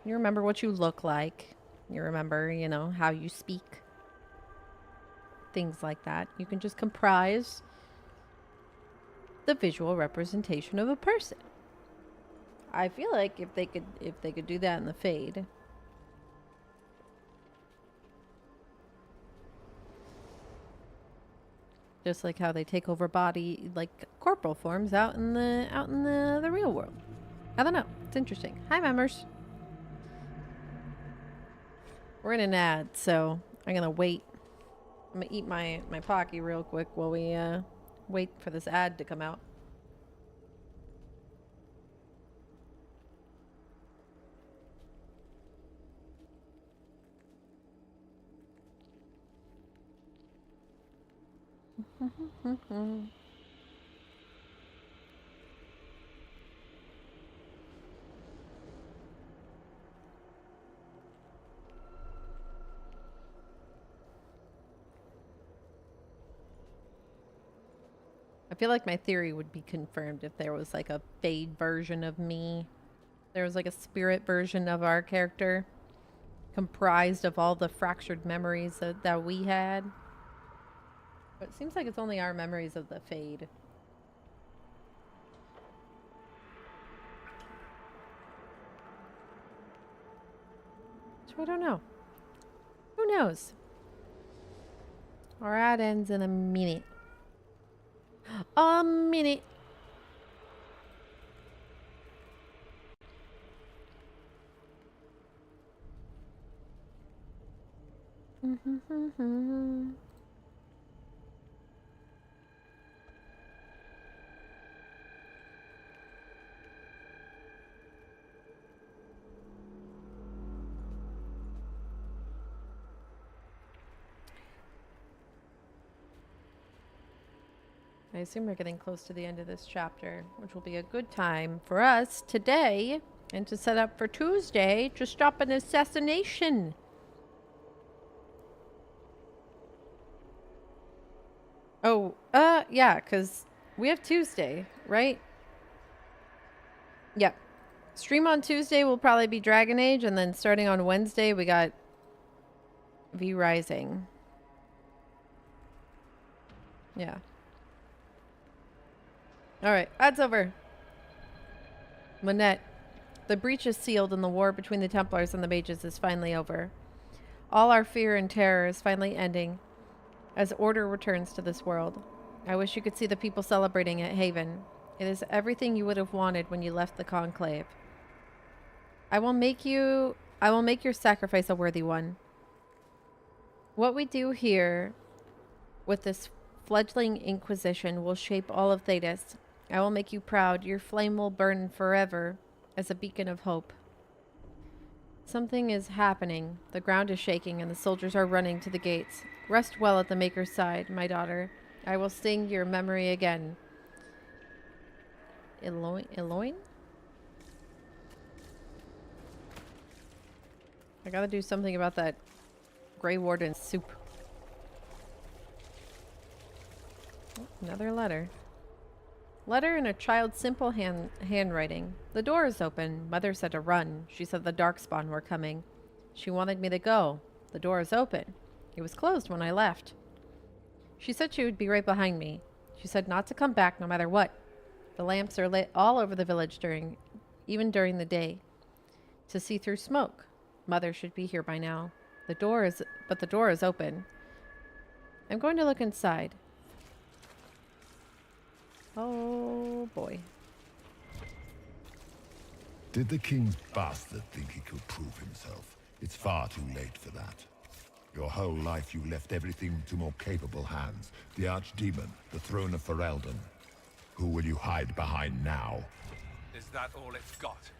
you remember what you look like, you remember, you know, how you speak, things like that. You can just comprise the visual representation of a person. I feel like if they could do that in the Fade, just like how they take over body, like corporal forms out in the real world. I don't know. It's interesting. Hi, members. We're in an ad, so I'm gonna wait. I'm gonna eat my Pocky real quick while we wait for this ad to come out. I feel like my theory would be confirmed if there was like a Fade version of me. There was like a spirit version of our character comprised of all the fractured memories that we had. But it seems like it's only our memories of the Fade. So I don't know. Who knows? Our ad ends in a minute. A minute. I assume we're getting close to the end of this chapter, which will be a good time for us today and to set up for Tuesday to stop an assassination. Oh, yeah, because we have Tuesday, right? Yep. Stream on Tuesday will probably be Dragon Age, and then starting on Wednesday, we got V Rising. Yeah. Alright, ad's over. Manette. The breach is sealed and the war between the Templars and the Mages is finally over. All our fear and terror is finally ending as order returns to this world. I wish you could see the people celebrating at Haven. It is everything you would have wanted when you left the Conclave. I will make your sacrifice a worthy one. What we do here with this fledgling Inquisition will shape all of Thedas. I will make you proud. Your flame will burn forever as a beacon of hope. Something is happening. The ground is shaking and the soldiers are running to the gates. Rest well at the Maker's side, my daughter. I will sing your memory again. Eloin? I gotta do something about that Grey Warden soup. Oh, another letter. Letter in a child's simple handwriting. The door is open. Mother said to run. She said the Darkspawn were coming. She wanted me to go. The door is open. It was closed when I left. She said she would be right behind me. She said not to come back no matter what. The lamps are lit all over the village even during the day, to see through smoke. Mother should be here by now. The door is open. I'm going to look inside. Oh boy. Did the king's bastard think he could prove himself? It's far too late for that. Your whole life you left everything to more capable hands. The Archdemon, the throne of Ferelden. Who will you hide behind now? Is that all it's got?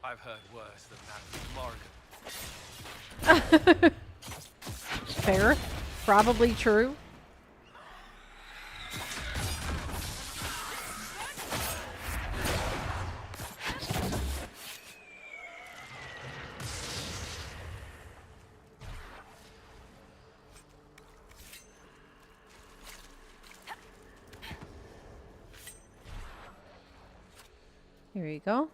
I've heard worse than that from Morgan. Fair. Probably true. Here you go.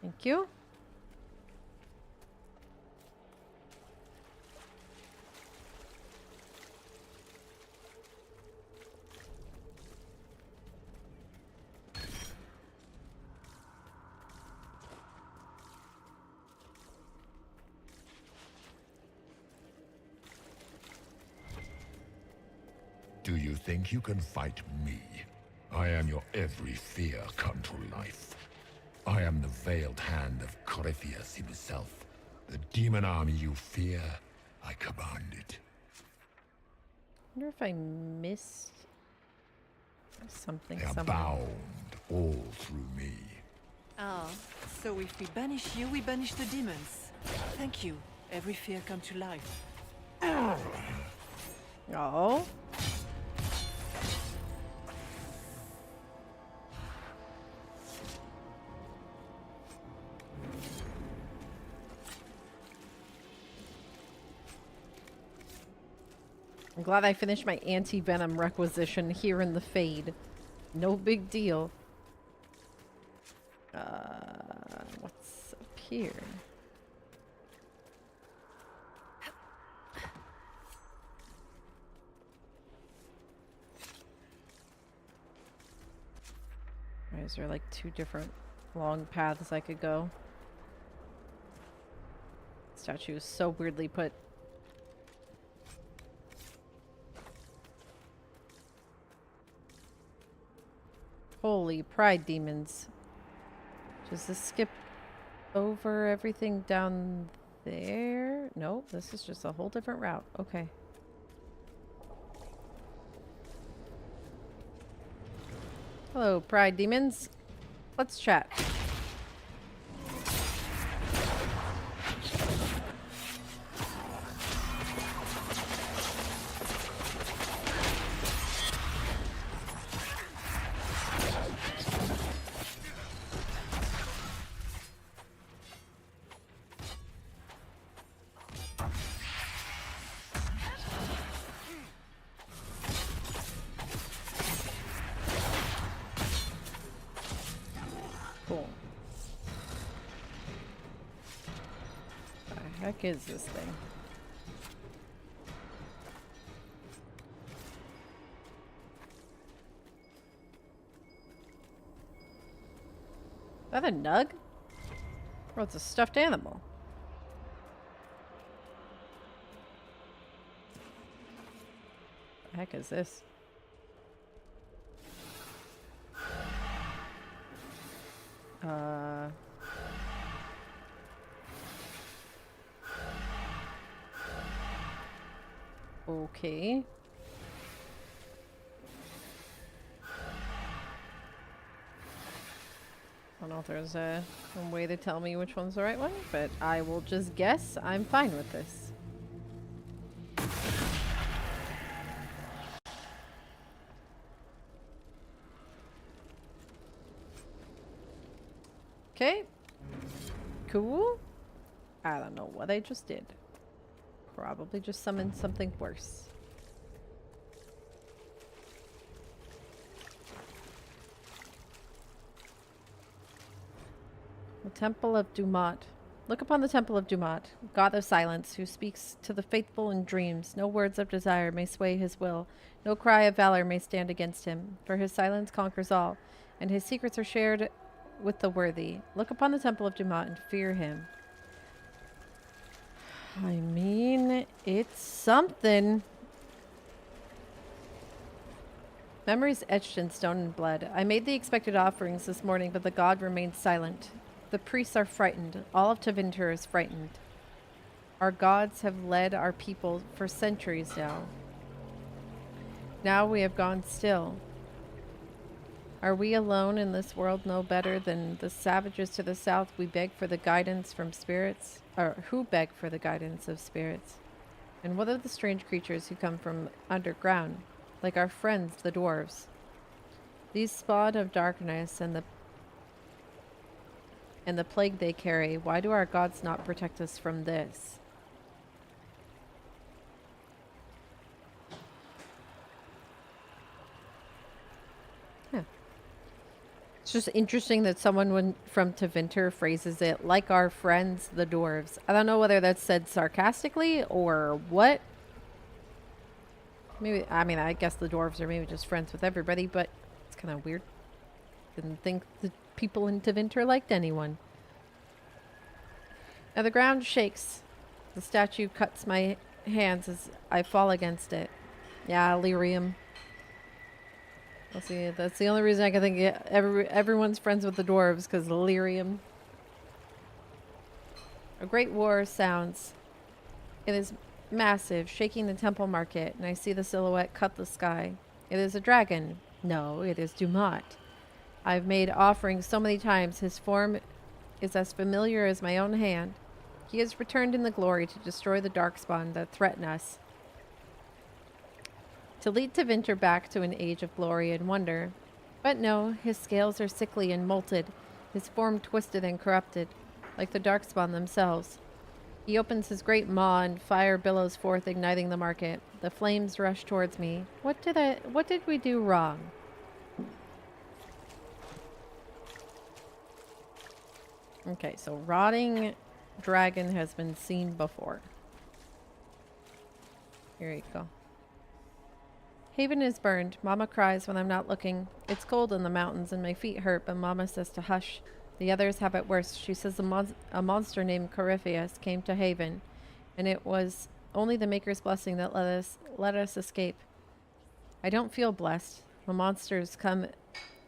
Thank you. Do you think you can fight me? I am your every fear come to life. I am the veiled hand of Corypheus himself. The demon army you fear, I command it. I wonder if I missed something They are somewhere. bound all through me. Ah, so if we banish you, we banish the demons. Thank you. Every fear come to life. Oh. I'm glad I finished my anti-venom requisition here in the Fade. No big deal. What's up here? Why is there like two different long paths I could go? Statue is so weirdly put. Holy pride demons. Does this skip over everything down there? Nope, this is just a whole different route. Okay. Hello, pride demons. Let's chat. Cool. What the heck is this thing? Is that a nug? Or it's a stuffed animal? What the heck is this? Okay. I don't know if there's a way to tell me which one's the right one, but I will just guess I'm fine with this. Okay. Cool. I don't know what I just did. Probably just summoned something worse. The Temple of Dumat. Look upon the Temple of Dumat, God of silence, who speaks to the faithful in dreams. No words of desire may sway his will. No cry of valor may stand against him, for his silence conquers all, and his secrets are shared with the worthy. Look upon the Temple of Dumat and fear him. I mean, it's something. Memories etched in stone and blood. I made the expected offerings this morning, but the god remained silent. The priests are frightened. All of Tevinter is frightened. Our gods have led our people for centuries now. Now we have gone still. Are we alone in this world no better than the savages to the south? We beg for the guidance from spirits, or who beg for the guidance of spirits? And what of the strange creatures who come from underground, like our friends, the dwarves? These spawn of darkness and the plague they carry, why do our gods not protect us from this? It's just interesting that someone from Tevinter phrases it like our friends, the dwarves. I don't know whether that's said sarcastically or what. Maybe, I mean, I guess the dwarves are maybe just friends with everybody, but it's kind of weird. Didn't think the people in Tevinter liked anyone. Now the ground shakes. The statue cuts my hands as I fall against it. Yeah, lyrium. Let's see, that's the only reason I can think everyone's friends with the dwarves, because lyrium. A great war sounds. It is massive, shaking the temple market, and I see the silhouette cut the sky. It is a dragon. No, it is Dumat. I've made offerings so many times, his form is as familiar as my own hand. He has returned in the glory to destroy the darkspawn that threaten us. To lead Tevinter back to an age of glory and wonder. But no, his scales are sickly and molted, his form twisted and corrupted, like the darkspawn themselves. He opens his great maw and fire billows forth, igniting the market. The flames rush towards me. What did we do wrong? Okay, so rotting dragon has been seen before. Here you go. Haven is burned. Mama cries when I'm not looking. It's cold in the mountains and my feet hurt, but Mama says to hush. The others have it worse. She says a monster named Corypheus came to Haven, and it was only the Maker's blessing that let us escape. I don't feel blessed. The monsters come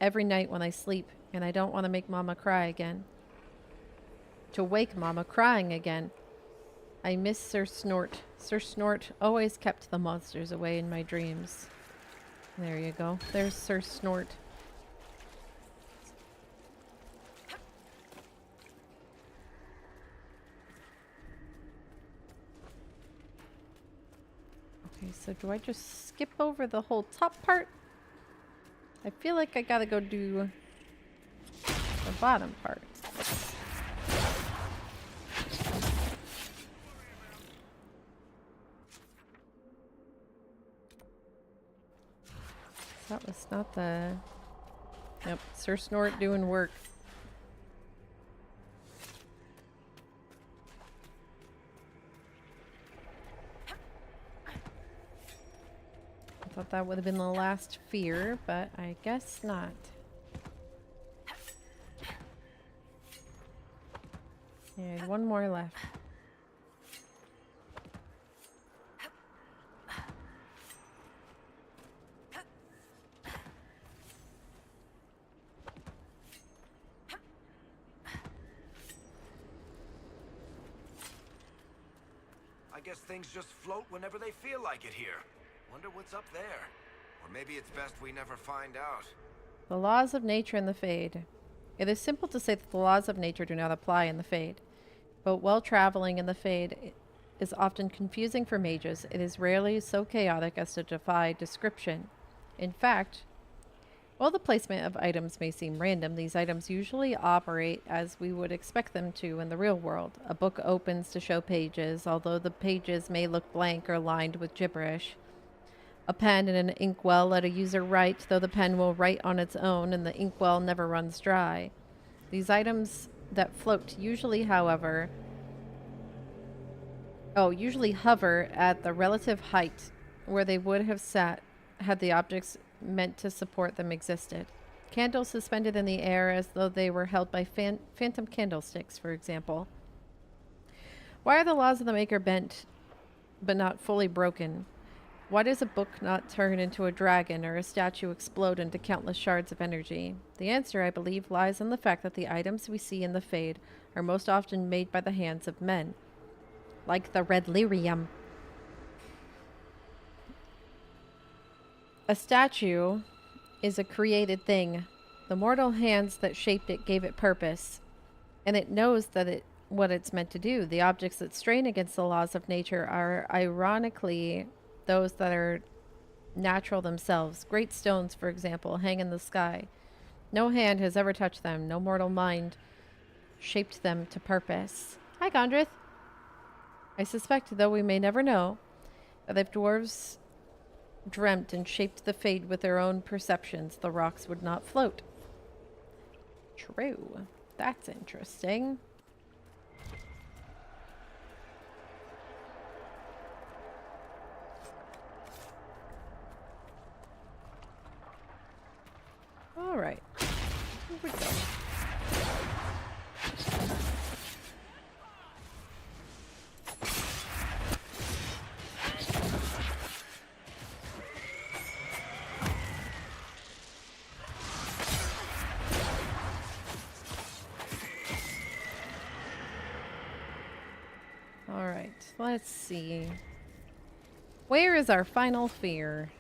every night when I sleep, and I don't want to make Mama cry again. To wake Mama crying again. I miss Sir Snort. Sir Snort always kept the monsters away in my dreams. There you go. There's Sir Snort. Okay, so do I just skip over the whole top part? I feel like I gotta go do the bottom part. That was not the... Yep, Sir Snort doing work. I thought that would have been the last fear, but I guess not. Yeah, one more left. I guess things just float whenever they feel like it here. Wonder what's up there. Or maybe it's best we never find out. The laws of nature and the Fade. It is simple to say that the laws of nature do not apply in the Fade. But while traveling in the Fade is often confusing for mages, it is rarely so chaotic as to defy description. In fact, while the placement of items may seem random, these items usually operate as we would expect them to in the real world. A book opens to show pages, although the pages may look blank or lined with gibberish. A pen and an inkwell let a user write, though the pen will write on its own and the inkwell never runs dry. These items that float usually hover at the relative height where they would have sat had the objects meant to support them existed. Candles suspended in the air as though they were held by phantom candlesticks, for example. Why are the laws of the Maker bent but not fully broken? Why does a book not turn into a dragon or a statue explode into countless shards of energy? The answer, I believe, lies in the fact that the items we see in the Fade are most often made by the hands of men. Like the red lyrium. A statue is a created thing. The mortal hands that shaped it gave it purpose, and it knows that what it's meant to do. The objects that strain against the laws of nature are ironically those that are natural themselves. Great stones, for example, hang in the sky. No hand has ever touched them. No mortal mind shaped them to purpose. Hi, Gondrith. I suspect, though we may never know, that if dwarves dreamt and shaped the Fade with their own perceptions, the rocks would not float. True. That's interesting. All right. Here we go. All right. Let's see. Where is our final fear?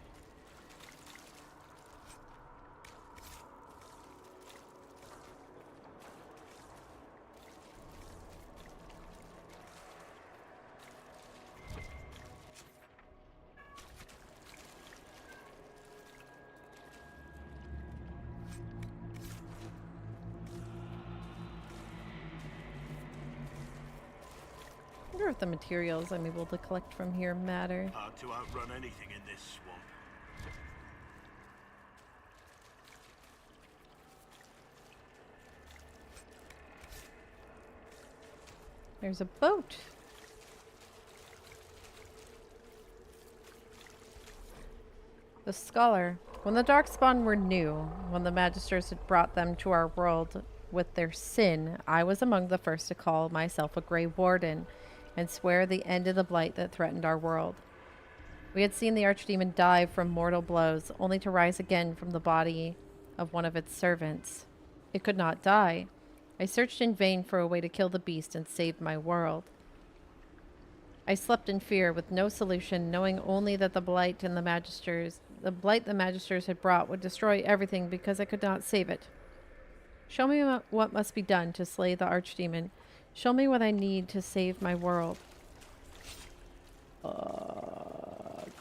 I wonder if the materials I'm able to collect from here matter. Hard to outrun anything in this swamp. There's a boat. The Scholar. When the Darkspawn were new, when the Magisters had brought them to our world with their sin, I was among the first to call myself a Grey Warden and swear the end of the blight that threatened our world. We had seen the Archdemon die from mortal blows, only to rise again from the body of one of its servants. It could not die. I searched in vain for a way to kill the beast and save my world. I slept in fear with no solution, knowing only that the blight the Magisters had brought would destroy everything because I could not save it. Show me what must be done to slay the Archdemon. Show me what I need to save my world.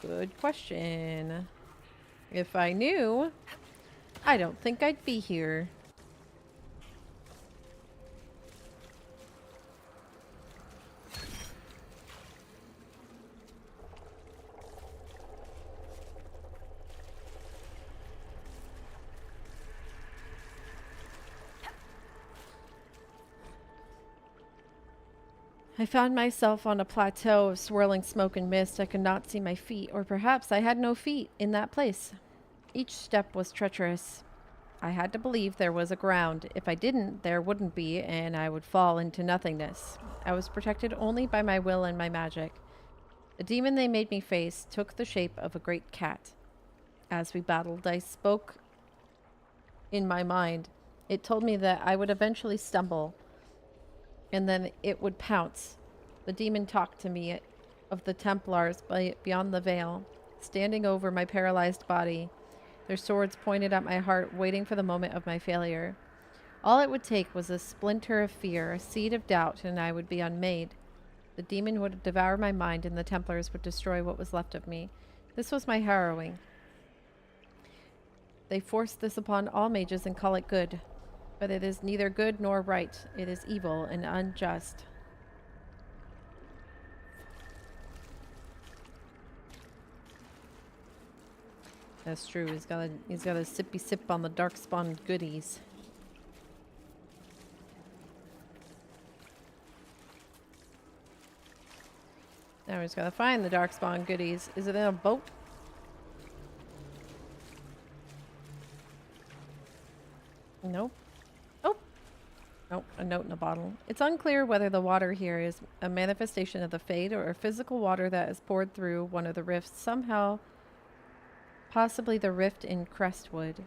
Good question. If I knew, I don't think I'd be here. I found myself on a plateau of swirling smoke and mist. I could not see my feet, or perhaps I had no feet in that place. Each step was treacherous. I had to believe there was a ground. If I didn't, there wouldn't be, and I would fall into nothingness. I was protected only by my will and my magic. The demon they made me face took the shape of a great cat. As we battled, I spoke in my mind. It told me that I would eventually stumble, and then it would pounce. The demon talked to me of the Templars beyond the veil, standing over my paralyzed body, their swords pointed at my heart, waiting for the moment of my failure. All it would take was a splinter of fear, a seed of doubt, and I would be unmade. The demon would devour my mind, and the Templars would destroy what was left of me. This was my harrowing. They force this upon all mages and call it good. But it is neither good nor right. It is evil and unjust. That's true. He's got a sippy sip on the Darkspawn goodies. Now he's gotta find the Darkspawn goodies. Is it in a boat? Nope. Nope, a note in a bottle. It's unclear whether the water here is a manifestation of the Fade or a physical water that is poured through one of the rifts somehow. Possibly the rift in Crestwood.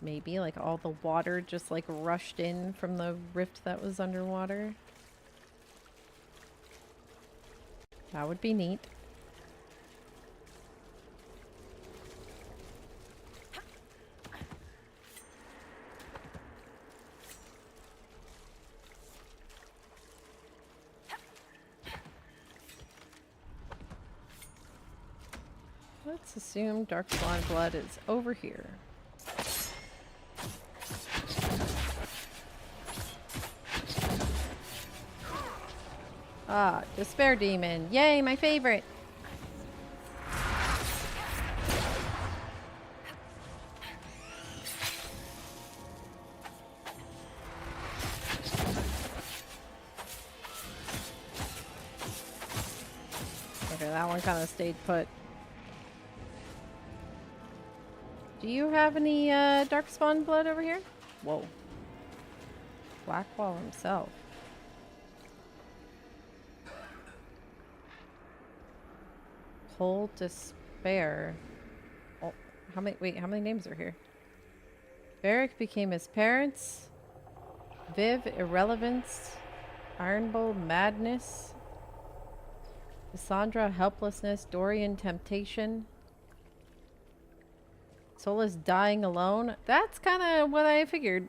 Maybe like all the water just like rushed in from the rift that was underwater. That would be neat. Let's assume Dark Swan blood is over here. Ah, Despair Demon. Yay, my favorite. Okay, that one kind of stayed put. Do you have any Dark Spawn blood over here? Whoa. Blackwall himself. Cold Despair. Oh, how many names are here? Varric became his parents. Viv, Irrelevance. Ironbowl, Madness. Cassandra, Helplessness. Dorian, Temptation. Solus, Dying Alone. That's kind of what I figured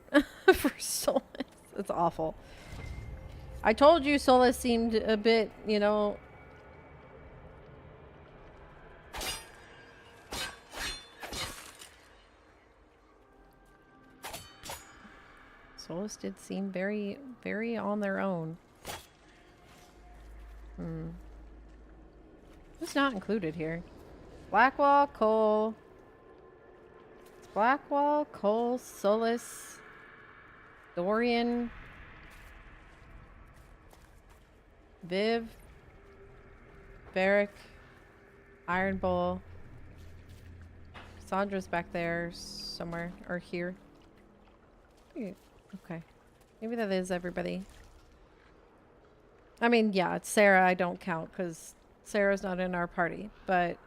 for Solus. That's awful. I told you Solus seemed a bit, you know... Solus did seem very, very on their own. Who's not included here? Blackwall, Cole. Blackwall, Cole, Solus, Dorian, Viv, Varric, Iron Bowl. Cassandra's back there somewhere, or here. Okay. Maybe that is everybody. I mean, yeah, it's Sarah. I don't count because Sarah's not in our party, but...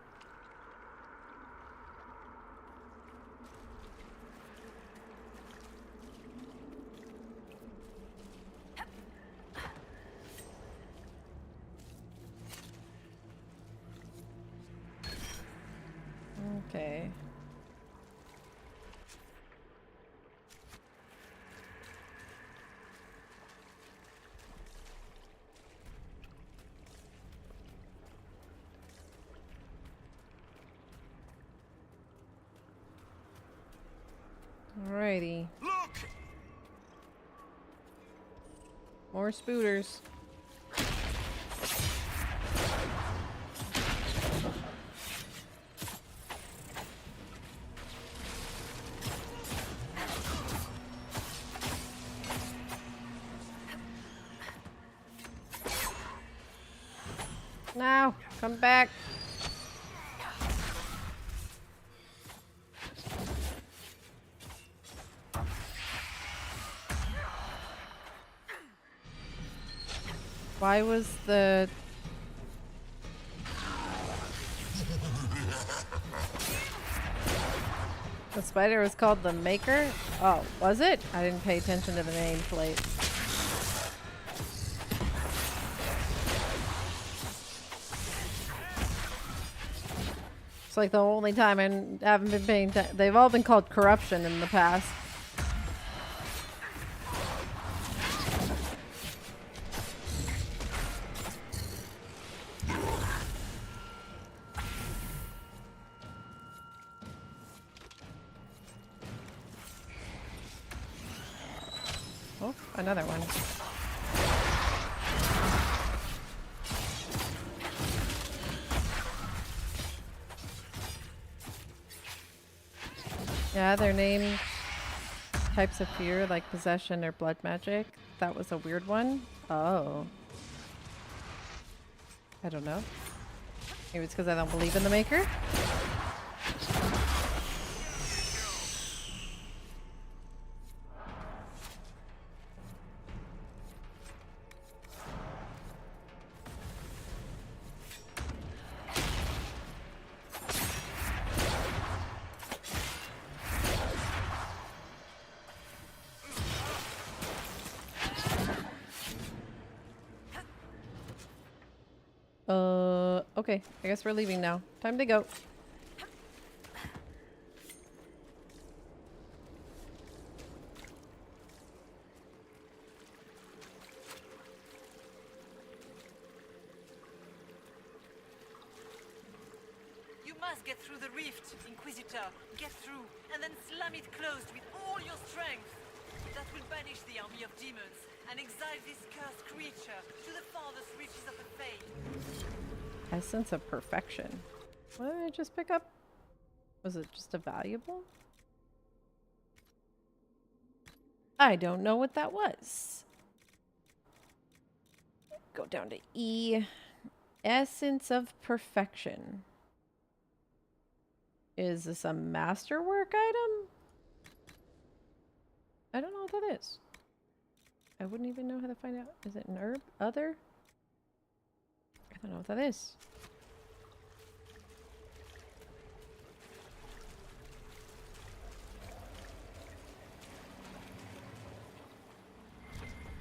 Okay. Alrighty. Look! More spooters. Now, come back. Why was the... The spider was called the Maker? Oh, was it? I didn't pay attention to the nameplate. It's like the only time I haven't been paying attention. They've all been called Corruption in the past. Oh, another one. Yeah, they're named types of fear like possession or blood magic. That was a weird one. Oh. I don't know. Maybe it's because I don't believe in the Maker. Okay. I guess we're leaving now. Time to go. You must get through the rift, Inquisitor. Get through, and then slam it closed with all your strength. That will banish the army of demons and exile this cursed creature to the farthest reaches of the fade. Essence of perfection. What did I just pick up? Was it just a valuable? I don't know what that was. Go down to E. Essence of perfection. Is this a masterwork item? I don't know what that is. I wouldn't even know how to find out. Is it an herb? Other? I don't know what that is.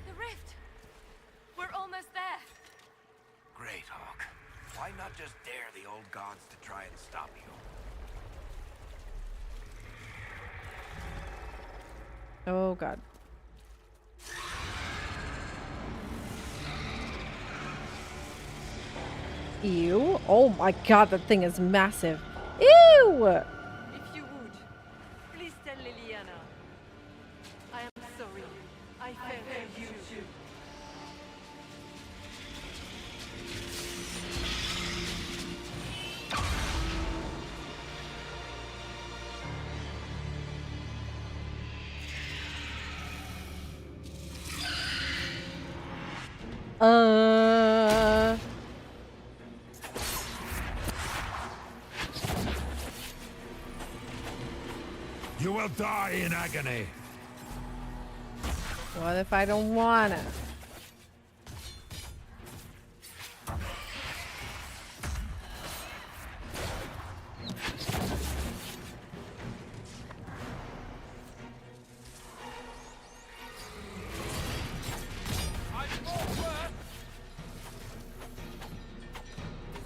The rift! We're almost there! Great, Hawk. Why not just dare the old gods to try and stop you? Oh god. Ew. Oh my god, that thing is massive. Ew! If you would, please tell Liliana. I am sorry. I failed you too. You will die in agony. What if I don't wanna?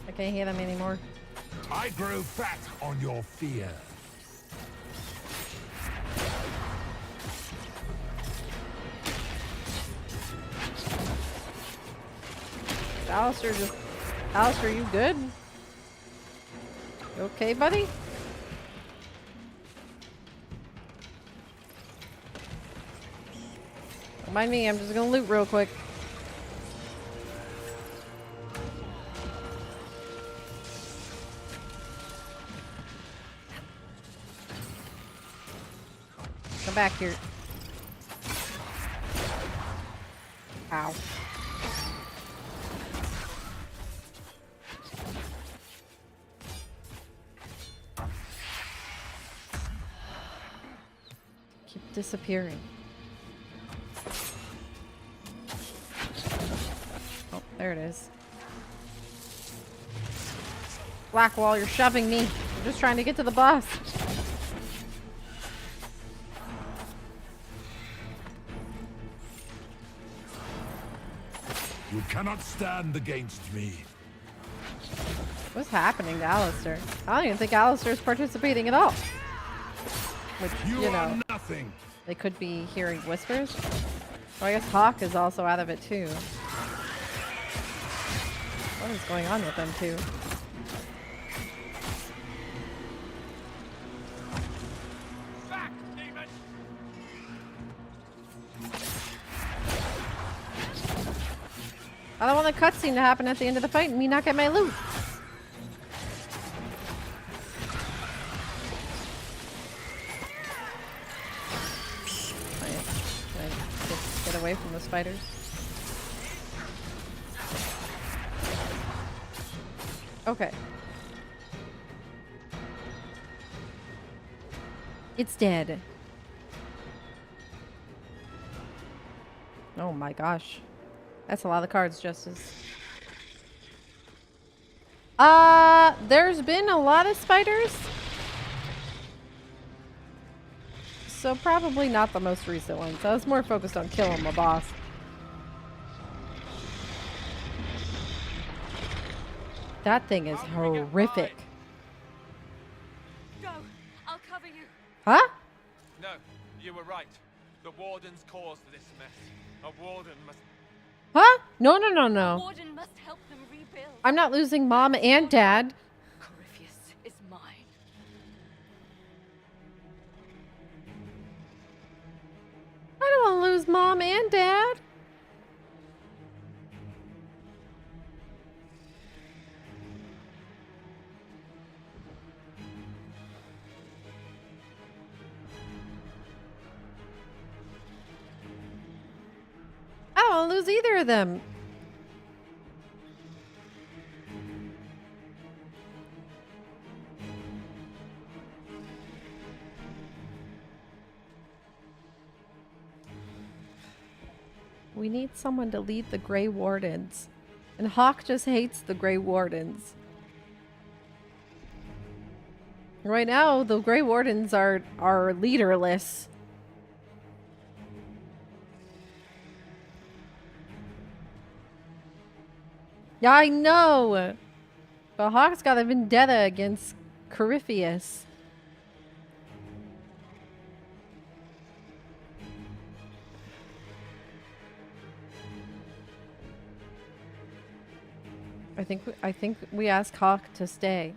I can't hear them anymore. I grow fat on your fear. Alistair, you good? You okay, buddy? Don't mind me, I'm just gonna loot real quick. Come back here. Ow. Keep disappearing. Oh, there it is. Blackwall, you're shoving me. I'm just trying to get to the boss. You cannot stand against me. What's happening to Alistair? I don't even think Alistair's participating at all. Which, you know, are nothing. They could be hearing whispers. Oh, I guess Hawk is also out of it too. What is going on with them two? Back, demon! I don't want the cutscene to happen at the end of the fight and me not get my loot. Get away from the spiders. Okay. It's dead. Oh my gosh. That's a lot of cards, Justice. There's been a lot of spiders. So probably not the most recent ones. I was more focused on killing my boss. That thing is horrific. Go. I'll cover you. Huh? No, you were right. The Wardens caused this mess. A Warden must... Huh? No. Warden must help them rebuild. I'm not losing Mom and Dad. Corypheus is mine. I don't want to lose Mom and Dad. I don't want to lose either of them. We need someone to lead the Grey Wardens. And Hawk just hates the Grey Wardens. Right now, the Grey Wardens are leaderless. Yeah, I know! But Hawk's got a vendetta against Corypheus. I think we asked Hawk to stay.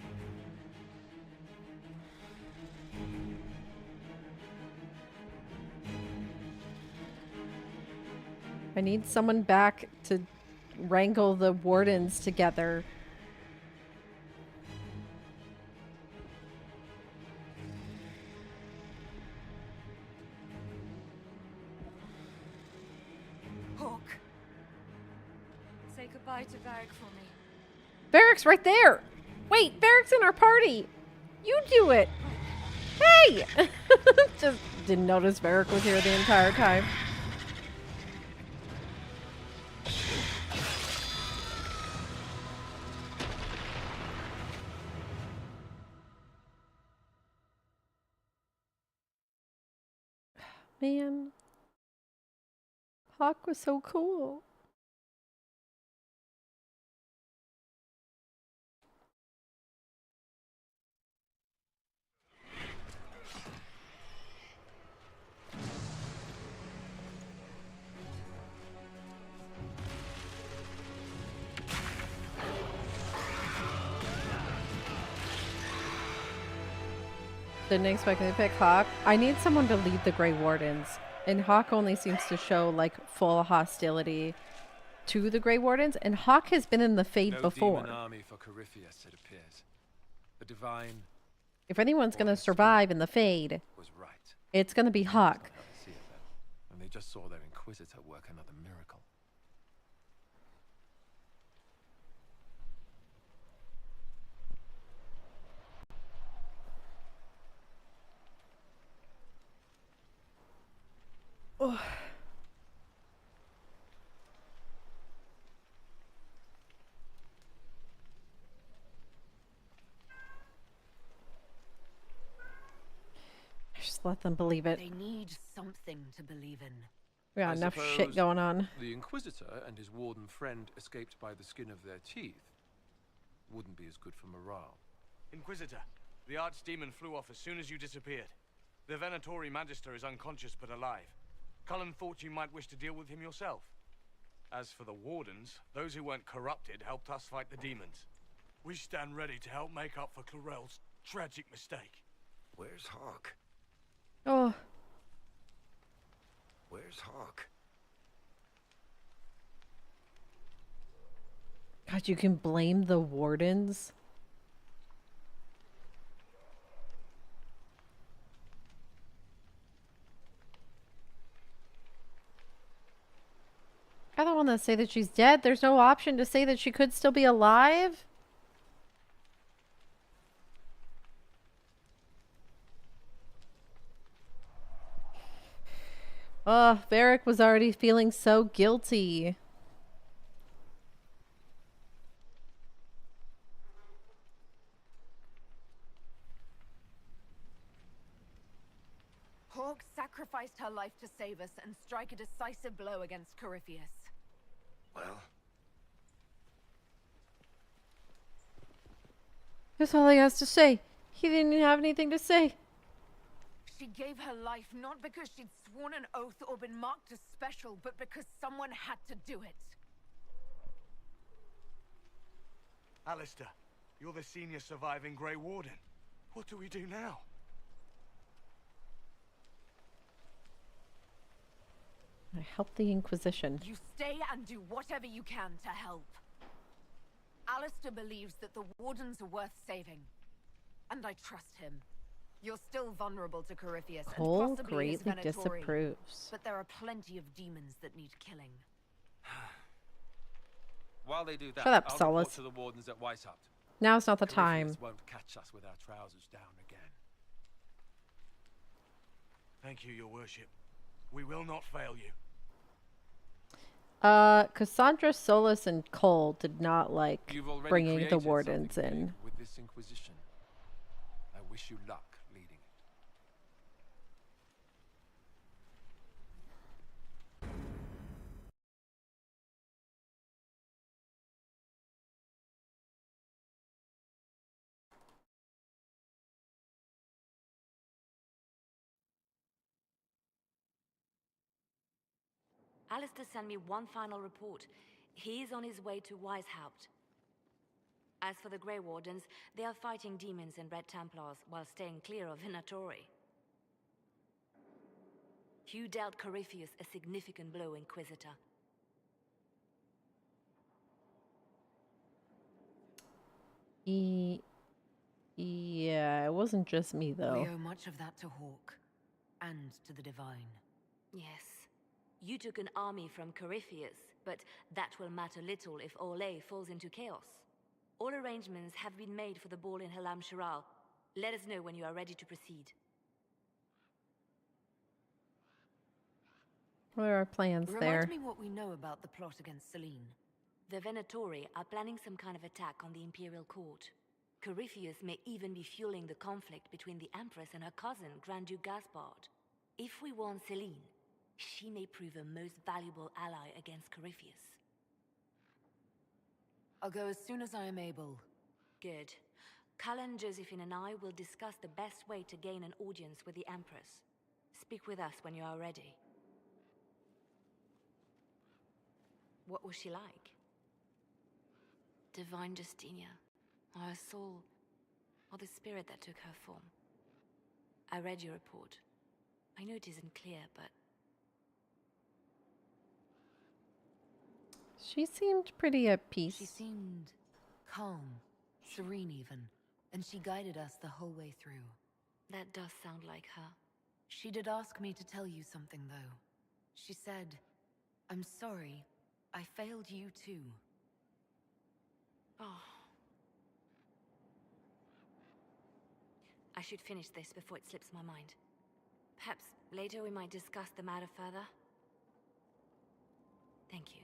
I need someone back to wrangle the wardens together. Hawk. Say goodbye to Varric for me. Varric's right there! Wait, Varric's in our party! You do it! Hey! Just didn't notice Varric was here the entire time. Man. Hawk was so cool. Didn't expect me to pick Hawk. I need someone to lead the Grey Wardens. And Hawk only seems to show like full hostility to the Grey Wardens. And Hawk has been in the Fade before. Demon army for Corypheus, it appears. The divine... If anyone's going to survive in the Fade, was right. it's going to be Hawk. And they just saw their Inquisitor work another miracle. Oh. Just let them believe it. They need something to believe in. We got enough shit going on. The Inquisitor and his warden friend escaped by the skin of their teeth. Wouldn't be as good for morale. Inquisitor, the Archdemon flew off as soon as you disappeared. The Venatori Magister is unconscious but alive. Cullen thought you might wish to deal with him yourself. As for the Wardens, those who weren't corrupted helped us fight the demons. We stand ready to help make up for Clarel's tragic mistake. Where's Hawk? Oh. Where's Hawk? God, you can blame the Wardens? I don't want to say that she's dead. There's no option to say that she could still be alive. Oh, Varric was already feeling so guilty. Hawk sacrificed her life to save us and strike a decisive blow against Corypheus. Well, That's all he has to say. He didn't have anything to say. She gave her life not because she'd sworn an oath or been marked as special, but because someone had to do it. Alistair, you're the senior surviving Grey Warden. What do we do now? I help the Inquisition. You stay and do whatever you can to help. Alistair believes that the Wardens are worth saving. And I trust him. You're still vulnerable to Corypheus Cole and possibly his greatly Venatori, disapproves. but there are plenty of demons that need killing. While they do that, Shut up, I'll Solus. report to the wardens at Weishaupt. Now's not the time. Corypheus won't catch us with our trousers down again. Thank you, your worship. We will not fail you. Cassandra, Solus, and Cole did not like You've already bringing the created Wardens something in. big with this Inquisition. I wish you luck leading it. Alistair sent me one final report. He is on his way to Weishaupt. As for the Grey Wardens, they are fighting demons and Red Templars while staying clear of Venatori. You dealt Corypheus a significant blow, Inquisitor. Yeah, it wasn't just me, though. We owe much of that to Hawk, and to the Divine. Yes. You took an army from Corypheus, but that will matter little if Orlais falls into chaos. All arrangements have been made for the ball in Halam Shiral. Let us know when you are ready to proceed. What are our plans there? Remind me what we know about the plot against Selene. The Venatori are planning some kind of attack on the Imperial Court. Corypheus may even be fueling the conflict between the Empress and her cousin, Grand Duke Gaspard. If we warn Selene, she may prove a most valuable ally against Corypheus. I'll go as soon as I am able. Good. Cullen, Josephine, and I will discuss the best way to gain an audience with the Empress. Speak with us when you are ready. What was she like? Divine Justinia, or her soul, or the spirit that took her form. I read your report. I know it isn't clear, but... She seemed pretty at peace. She seemed calm, serene even, and she guided us the whole way through. That does sound like her. She did ask me to tell you something, though. She said, "I'm sorry, I failed you too." Oh. I should finish this before it slips my mind. Perhaps later we might discuss the matter further. Thank you.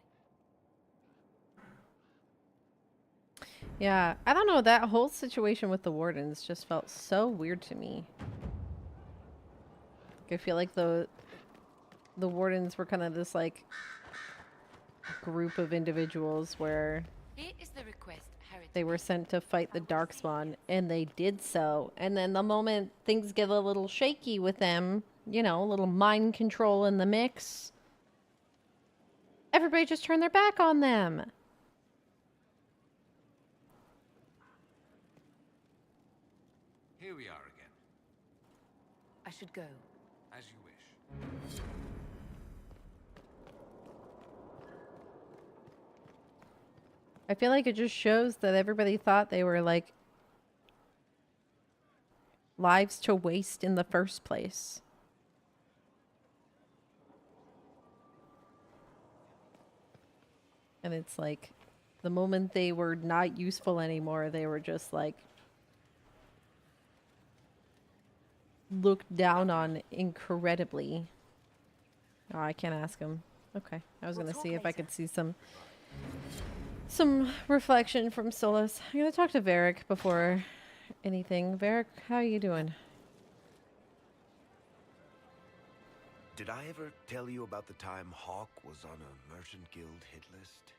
Yeah, I don't know. That whole situation with the Wardens just felt so weird to me. I feel like the Wardens were kind of this like group of individuals where Here is the request, Harriet. they were sent to fight the Darkspawn, and they did so. And then the moment things get a little shaky with them, you know, a little mind control in the mix, everybody just turned their back on them. Here we are again. I should go. As you wish. I feel like it just shows that everybody thought they were like lives to waste in the first place. And it's like the moment they were not useful anymore, they were just like looked down on incredibly. Oh, I can't ask him. Okay. I was going to see if I could see some reflection from Solus. I'm going to talk to Varric before anything. Varric, how are you doing? Did I ever tell you about the time Hawk was on a Merchant Guild hit list?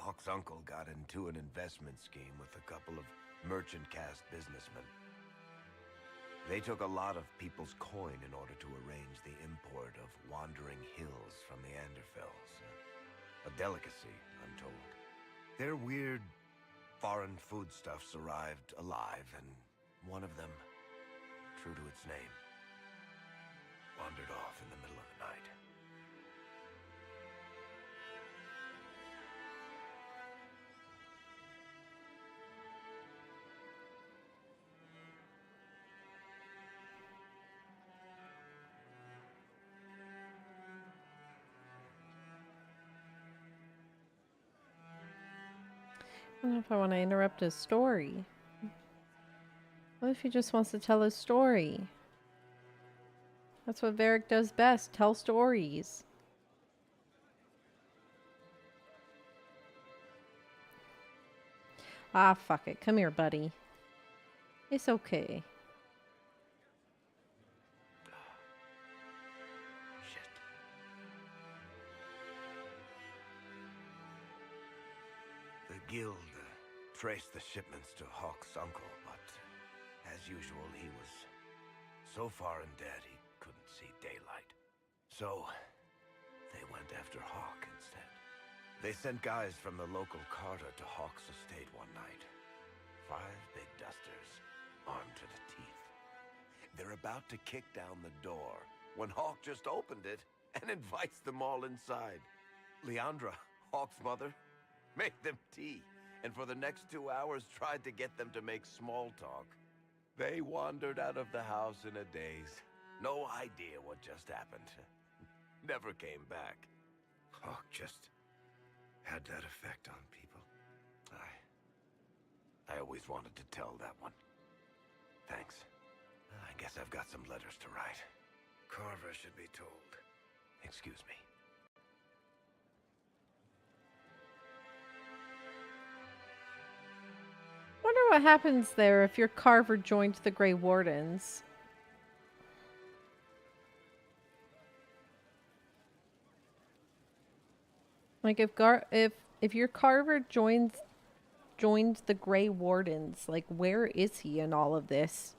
Hawk's uncle got into an investment scheme with a couple of merchant caste businessmen. They took a lot of people's coin in order to arrange the import of wandering hills from the Anderfells. A delicacy, I'm told. Their weird, foreign foodstuffs arrived alive, and one of them, true to its name, wandered off in the middle of the night. I don't know if I want to interrupt his story. What if he just wants to tell his story? That's what Varric does best, tell stories. Ah, fuck it. Come here, buddy. It's okay. The guild traced the shipments to Hawk's uncle, but as usual, he was so far in debt he couldn't see daylight. So they went after Hawk instead. They sent guys from the local carter to Hawk's estate one night. 5 big dusters, armed to the teeth. They're about to kick down the door when Hawk just opened it and invites them all inside. Leandra, Hawk's mother, made them tea, and for the next 2 hours tried to get them to make small talk. They wandered out of the house in a daze. No idea what just happened. Never came back. Hawk just had that effect on people. I always wanted to tell that one. Thanks. I guess I've got some letters to write. Carver should be told. Excuse me. Wonder what happens there if your Carver joined the Grey Wardens. Like if your Carver joined the Grey Wardens, like where is he in all of this?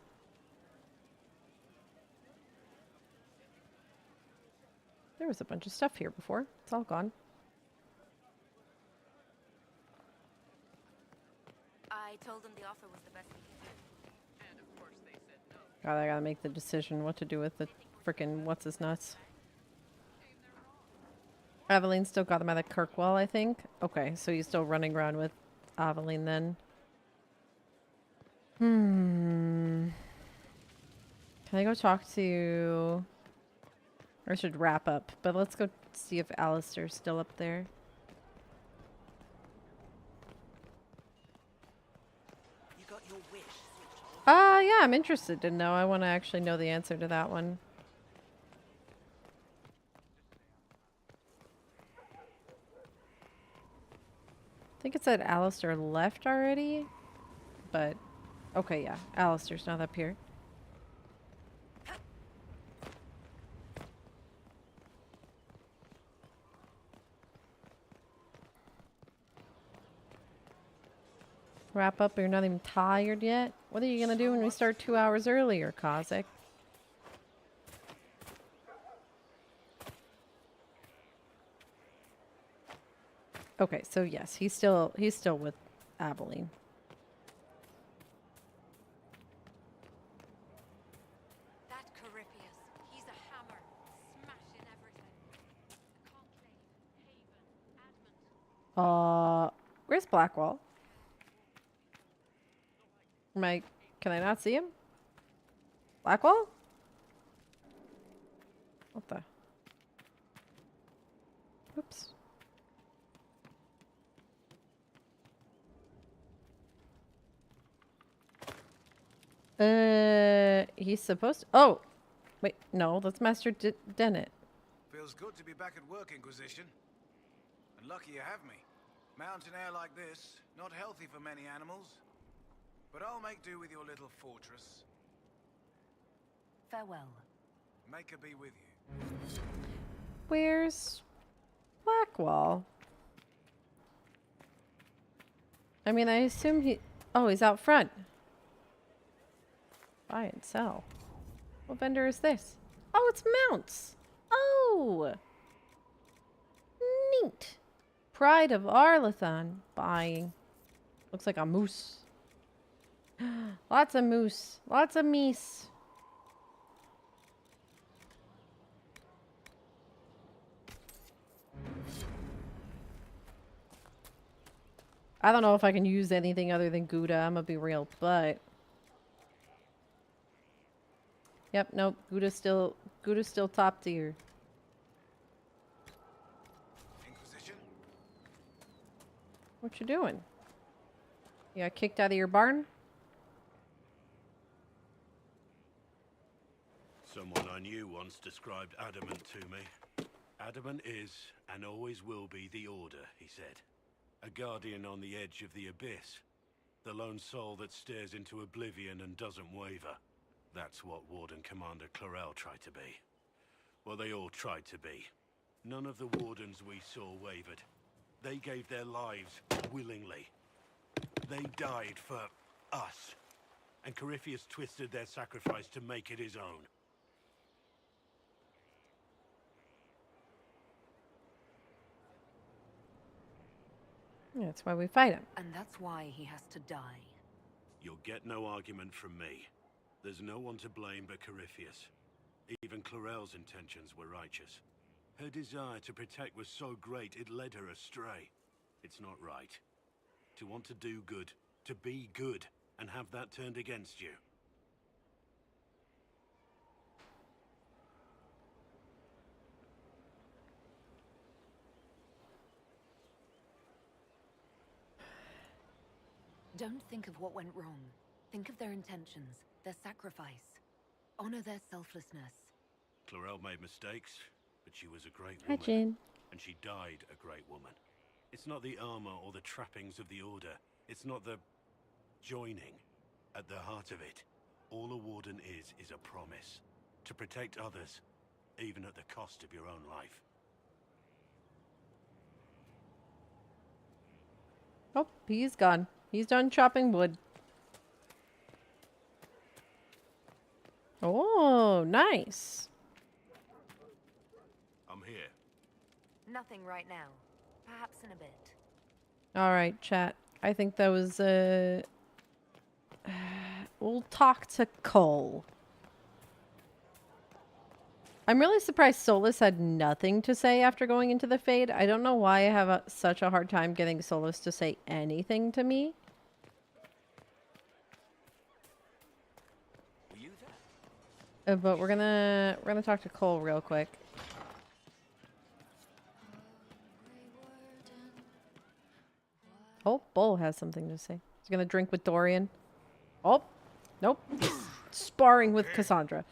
There was a bunch of stuff here before. It's all gone. I told them the offer was the best we could do. And of course they said no. God, I gotta make the decision what to do with the frickin' what's his nuts. Aveline still got him at the Kirkwall, I think. Okay, so he's still running around with Aveline then. Can I go talk to... Or I should wrap up, but let's go see if Alistair's still up there. You got your wish. Yeah, I'm interested to know. I want to actually know the answer to that one. I think it said Alistair left already, but okay, yeah, Alistair's not up here. Wrap up, you're not even tired yet? What are you gonna do when we start 2 hours earlier, Kazakh? Okay, so yes, he's still with Aveline. That Corypheus, he's a hammer, smashing everything. A conclave, haven, adamant. Where's Blackwall? Can I not see him? Blackwall? What the? Oops. He's supposed to... Oh! Wait, no, that's Master Dennett. Feels good to be back at work, Inquisition. And lucky you have me. Mountain air like this, not healthy for many animals. But I'll make do with your little fortress. Farewell. Make her be with you. Where's Blackwall? I mean, I assume he... Oh, he's out front. Buy and sell. What vendor is this? Oh, it's mounts. Oh! Neat. Pride of Arlathon. Buying. Looks like a moose. Lots of moose. Lots of meese. I don't know if I can use anything other than Gouda, I'm gonna be real, but... Yep, nope, Gouda's still top tier. Inquisition? What you doing? You got kicked out of your barn? Someone I knew once described adamant to me. Adamant is, and always will be, the Order, he said. A guardian on the edge of the abyss. The lone soul that stares into oblivion and doesn't waver. That's what Warden Commander Clarel tried to be. Well, they all tried to be. None of the Wardens we saw wavered. They gave their lives willingly. They died for us. And Corypheus twisted their sacrifice to make it his own. Yeah, that's why we fight him. And that's why he has to die. You'll get no argument from me. There's no one to blame but Corypheus. Even Clarel's intentions were righteous. Her desire to protect was so great it led her astray. It's not right. To want to do good, to be good, and have that turned against you. Don't think of what went wrong. Think of their intentions, their sacrifice. Honor their selflessness. Clarel made mistakes, but she was a great Hi, woman. Jane. And she died a great woman. It's not the armor or the trappings of the Order. It's not the joining. At the heart of it, all a Warden is a promise. To protect others, even at the cost of your own life. Oh, he's gone. He's done chopping wood. Oh, nice. I'm here. Nothing right now. Perhaps in a bit. All right, chat. I think that was we'll talk to Cole. I'm really surprised Solus had nothing to say after going into the Fade. I don't know why I have such a hard time getting Solus to say anything to me. But we're gonna talk to Cole real quick. Oh, Bull has something to say. He's gonna drink with Dorian. Oh, nope. He's sparring with Cassandra.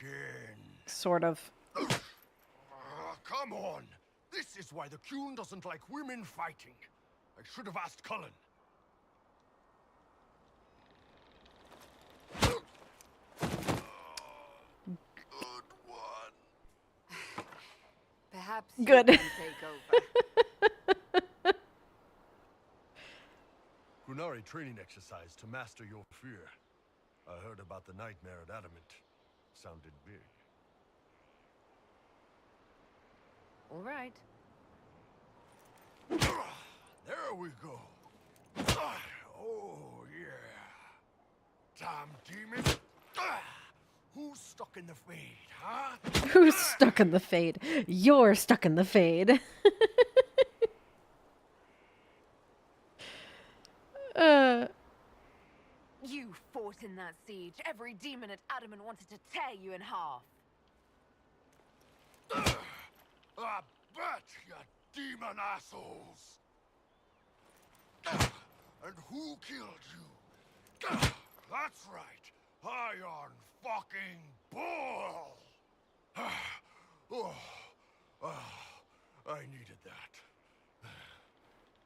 Again. Sort of. Come on. This is why the Qun doesn't like women fighting. I should have asked Cullen. Perhaps you Good. can take over. Qunari training exercise to master your fear. I heard about the nightmare at Adamant. Sounded big. All right. There we go. Oh, yeah. Damn demon. Who's stuck in the Fade, huh? Who's stuck in the Fade? You're stuck in the Fade. You fought in that siege. Every demon at Adamant wanted to tear you in half. I bet, you demon assholes! And who killed you? That's right, Iron fucking Bull! I needed that.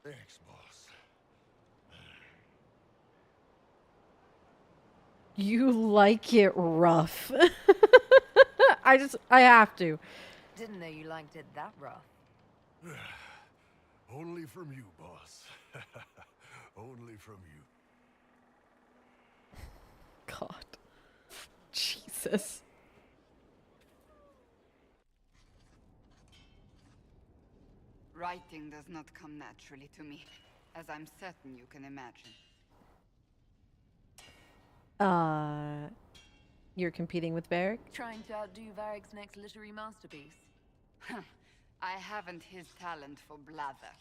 Thanks, boss. You like it rough. I have to. Didn't know you liked it that rough. Only from you, boss. Only from you. God. Jesus. Writing does not come naturally to me, as I'm certain you can imagine. You're competing with Varric? Trying to outdo Varric's next literary masterpiece. I haven't his talent for blather.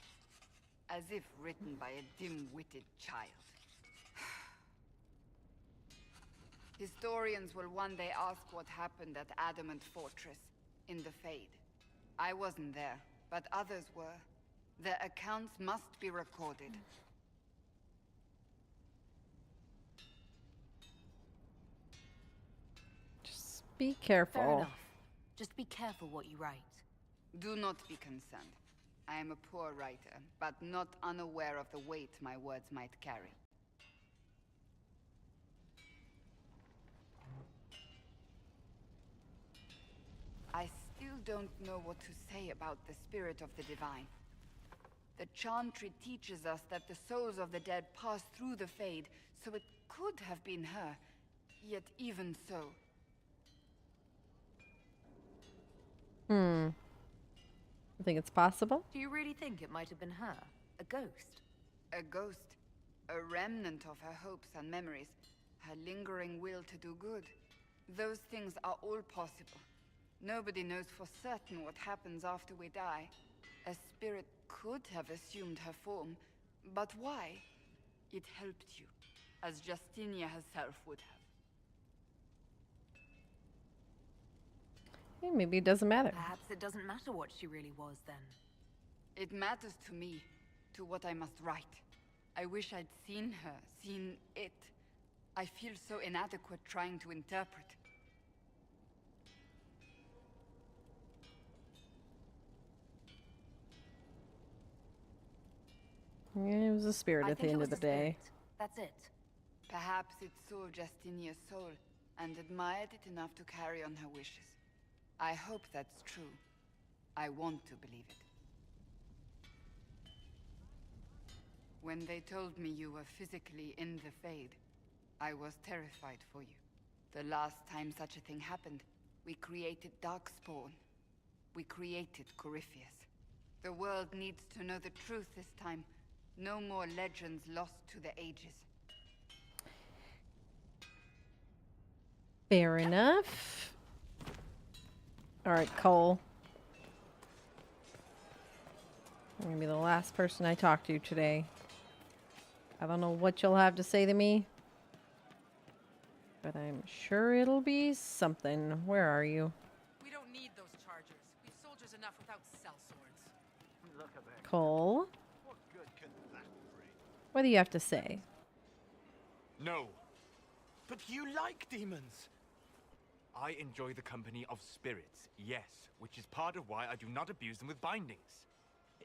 As if written by a dim-witted child. Historians will one day ask what happened at Adamant Fortress, in the Fade. I wasn't there, but others were. Their accounts must be recorded. Just be careful. Fair enough. Just be careful what you write. Do not be concerned. I am a poor writer, but not unaware of the weight my words might carry. I still don't know what to say about the spirit of the divine. The Chantry teaches us that the souls of the dead pass through the Fade, so it could have been her. Yet even so... I think it's possible. Do you really think it might have been her? A ghost? A ghost. A remnant of her hopes and memories. Her lingering will to do good. Those things are all possible. Nobody knows for certain what happens after we die. A spirit could have assumed her form, but why? It helped you, as Justinia herself would have. Hey, maybe it doesn't matter. Perhaps it doesn't matter what she really was then. It matters to me, to what I must write. I wish I'd seen her, seen it. I feel so inadequate trying to interpret. Yeah, it was a spirit at the end of the day. That's it. Perhaps it saw Justinia's soul and admired it enough to carry on her wishes. I hope that's true. I want to believe it. When they told me you were physically in the Fade, I was terrified for you. The last time such a thing happened, we created Darkspawn. We created Corypheus. The world needs to know the truth this time. No more legends lost to the ages. Fair enough. All right, Cole. You're gonna be the last person I talk to today. I don't know what you'll have to say to me, but I'm sure it'll be something. Where are you? We don't need those chargers. We've soldiers enough without cell swords. Look at that. Cole? What good can that bring? What do you have to say? No. But you like demons. I enjoy the company of spirits, yes, which is part of why I do not abuse them with bindings.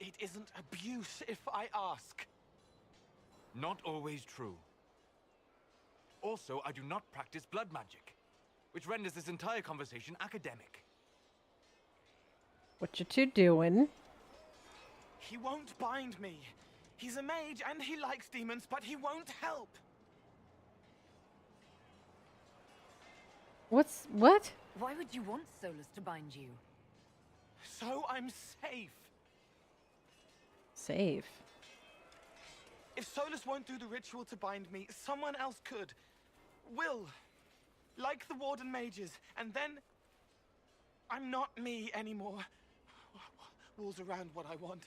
It isn't abuse if I ask. Not always true. Also, I do not practice blood magic, which renders this entire conversation academic. What you two doing? He won't bind me. He's a mage and he likes demons, but he won't help. What? Why would you want Solus to bind you? So I'm safe. Safe. If Solus won't do the ritual to bind me, someone else could. Will. Like the Warden mages. And then... I'm not me anymore. Walls around what I want.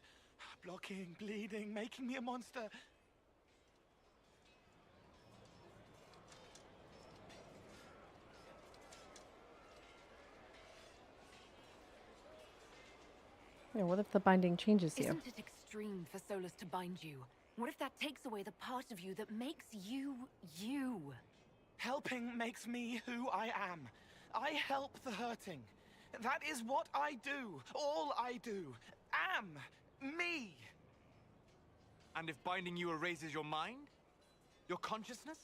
Blocking, bleeding, making me a monster. Yeah, what if the binding changes you? Isn't it extreme for Solus to bind you? What if that takes away the part of you that makes you, you? Helping makes me who I am. I help the hurting. That is what I do. All I do. Am. Me. And if binding you erases your mind? Your consciousness?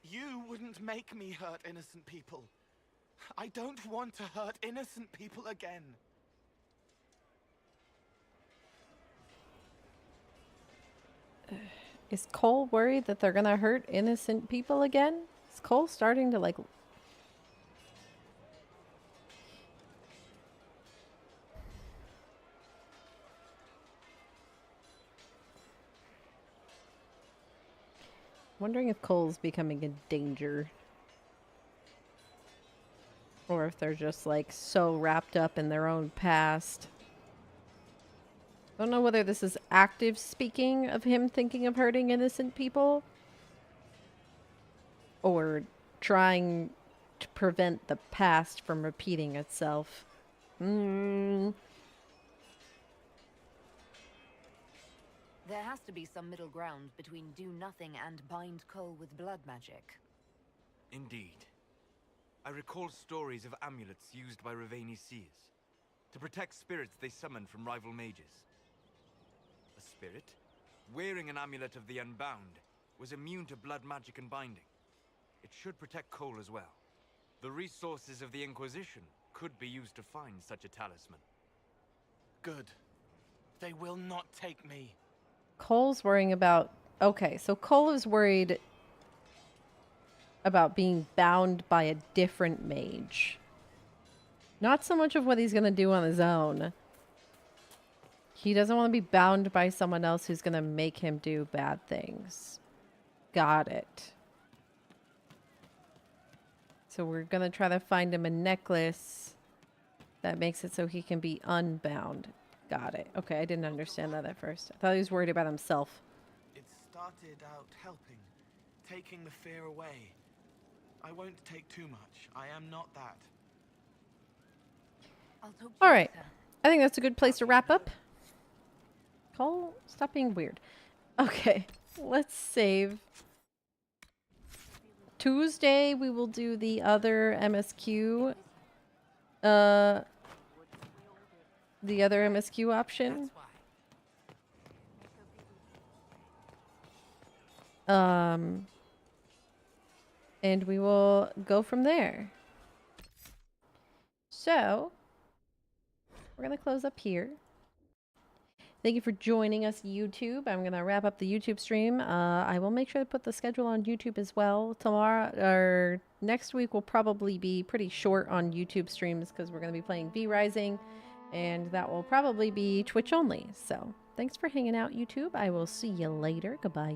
You wouldn't make me hurt innocent people. I don't want to hurt innocent people again. Is Cole worried that they're gonna hurt innocent people again? Is Cole starting to like... Wondering if Cole's becoming a danger. Or if they're just like so wrapped up in their own past. I don't know whether this is active speaking of him thinking of hurting innocent people. Or trying to prevent the past from repeating itself. There has to be some middle ground between do nothing and bind Cole with blood magic. Indeed. I recall stories of amulets used by Raveni seers to protect spirits they summoned from rival mages. A spirit, wearing an amulet of the Unbound, was immune to blood magic and binding. It should protect Cole as well. The resources of the Inquisition could be used to find such a talisman. Good. They will not take me. Cole's worrying about... Okay, so Cole is worried about being bound by a different mage. Not so much of what he's going to do on his own. He doesn't want to be bound by someone else who's going to make him do bad things. Got it. So we're going to try to find him a necklace that makes it so he can be unbound. Got it. Okay, I didn't understand that at first. I thought he was worried about himself. It started out helping, taking the fear away. I won't take too much. I am not that. All right. I think that's a good place to wrap up. Cole, stop being weird. Okay, let's save. Tuesday, we will do the other MSQ. The other MSQ option. And we will go from there. So, we're going to close up here. Thank you for joining us, YouTube. I'm going to wrap up the YouTube stream. I will make sure to put the schedule on YouTube as well. Tomorrow, or next week, will probably be pretty short on YouTube streams because we're going to be playing V-Rising. And that will probably be Twitch only. So, thanks for hanging out, YouTube. I will see you later. Goodbye.